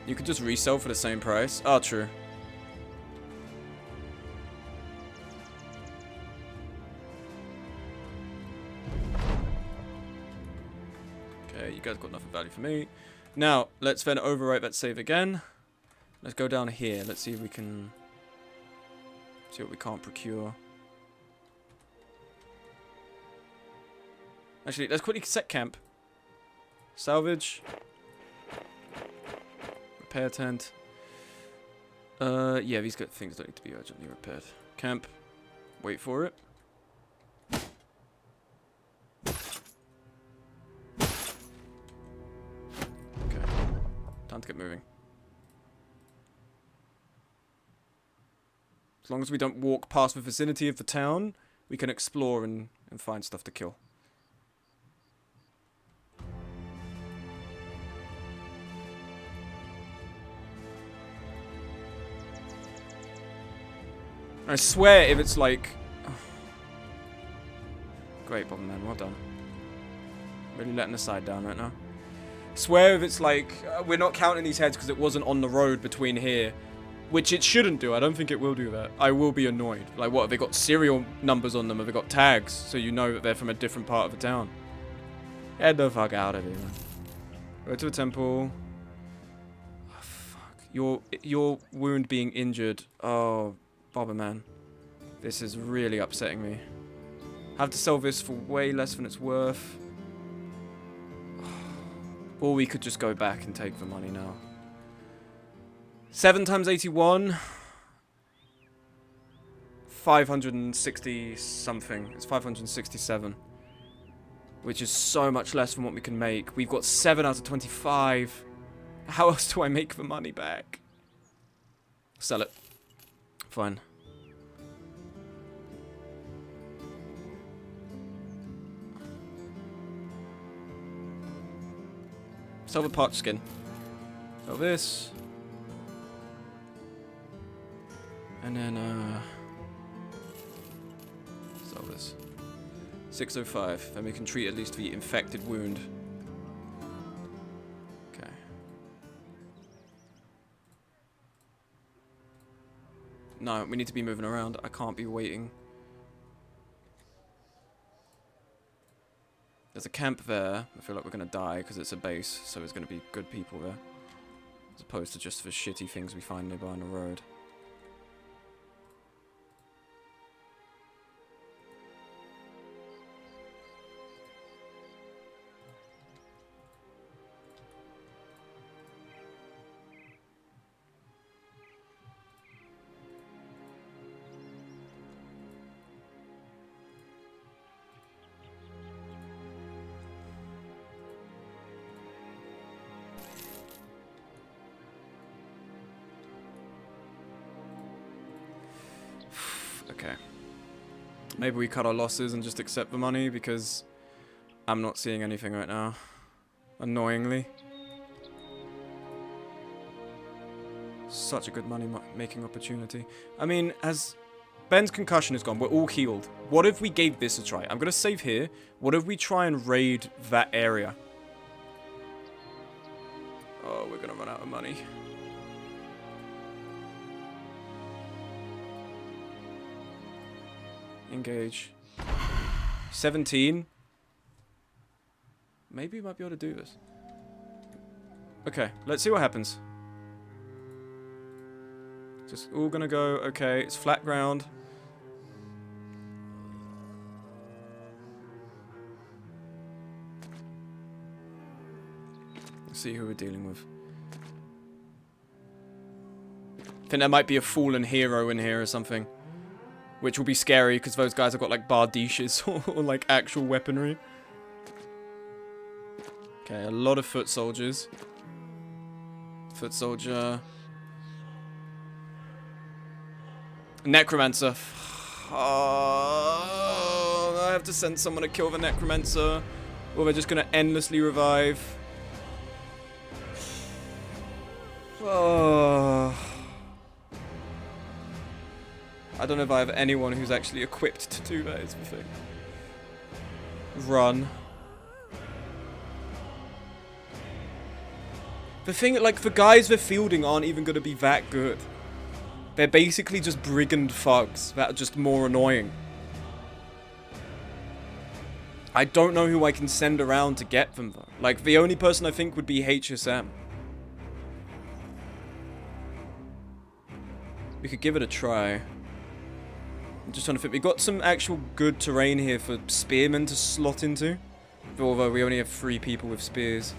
You could just resell for the same price. Oh, true. Okay, you guys got enough of value for me. Now, let's then overwrite that save again. Let's go down here. Let's see if we can... see what we can't procure. Actually, let's quickly set camp. Salvage. Repair tent. Yeah, these good things don't need to be urgently repaired. Camp. Wait for it. Okay. Time to get moving. As long as we don't walk past the vicinity of the town, we can explore and find stuff to kill. I swear if it's like... Oh. Great, Bobberman, well done. Really letting the side down right now. Swear if it's like... we're not counting these heads because it wasn't on the road between here. Which it shouldn't do. I don't think it will do that. I will be annoyed. Like, what? Have they got serial numbers on them? Have they got tags? So you know that they're from a different part of the town. Get the fuck out of here, man. Go to a temple. Oh, fuck. Your wound being injured. Oh... Bobberman. This is really upsetting me. Have to sell this for way less than it's worth. Or we could just go back and take the money now. 7 times 81. 560 something. It's 567. Which is so much less than what we can make. We've got 7 out of 25. How else do I make the money back? Sell it. Fine. Sell the parched skin. Sell this. And then, sell this. 605. Then we can treat at least the infected wound. Okay. No, we need to be moving around. I can't be waiting. There's a camp there. I feel like we're going to die because it's a base, so there's going to be good people there. As opposed to just the shitty things we find nearby on the road. Okay. Maybe we cut our losses and just accept the money because I'm not seeing anything right now. Annoyingly. Such a good money-making opportunity. I mean, as Ben's concussion is gone, we're all healed. What if we gave this a try? I'm going to save here. What if we try and raid that area? Oh, we're going to run out of money. Engage. 17. Maybe we might be able to do this. Okay, let's see what happens. Just all gonna go, okay, it's flat ground. Let's see who we're dealing with. I think there might be a fallen hero in here or something. Which will be scary because those guys have got like bardishes or like actual weaponry. Okay, a lot of foot soldiers. Foot soldier. Necromancer. Oh, I have to send someone to kill the Necromancer. Or they're just going to endlessly revive. Oh. I don't know if I have anyone who's actually equipped to do that, is the thing. Run. The thing, like, the guys they're fielding aren't even going to be that good. They're basically just brigand thugs that are just more annoying. I don't know who I can send around to get them, though. Like, the only person I think would be HSM. We could give it a try. I'm just trying to think. We got some actual good terrain here for spearmen to slot into. Although we only have 3 people with spears.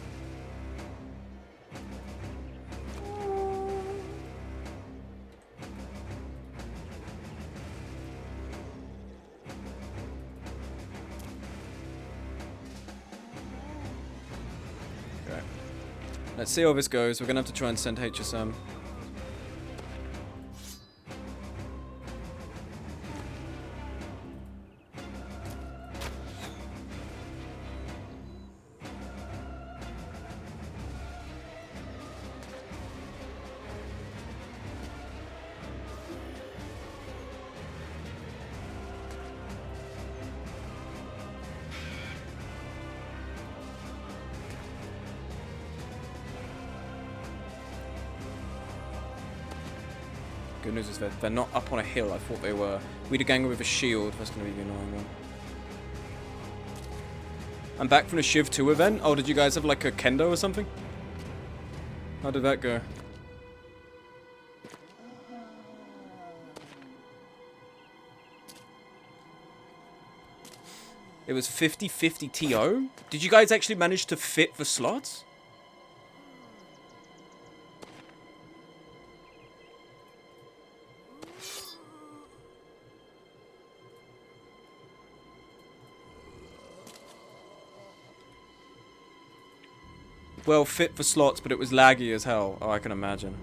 Okay. Let's see how this goes. We're going to have to try and send HSM. Good news is that they're not up on a hill. I thought they were. We'd a ganger with a shield. That's going to be the annoying one. I'm back from the Shiv 2 event. Oh, did you guys have like a kendo or something? How did that go? It was 50-50 TO? Did you guys actually manage to fit the slots? well fit for slots, but it was laggy as hell. Oh, I can imagine.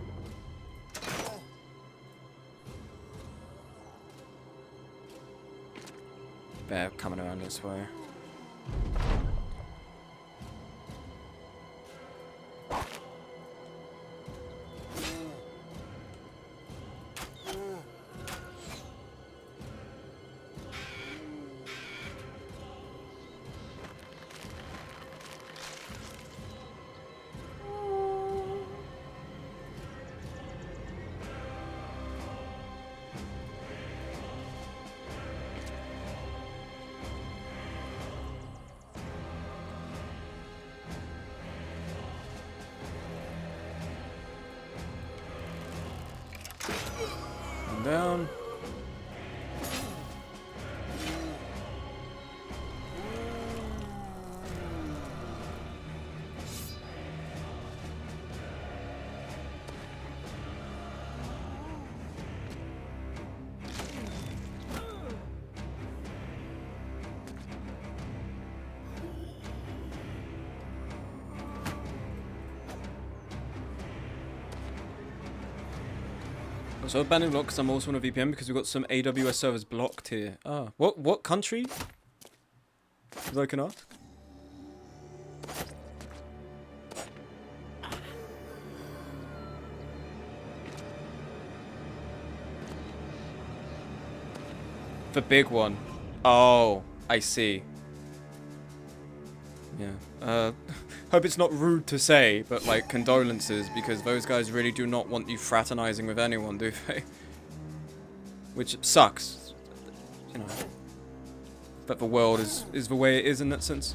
Bear coming around this way. Down. So abandoning block because I'm also on a VPN because we've got some AWS servers blocked here. Ah, what country? If I can ask. The big one. Oh, I see. Yeah. Hope it's not rude to say, but like condolences, because those guys really do not want you fraternizing with anyone, do they? Which sucks, you know. But the world is the way it is in that sense.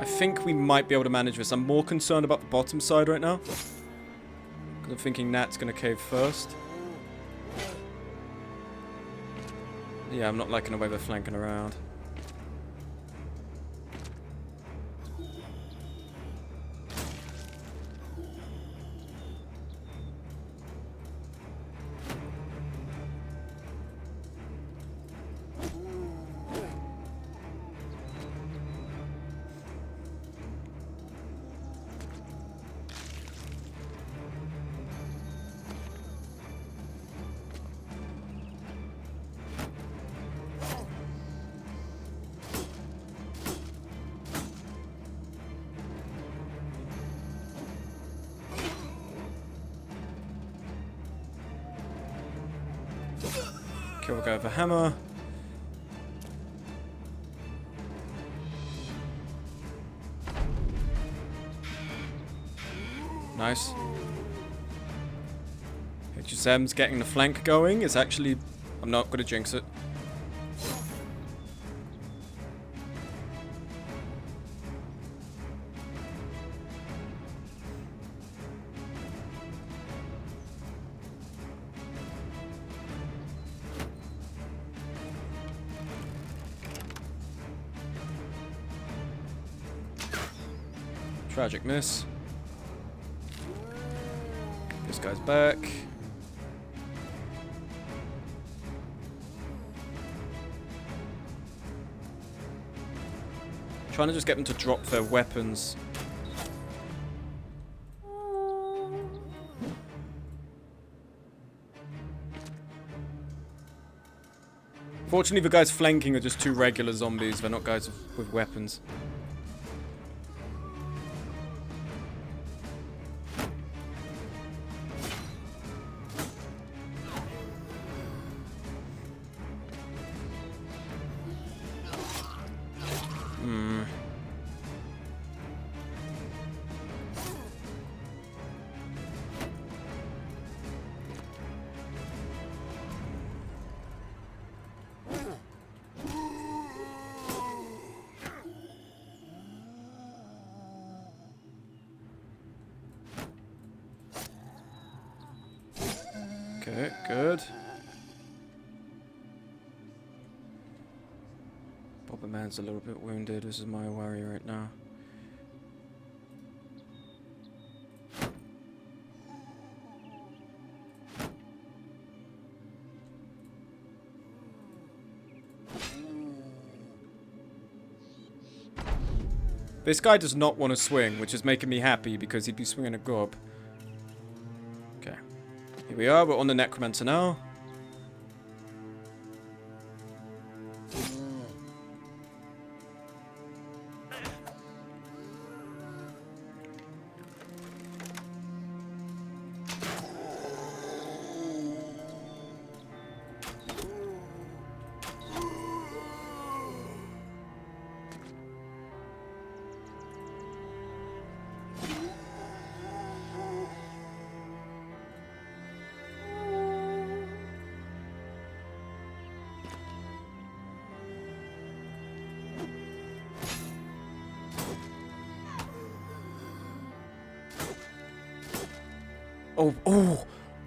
I think we might be able to manage this. I'm more concerned about the bottom side right now. Because I'm thinking Nat's going to cave first. Yeah, I'm not liking the way they're flanking around. Kill the guy with a hammer. Nice. HSM's getting the flank going. It's actually... I'm not going to jinx it. Tragic miss. This guy's back. Trying to just get them to drop their weapons. Fortunately, the guys flanking are just two regular zombies. They're not guys with weapons. Okay, good. Bobberman's a little bit wounded. This is my worry right now. This guy does not want to swing, which is making me happy because he'd be swinging a gob. Okay. Here we are. We're on the Necromancer now.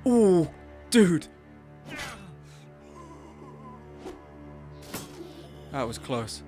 Oh, dude. That was close.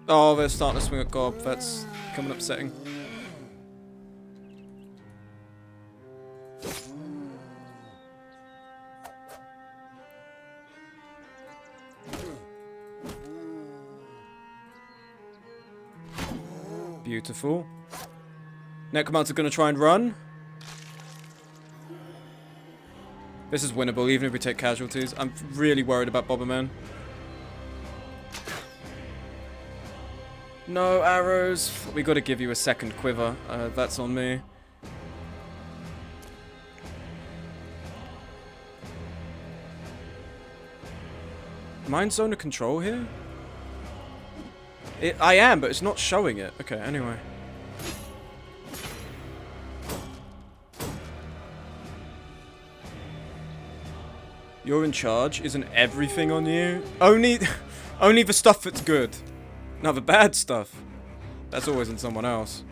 Oh, they're starting to swing at Gob. That's becoming upsetting. Beautiful. Necromancer gonna try and run. This is winnable, even if we take casualties. I'm really worried about Bobberman. No arrows. We gotta give you a second quiver. That's on me. Am I in zone of control here? I am, but it's not showing it. Okay, anyway. You're in charge. Isn't everything on you? Only the stuff that's good. Now the bad stuff, that's always on someone else.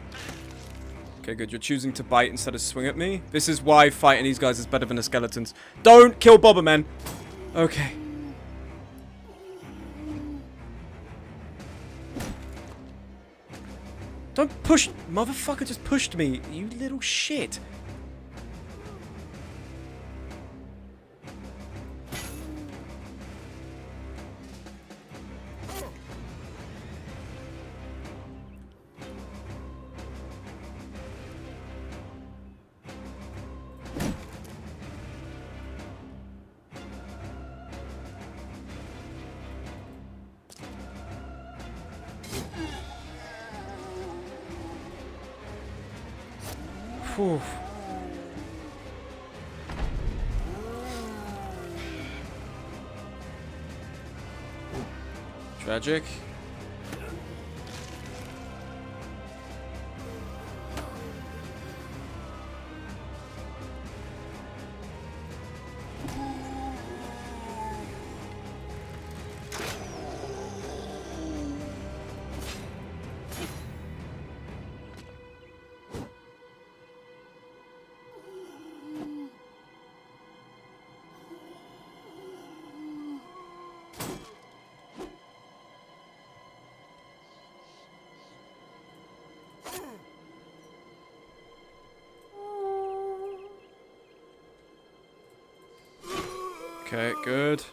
Okay, good. You're choosing to bite instead of swing at me. This is why fighting these guys is better than the skeletons. Don't kill Bobberman. Okay. Don't push. Motherfucker just pushed me. You little shit. Whew. Tragic. Okay, good.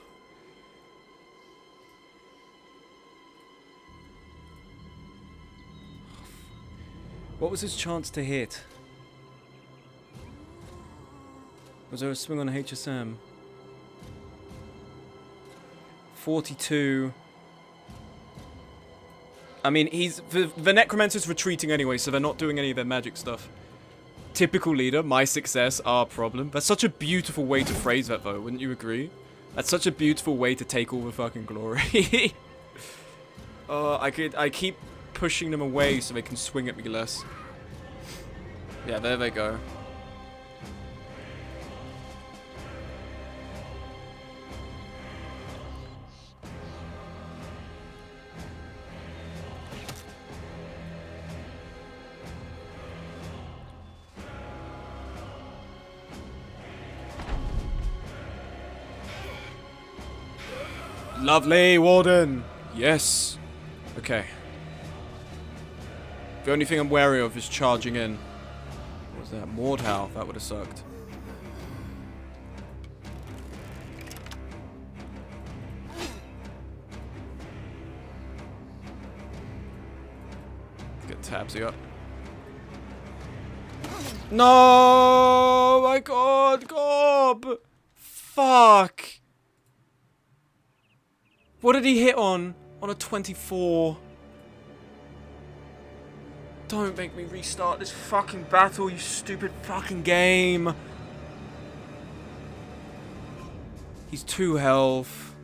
What was his chance to hit? Was there a swing on HSM? 42. I mean, the Necromancer's retreating anyway, so they're not doing any of their magic stuff. Typical leader, my success, our problem. That's such a beautiful way to phrase that, though. Wouldn't you agree? That's such a beautiful way to take all the fucking glory. I keep pushing them away so they can swing at me less. Yeah, there they go. Lovely, Warden. Yes. Okay. The only thing I'm wary of is charging in. What was that? Mordhau. That would have sucked. Get Tabsy up. No! My God, Gob! Fuck! What did he hit on? On a 24. Don't make me restart this fucking battle, you stupid fucking game. He's 2 health.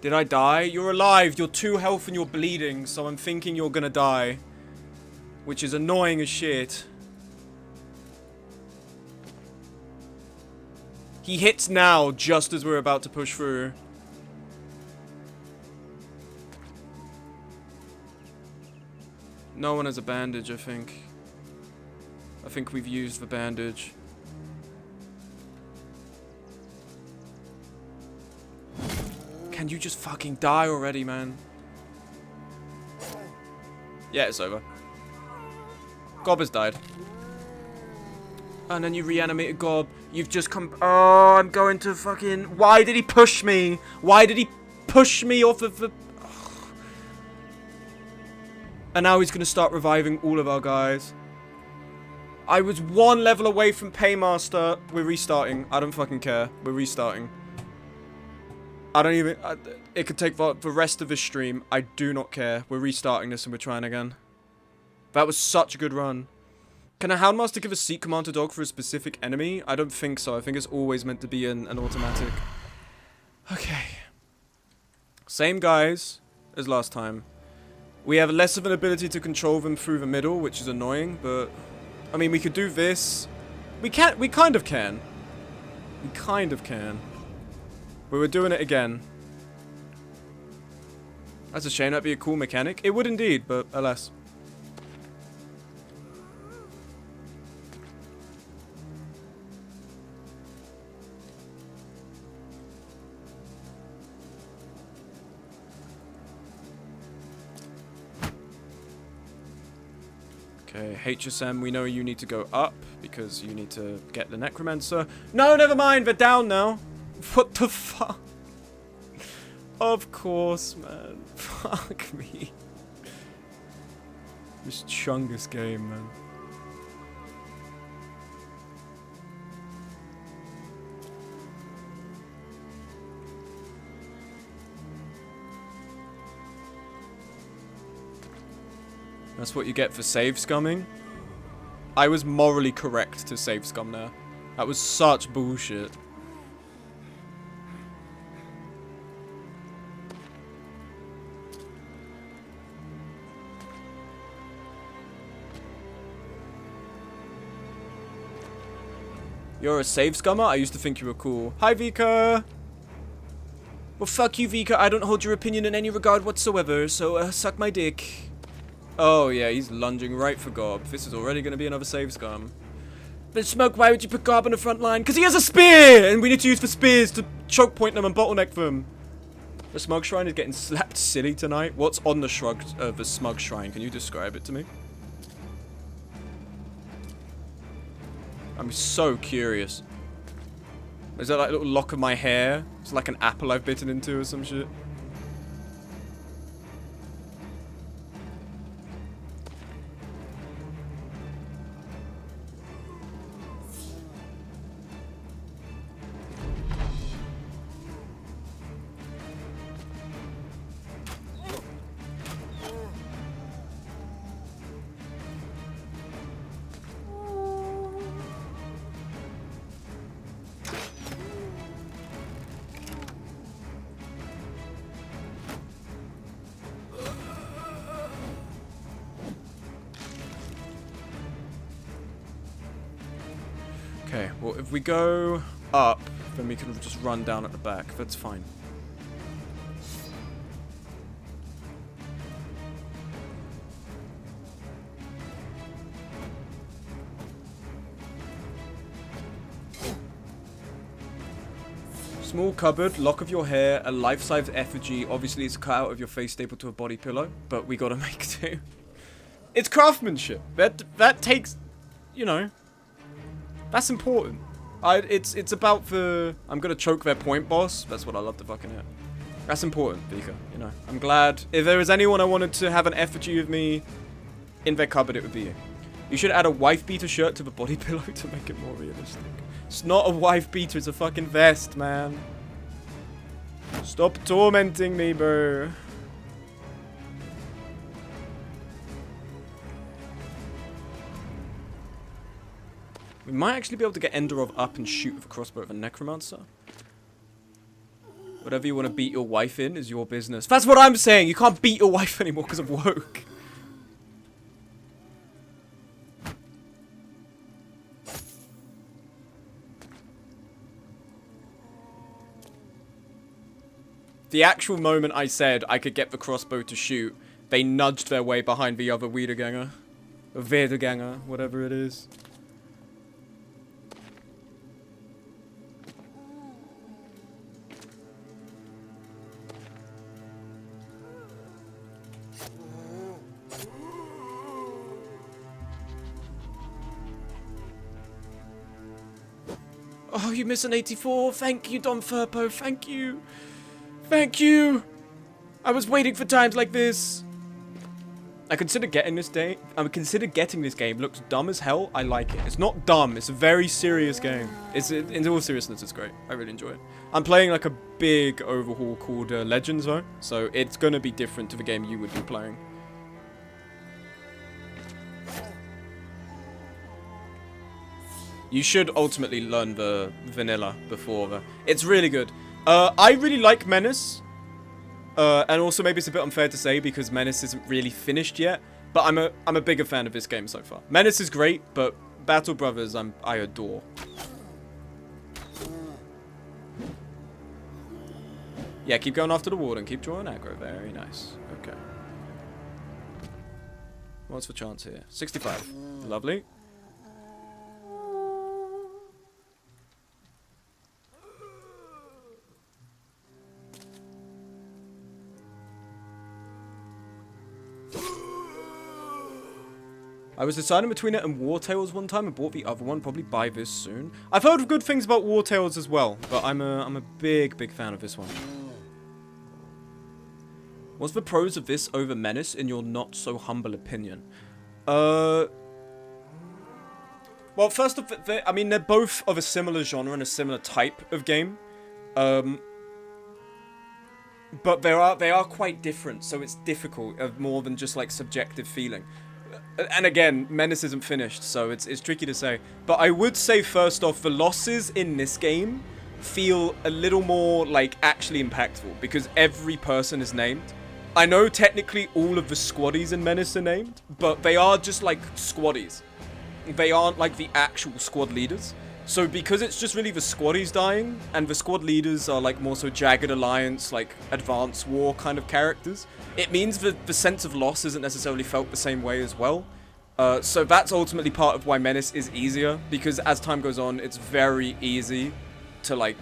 Did I die? You're alive. You're 2 health and you're bleeding, so I'm thinking you're gonna die. Which is annoying as shit. He hits now, just as we're about to push through. No one has a bandage, I think. I think we've used the bandage. Can you just fucking die already, man? Yeah, it's over. Gob has died. And then you reanimated Gob. You've just come... Oh, I'm going to fucking... Why did he push me? Why did he push me off of the... Oh. And now he's going to start reviving all of our guys. I was 1 level away from Paymaster. We're restarting. I don't fucking care. We're restarting. I don't even... it could take the rest of the stream. I do not care. We're restarting this and we're trying again. That was such a good run. Can a Houndmaster give a seek command to dog for a specific enemy? I don't think so. I think it's always meant to be an automatic. Okay. Same guys as last time. We have less of an ability to control them through the middle, which is annoying, but... I mean, we could do this. We kind of can. We kind of can. But we're doing it again. That's a shame. That'd be a cool mechanic. It would indeed, but alas. Okay, HSM, we know you need to go up because you need to get the Necromancer. No, never mind, they're down now. What the fuck? Of course, man. Fuck me. This Chungus game, man. That's what you get for save scumming. I was morally correct to save scum there. That was such bullshit. You're a save scummer? I used to think you were cool. Hi, Vika! Well, fuck you, Vika. I don't hold your opinion in any regard whatsoever, so suck my dick. Oh, yeah, he's lunging right for Gob. This is already going to be another save scum. But Smoke, why would you put Gob on the front line? Because he has a spear! And we need to use the spears to choke point them and bottleneck them. The Smug Shrine is getting slapped silly tonight. What's on the the Smug Shrine? Can you describe it to me? I'm so curious. Is that like a little lock of my hair? It's like an apple I've bitten into or some shit. Okay, well, if we go up, then we can just run down at the back. That's fine. Small cupboard, lock of your hair, a life-size effigy. Obviously, it's cut out of your face stapled to a body pillow, but we gotta make two. It's craftsmanship. That takes, you know, that's important. It's about the. I'm gonna choke their point, boss. That's what I love to fucking hear. That's important, Vika. You know, I'm glad. If there was anyone I wanted to have an effigy of me in their cupboard, it would be you. You should add a wife beater shirt to the body pillow to make it more realistic. It's not a wife beater, it's a fucking vest, man. Stop tormenting me, bro. We might actually be able to get Enderov up and shoot with a crossbow of a necromancer. Whatever you want to beat your wife in is your business. That's what I'm saying. You can't beat your wife anymore because of woke. The actual moment I said I could get the crossbow to shoot, they nudged their way behind the other Wiederganger. Or Wiederganger, whatever it is. Oh, you miss an 84. Thank you, Don Furpo. Thank you. Thank you. I was waiting for times like this. I consider getting this game. It looks dumb as hell. I like it. It's not dumb. It's a very serious game. In all seriousness, it's great. I really enjoy it. I'm playing like a big overhaul called Legends though, so it's gonna be different to the game you would be playing. You should ultimately learn the vanilla before the... It's really good. I really like Menace. And also maybe it's a bit unfair to say because Menace isn't really finished yet. But I'm a bigger fan of this game so far. Menace is great, but Battle Brothers I adore. Yeah, keep going after the warden. Keep drawing aggro. Very nice. Okay. What's the chance here? 65. Lovely. I was deciding between it and War Tales one time and bought the other one. Probably buy this soon. I've heard good things about War Tales as well, but I'm a big fan of this one. What's the pros of this over Menace in your not so humble opinion? Well, first off, I mean they're both of a similar genre and a similar type of game, but they are quite different. So it's difficult of more than just like subjective feeling. And again, Menace isn't finished, so it's tricky to say. But I would say, first off, the losses in this game feel a little more, like, actually impactful. Because every person is named. I know technically all of the squaddies in Menace are named, but they are just, like, squaddies. They aren't, like, the actual squad leaders. So because it's just really the squaddies dying, and the squad leaders are, like, more so Jagged Alliance, like, Advanced War kind of characters, it means that the sense of loss isn't necessarily felt the same way as well. So that's ultimately part of why Menace is easier, because as time goes on, it's very easy to, like,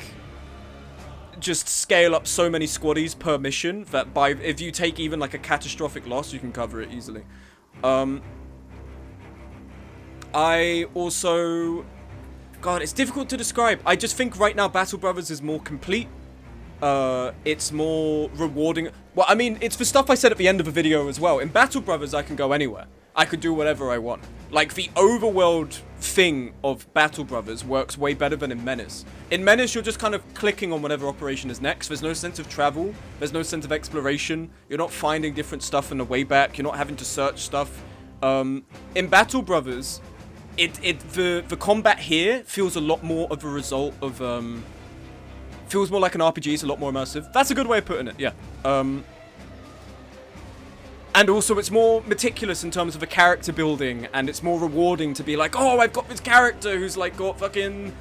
just scale up so many squaddies per mission that if you take even, like, a catastrophic loss, you can cover it easily. I also... God, it's difficult to describe. I just think right now Battle Brothers is more complete. It's more rewarding. Well, I mean, it's the stuff I said at the end of the video as well. In Battle Brothers, I can go anywhere. I could do whatever I want. Like, the overworld thing of Battle Brothers works way better than in Menace. In Menace, you're just kind of clicking on whatever operation is next. There's no sense of travel. There's no sense of exploration. You're not finding different stuff on the way back. You're not having to search stuff. In Battle Brothers... The combat here feels a lot more of a result of, feels more like an RPG, it's a lot more immersive. That's a good way of putting it, yeah. And And also it's more meticulous in terms of the character building, and it's more rewarding to be like, oh, I've got this character who's like got fucking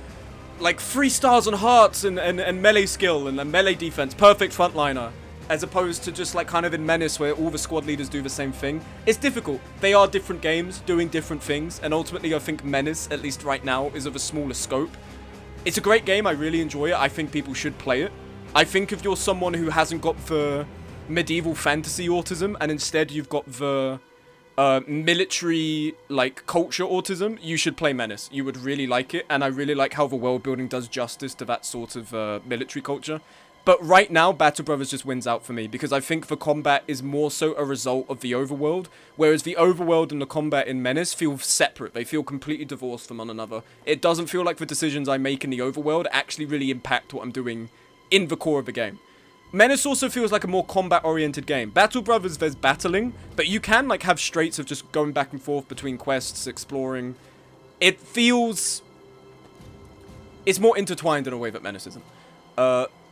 like 3 stars on hearts and melee skill and melee defense, perfect frontliner, as opposed to just like kind of in Menace where all the squad leaders do the same thing. It's difficult. They are different games doing different things, and ultimately I think Menace, at least right now, is of a smaller scope. It's a great game. I really enjoy it. I think people should play it. I think if you're someone who hasn't got the medieval fantasy autism and instead you've got the military like culture autism, you should play Menace. You would really like it, and I really like how the world building does justice to that sort of military culture. But right now, Battle Brothers just wins out for me, because I think the combat is more so a result of the overworld, whereas the overworld and the combat in Menace feel separate. They feel completely divorced from one another. It doesn't feel like the decisions I make in the overworld actually really impact what I'm doing in the core of the game. Menace also feels like a more combat-oriented game. Battle Brothers, there's battling, but you can like have straights of just going back and forth between quests, exploring. It feels... it's more intertwined in a way that Menace isn't.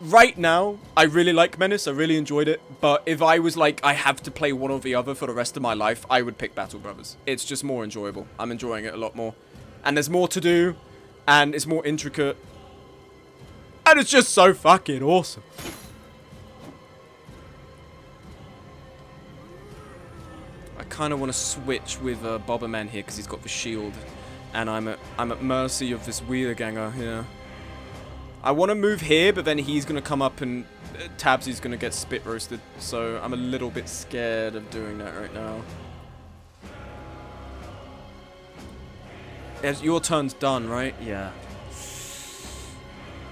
Right now, I really like Menace, I really enjoyed it, but if I was like, I have to play one or the other for the rest of my life, I would pick Battle Brothers. It's just more enjoyable. I'm enjoying it a lot more. And there's more to do, and it's more intricate, and it's just so fucking awesome. I kind of want to switch with Bomberman here, because he's got the shield, and I'm at mercy of this wheeler ganger here. I want to move here, but then he's going to come up and Tabsy's going to get spit roasted. So I'm a little bit scared of doing that right now. Your turn's done, right? Yeah.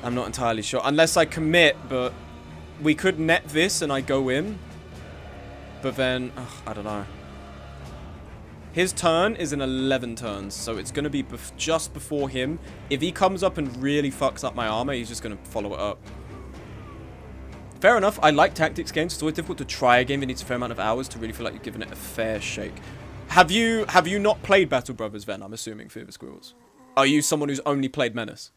I'm not entirely sure. Unless I commit, but we could net this and I go in. But then, I don't know. His turn is in 11 turns, so it's going to be just before him. If he comes up and really fucks up my armor, he's just going to follow it up. Fair enough. I like tactics games. It's always difficult to try a game that needs a fair amount of hours to really feel like you're giving it a fair shake. Have you not played Battle Brothers then, I'm assuming, Fear the Squirrels? Are you someone who's only played Menace?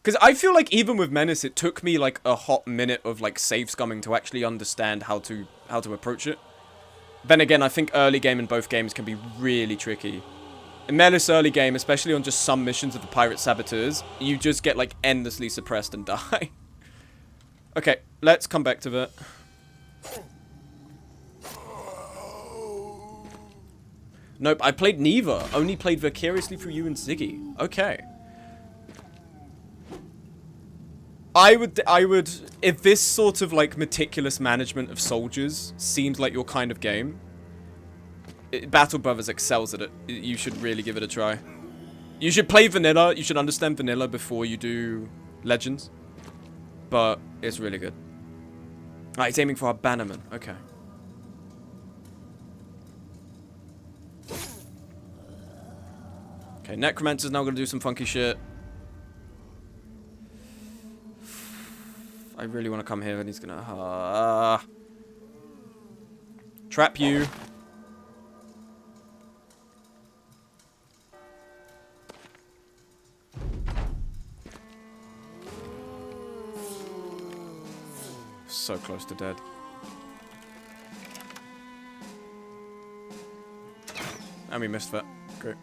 Because I feel like even with Menace, it took me like a hot minute of like save scumming to actually understand how to approach it. Then again, I think early game in both games can be really tricky. In Menace early game, especially on just some missions of the Pirate Saboteurs, you just get like endlessly suppressed and die. Okay, let's come back to that. Nope, I played neither. Only played vicariously through you and Ziggy. Okay. I would, if this sort of like meticulous management of soldiers seems like your kind of game, Battle Brothers excels at it. You should really give it a try. You should play vanilla. You should understand vanilla before you do Legends. But it's really good. Alright, he's aiming for our bannerman. Okay. Okay, Necromancer's now going to do some funky shit. I really want to come here and he's going to... trap you. So close to dead. And we missed that. Great.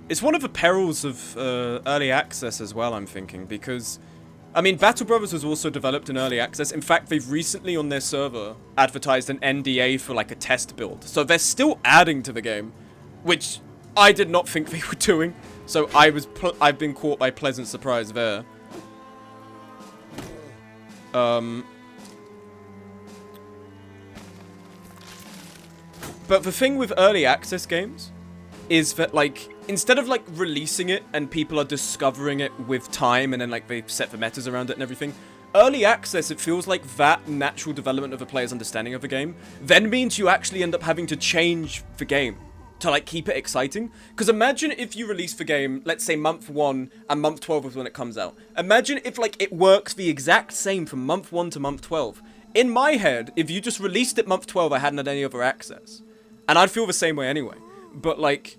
It's one of the perils of early access as well, I'm thinking, because, I mean, Battle Brothers was also developed in early access. In fact, they've recently on their server advertised an NDA for like a test build. So they're still adding to the game, which I did not think they were doing. So I've been caught by pleasant surprise there. But the thing with early access games is that, like, instead of, like, releasing it and people are discovering it with time and then, like, they've set the metas around it and everything, early access, it feels like that natural development of a player's understanding of the game then means you actually end up having to change the game to like keep it exciting. Because imagine if you release the game, let's say month 1 and month 12 is when it comes out. Imagine if like it works the exact same from month 1 to month 12. In my head, if you just released it month 12, I hadn't had any other access. And I'd feel the same way anyway. But like,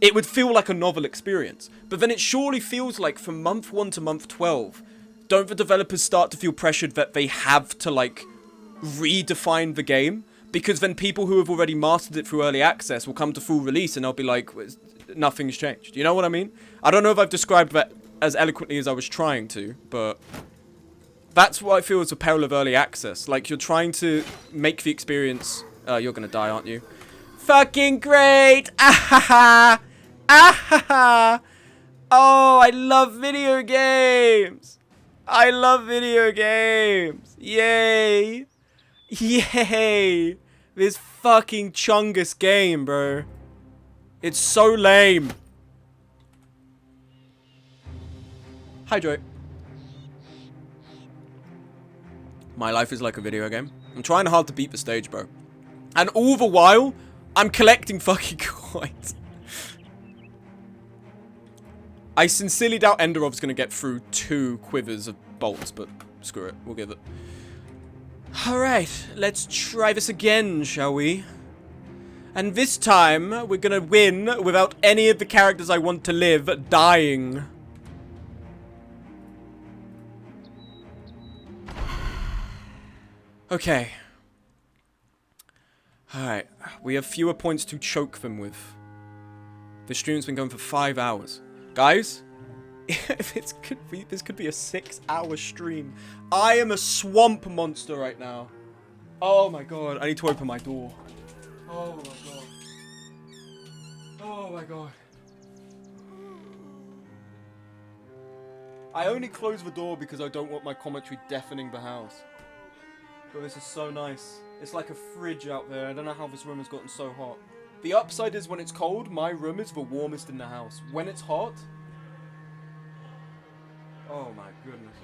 it would feel like a novel experience. But then it surely feels like from month 1 to month 12, don't the developers start to feel pressured that they have to like redefine the game? Because then people who have already mastered it through early access will come to full release and they'll be like, nothing's changed. You know what I mean? I don't know if I've described that as eloquently as I was trying to, but that's what I feel is the peril of early access. Like, you're trying to make the experience... you're gonna die, aren't you? Fucking great! Ah-ha-ha! Ah-ha-ha! Oh, I love video games! I love video games! Yay! Yay! This fucking Chungus game, bro. It's so lame. Hydrate. My life is like a video game. I'm trying hard to beat the stage, bro. And all the while, I'm collecting fucking coins. I sincerely doubt Enderov's gonna get through 2 quivers of bolts, but screw it. We'll give it. Alright, let's try this again, shall we? And this time, we're gonna win without any of the characters I want to live dying. Okay. Alright, we have fewer points to choke them with. The stream's been going for 5 hours. Guys, if this could be a 6-hour stream. I am a swamp monster right now. Oh my god, I need to open my door. Oh my god. Oh my god. I only close the door because I don't want my commentary deafening the house. But this is so nice. It's like a fridge out there. I don't know how this room has gotten so hot. The upside is when it's cold, my room is the warmest in the house. When it's hot... Oh my goodness.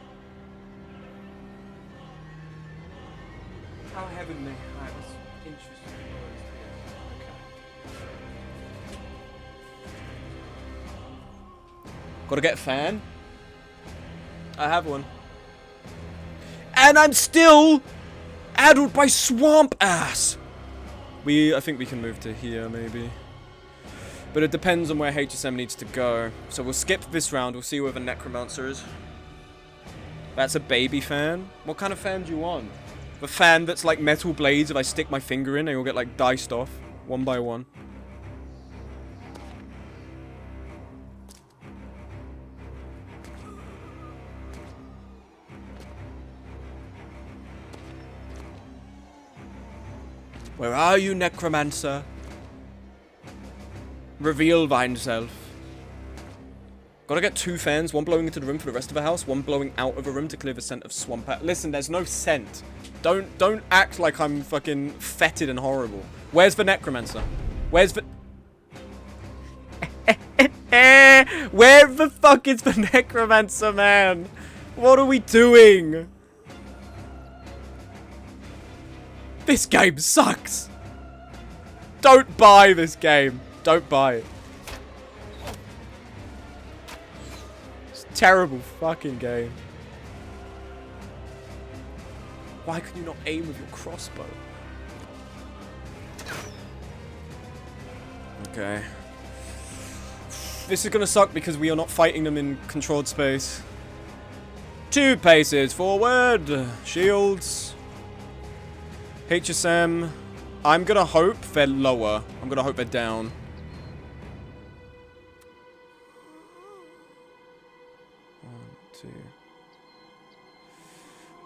How heavenly. Alright, let's introduce Okay. Gotta get a fan. I have one. And I'm still addled by swamp ass. I think we can move to here, maybe. But it depends on where HSM needs to go. So we'll skip this round. We'll see where the Necromancer is. That's a baby fan. What kind of fan do you want? The fan that's like metal blades. If I stick my finger in, it'll get like diced off. One by one. Where are you, Necromancer? Reveal thyself. Gotta get 2 fans, one blowing into the room for the rest of the house, one blowing out of a room to clear the scent of swamp. Listen, there's no scent. Don't act like I'm fucking fetid and horrible. Where's the Necromancer? Where's the... Where the fuck is the Necromancer, man? What are we doing? This game sucks. Don't buy this game. Don't buy it. It's a terrible fucking game. Why can you not aim with your crossbow? Okay. This is gonna suck because we are not fighting them in controlled space. 2 paces forward. Shields. HSM. I'm gonna hope they're lower. I'm gonna hope they're down.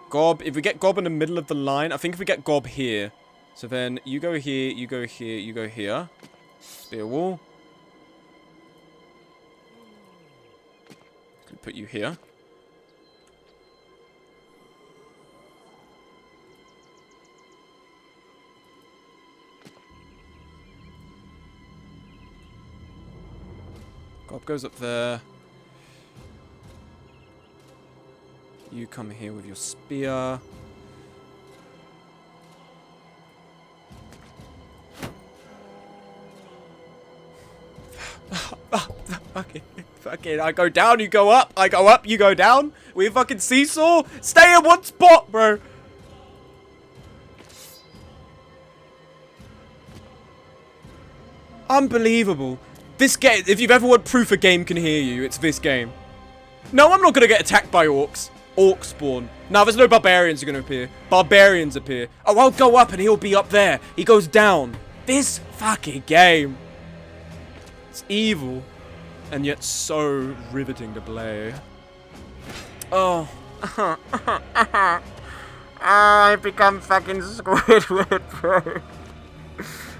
Gob, if we get Gob in the middle of the line, I think if we get Gob here, so then you go here, you go here, you go here. Spear wall. Put you here. Gob goes up there. You come here with your spear. Oh, fucking, I go down, you go up. I go up, you go down. We fucking seesaw. Stay in one spot, bro. Unbelievable. This game, if you've ever want proof a game can hear you, it's this game. No, I'm not going to get attacked by orcs. Orc spawn. No, there's no barbarians are going to appear. Barbarians appear. Oh, I'll go up and he'll be up there. He goes down. This fucking game. It's evil. And yet so riveting to play. Oh. I've become fucking Squidward, bro.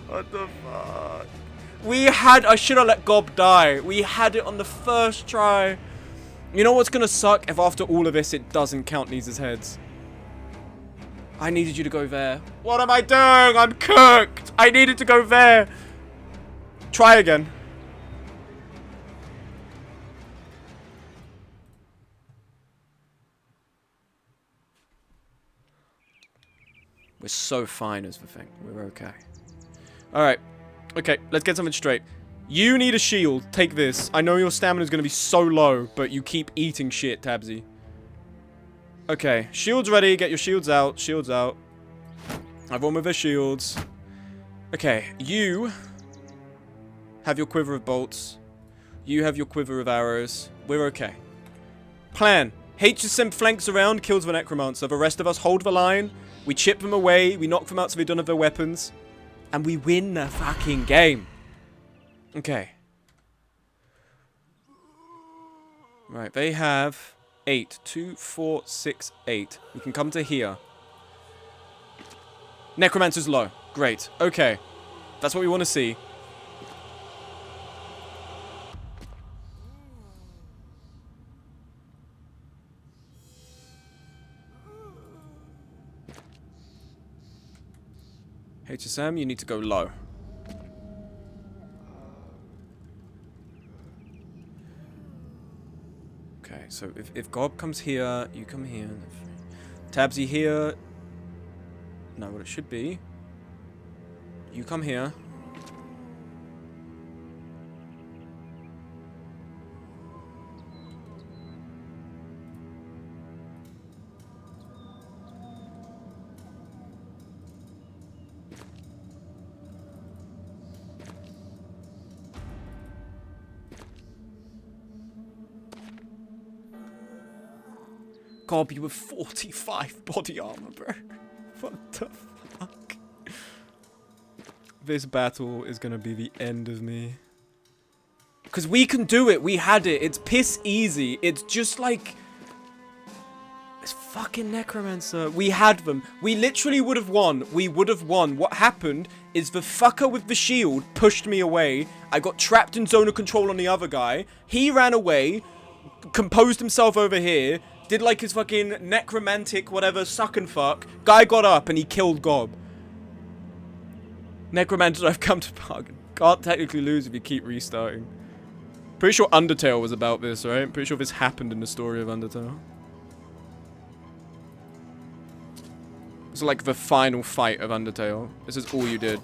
What the fuck? I should have let Gob die. We had it on the first try. You know what's gonna suck? If after all of this it doesn't count Neese's heads. I needed you to go there. What am I doing? I'm cooked. I needed to go there. Try again. We're so fine is the thing. We're okay. Alright. Okay, let's get something straight. You need a shield. Take this. I know your stamina's gonna be so low, but you keep eating shit, Tabsy. Okay, shields ready. Get your shields out. Shields out. Everyone with their shields. Okay, you have your quiver of bolts. You have your quiver of arrows. We're okay. Plan. HSM flanks around, kills the necromancer. The rest of us hold the line. We chip them away. We knock them out so they don't have their weapons. And we win the fucking game. Okay. Right, they have 8. 2, 4, 6, 8. We can come to here. Necromancer's low. Great. Okay. That's what we want to see. HSM, you need to go low. Okay, so if Gob comes here, you come here. Tabsy here. No, what it should be. You come here. Gob, you have 45 body armor, bro. What the fuck? This battle is gonna be the end of me. Because we can do it. We had it. It's piss easy. It's just like... It's fucking Necromancer. We had them. We literally would have won. We would have won. What happened is the fucker with the shield pushed me away. I got trapped in zone of control on the other guy. He ran away. Composed himself over here. Did like his fucking necromantic whatever suck and fuck. Guy got up and he killed Gob. Necromancer, I've come to bargain. Can't technically lose if you keep restarting. Pretty sure Undertale was about this, right? Pretty sure this happened in the story of Undertale. It's like the final fight of Undertale. This is all you did.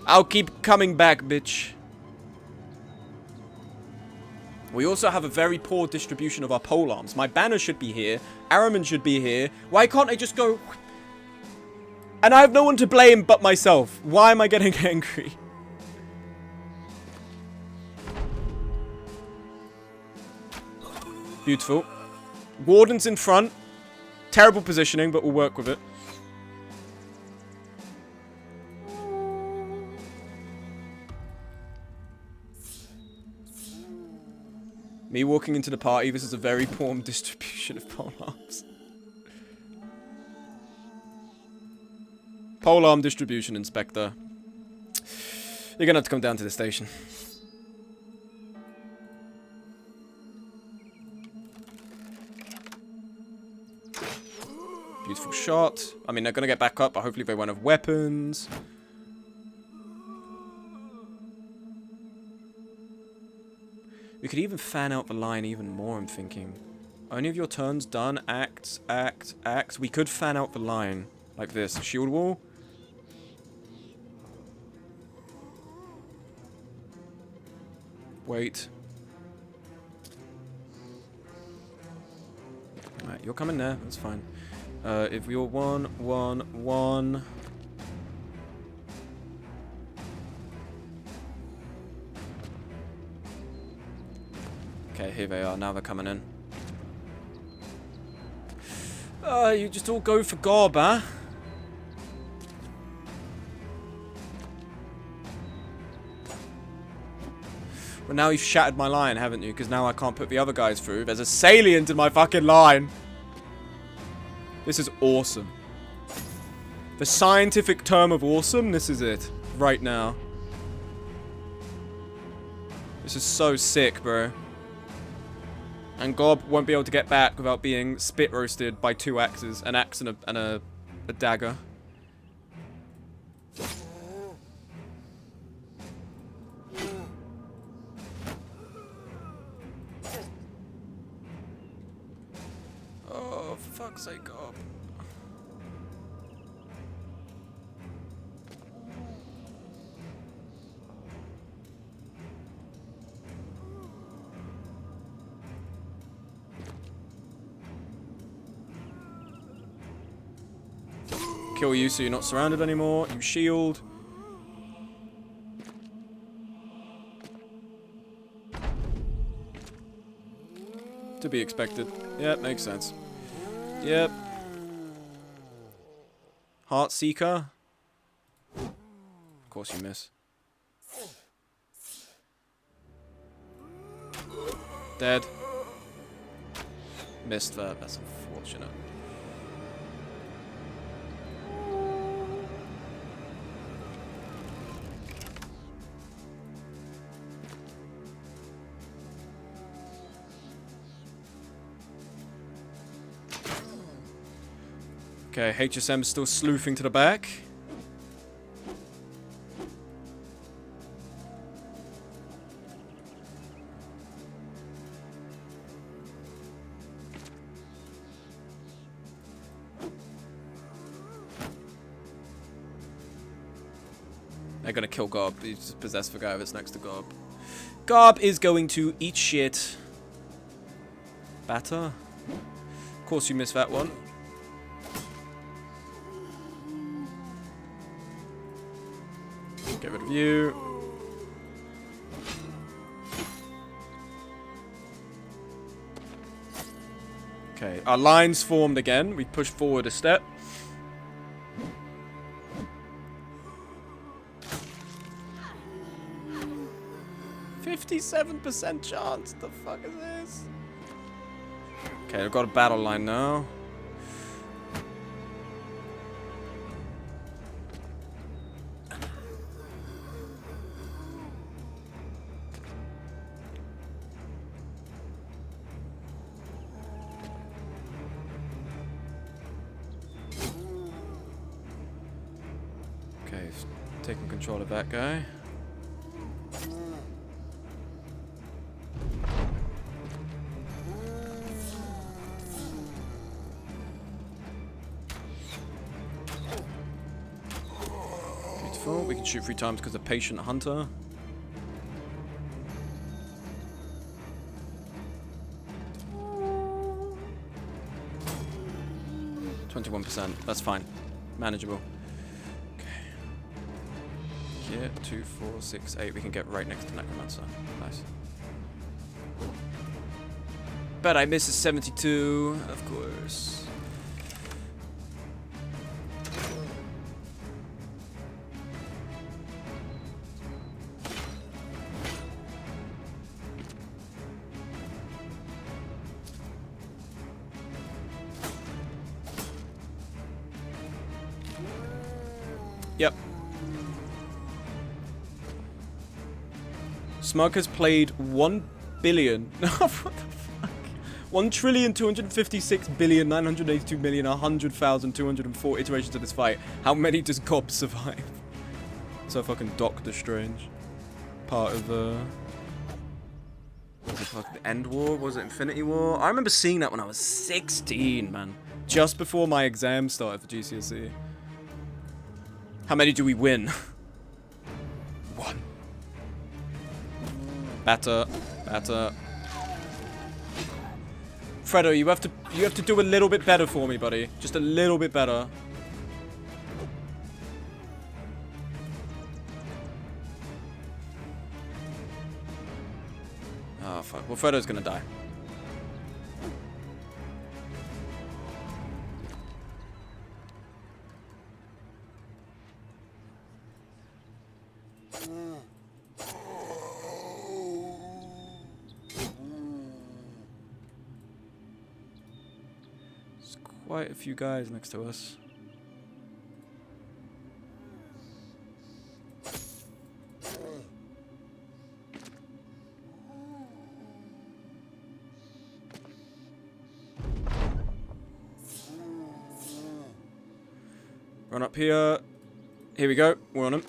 I'll keep coming back, bitch. We also have a very poor distribution of our polearms. My banner should be here. Araman should be here. Why can't I just go... And I have no one to blame but myself. Why am I getting angry? Beautiful. Warden's in front. Terrible positioning, but we'll work with it. Me walking into the party, this is a very poor distribution of polearms. Polearm distribution, Inspector. You're gonna have to come down to the station. Beautiful shot. I mean, they're gonna get back up, but hopefully they won't have weapons. We could even fan out the line even more, I'm thinking. Only of your turns done. Act, act, act. We could fan out the line. Like this. Shield wall. Wait. Alright, you're coming there. That's fine. If you're 1, 1, 1. Okay, here they are. Now they're coming in. You just all go for gob, huh? Well, now you've shattered my line, haven't you? Because now I can't put the other guys through. There's a salient in my fucking line. This is awesome. The scientific term of awesome, this is it. Right now. This is so sick, bro. And Gob won't be able to get back without being spit roasted by 2 axes. An axe and a dagger. Oh, for fuck's sake, Gob. Kill you so you're not surrounded anymore. You shield. To be expected. Yep, makes sense. Yep. Heart Seeker. Of course you miss. Dead. Missed that. That's unfortunate. Okay, HSM is still sleuthing to the back. They're gonna kill Gob. He's just possessed the guy that's next to Gob. Gob is going to eat shit. Batter. Of course you missed that one. Get rid of you. Okay, our line's formed again. We push forward a step. %57 chance. The fuck is this? Okay, I've got a battle line now. Okay, taking control of that guy. Beautiful. We can shoot 3 times because of Patient Hunter. %. That's fine. Manageable. Yeah, 2, 4, 6, 8. We can get right next to Necromancer. Nice. But I miss a 72, of course. Yep. Smug has played 1 billion. What the fuck? 1,256,982,100,204 iterations of this fight. How many does Gob survive? So fucking Doctor Strange. Part of was it fucking End War? Was it Infinity War? I remember seeing that when I was 16, man. Just before my exam started for GCSE. How many do we win? 1. Better. Fredo, you have to do a little bit better for me, buddy. Just a little bit better. Oh fuck. Well, Fredo's gonna die. Quite a few guys next to us. Run up here. Here we go. We're on him.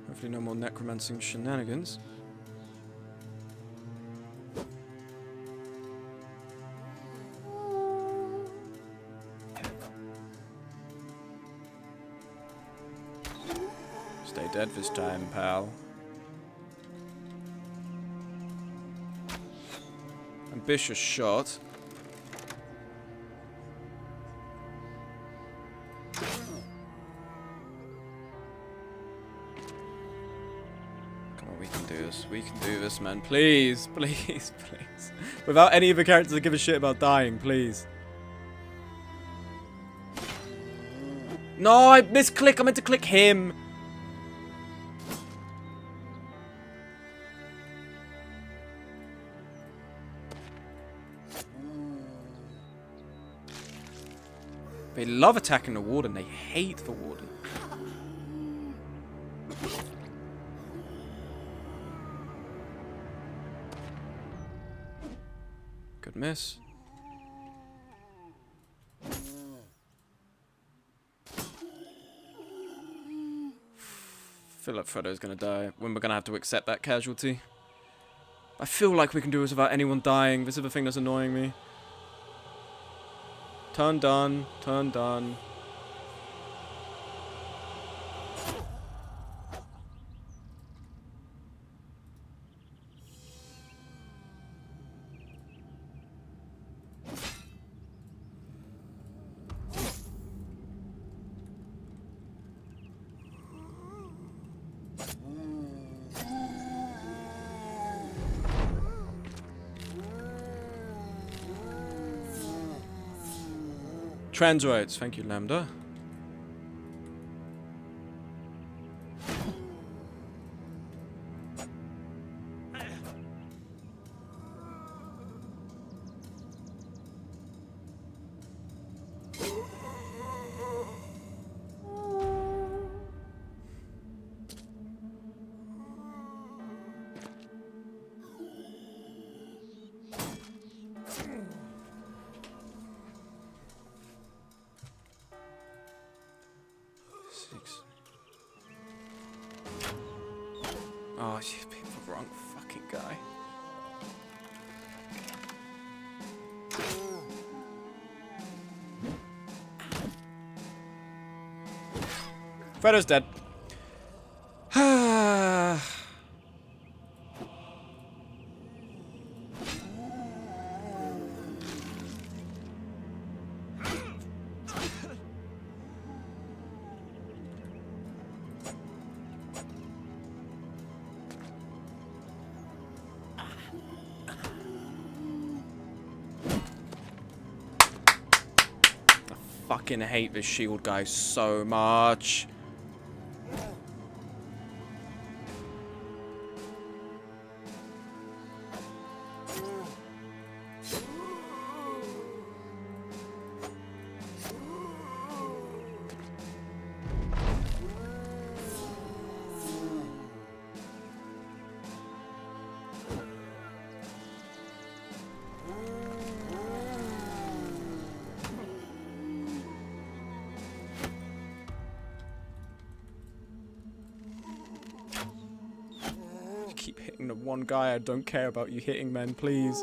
Hopefully no more necromancing shenanigans. Stay dead this time, pal. Ambitious shot. Come on, we can do this. We can do this, man. Please, please, please. Without any of the characters that give a shit about dying, please. No, I misclicked. I meant to click him. They love attacking the warden. They hate the warden. Good miss. Feel like Fredo's gonna die when we're gonna have to accept that casualty. I feel like we can do this without anyone dying. This is the thing that's annoying me. Turn done. Turn done. Trans rights, thank you, Lambda. Oh, you picked the wrong fucking guy. Fredo's dead. Fucking hate this shield guy so much. Keep hitting the one guy I don't care about you hitting, man, please.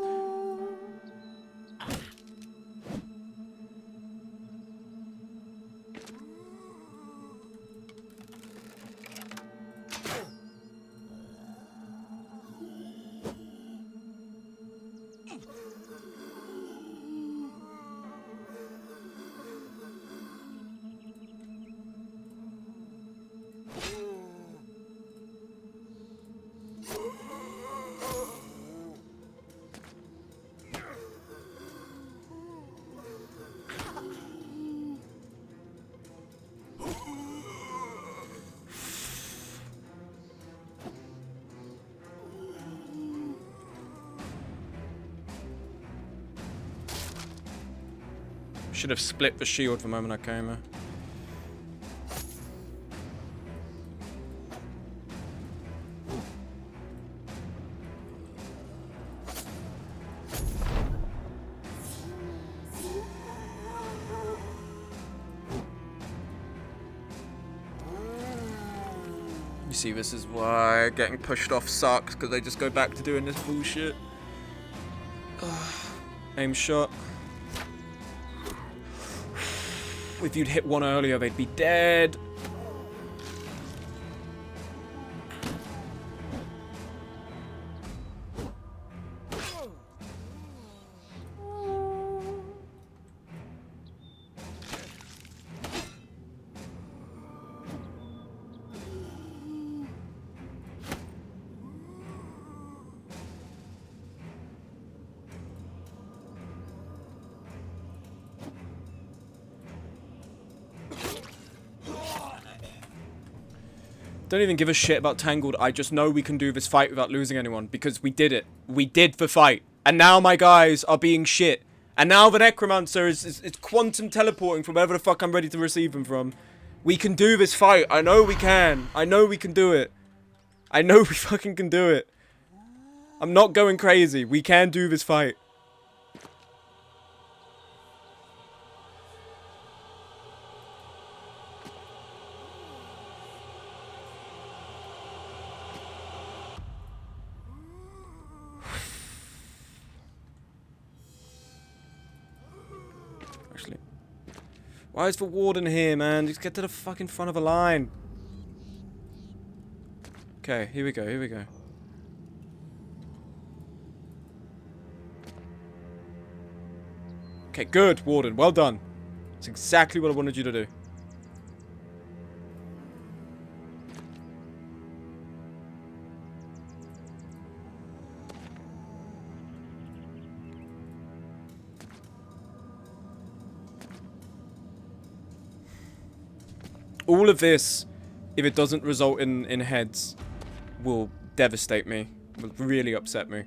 Should have split the shield the moment I came here. You see, this is why getting pushed off sucks, because they just go back to doing this bullshit. Aim shot. If you'd hit one earlier, they'd be dead. Don't even give a shit about Tangled. I just know we can do this fight without losing anyone, because we did it. We did the fight. And now my guys are being shit. And now the Necromancer is quantum teleporting from wherever the fuck I'm ready to receive him from. We can do this fight. I know we can. I know we can do it. I know we fucking can do it. I'm not going crazy. We can do this fight. Actually, why is the warden here, man? Just get to the fucking front of the line. Okay, here we go, here we go. Okay, good, warden. Well done. That's exactly what I wanted you to do. All of this, if it doesn't result in heads, will devastate me. Will really upset me.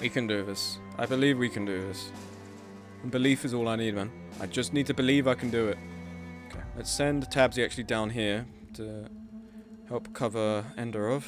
We can do this. I believe we can do this. And belief is all I need, man. I just need to believe I can do it. Okay, let's send Tabsy actually down here to help cover Enderov.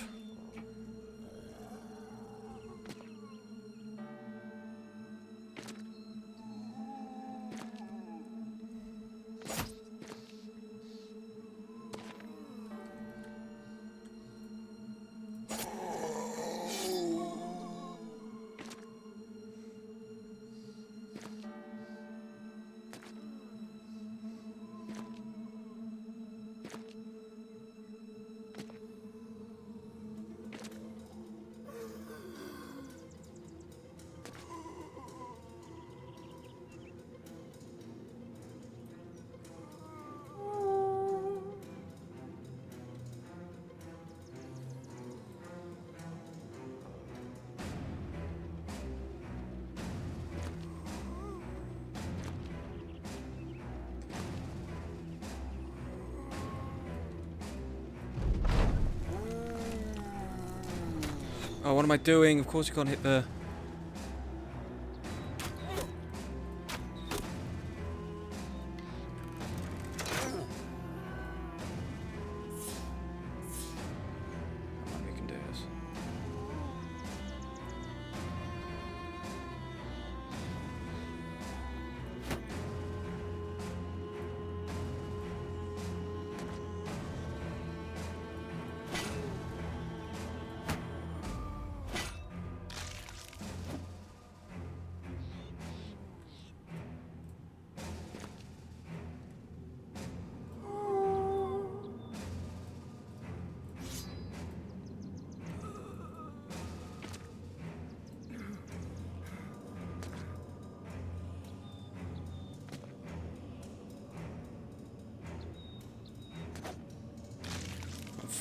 Oh, what am I doing? Of course you can't hit the...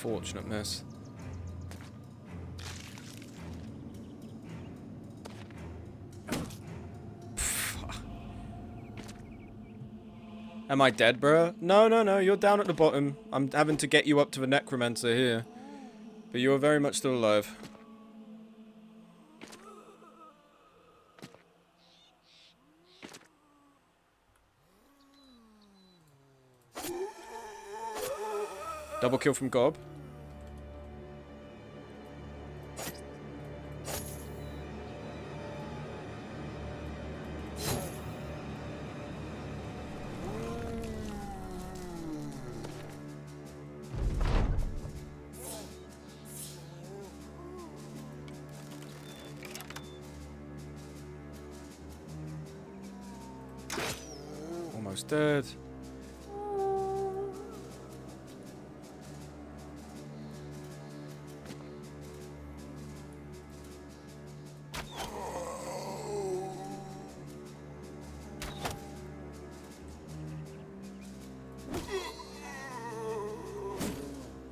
unfortunate miss. Am I dead, bro? No, no, no, you're down at the bottom. I'm having to get you up to the necromancer here. But you are very much still alive. Double kill from Gob. Almost dead.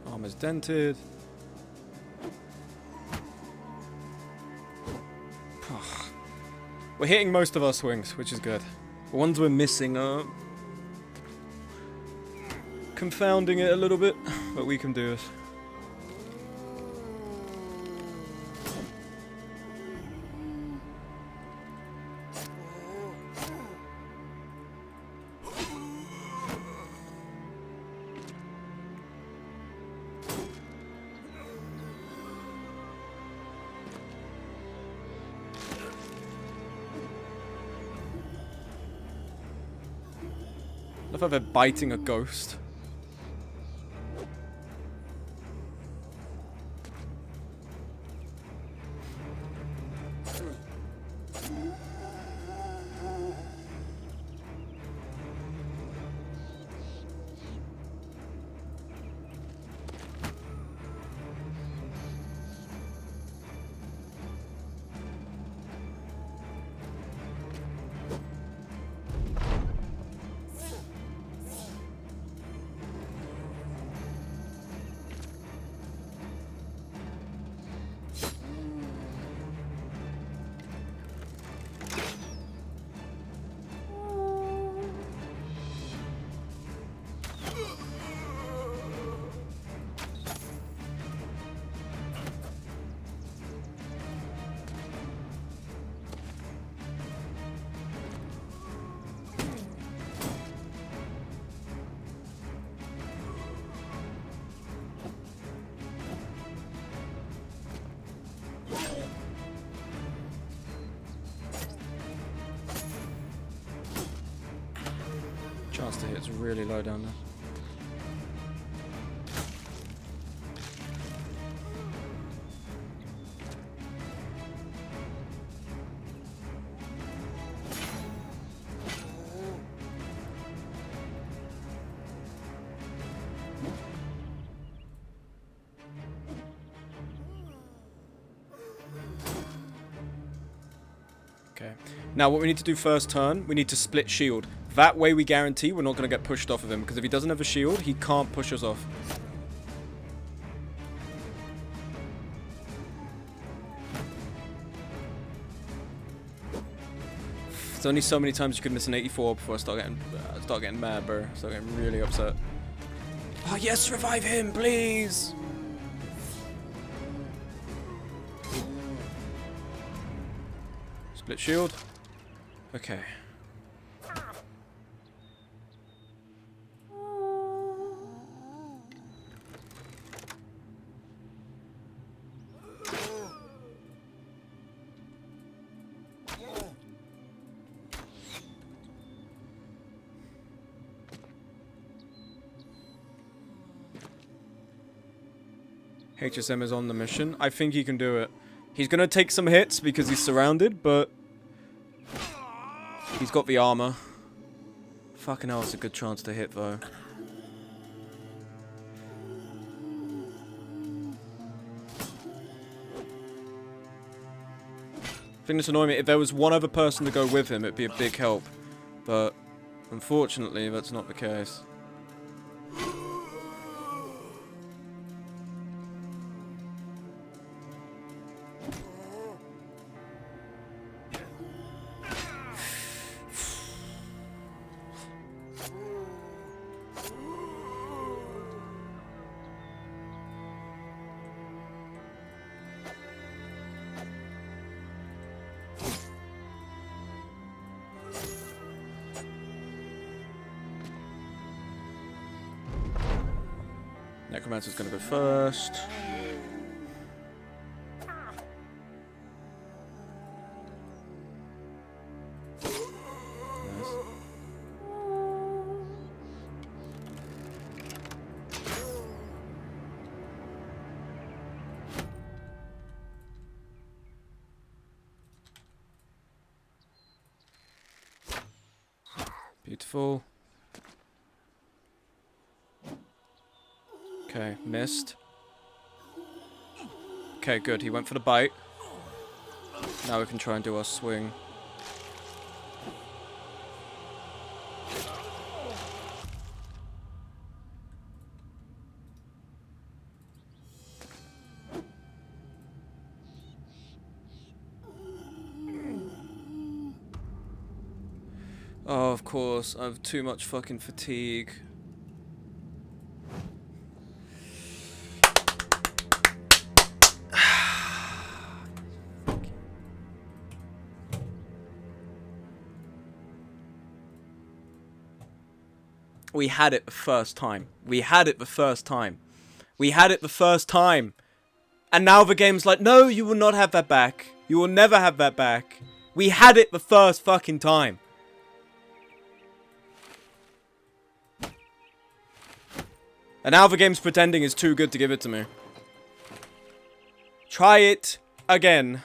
Armor's dented. We're hitting most of our swings, which is good. The ones we're missing are confounding it a little bit, but we can do it. I love how they're biting a ghost. Chance to hit's really low down there. Okay. Now what we need to do first turn, we need to split shield. That way we guarantee we're not going to get pushed off of him, because if he doesn't have a shield, he can't push us off. There's only so many times you could miss an 84 before I start getting mad, bro. Start getting really upset. Oh yes, revive him, please! Split shield. Okay. HSM is on the mission. I think he can do it. He's gonna take some hits because he's surrounded, but he's got the armor. Fucking hell, it's a good chance to hit though. The thing that's annoying me, if there was one other person to go with him, it'd be a big help. But unfortunately, that's not the case. Necromancer's gonna go first. Nice. Beautiful. Okay, missed. Okay, good. He went for the bite. Now we can try and do our swing. Oh, of course. I have too much fucking fatigue. We had it the first time. We had it the first time. We had it the first time. And now the game's like, no, you will not have that back. You will never have that back. We had it the first fucking time. And now the game's pretending it's too good to give it to me. Try it again.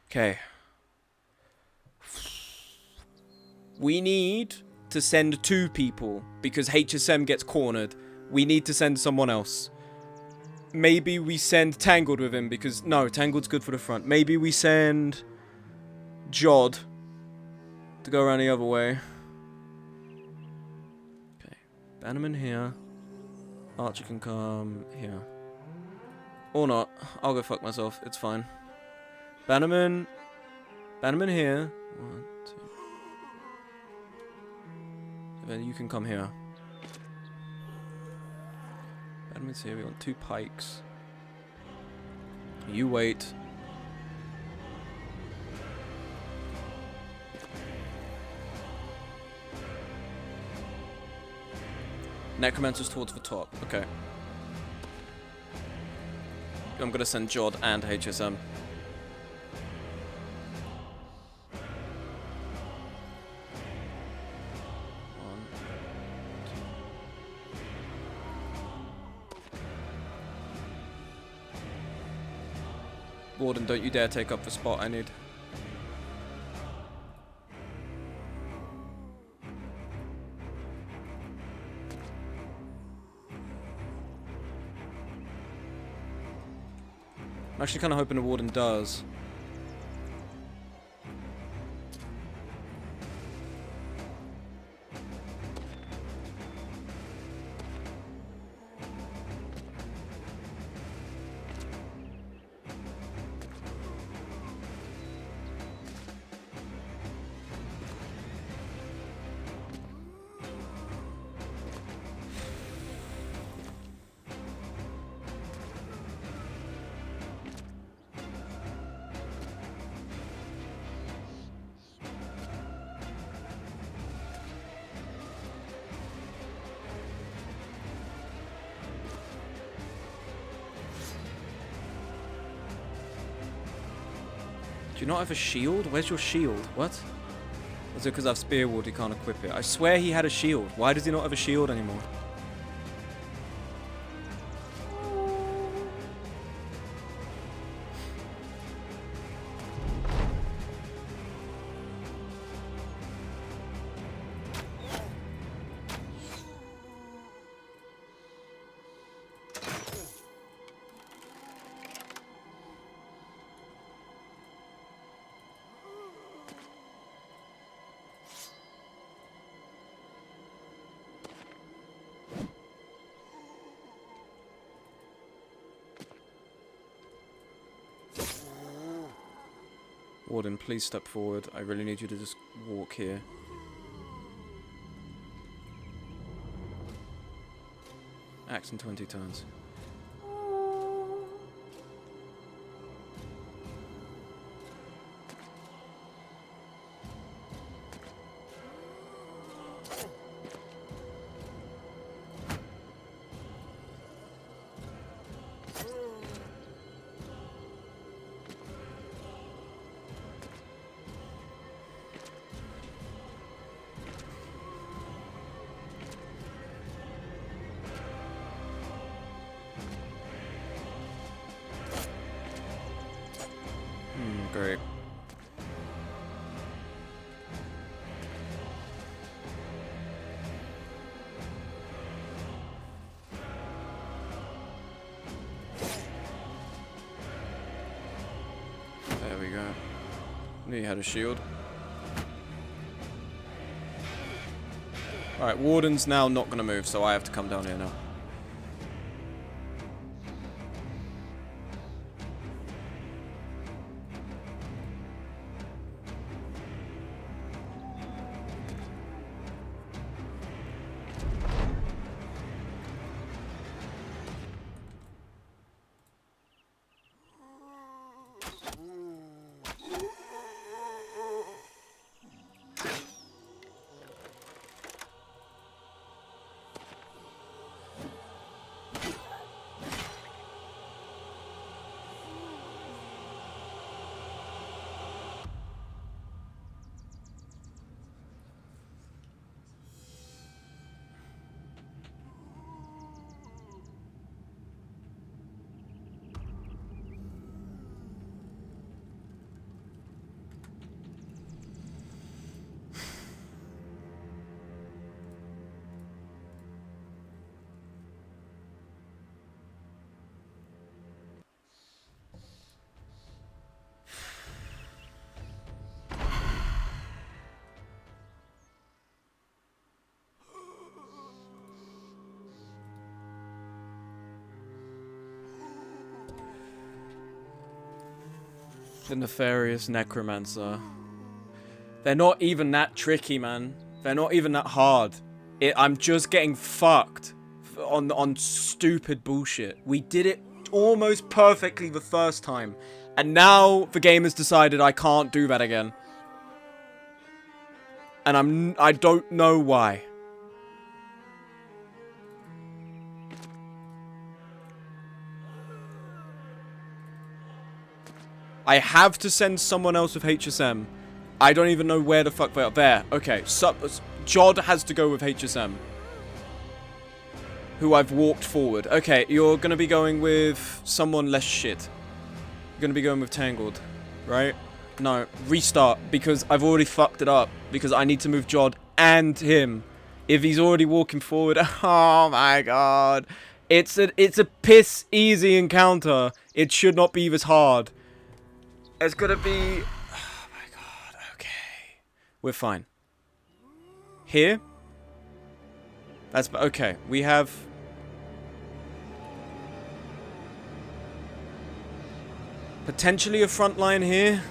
Okay. We need to send 2 people because HSM gets cornered. We need to send someone else. Maybe we send Tangled with him because... No, Tangled's good for the front. Maybe we send Jod to go around the other way. Okay. Bannerman here. Archer can come here. Or not. I'll go fuck myself. It's fine. Bannerman. Bannerman here. 1, 2. Then you can come here. Bannerman's here. We want 2 pikes. You wait. Necromancer's towards the top. Okay. I'm gonna send Jod and HSM. Warden, don't you dare take up the spot I need. I'm actually kind of hoping the Warden does. Do you not have a shield? Where's your shield? What? Is it because I've Spear Ward he can't equip it? I swear he had a shield. Why does he not have a shield anymore? Warden, please step forward. I really need you to just walk here. Axe in 20 turns. Knew he had a shield. Alright, Warden's now not going to move, so I have to come down here now. The nefarious necromancer. They're not even that tricky, man. They're not even that hard. I'm just getting fucked on stupid bullshit. We did it almost perfectly the first time, and now the game has decided I can't do that again. And I don't know why. I have to send someone else with HSM. I don't even know where the fuck they are. There. Okay. Jod has to go with HSM. Who I've walked forward. Okay, you're going to be going with someone less shit. You're going to be going with Tangled. Right? No. Restart. Because I've already fucked it up. Because I need to move Jod and him. If he's already walking forward. Oh my god. It's a piss easy encounter. It should not be this hard. It's gonna be... Oh my god, okay. We're fine. Here? That's... Okay, we have... Potentially a front line here?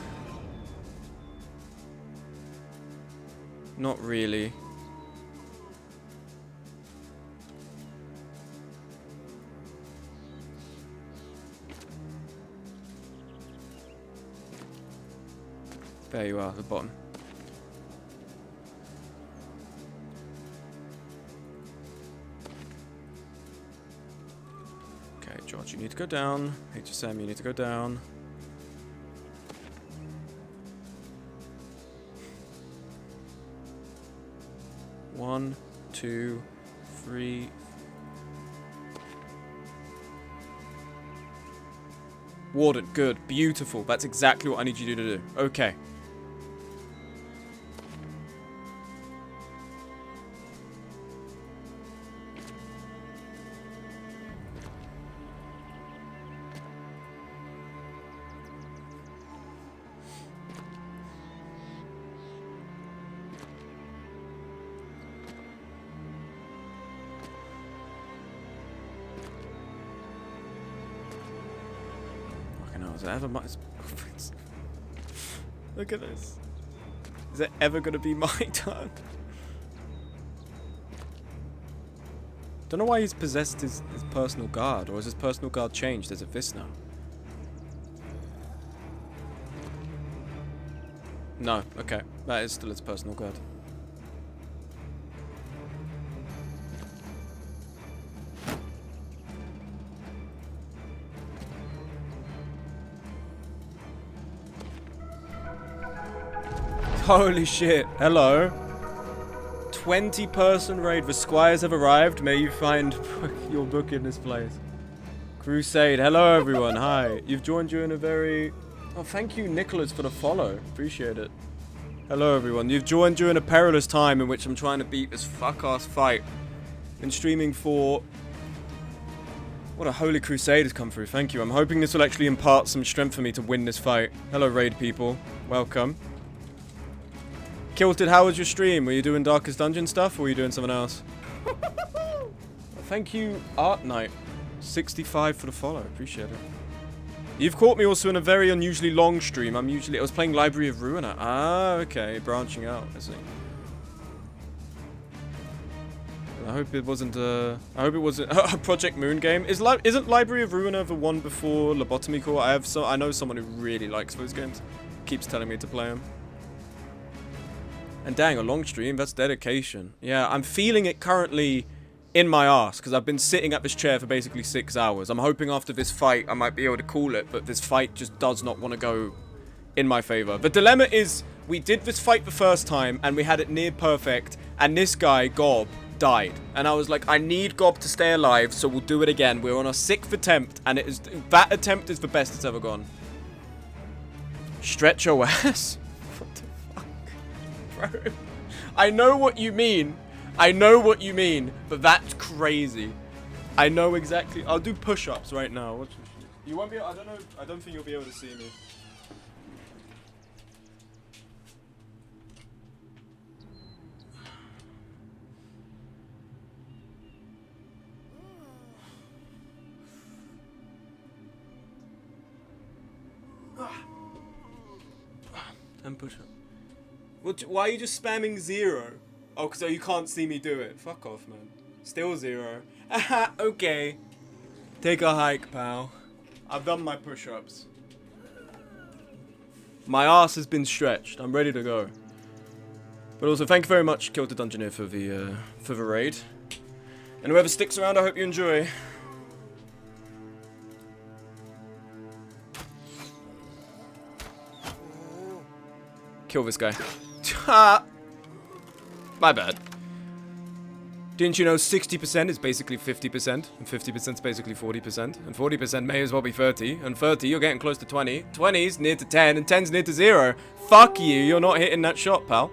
Not really. There you are, at the bottom. Okay, George, you need to go down. HSM, you need to go down. One, two, three. Warden, good, beautiful. That's exactly what I need you to do. Okay. Is it ever my... Look at this. Is it ever going to be my turn? Don't know why he's possessed his personal guard, or has his personal guard changed? Is it this now? No, okay. That is still his personal guard. Holy shit. Hello. 20-person raid. The squires have arrived. May you find your book in this place. Crusade. Hello, everyone. Hi. You've joined during a very... Oh, thank you, Nicholas, for the follow. Appreciate it. Hello, everyone. You've joined during a perilous time in which I'm trying to beat this fuck-ass fight. Been streaming for... What a holy crusade has come through. Thank you. I'm hoping this will actually impart some strength for me to win this fight. Hello, raid people. Welcome. Kilted, how was your stream? Were you doing Darkest Dungeon stuff or were you doing something else? Thank you, Art Knight. 65 for the follow. Appreciate it. You've caught me also in a very unusually long stream. I was playing Library of Ruiner. Ah, okay. Branching out, I see. I hope it wasn't a Project Moon game. Isn't Library of Ruiner the one before Lobotomy Core? I know someone who really likes those games. Keeps telling me to play them. And dang, a long stream, that's dedication. Yeah, I'm feeling it currently in my ass, because I've been sitting at this chair for basically 6 hours. I'm hoping after this fight I might be able to call it, but this fight just does not want to go in my favor. The dilemma is, we did this fight the first time, and we had it near perfect, and this guy, Gob, died. And I was like, I need Gob to stay alive, so we'll do it again. We're on our 6th attempt, and that attempt is the best it's ever gone. Stretch your ass? What the fuck? Bro. I know what you mean. I know what you mean, but that's crazy. I know exactly. I'll do push-ups right now. Watch this shit. You won't be. I don't know. I don't think you'll be able to see me. And push-up. Why are you just spamming 0? Oh, because you can't see me do it. Fuck off, man. Still 0. Aha, okay. Take a hike, pal. I've done my push-ups. My ass has been stretched. I'm ready to go. But also, thank you very much, Kilted Dungeoneer, for the raid. And whoever sticks around, I hope you enjoy. Kill this guy. Ha! My bad. Didn't you know 60% is basically 50%, and 50% is basically 40%, and 40% may as well be 30, and 30 you're getting close to 20, 20's near to 10, and 10's near to 0. Fuck you, you're not hitting that shot, pal.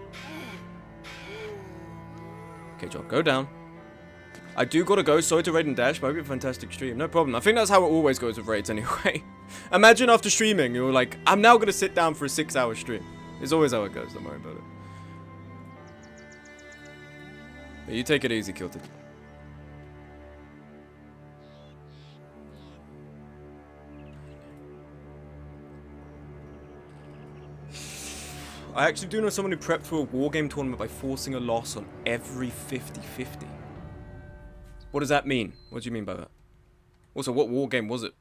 Okay, John, go down. I do gotta go, sorry to raid and dash, but I hope you have a fantastic stream. No problem, I think that's how it always goes with raids anyway. Imagine after streaming, you're like, I'm now gonna sit down for a 6-hour stream. It's always how it goes, don't worry about it. But you take it easy, Kilted. I actually do know someone who prepped for a wargame tournament by forcing a loss on every 50-50. What does that mean? What do you mean by that? Also, what wargame was it?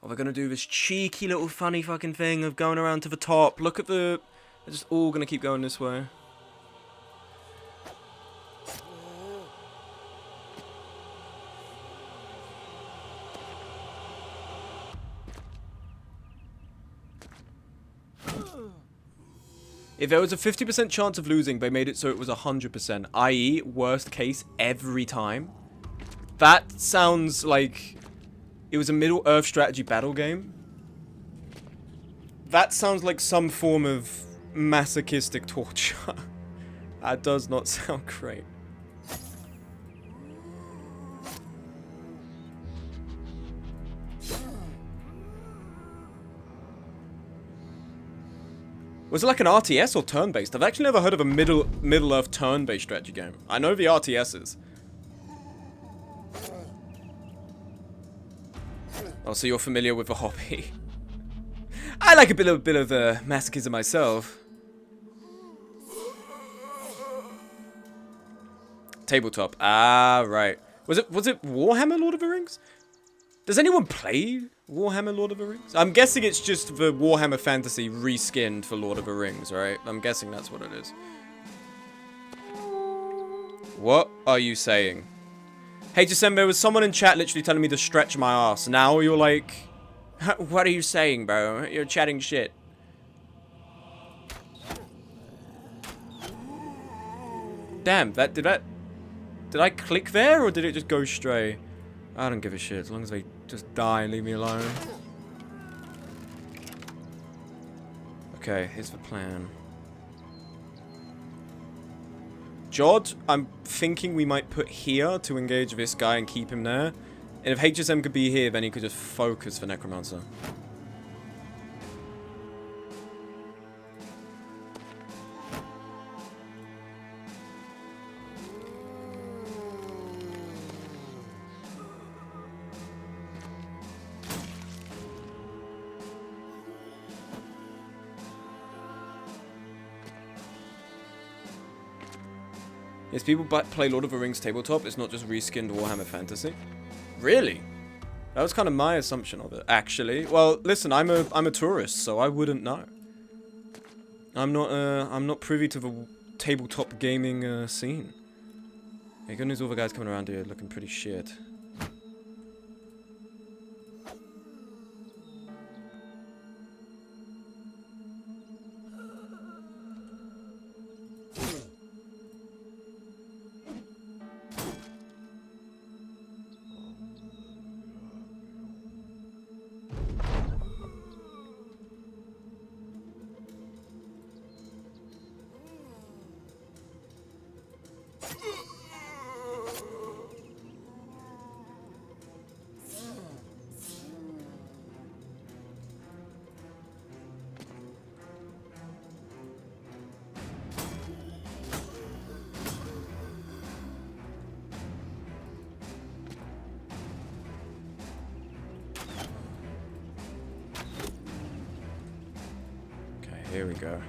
Oh, we're gonna do this cheeky little funny fucking thing of going around to the top. Look at the... They're just all gonna keep going this way. If there was a 50% chance of losing, they made it so it was 100%, i.e. worst case every time. That sounds like it was a Middle-earth strategy battle game. That sounds like some form of masochistic torture. That does not sound great. Was it like an RTS or turn-based? I've actually never heard of a Middle-earth turn-based strategy game. I know the RTSs. Oh, so you're familiar with the hobby. I like a bit of masochism myself. Tabletop. Ah, right. Was it Warhammer Lord of the Rings? Does anyone play Warhammer Lord of the Rings? I'm guessing it's just the Warhammer Fantasy reskinned for Lord of the Rings, right? I'm guessing that's what it is. What are you saying? Hey, December, there was someone in chat literally telling me to stretch my ass. Now you're like... What are you saying, bro? You're chatting shit. Damn, did I click there, or did it just go stray? I don't give a shit, as long as they just die and leave me alone. Okay, here's the plan. Jod, I'm thinking we might put here to engage this guy and keep him there. And if HSM could be here, then he could just focus for Necromancer. Yes, people play Lord of the Rings tabletop. It's not just reskinned Warhammer Fantasy. Really? That was kind of my assumption of it, actually. Well, listen, I'm a tourist, so I wouldn't know. I'm not privy to the tabletop gaming scene. Hey, good news, all the guys coming around here looking pretty shit. Here we go.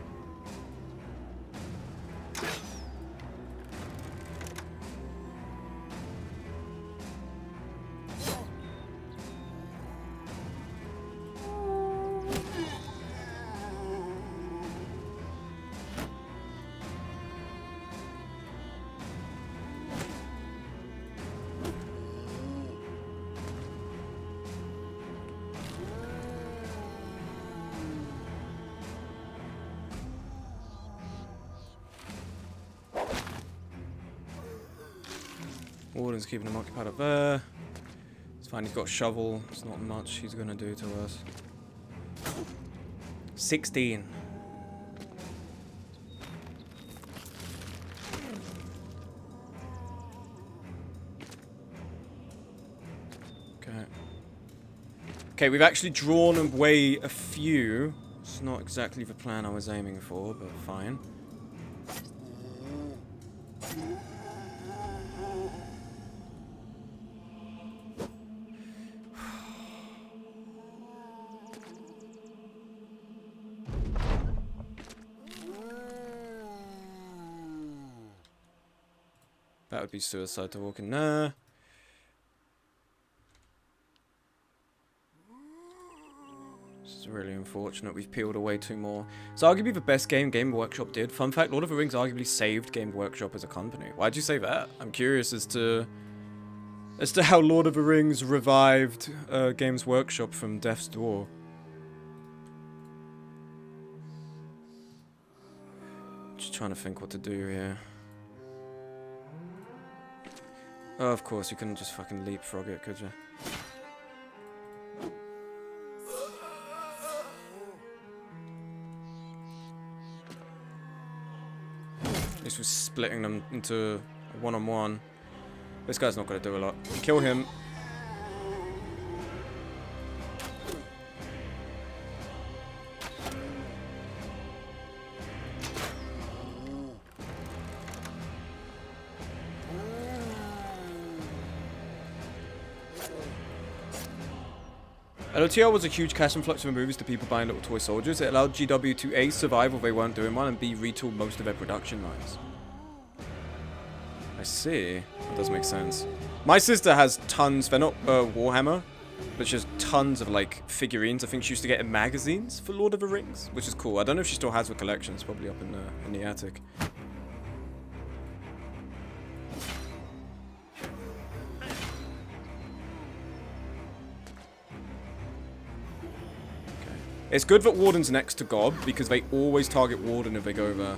Warden's keeping him occupied up there. It's fine, he's got a shovel. It's not much he's gonna do to us. 16. Okay. Okay, we've actually drawn away a few. It's not exactly the plan I was aiming for, but fine. That would be suicide to walk in there. This is really unfortunate. We've peeled away 2 more. It's arguably the best game Game Workshop did. Fun fact, Lord of the Rings arguably saved Game Workshop as a company. Why'd you say that? I'm curious as to how Lord of the Rings revived Games Workshop from death's door. Just trying to think what to do here. Oh, of course, you couldn't just fucking leapfrog it, could you? This was splitting them into a one-on-one. This guy's not going to do a lot. Kill him. LOTR was a huge cash influx from movies to people buying little toy soldiers. It allowed GW to A, survive while they weren't doing one, and B, retool most of their production lines. I see. That does make sense. My sister has tons, they're not Warhammer, but she has tons of like figurines. I think she used to get in magazines for Lord of the Rings, which is cool. I don't know if she still has the collection. It's probably up in the attic. It's good that Warden's next to Gob, because they always target Warden if they go there.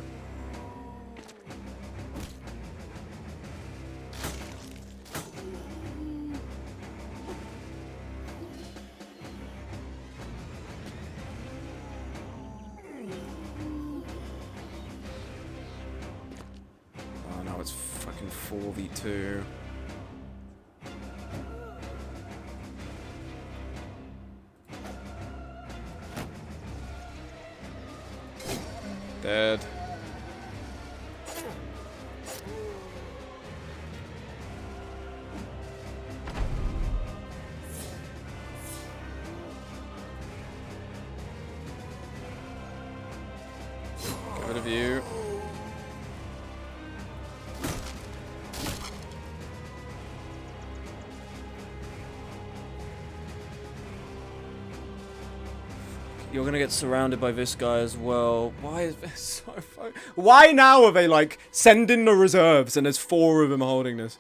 Oh, now it's fucking 4v2. Dead. Get rid of you. You're gonna get surrounded by this guy as well. Why is this so far? Why now are they like sending the reserves and there's 4 of them holding this?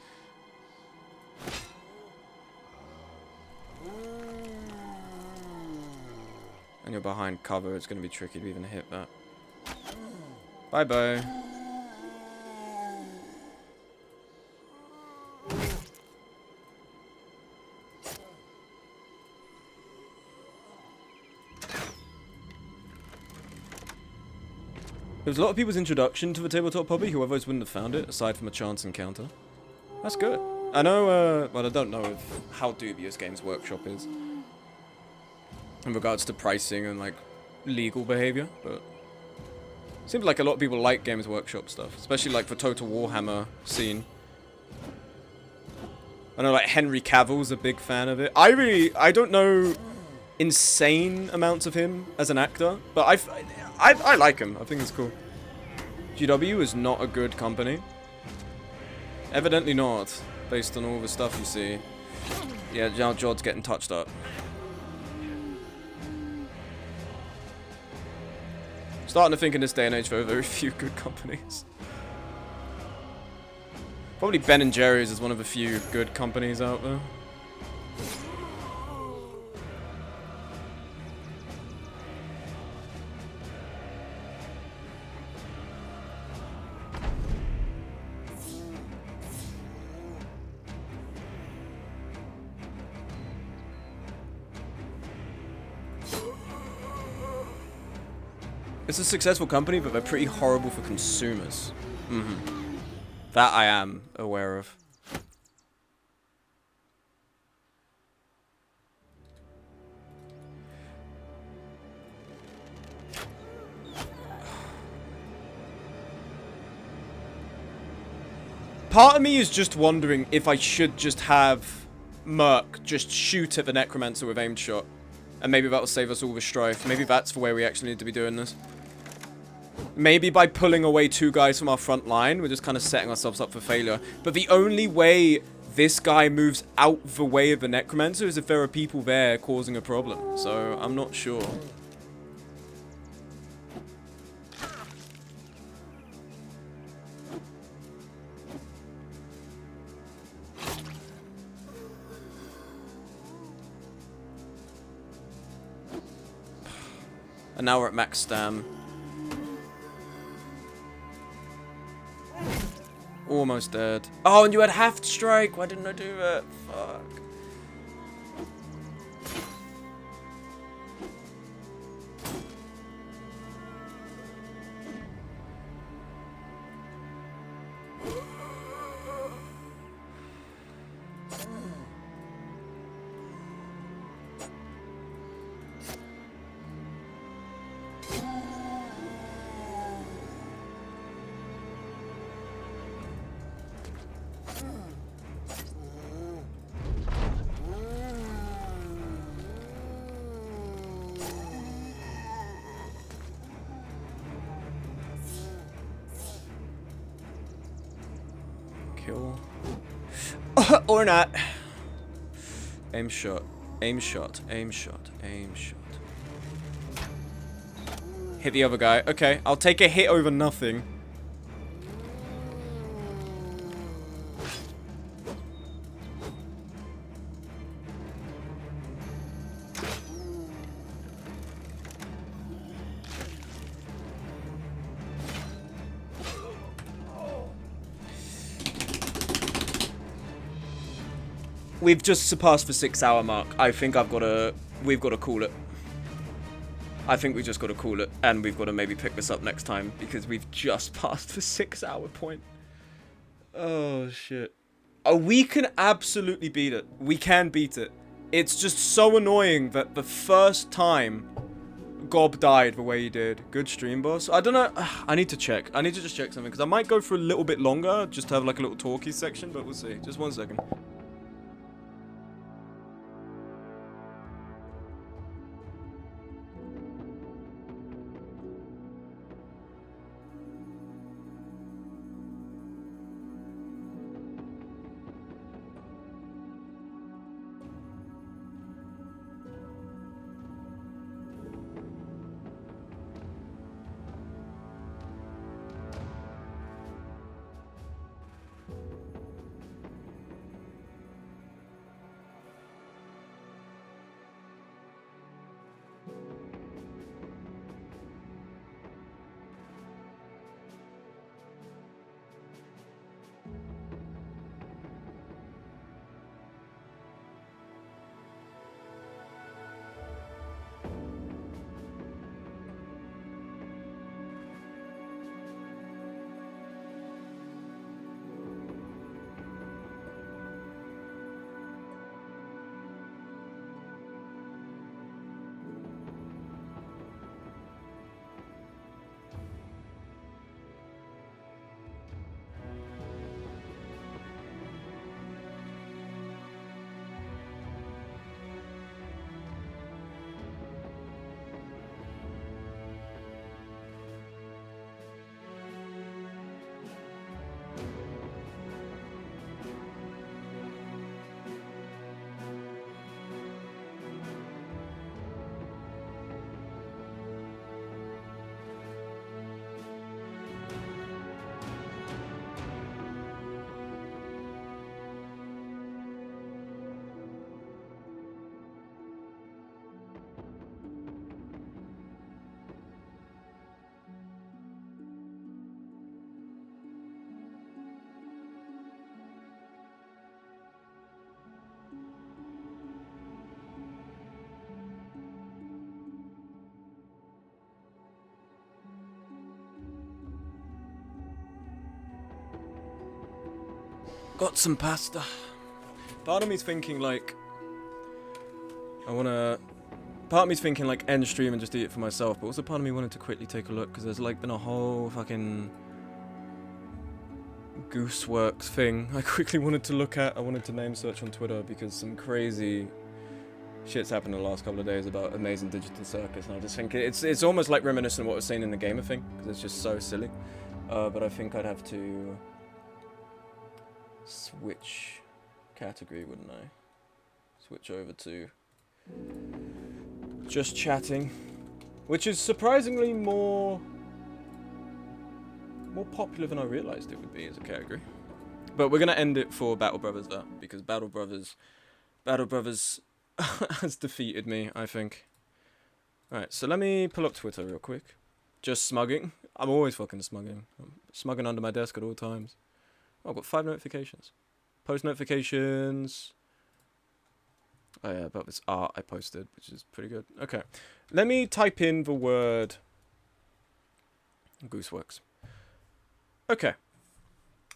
And you're behind cover, it's gonna be tricky to even hit that. Bye bye. It was a lot of people's introduction to the tabletop hobby, who otherwise wouldn't have found it, aside from a chance encounter. That's good. I know, well, I don't know how dubious Games Workshop is in regards to pricing and, like, legal behavior, but seems like a lot of people like Games Workshop stuff, especially, like, the Total Warhammer scene. I know, like, Henry Cavill's a big fan of it. I don't know insane amounts of him as an actor, but I like him. I think it's cool. GW is not a good company. Evidently not, based on all the stuff you see. Yeah, now Jod's getting touched up. Starting to think in this day and age there are very few good companies. Probably Ben & Jerry's is one of the few good companies out there. It's a successful company, but they're pretty horrible for consumers. That I am aware of. Part of me is just wondering if I should just have Merc just shoot at the Necromancer with aimed shot. And maybe that will save us all the strife. Maybe that's the way we actually need to be doing this. Maybe by pulling away 2 guys from our front line, we're just kind of setting ourselves up for failure. But the only way this guy moves out the way of the Necromancer is if there are people there causing a problem. So, I'm not sure. And now we're at max stam. Almost dead. Oh, and you had half strike. Why didn't I do that? Fuck. Kill. Or not. Aim shot. Aim shot. Aim shot. Aim shot. Hit the other guy. Okay, I'll take a hit over nothing. We've just surpassed the 6-hour mark. I think we've got to call it. I think we just got to call it, and we've got to maybe pick this up next time, because we've just passed the 6-hour point. Oh, shit. Oh, we can absolutely beat it. We can beat it. It's just so annoying that the first time Gob died the way he did. Good stream, boss. I don't know. I need to check. I need to just check something because I might go for a little bit longer, just to have like a little talkie section, but we'll see. Just 1 second. Got some pasta. Part of me's thinking like, part of me's thinking like end stream and just eat it for myself, but also part of me wanted to quickly take a look because there's like been a whole fucking Gooseworks thing I quickly wanted to look at. I wanted to name search on Twitter because some crazy shit's happened in the last couple of days about Amazing Digital Circus, and I just think it's almost like reminiscent of what I was saying in the gamer thing because it's just so silly. But I think I'd have to switch category, wouldn't I? Switch over to just chatting, which is surprisingly more popular than I realized it would be as a category. But we're gonna end it for Battle Brothers though, because Battle Brothers has defeated me, I think. Alright, so let me pull up Twitter real quick. Just smugging. I'm always fucking smugging. I'm smugging under my desk at all times. Oh, I've got 5 notifications. Post notifications. Oh yeah, about this art I posted, which is pretty good. Okay. Let me type in the word Gooseworks. Okay.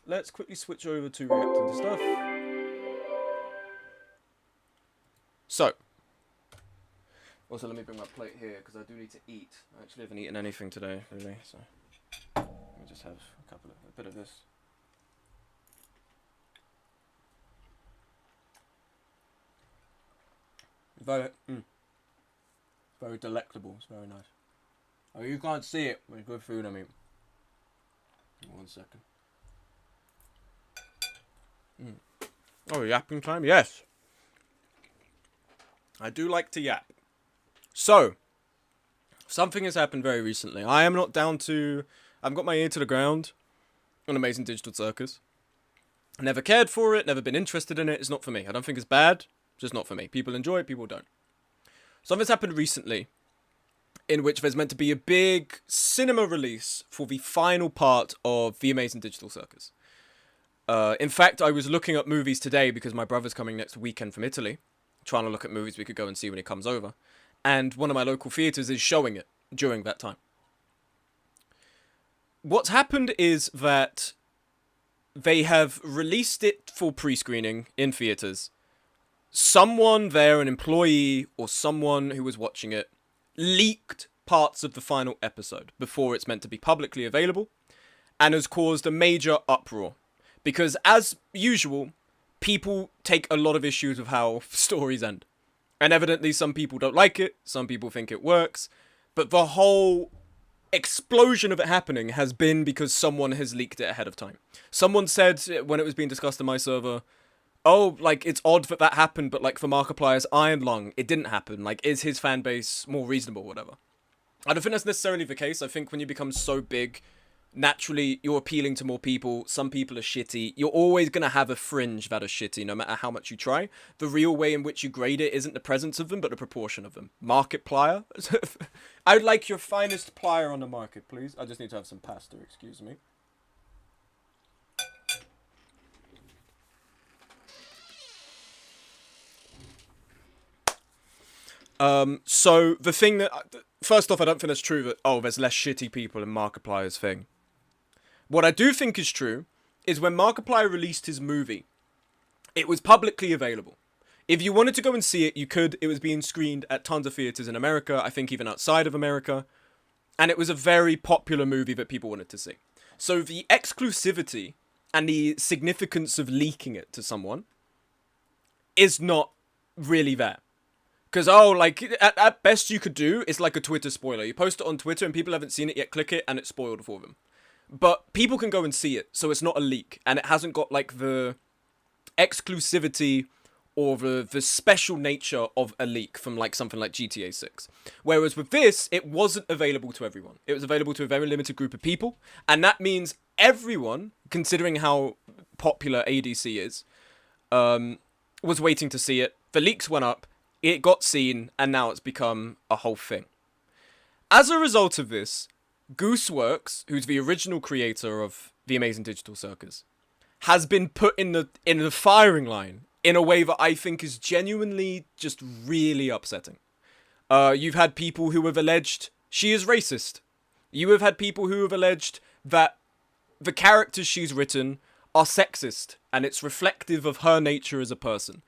Let's quickly switch over to reacting to stuff. So. Also, let me bring my plate here, because I do need to eat. I actually haven't eaten anything today, really, so. Let me just have a bit of this. Very delectable. It's very nice. Oh, you can't see it when it's good food, I mean. 1 second. Oh, yapping time? Yes. I do like to yap. So, something has happened very recently. I am not down to... I've got my ear to the ground on Amazing Digital Circus. Never cared for it, never been interested in it. It's not for me. I don't think it's bad. Just not for me. People enjoy it, people don't. Something's happened recently in which there's meant to be a big cinema release for the final part of The Amazing Digital Circus. In fact, I was looking up movies today because my brother's coming next weekend from Italy, trying to look at movies we could go and see when he comes over. And one of my local theatres is showing it during that time. What's happened is that they have released it for pre-screening in theatres. Someone there, an employee or someone who was watching it, leaked parts of the final episode before it's meant to be publicly available, and has caused a major uproar. Because, as usual, people take a lot of issues with how stories end. And evidently some people don't like it, some people think it works, but the whole explosion of it happening has been because someone has leaked it ahead of time. Someone said, when it was being discussed on my server, oh, like, it's odd that that happened, but, like, for Markiplier's Iron Lung, it didn't happen. Like, is his fan base more reasonable, whatever? I don't think that's necessarily the case. I think when you become so big, naturally, you're appealing to more people. Some people are shitty. You're always going to have a fringe that are shitty, no matter how much you try. The real way in which you grade it isn't the presence of them, but the proportion of them. Markiplier? I would like your finest plier on the market, please. I just need to have some pasta, excuse me. So, the thing that... First off, I don't think that's true that, oh, there's less shitty people in Markiplier's thing. What I do think is true is when Markiplier released his movie, it was publicly available. If you wanted to go and see it, you could. It was being screened at tons of theaters in America, I think even outside of America. And it was a very popular movie that people wanted to see. So the exclusivity and the significance of leaking it to someone is not really there. Because, oh, like, at best you could do is like a Twitter spoiler. You post it on Twitter and people haven't seen it yet, click it, and it's spoiled for them. But people can go and see it, so it's not a leak. And it hasn't got, like, the exclusivity or the special nature of a leak from, like, something like GTA 6. Whereas with this, it wasn't available to everyone. It was available to a very limited group of people. And that means everyone, considering how popular ADC is, was waiting to see it. The leaks went up. It got seen, and now it's become a whole thing. As a result of this, Gooseworks, who's the original creator of The Amazing Digital Circus, has been put in the firing line in a way that I think is genuinely just really upsetting. You've had people who have alleged she is racist. You have had people who have alleged that the characters she's written are sexist, and it's reflective of her nature as a person.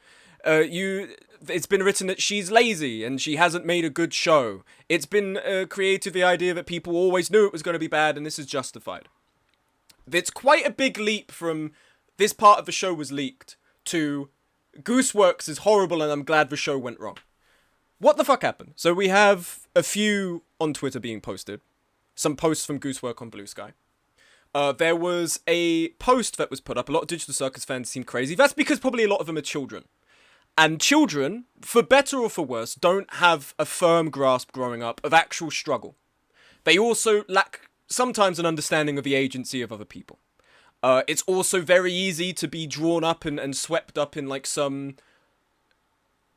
It's been written that she's lazy and she hasn't made a good show. It's been created the idea that people always knew it was going to be bad and this is justified. It's quite a big leap from this part of the show was leaked to Gooseworks is horrible and I'm glad the show went wrong. What the fuck happened? So we have a few on Twitter being posted. Some posts from Goosework on Blue Sky. There was a post that was put up. A lot of Digital Circus fans seem crazy. That's because probably a lot of them are children. And children, for better or for worse, don't have a firm grasp growing up of actual struggle. They also lack sometimes an understanding of the agency of other people. It's also very easy to be drawn up and swept up in like some...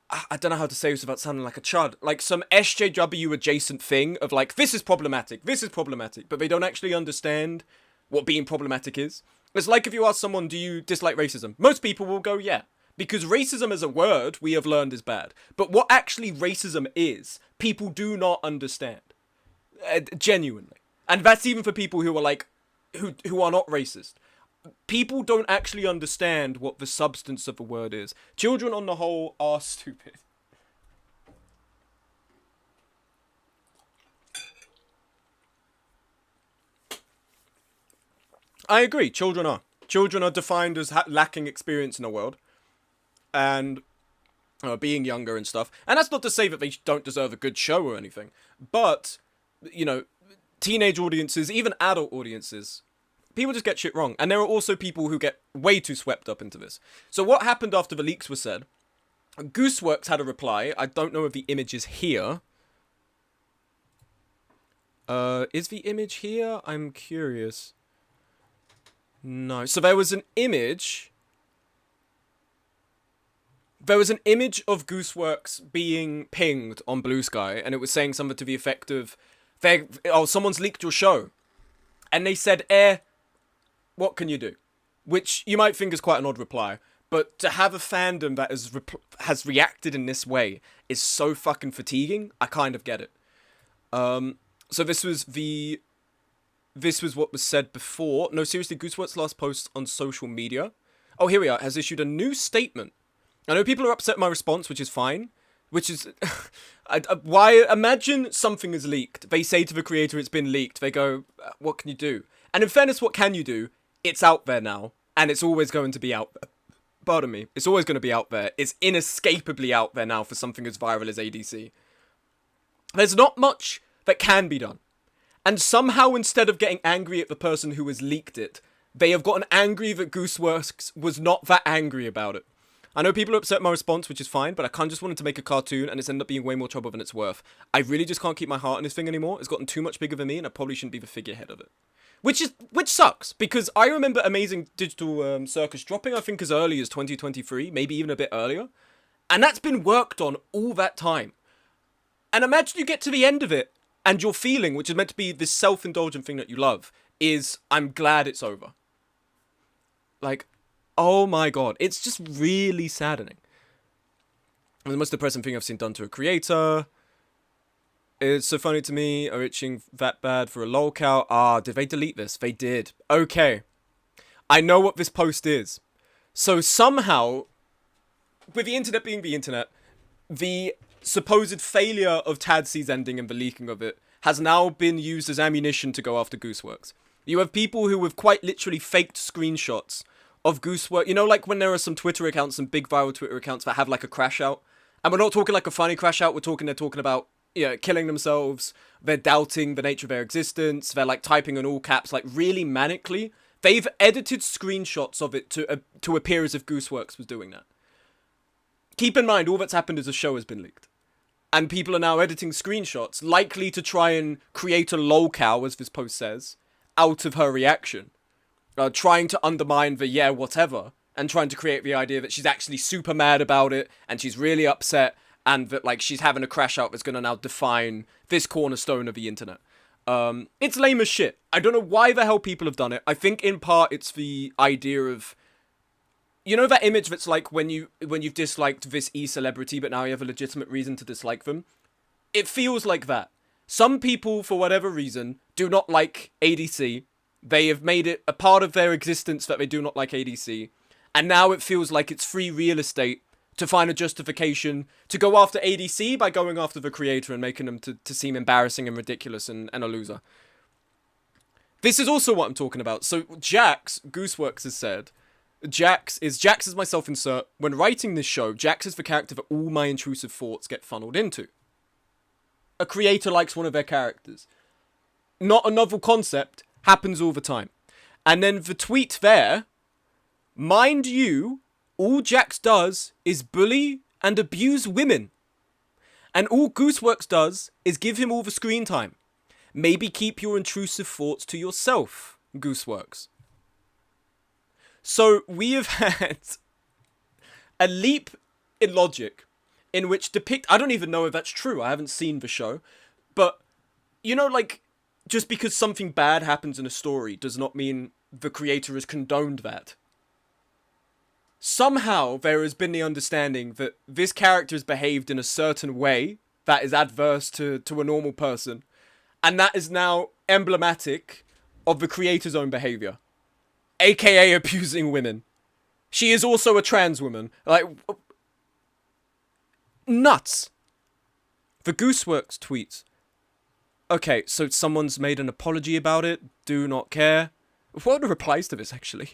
I don't know how to say this without sounding like a chud. Like some SJW adjacent thing of like, this is problematic, but they don't actually understand what being problematic is. It's like if you ask someone, do you dislike racism? Most people will go, yeah. Because racism as a word, we have learned is bad. But what actually racism is, people do not understand. Genuinely. And that's even for people who are like, who are not racist. People don't actually understand what the substance of the word is. Children on the whole are stupid. I agree, children are. Children are defined as lacking experience in the world. And being younger and stuff. And that's not to say that they don't deserve a good show or anything. But, you know, teenage audiences, even adult audiences, people just get shit wrong. And there are also people who get way too swept up into this. So what happened after the leaks were said? Gooseworks had a reply. I don't know if the image is here. Is the image here? I'm curious. No. So there was an image... There was an image of Gooseworks being pinged on Blue Sky, and it was saying something to the effect of, someone's leaked your show. And they said, what can you do? Which you might think is quite an odd reply, but to have a fandom that has reacted in this way is so fucking fatiguing, I kind of get it. So this was what was said before. No, seriously, Gooseworks' last post on social media. Oh, here we are, has issued a new statement. I know people are upset at my response, which is fine. which is why imagine something is leaked. They say to the creator it's been leaked. They go, what can you do? And in fairness, what can you do? It's out there now, and it's always going to be out there. Pardon me. It's always going to be out there. It's inescapably out there now for something as viral as ADC. There's not much that can be done. And somehow, instead of getting angry at the person who has leaked it, they have gotten angry that Gooseworks was not that angry about it. I know people are upset at my response, which is fine, but I kind of just wanted to make a cartoon, and it's ended up being way more trouble than it's worth. I really just can't keep my heart in this thing anymore. It's gotten too much bigger than me, and I probably shouldn't be the figurehead of it. Which sucks, because I remember Amazing Digital Circus dropping, I think, as early as 2023, maybe even a bit earlier. And that's been worked on all that time. And imagine you get to the end of it, and your feeling, which is meant to be this self-indulgent thing that you love, is, I'm glad it's over. Like, oh my god, it's just really saddening. And the most depressing thing I've seen done to a creator. It's so funny to me, are itching that bad for a lolcow. Ah, did they delete this? They did. Okay. I know what this post is. So somehow, with the internet being the internet, the supposed failure of Tadsy's ending and the leaking of it has now been used as ammunition to go after Gooseworks. You have people who have quite literally faked screenshots of Gooseworks. You know, like when there are some Twitter accounts, some big viral Twitter accounts that have like a crash out. And we're not talking like a funny crash out, they're talking about, you know, killing themselves. They're doubting the nature of their existence. They're like typing in all caps, like really manically. They've edited screenshots of it to appear as if Gooseworks was doing that. Keep in mind, all that's happened is the show has been leaked. And people are now editing screenshots, likely to try and create a lolcow, as this post says, out of her reaction. Trying to undermine the yeah, whatever, and trying to create the idea that she's actually super mad about it, and she's really upset, and that, like, she's having a crash out that's going to now define this cornerstone of the internet. It's lame as shit. I don't know why the hell people have done it. I think, in part, it's the idea of... You know that image that's like when you've disliked this e-celebrity, but now you have a legitimate reason to dislike them? It feels like that. Some people, for whatever reason, do not like ADC. They have made it a part of their existence that they do not like ADC. And now it feels like it's free real estate to find a justification to go after ADC by going after the creator and making them to seem embarrassing and ridiculous and a loser. This is also what I'm talking about. So Jax, Gooseworks has said, Jax is my self-insert. When writing this show, Jax is the character that all my intrusive thoughts get funneled into. A creator likes one of their characters. Not a novel concept, happens all the time. And then the tweet there, mind you, all Jax does is bully and abuse women. And all Gooseworks does is give him all the screen time. Maybe keep your intrusive thoughts to yourself, Gooseworks. So we have had a leap in logic in which I don't even know if that's true. I haven't seen the show. But, you know, like, just because something bad happens in a story does not mean the creator has condoned that. Somehow there has been the understanding that this character has behaved in a certain way that is adverse to a normal person. And that is now emblematic of the creator's own behavior. AKA abusing women. She is also a trans woman. Like, nuts. The Gooseworks tweets. Okay, so someone's made an apology about it. Do not care. What are the replies to this, actually?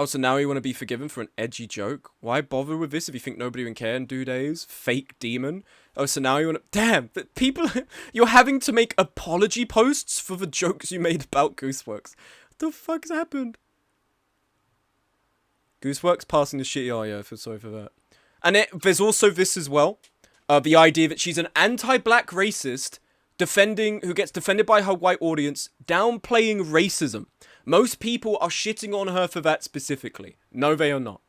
Oh, so now you want to be forgiven for an edgy joke? Why bother with this if you think nobody would care in 2 days? Fake demon. Oh, so now you want to... Damn, people... You're having to make apology posts for the jokes you made about Gooseworks. What the fuck's happened? Gooseworks passing the shitty... Oh, yeah, I feel sorry for that. And there's also this as well. The idea that she's an anti-black racist who gets defended by her white audience, downplaying racism. Most people are shitting on her for that specifically. No, they are not.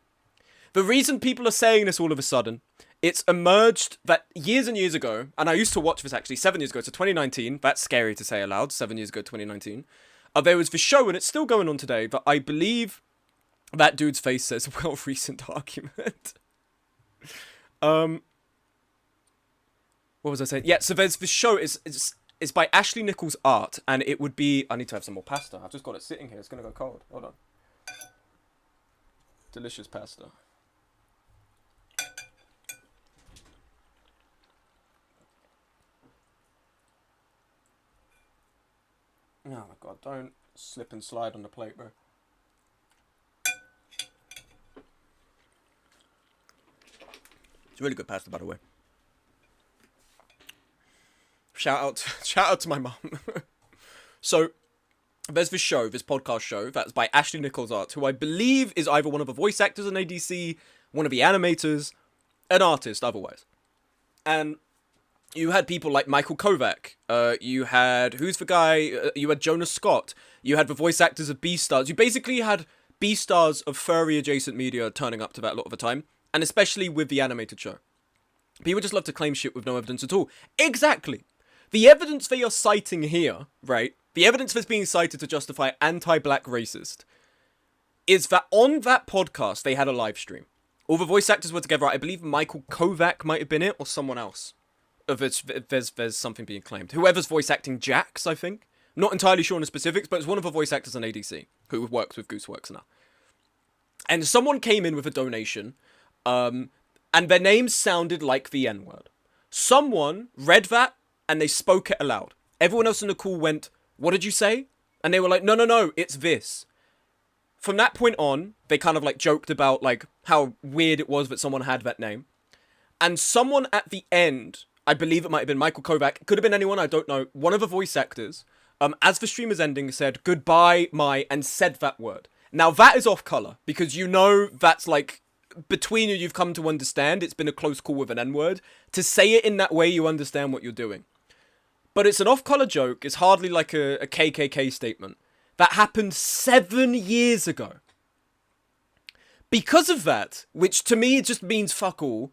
The reason people are saying this all of a sudden, it's emerged that years and years ago, and I used to watch this actually 7 years ago, so 2019, that's scary to say aloud, 7 years ago, 2019, there was this show, and it's still going on today, that I believe that dude's face says, well, recent argument. What was I saying? Yeah, so there's this show, it's by Ashley Nichols Art, and it would be... I need to have some more pasta. I've just got it sitting here. It's going to go cold. Hold on. Delicious pasta. Oh my god, don't slip and slide on the plate, bro. It's really good pasta, by the way. Shout out to my mum. So, there's this show, this podcast show, that's by Ashley Nichols Art, who I believe is either one of the voice actors in ADC, one of the animators, an artist otherwise. And you had people like Michael Kovac, you had, who's the guy, you had Jonas Scott, you had the voice actors of B-Stars, you basically had B-Stars of furry adjacent media turning up to that a lot of the time, and especially with the animated show. People just love to claim shit with no evidence at all. Exactly. The evidence they are citing here, right, the evidence that's being cited to justify anti-black racist, is that on that podcast they had a live stream. All the voice actors were together. I believe Michael Kovac might have been it, or someone else. There's something being claimed. Whoever's voice acting Jax, I think. I'm not entirely sure on the specifics, but it's one of the voice actors in ADC, who works with Gooseworks now. And someone came in with a donation, and their names sounded like the N-word. Someone read that, and they spoke it aloud. Everyone else in the call went, "What did you say?" And they were like, no, it's this. From that point on, they kind of like joked about like how weird it was that someone had that name. And someone at the end, I believe it might have been Michael Kovac, could have been anyone, I don't know, one of the voice actors, as the stream was ending, said, "Goodbye, and said that word. Now that is off color, because you know that's like, between you, you've come to understand, it's been a close call with an N-word. To say it in that way, you understand what you're doing. But it's an off-color joke, it's hardly like a KKK statement. That happened 7 years ago. Because of that, which to me just means fuck all,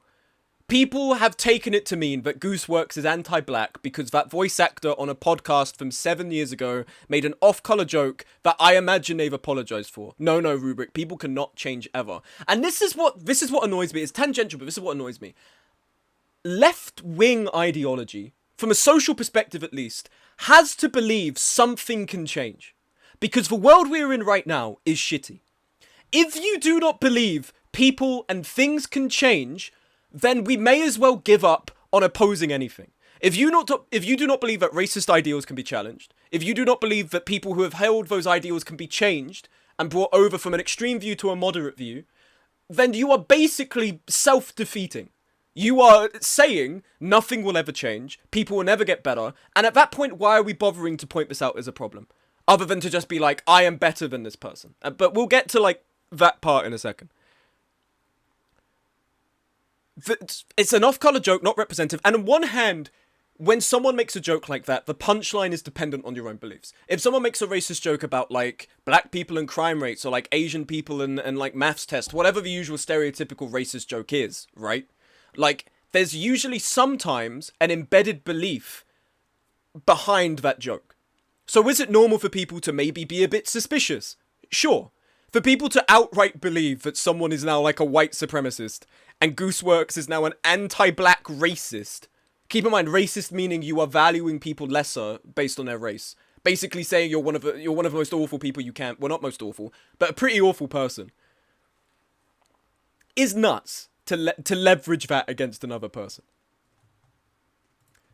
people have taken it to mean that Gooseworks is anti-black because that voice actor on a podcast from 7 years ago made an off-color joke that I imagine they've apologized for. No, Rubric, people cannot change ever. And this is what annoys me. It's tangential, but this is what annoys me. Left-wing ideology, from a social perspective at least, has to believe something can change. Because the world we're in right now is shitty. If you do not believe people and things can change, then we may as well give up on opposing anything. If you do not believe that racist ideals can be challenged, if you do not believe that people who have held those ideals can be changed and brought over from an extreme view to a moderate view, then you are basically self-defeating. You are saying nothing will ever change, people will never get better, and at that point, why are we bothering to point this out as a problem? Other than to just be like, I am better than this person. But we'll get to, like, that part in a second. It's an off-color joke, not representative. And on one hand, when someone makes a joke like that, the punchline is dependent on your own beliefs. If someone makes a racist joke about, like, black people and crime rates, or, like, Asian people and like, maths tests, whatever the usual stereotypical racist joke is, right? Like, there's usually sometimes an embedded belief behind that joke. So is it normal for people to maybe be a bit suspicious? Sure. For people to outright believe that someone is now like a white supremacist and Gooseworks is now an anti-black racist. Keep in mind, racist meaning you are valuing people lesser based on their race. Basically saying you're one of the most awful people you can. Well, not most awful, but a pretty awful person. Is nuts to leverage that against another person.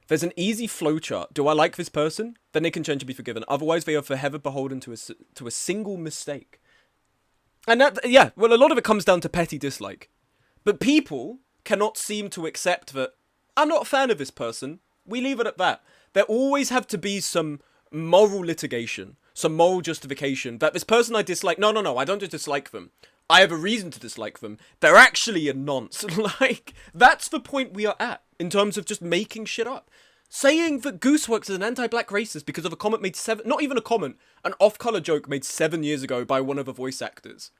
There's an easy flowchart. Do I like this person? Then they can change and be forgiven. Otherwise, they are forever beholden to a single mistake. And that, yeah, well, a lot of it comes down to petty dislike. But people cannot seem to accept that, I'm not a fan of this person. We leave it at that. There always have to be some moral litigation, some moral justification that this person I dislike, no, I don't just dislike them. I have a reason to dislike them. They're actually a nonce. Like, that's the point we are at in terms of just making shit up. Saying that Gooseworks is an anti-black racist because of a comment made not even a comment, an off-color joke made 7 years ago by one of the voice actors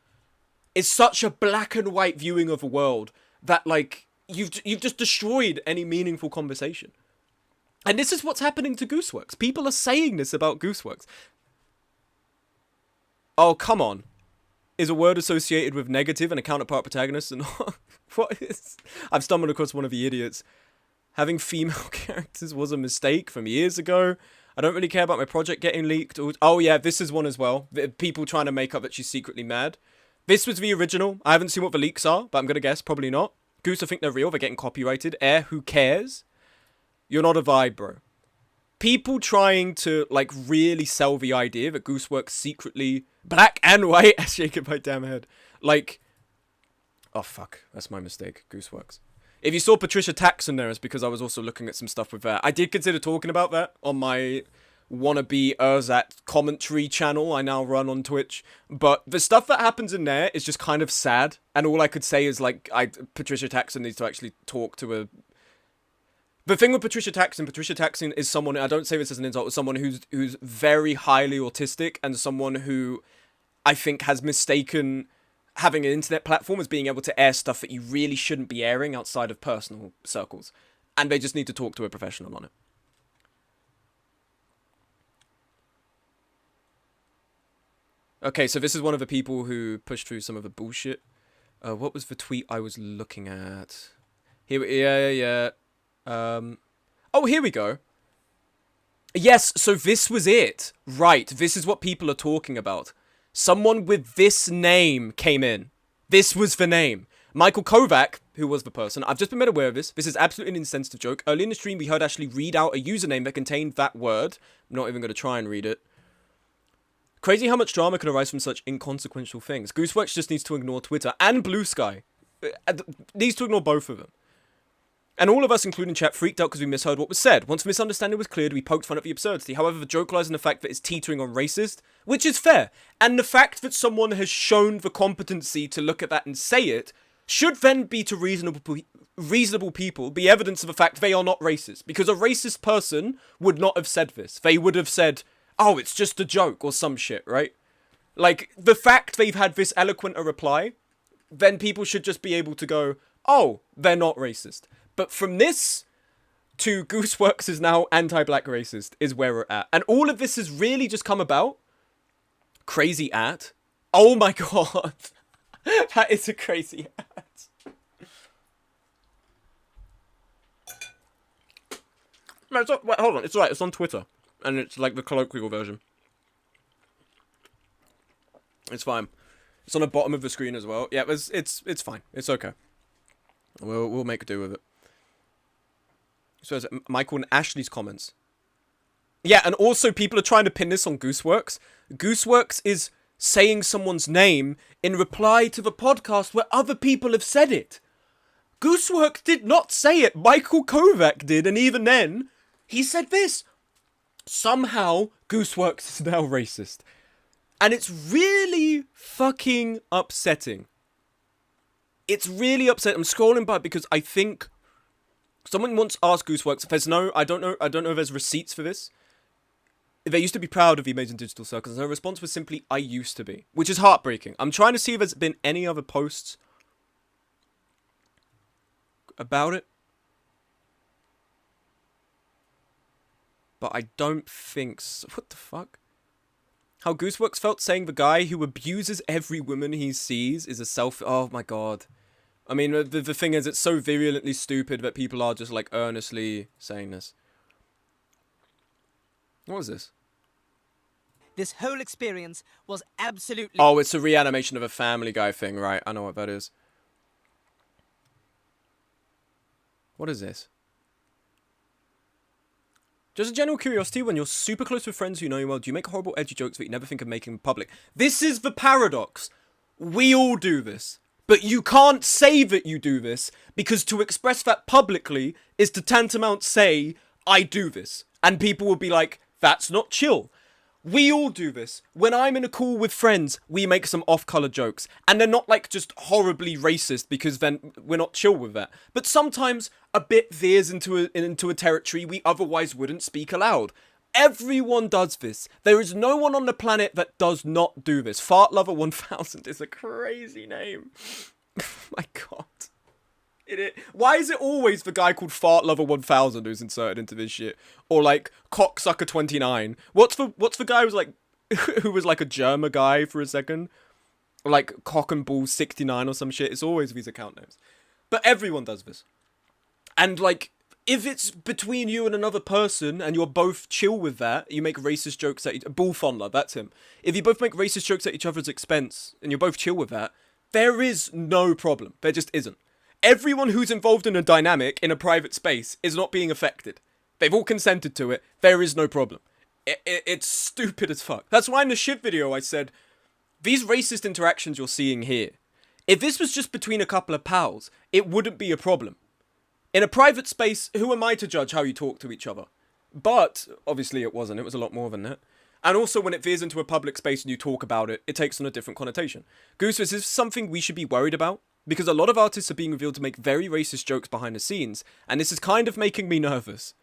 is such a black and white viewing of the world that, like, you've just destroyed any meaningful conversation. And this is what's happening to Gooseworks. People are saying this about Gooseworks. Oh, come on. Is a word associated with negative and a counterpart protagonist and what is... I've stumbled across one of the idiots. Having female characters was a mistake from years ago. I don't really care about my project getting leaked. Oh yeah, this is one as well. People trying to make up that she's secretly mad. This was the original. I haven't seen what the leaks are, but I'm going to guess probably not. Goose, I think they're real. They're getting copyrighted. Air, who cares? You're not a vibe, bro. people trying to, like, really sell the idea that Gooseworks secretly black and white, shaking my damn head. Like, oh, fuck. That's my mistake. Gooseworks. If you saw Patricia Taxon there, it's because I was also looking at some stuff with that. I did consider talking about that on my wannabe Urzat commentary channel I now run on Twitch. But the stuff that happens in there is just kind of sad. And all I could say is, like, Patricia Taxon needs to actually talk to a... The thing with Patricia Taxon is someone, I don't say this as an insult, someone who's very highly autistic and someone who I think has mistaken having an internet platform as being able to air stuff that you really shouldn't be airing outside of personal circles. And they just need to talk to a professional on it. Okay, so this is one of the people who pushed through some of the bullshit. What was the tweet I was looking at? Here, yeah. Oh, here we go. Yes, so this was it. Right, this is what people are talking about. Someone with this name came in. This was the name. Michael Kovac, who was the person. I've just been made aware of this. This is absolutely an insensitive joke. Early in the stream, we heard Ashley read out a username that contained that word. I'm not even going to try and read it. Crazy how much drama can arise from such inconsequential things. Gooseworks just needs to ignore Twitter and Blue Sky. Needs to ignore both of them. And all of us, including chat, freaked out because we misheard what was said. Once the misunderstanding was cleared, we poked fun at the absurdity. However, the joke lies in the fact that it's teetering on racist, which is fair. And the fact that someone has shown the competency to look at that and say it should then be to reasonable people be evidence of the fact they are not racist. Because a racist person would not have said this. They would have said, oh, it's just a joke or some shit, right? Like, the fact they've had this eloquent a reply, then people should just be able to go, oh, they're not racist. But from this to Gooseworks is now anti-black racist is where we're at. And all of this has really just come about. Crazy at. Oh my god. That is a crazy at. No, it's not, wait, hold on. It's right. It's on Twitter. And it's like the colloquial version. It's fine. It's on the bottom of the screen as well. Yeah, it's fine. It's okay. We'll make do with it. So is it Michael and Ashley's comments. Yeah, and also people are trying to pin this on Gooseworks. Gooseworks is saying someone's name in reply to the podcast where other people have said it. Gooseworks did not say it. Michael Kovac did, and even then, he said this. Somehow, Gooseworks is now racist. And it's really fucking upsetting. It's really upsetting. I'm scrolling by because I think someone once asked Gooseworks if there's I don't know if there's receipts for this. They used to be proud of the Amazing Digital Circles, and her response was simply, I used to be. Which is heartbreaking. I'm trying to see if there's been any other posts about it. But I don't think so. What the fuck? How Gooseworks felt saying the guy who abuses every woman he sees is a oh my god. I mean, the thing is, it's so virulently stupid that people are just, like, earnestly saying this. What was this? This whole experience was absolutely... Oh, it's a reanimation of a Family Guy thing, right? I know what that is. What is this? Just a general curiosity, when you're super close with friends who know you well, do you make horrible edgy jokes that you never think of making in public? This is the paradox. We all do this. But you can't say that you do this, because to express that publicly is to tantamount say, I do this. And people will be like, that's not chill. We all do this. When I'm in a call with friends, we make some off-color jokes. And they're not, like, just horribly racist, because then we're not chill with that. But sometimes a bit veers into a territory we otherwise wouldn't speak aloud. Everyone does this. There is no one on the planet that does not do this. Fart Lover 1000 is a crazy name. My god. Why is it always the guy called Fart Lover 1000 who's inserted into this shit? Or like Cocksucker 29. What's the guy who's like who was like a German guy for a second? Like Cock and Ball 69 or some shit. It's always these account names. But everyone does this. And like, if it's between you and another person and you're both chill with that, you make racist jokes at Bull Fondler, that's him. If you both make racist jokes at each other's expense and you're both chill with that, there is no problem. There just isn't. Everyone who's involved in a dynamic in a private space is not being affected. They've all consented to it. There is no problem. It's stupid as fuck. That's why in the shit video I said, these racist interactions you're seeing here, if this was just between a couple of pals, it wouldn't be a problem. In a private space, who am I to judge how you talk to each other? But, obviously it wasn't. It was a lot more than that. And also, when it veers into a public space and you talk about it, it takes on a different connotation. Goose, is this something we should be worried about? Because a lot of artists are being revealed to make very racist jokes behind the scenes, and this is kind of making me nervous.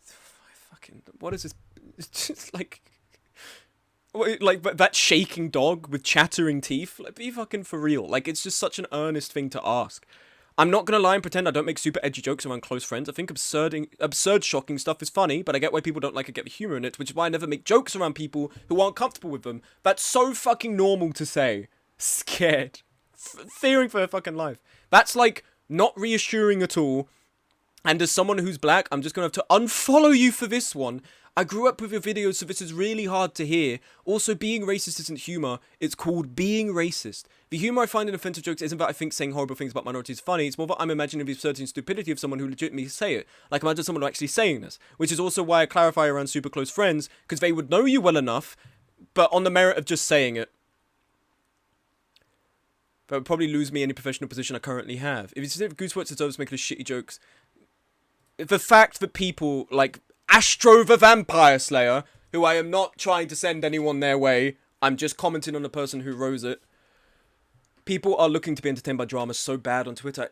Fucking, what is this? It's just like that shaking dog with chattering teeth. Like, be fucking for real. Like, it's just such an earnest thing to ask. I'm not gonna lie and pretend I don't make super edgy jokes around close friends. I think absurd, shocking stuff is funny, but I get why people don't like it, get the humor in it, which is why I never make jokes around people who aren't comfortable with them. That's so fucking normal to say. Scared. Fearing for their fucking life. That's, like, not reassuring at all. And as someone who's black, I'm just gonna have to unfollow you for this one. I grew up with your videos, so this is really hard to hear. Also, being racist isn't humor. It's called being racist. The humor I find in offensive jokes isn't that I think saying horrible things about minorities is funny. It's more that I'm imagining the absurdity and stupidity of someone who legitimately say it. Like, imagine someone actually saying this. Which is also why I clarify around super close friends, because they would know you well enough, but on the merit of just saying it. That would probably lose me any professional position I currently have. If you say Gooseworks deserves making shitty jokes, the fact that people like Astro the Vampire Slayer, who I am not trying to send anyone their way, I'm just commenting on the person who wrote it. People are looking to be entertained by drama so bad on Twitter.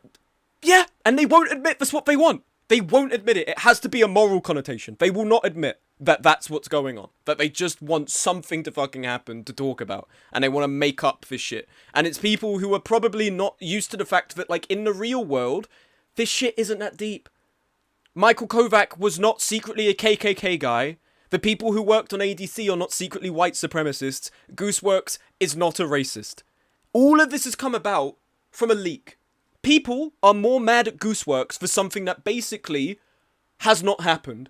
Yeah, and they won't admit that's what they want. They won't admit it. It has to be a moral connotation. They will not admit that that's what's going on. That they just want something to fucking happen to talk about. And they want to make up this shit. And it's people who are probably not used to the fact that, like, in the real world, this shit isn't that deep. Michael Kovac was not secretly a KKK guy. The people who worked on ADC are not secretly white supremacists. Gooseworks is not a racist. All of this has come about from a leak. People are more mad at Gooseworks for something that basically has not happened,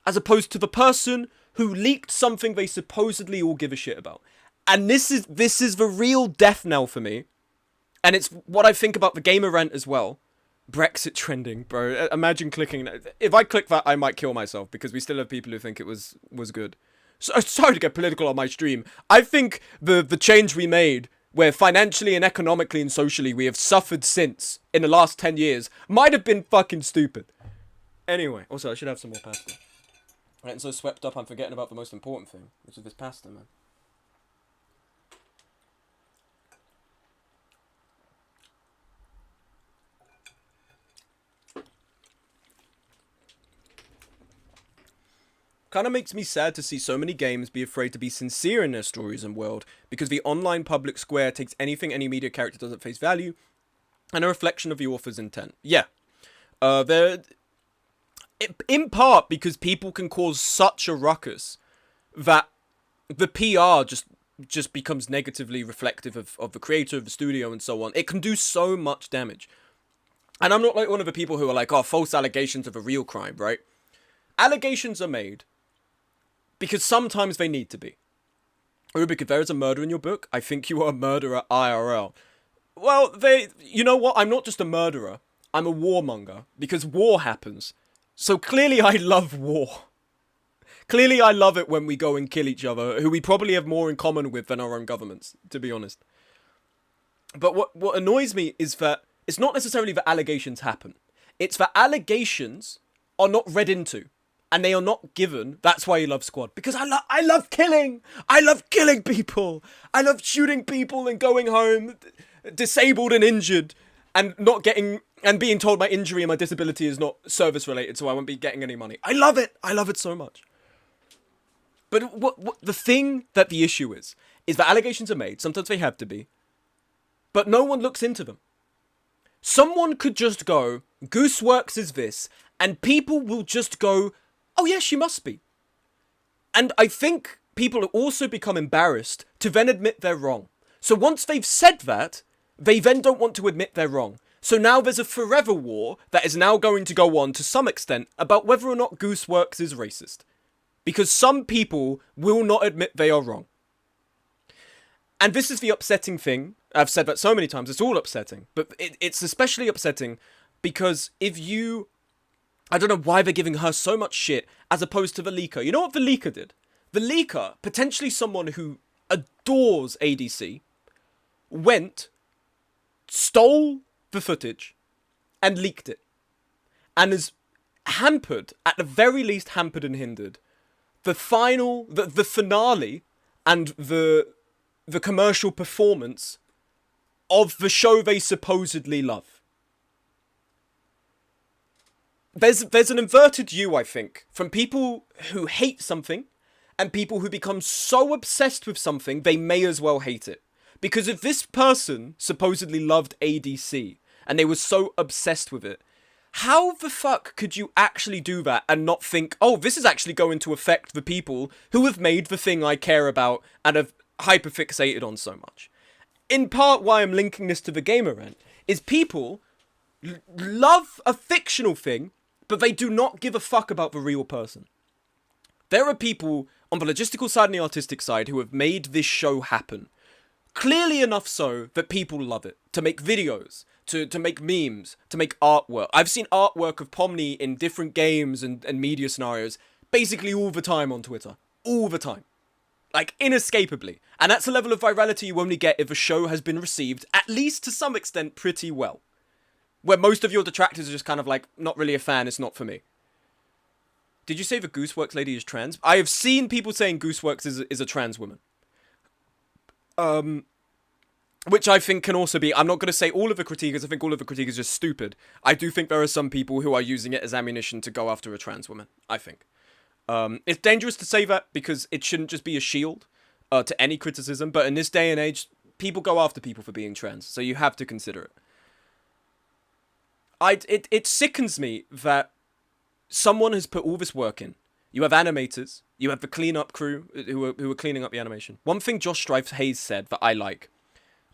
as opposed to the person who leaked something they supposedly all give a shit about. And this is the real death knell for me. And it's what I think about the gamer rant as well. Brexit trending, bro. Imagine clicking that. If I click that, I might kill myself because we still have people who think it was good. So, sorry to get political on my stream. I think the change we made, where financially and economically and socially we have suffered since in the last 10 years, might have been fucking stupid. Anyway, also I should have some more pasta. I'm getting so swept up I'm forgetting about the most important thing, which is this pasta, man. Kind of makes me sad to see so many games be afraid to be sincere in their stories and world, because the online public square takes anything any media character does at face value, and a reflection of the author's intent. Yeah. In part because people can cause such a ruckus that the PR just becomes negatively reflective of the creator, of the studio, and so on. It can do so much damage. And I'm not like one of the people who are like, oh, false allegations of a real crime, right? Allegations are made because sometimes they need to be. Rubik, if there is a murder in your book, I think you are a murderer IRL. Well, you know what? I'm not just a murderer. I'm a warmonger. Because war happens. So clearly I love war. Clearly I love it when we go and kill each other, who we probably have more in common with than our own governments, to be honest. But what annoys me is that it's not necessarily that allegations happen. It's that allegations are not read into. And they are not given. That's why you love Squad. Because I love killing. I love killing people. I love shooting people and going home disabled and injured and not getting and being told my injury and my disability is not service related, so I won't be getting any money. I love it. I love it so much. But what the thing that the issue is that allegations are made. Sometimes they have to be. But no one looks into them. Someone could just go, Gooseworks is this, and people will just go, oh yeah, she must be. And I think people also become embarrassed to then admit they're wrong. So once they've said that, they then don't want to admit they're wrong. So now there's a forever war that is now going to go on to some extent about whether or not Gooseworks is racist. Because some people will not admit they are wrong. And this is the upsetting thing. I've said that so many times, it's all upsetting. But it's especially upsetting because if you I don't know why they're giving her so much shit as opposed to Velika. You know what Velika did? Velika, potentially someone who adores ADC, went, stole the footage, and leaked it. And is hampered, at the very least hampered and hindered, the finale, and the commercial performance of the show they supposedly love. There's an inverted U, I think, from people who hate something and people who become so obsessed with something they may as well hate it. Because if this person supposedly loved ADC and they were so obsessed with it, how the fuck could you actually do that and not think, oh, this is actually going to affect the people who have made the thing I care about and have hyperfixated on so much? In part, why I'm linking this to the gamer rant is people love a fictional thing, but they do not give a fuck about the real person. There are people on the logistical side and the artistic side who have made this show happen. Clearly enough so that people love it. To make videos, to make memes, to make artwork. I've seen artwork of Pomni in different games and media scenarios basically all the time on Twitter. All the time. Like, inescapably. And that's a level of virality you only get if a show has been received, at least to some extent, pretty well. Where most of your detractors are just kind of like, not really a fan, it's not for me. Did you say the Gooseworks lady is trans? I have seen people saying Gooseworks is a trans woman. Which I think can also be, I'm not going to say all of the critiquers, I think all of the critiquers are just stupid. I do think there are some people who are using it as ammunition to go after a trans woman, I think. It's dangerous to say that because it shouldn't just be a shield to any criticism, but in this day and age, people go after people for being trans, so you have to consider it. It sickens me that someone has put all this work in. You have animators, you have the cleanup crew who are cleaning up the animation. One thing Josh Strife Hayes said that I like.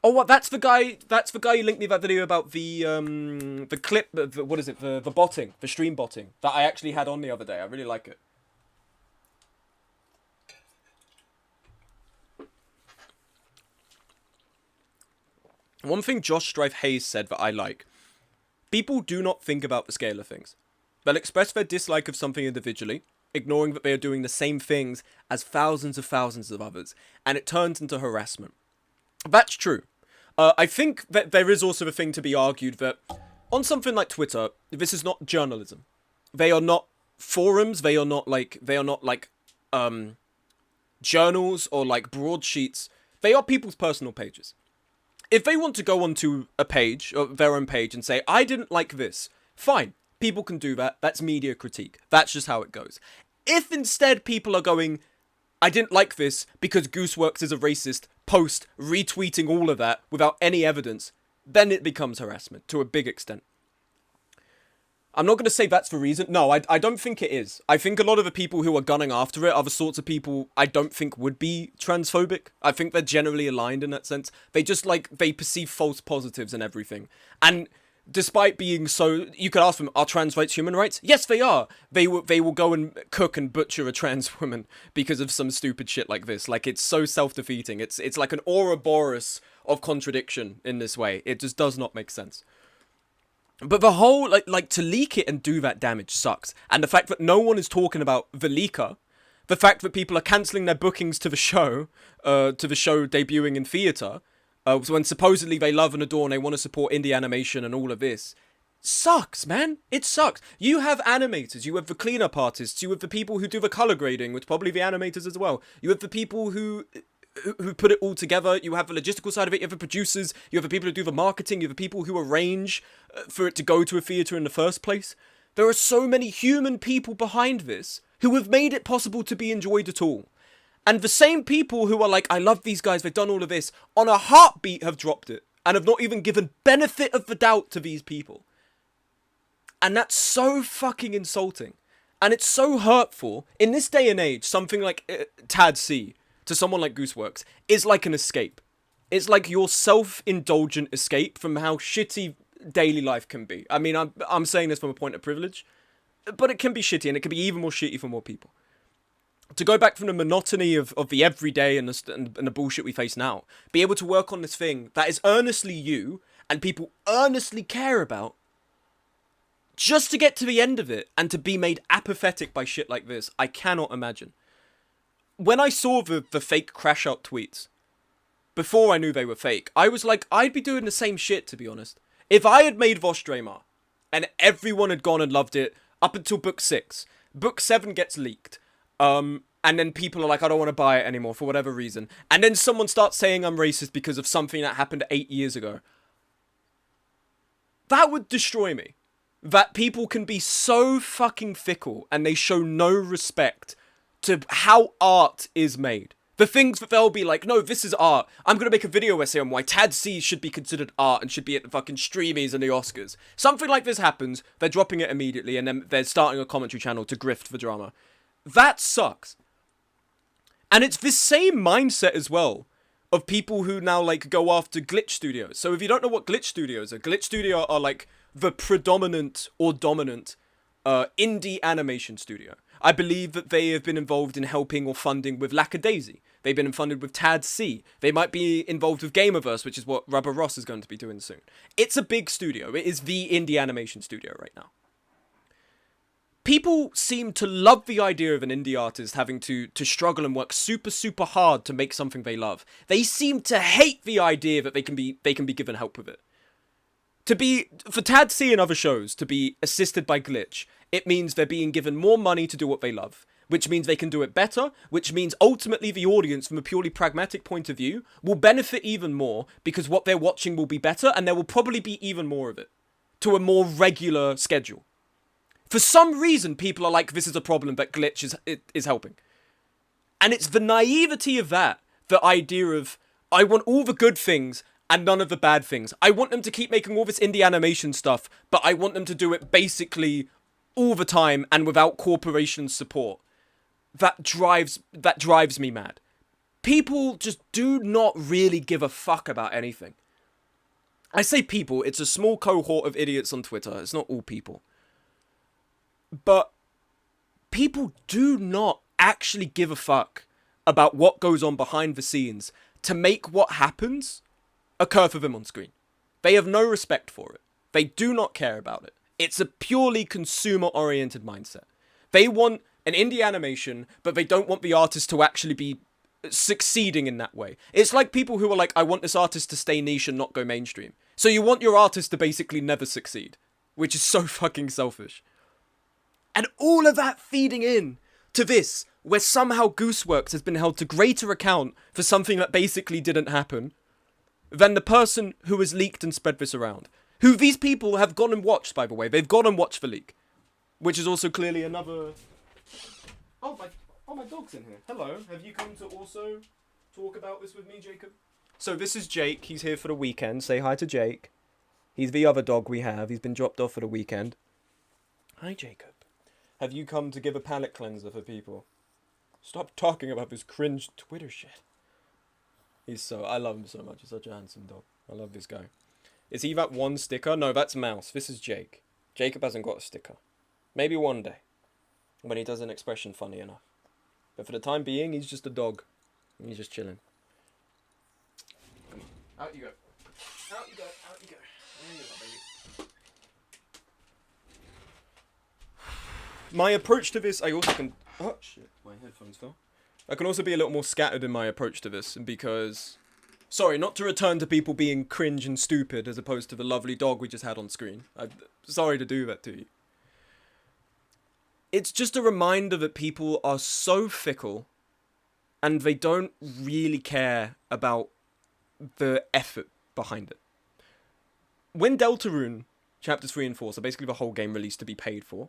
Oh, what? That's the guy who linked me that video about the clip. What is it? The botting, the stream botting that I actually had on the other day. I really like it. One thing Josh Strife Hayes said that I like. People do not think about the scale of things. They'll express their dislike of something individually, ignoring that they are doing the same things as thousands of others, and it turns into harassment. That's true. I think that there is also a thing to be argued that on something like Twitter, this is not journalism. They are not forums, they are not like journals or like broadsheets. They are people's personal pages. If they want to go onto a page, or their own page, and say, I didn't like this, fine. People can do that. That's media critique. That's just how it goes. If instead people are going, I didn't like this because Gooseworks is a racist, post retweeting all of that without any evidence, then it becomes harassment to a big extent. I'm not going to say that's the reason. No, I don't think it is. I think a lot of the people who are gunning after it are the sorts of people I don't think would be transphobic. I think they're generally aligned in that sense. They just, they perceive false positives and everything. And despite being so, you could ask them, are trans rights human rights? Yes, they are. They will go and cook and butcher a trans woman because of some stupid shit like this. Like, it's so self-defeating. It's like an Ouroboros of contradiction in this way. It just does not make sense. But the whole, like to leak it and do that damage sucks. And the fact that no one is talking about the leaker, the fact that people are cancelling their bookings to the show debuting in theatre, when supposedly they love and adore and they want to support indie animation and all of this, sucks, man. It sucks. You have animators, you have the cleanup artists, you have the people who do the colour grading, which probably the animators as well. You have the people who put it all together. You have the logistical side of it. You have the producers. You have the people who do the marketing. You have the people who arrange for it to go to a theatre in the first place. There are so many human people behind this who have made it possible to be enjoyed at all. And the same people who are like, I love these guys, they've done all of this, on a heartbeat have dropped it. And have not even given benefit of the doubt to these people. And that's so fucking insulting. And it's so hurtful. In this day and age, something like Tad C, to someone like Gooseworks, is like an escape. It's like your self-indulgent escape from how shitty daily life can be. I mean, I'm saying this from a point of privilege, but it can be shitty, and it can be even more shitty for more people. To go back from the monotony of the everyday and the bullshit we face now, be able to work on this thing that is earnestly you, and people earnestly care about, Just to get to the end of it and to be made apathetic by shit like this, I cannot imagine. When I saw the fake crash out tweets, before I knew they were fake, I was like, I'd be doing the same shit, to be honest. If I had made Vostramar, and everyone had gone and loved it up until book 6, book 7 gets leaked, and then people are like, I don't want to buy it anymore for whatever reason, and then someone starts saying I'm racist because of something that happened 8 years ago, that would destroy me. That people can be so fucking fickle and they show no respect to how art is made. The things that they'll be like, no, this is art. I'm going to make a video essay on why Tad C should be considered art and should be at the fucking Streamies and the Oscars. Something like this happens, they're dropping it immediately, and then they're starting a commentary channel to grift for drama. That sucks. And it's this same mindset as well of people who now, like, go after glitch studios. So if you don't know what glitch studios are like the predominant or dominant indie animation studio. I believe that they have been involved in helping or funding with Lackadaisy. They've been funded with Tad C. They might be involved with Gamerverse, which is what Rubber Ross is going to be doing soon. It's a big studio. It is the indie animation studio right now. People seem to love the idea of an indie artist having to struggle and work super, super hard to make something they love. They seem to hate the idea that they can be given help with it. For Tad C and other shows to be assisted by Glitch, it means they're being given more money to do what they love, which means they can do it better, which means ultimately the audience, from a purely pragmatic point of view, will benefit even more because what they're watching will be better and there will probably be even more of it to a more regular schedule. For some reason, people are like, this is a problem, but Glitch is helping. And it's the naivety of that, the idea of, I want all the good things and none of the bad things. I want them to keep making all this indie animation stuff, but I want them to do it basically all the time and without corporation support. That drives me mad. People just do not really give a fuck about anything. I say people, it's a small cohort of idiots on Twitter. It's not all people. But people do not actually give a fuck about what goes on behind the scenes to make what happens occur for them on screen. They have no respect for it. They do not care about it. It's a purely consumer-oriented mindset. They want an indie animation, but they don't want the artist to actually be succeeding in that way. It's like people who are like, I want this artist to stay niche and not go mainstream. So you want your artist to basically never succeed, which is so fucking selfish. And all of that feeding in to this, where somehow Gooseworks has been held to greater account for something that basically didn't happen than the person who has leaked and spread this around. Who these people have gone and watched, by the way. They've gone and watched the leak. Which is also clearly another... Oh, my dog's in here. Hello. Have you come to also talk about this with me, Jacob? So this is Jake. He's here for the weekend. Say hi to Jake. He's the other dog we have. He's been dropped off for the weekend. Hi, Jacob. Have you come to give a palate cleanser for people? Stop talking about this cringe Twitter shit. I love him so much. He's such a handsome dog. I love this guy. Is he that one sticker? No, that's Mouse. This is Jake. Jacob hasn't got a sticker. Maybe one day. When he does an expression funny enough. But for the time being, he's just a dog. He's just chilling. Come on. Out you go. Out you go. Out you go. There you go, baby. My approach to this, I also can... Oh, shit. My headphones fell. I can also be a little more scattered in my approach to this because... Sorry, not to return to people being cringe and stupid as opposed to the lovely dog we just had on screen. I'm sorry to do that to you. It's just a reminder that people are so fickle and they don't really care about the effort behind it. When Deltarune Chapters 3 and 4, so basically the whole game released to be paid for,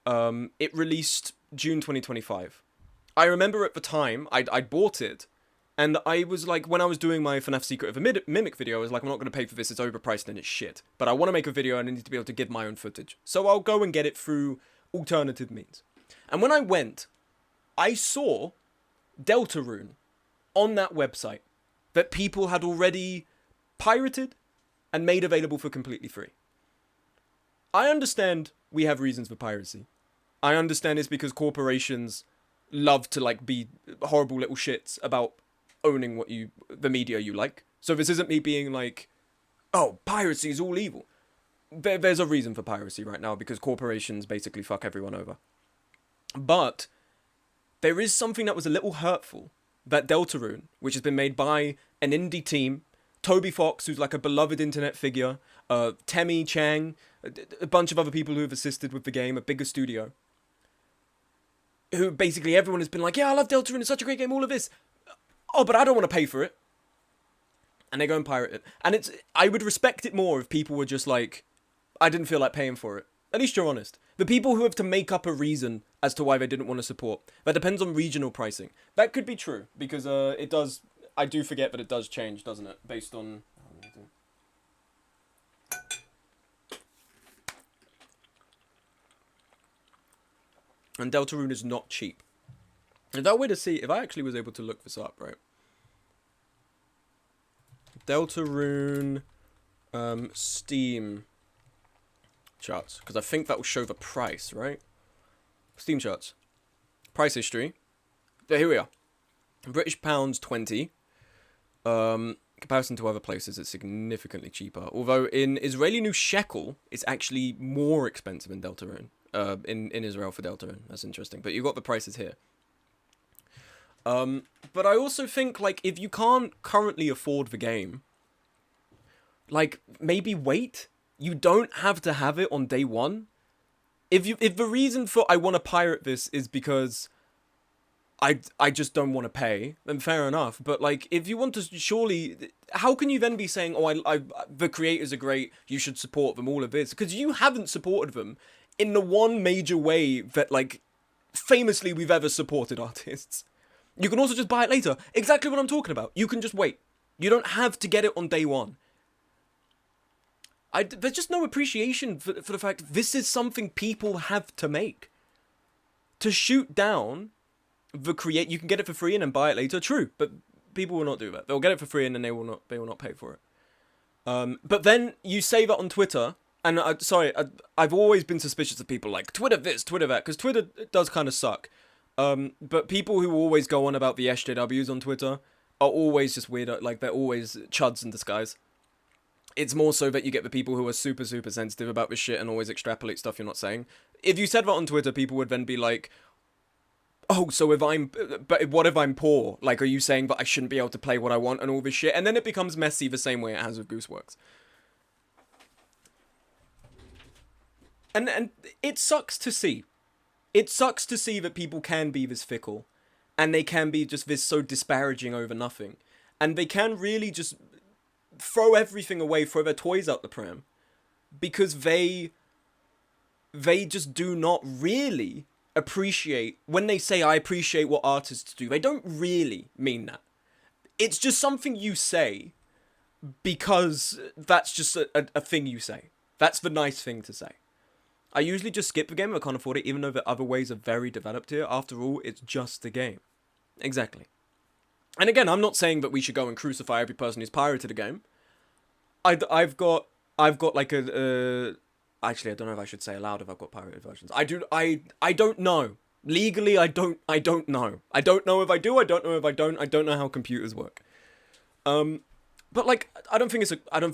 it released June 2025. I remember at the time, I bought it, and I was like, when I was doing my FNAF Secret of a Mimic video, I was like, I'm not going to pay for this, it's overpriced and it's shit. But I want to make a video and I need to be able to give my own footage. So I'll go and get it through alternative means. And when I went, I saw Deltarune on that website that people had already pirated and made available for completely free. I understand we have reasons for piracy. I understand it's because corporations love to like be horrible little shits about owning the media you like. So this isn't me being like, oh, piracy is all evil. there's a reason for piracy right now, because corporations basically fuck everyone over. But there is something that was a little hurtful, that Deltarune, which has been made by an indie team, Toby Fox, who's like a beloved internet figure, Temmie Chang, a bunch of other people who have assisted with the game, a bigger studio, who basically everyone has been like, yeah, I love Deltarune, it's such a great game, all of this. Oh, but I don't want to pay for it. And they go and pirate it. And I would respect it more if people were just like, I didn't feel like paying for it. At least you're honest. The people who have to make up a reason as to why they didn't want to support, that depends on regional pricing. That could be true, because it does, I do forget that it does change, doesn't it? Based on... And Deltarune is not cheap. Is that a way to see, if I actually was able to look this up, right? Deltarune Steam charts, because I think that will show the price, right? Steam charts. Price history. There, here we are. British pounds 20. Comparison to other places, it's significantly cheaper. Although in Israeli new shekel, it's actually more expensive in Deltarune. In Israel for Deltarune. That's interesting. But you got the prices here. But I also think, like, if you can't currently afford the game, like, maybe wait. You don't have to have it on day one. If the reason for I want to pirate this is because I just don't want to pay, then fair enough. But, like, if you want to, surely, how can you then be saying, oh, the creators are great, you should support them, all of this? Because you haven't supported them in the one major way that, like, famously we've ever supported artists. You can also just buy it later. Exactly what I'm talking about. You can just wait. You don't have to get it on day one. There's just no appreciation for the fact this is something people have to make. To shoot down the create, you can get it for free and then buy it later. True, but people will not do that. They'll get it for free and then they will not pay for it. But then you say that on Twitter, and I've always been suspicious of people like Twitter this, Twitter that, because Twitter does kind of suck. But people who always go on about the SJWs on Twitter are always just weird, like they're always chuds in disguise. It's more so that you get the people who are super, super sensitive about this shit and always extrapolate stuff you're not saying. If you said that on Twitter, people would then be like, oh, so but what if I'm poor? Like, are you saying that I shouldn't be able to play what I want and all this shit? And then it becomes messy the same way it has with Gooseworks. And it sucks to see. It sucks to see that people can be this fickle. And they can be just this so disparaging over nothing. And they can really just throw everything away, throw their toys out the pram. Because they just do not really appreciate, when they say, I appreciate what artists do, they don't really mean that. It's just something you say because that's just a thing you say. That's the nice thing to say. I usually just skip the game if I can't afford it, even though the other ways are very developed here. After all, it's just a game. Exactly. And again, I'm not saying that we should go and crucify every person who's pirated a game. I've got like actually, I don't know if I should say aloud if I've got pirated versions. I don't know. Legally, I don't know. I don't know if I do, I don't know if I don't. I don't know how computers work. But like, I don't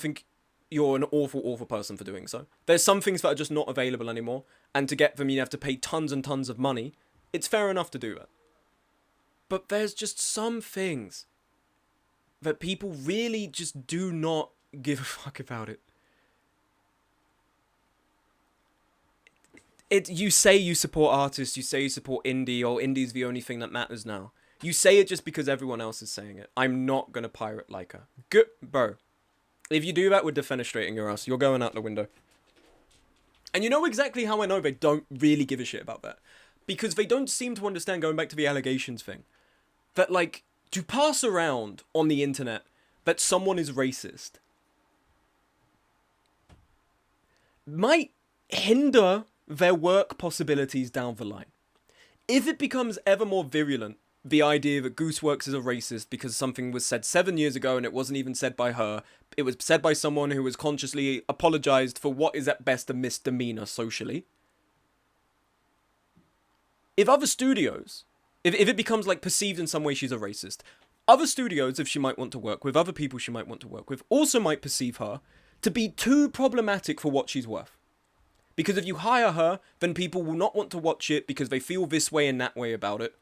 think you're an awful person for doing so. There's some things that are just not available anymore, and to get them you have to pay tons and tons of money. It's fair enough to do that. But there's just some things that people really just do not give a fuck about it. You say you support artists, you say you support indie, or indie's the only thing that matters now. You say it just because everyone else is saying it. I'm not gonna pirate Leica. Good, bro. If you do that with defenestrating your ass, you're going out the window. And you know exactly how I know they don't really give a shit about that. Because they don't seem to understand, going back to the allegations thing, that, like, to pass around on the internet that someone is racist might hinder their work possibilities down the line. If it becomes ever more virulent, the idea that Gooseworks is a racist because something was said 7 years ago and it wasn't even said by her, it was said by someone who was consciously apologized for what is at best a misdemeanor socially. If other studios, if it becomes like perceived in some way she's a racist, other studios, if she might want to work with, other people she might want to work with, also might perceive her to be too problematic for what she's worth. Because if you hire her, then people will not want to watch it because they feel this way and that way about it.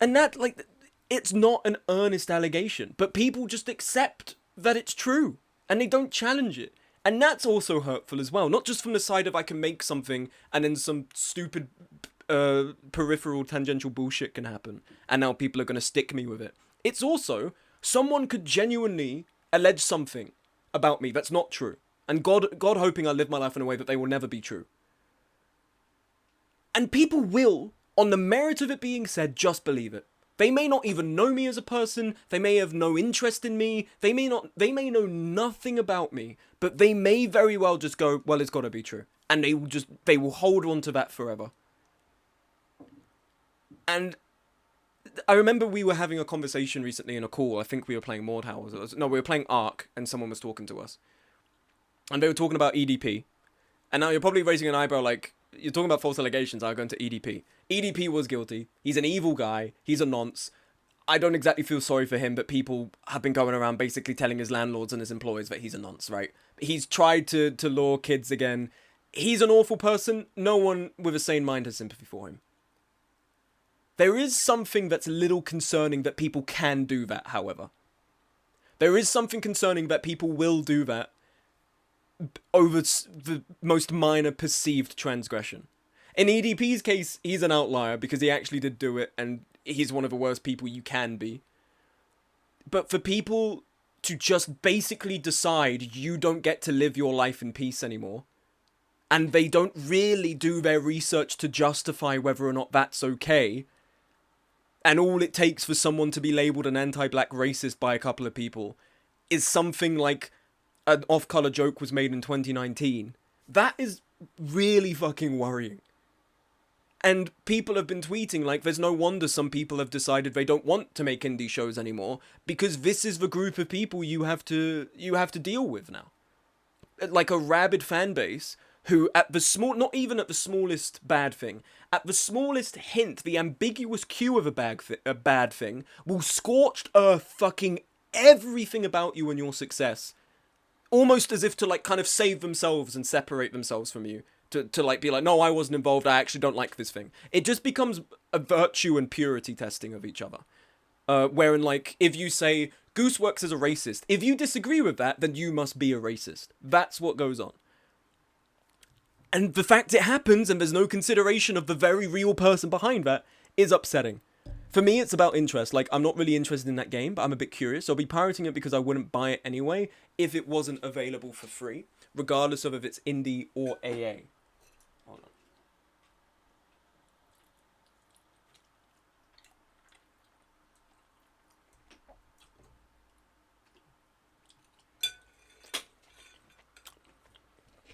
And that, like, it's not an earnest allegation, but people just accept that it's true and they don't challenge it. And that's also hurtful as well. Not just from the side of I can make something and then some stupid peripheral tangential bullshit can happen and now people are going to stick me with it. It's also someone could genuinely allege something about me that's not true. And God hoping I live my life in a way that they will never be true. And people will, on the merit of it being said, just believe it. They may not even know me as a person. They may have no interest in me. They may know nothing about me. But they may very well just go, well, it's got to be true. And they will hold on to that forever. And I remember we were having a conversation recently in a call. I think we were playing Mordhau. No, we were playing Ark, and someone was talking to us. And they were talking about EDP. And now you're probably raising an eyebrow like, you're talking about false allegations, I'll go into EDP. EDP was guilty. He's an evil guy. He's a nonce. I don't exactly feel sorry for him, but people have been going around basically telling his landlords and his employees that he's a nonce, right? He's tried to lure kids again. He's an awful person. No one with a sane mind has sympathy for him. There is something that's a little concerning that people can do that, however. There is something concerning that people will do that over the most minor perceived transgression. In EDP's case, he's an outlier because he actually did do it and he's one of the worst people you can be. But for people to just basically decide you don't get to live your life in peace anymore, and they don't really do their research to justify whether or not that's okay, and all it takes for someone to be labelled an anti-black racist by a couple of people is something like an off-color joke was made in 2019. That is really fucking worrying. And people have been tweeting like there's no wonder some people have decided they don't want to make indie shows anymore because this is the group of people you have to deal with now. Like a rabid fan base who at the not even at the smallest bad thing, at the smallest hint, the ambiguous cue of a bad thing will scorched earth fucking everything about you and your success. Almost as if to like kind of save themselves and separate themselves from you. To like be like, no, I wasn't involved, I actually don't like this thing. It just becomes a virtue and purity testing of each other. Wherein like, if you say, Goose works as a racist, if you disagree with that, then you must be a racist. That's what goes on. And the fact it happens and there's no consideration of the very real person behind that is upsetting. For me, it's about interest. Like, I'm not really interested in that game, but I'm a bit curious. I'll be pirating it because I wouldn't buy it anyway if it wasn't available for free, regardless of if it's indie or AA. Hold on.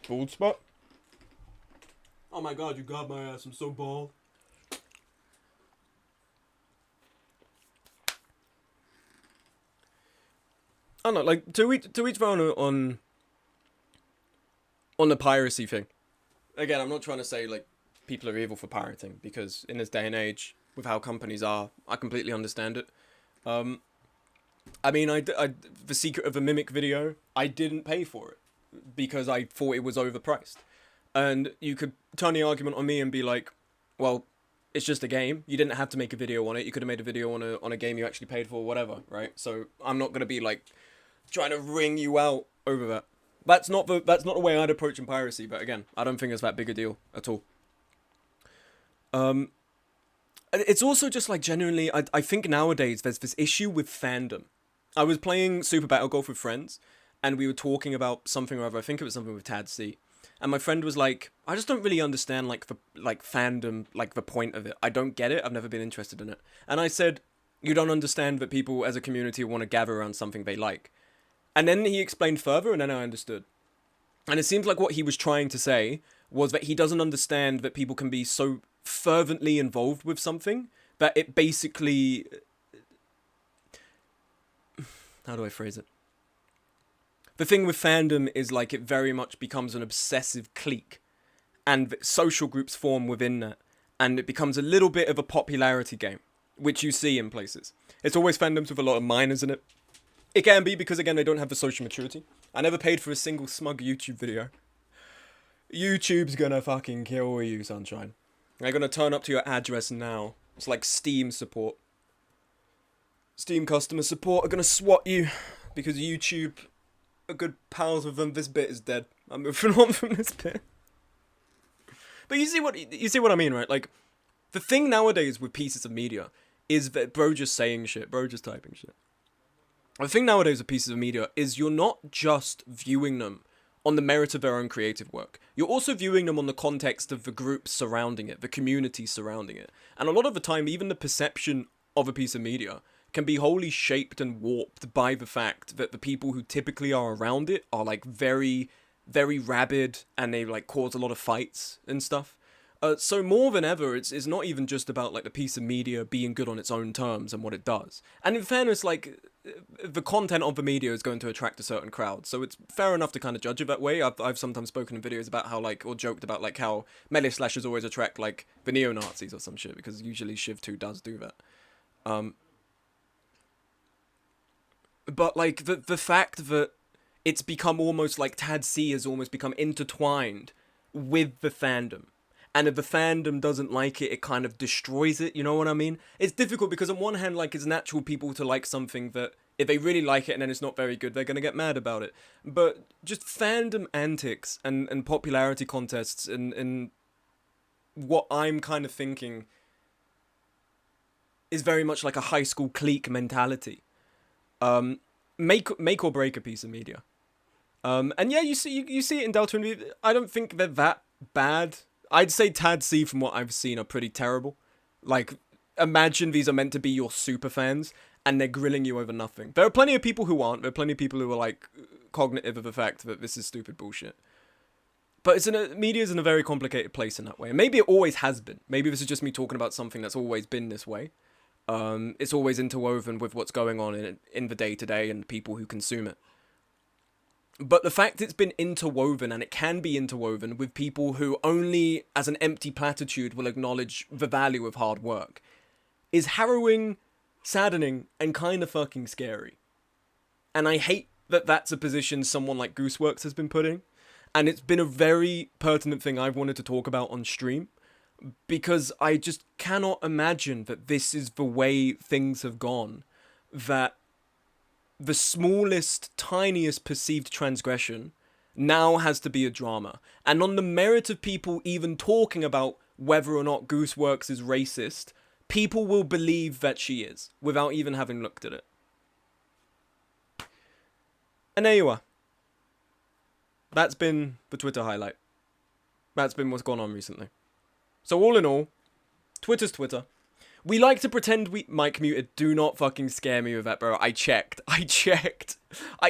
Bald spot? Oh my god, you got my ass. I'm so bald. I don't know, like, to each their own on the piracy thing. Again, I'm not trying to say, like, people are evil for pirating, because in this day and age, with how companies are, I completely understand it. I mean, the Secret of the Mimic video, I didn't pay for it, because I thought it was overpriced. And you could turn the argument on me and be like, well, it's just a game. You didn't have to make a video on it. You could have made a video on a game you actually paid for, whatever, right? So I'm not going to be, like, trying to ring you out over that. That's not the way I'd approach in piracy, but again, I don't think it's that big a deal at all. It's also just like genuinely, I think nowadays there's this issue with fandom. I was playing Super Battle Golf with friends, and we were talking about something or other. I think it was something with Tad C. And my friend was like, I just don't really understand like the fandom, like the point of it. I don't get it. I've never been interested in it. And I said, you don't understand that people as a community want to gather around something they like. And then he explained further, and then I understood. And it seems like what he was trying to say was that he doesn't understand that people can be so fervently involved with something that it basically... How do I phrase it? The thing with fandom is like it very much becomes an obsessive clique. And social groups form within that. And it becomes a little bit of a popularity game, which you see in places. It's always fandoms with a lot of minors in it. It can be because, again, they don't have the social maturity. I never paid for a single smug YouTube video. YouTube's gonna fucking kill you, sunshine. They're gonna turn up to your address now. It's like Steam support. Steam customer support are gonna swat you because YouTube are good pals with them. This bit is dead. I'm moving on from this bit. But you see what I mean, right? Like, the thing nowadays with pieces of media is that bro just saying shit, bro just typing shit. The thing nowadays with pieces of media is you're not just viewing them on the merit of their own creative work. You're also viewing them on the context of the groups surrounding it, the community surrounding it. And a lot of the time, even the perception of a piece of media can be wholly shaped and warped by the fact that the people who typically are around it are like very, very rabid and they like cause a lot of fights and stuff. So more than ever, it's not even just about like the piece of media being good on its own terms and what it does. And in fairness, like the content of the media is going to attract a certain crowd, so it's fair enough to kind of judge it that way. I've sometimes spoken in videos about how like, or joked about like how melee slashers always attract like the neo-Nazis or some shit, because usually Shiv 2 does do that. But like the fact that it's become almost like Tad C has almost become intertwined with the fandom. And if the fandom doesn't like it, it kind of destroys it, you know what I mean? It's difficult because on one hand, like, it's natural people to like something that, if they really like it and then it's not very good, they're gonna get mad about it. But just fandom antics and popularity contests and what I'm kind of thinking is very much like a high school clique mentality. Make or break a piece of media. And yeah, you see it in Delta and V. I don't think they're that bad. I'd say Tad C, from what I've seen, are pretty terrible. Like, imagine these are meant to be your super fans, and they're grilling you over nothing. There are plenty of people who aren't. There are plenty of people who are, like, cognitive of the fact that this is stupid bullshit. But media's in a very complicated place in that way. And maybe it always has been. Maybe this is just me talking about something that's always been this way. It's always interwoven with what's going on in the day-to-day and people who consume it. But the fact it's been interwoven, and it can be interwoven, with people who only, as an empty platitude, will acknowledge the value of hard work, is harrowing, saddening, and kind of fucking scary. And I hate that that's a position someone like Gooseworks has been put in. And it's been a very pertinent thing I've wanted to talk about on stream, because I just cannot imagine that this is the way things have gone, that the smallest, tiniest perceived transgression now has to be a drama. And on the merit of people even talking about whether or not Gooseworks is racist, people will believe that she is, without even having looked at it. And there you are. That's been the Twitter highlight. That's been what's gone on recently. So all in all, Twitter's Twitter. We like to pretend Mike muted. Do not fucking scare me with that, bro. I checked.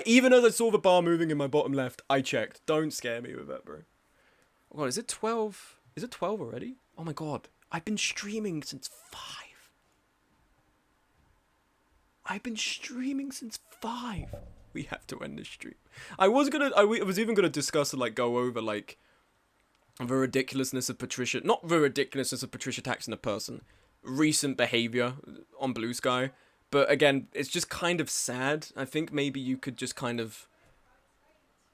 Even as I saw the bar moving in my bottom left, I checked. Don't scare me with that, bro. Oh god, is it 12? Is it 12 already? Oh my god. I've been streaming since 5. We have to end this stream. I was even gonna discuss and like go over like the ridiculousness of Patricia, not the ridiculousness of Patricia taxing a person, recent behavior on Blue Sky, but again, it's just kind of sad. I think maybe you could just kind of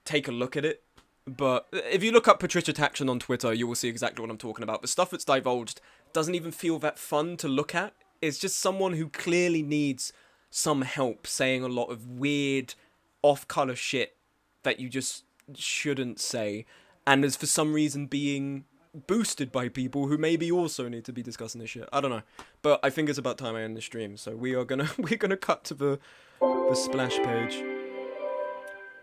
take a look at it. But if you look up Patricia Taction on Twitter, you will see exactly what I'm talking about. The stuff that's divulged doesn't even feel that fun to look at. It's just someone who clearly needs some help saying a lot of weird, off-color shit that you just shouldn't say, and is for some reason being boosted by people who maybe also need to be discussing this shit. I don't know, but I think it's about time I end the stream. So we're gonna cut to the splash page.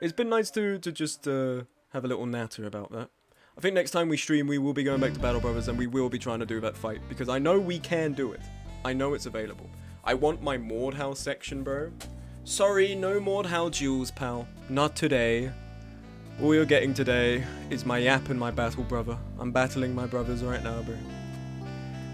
It's been nice to just have a little natter about that. I think next time we stream, we will be going back to Battle Brothers, and we will be trying to do that fight, because I know we can do it. I know it's available. I want my Mordhau section, bro. Sorry, no Mordhau duels, pal. Not today. All you're getting today is my Yap and my Battle Brother. I'm battling my brothers right now, bro.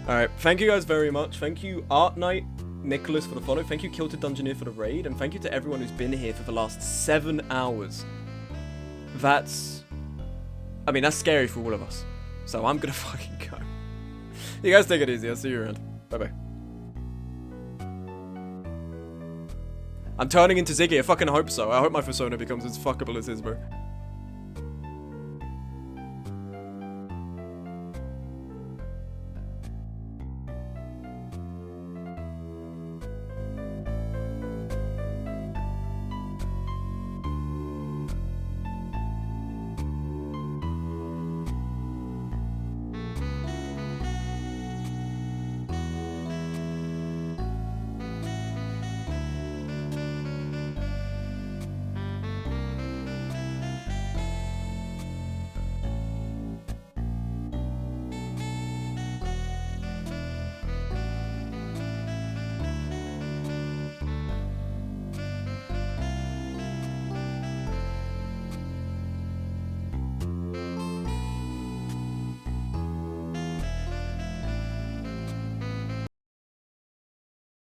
Alright, thank you guys very much. Thank you, Art Knight, Nicholas, for the follow. Thank you, Kilted Dungeoneer, for the raid. And thank you to everyone who's been here for the last 7 hours. That's scary for all of us. So I'm gonna fucking go. You guys take it easy. I'll see you around. Bye-bye. I'm turning into Ziggy. I fucking hope so. I hope my persona becomes as fuckable as his, bro.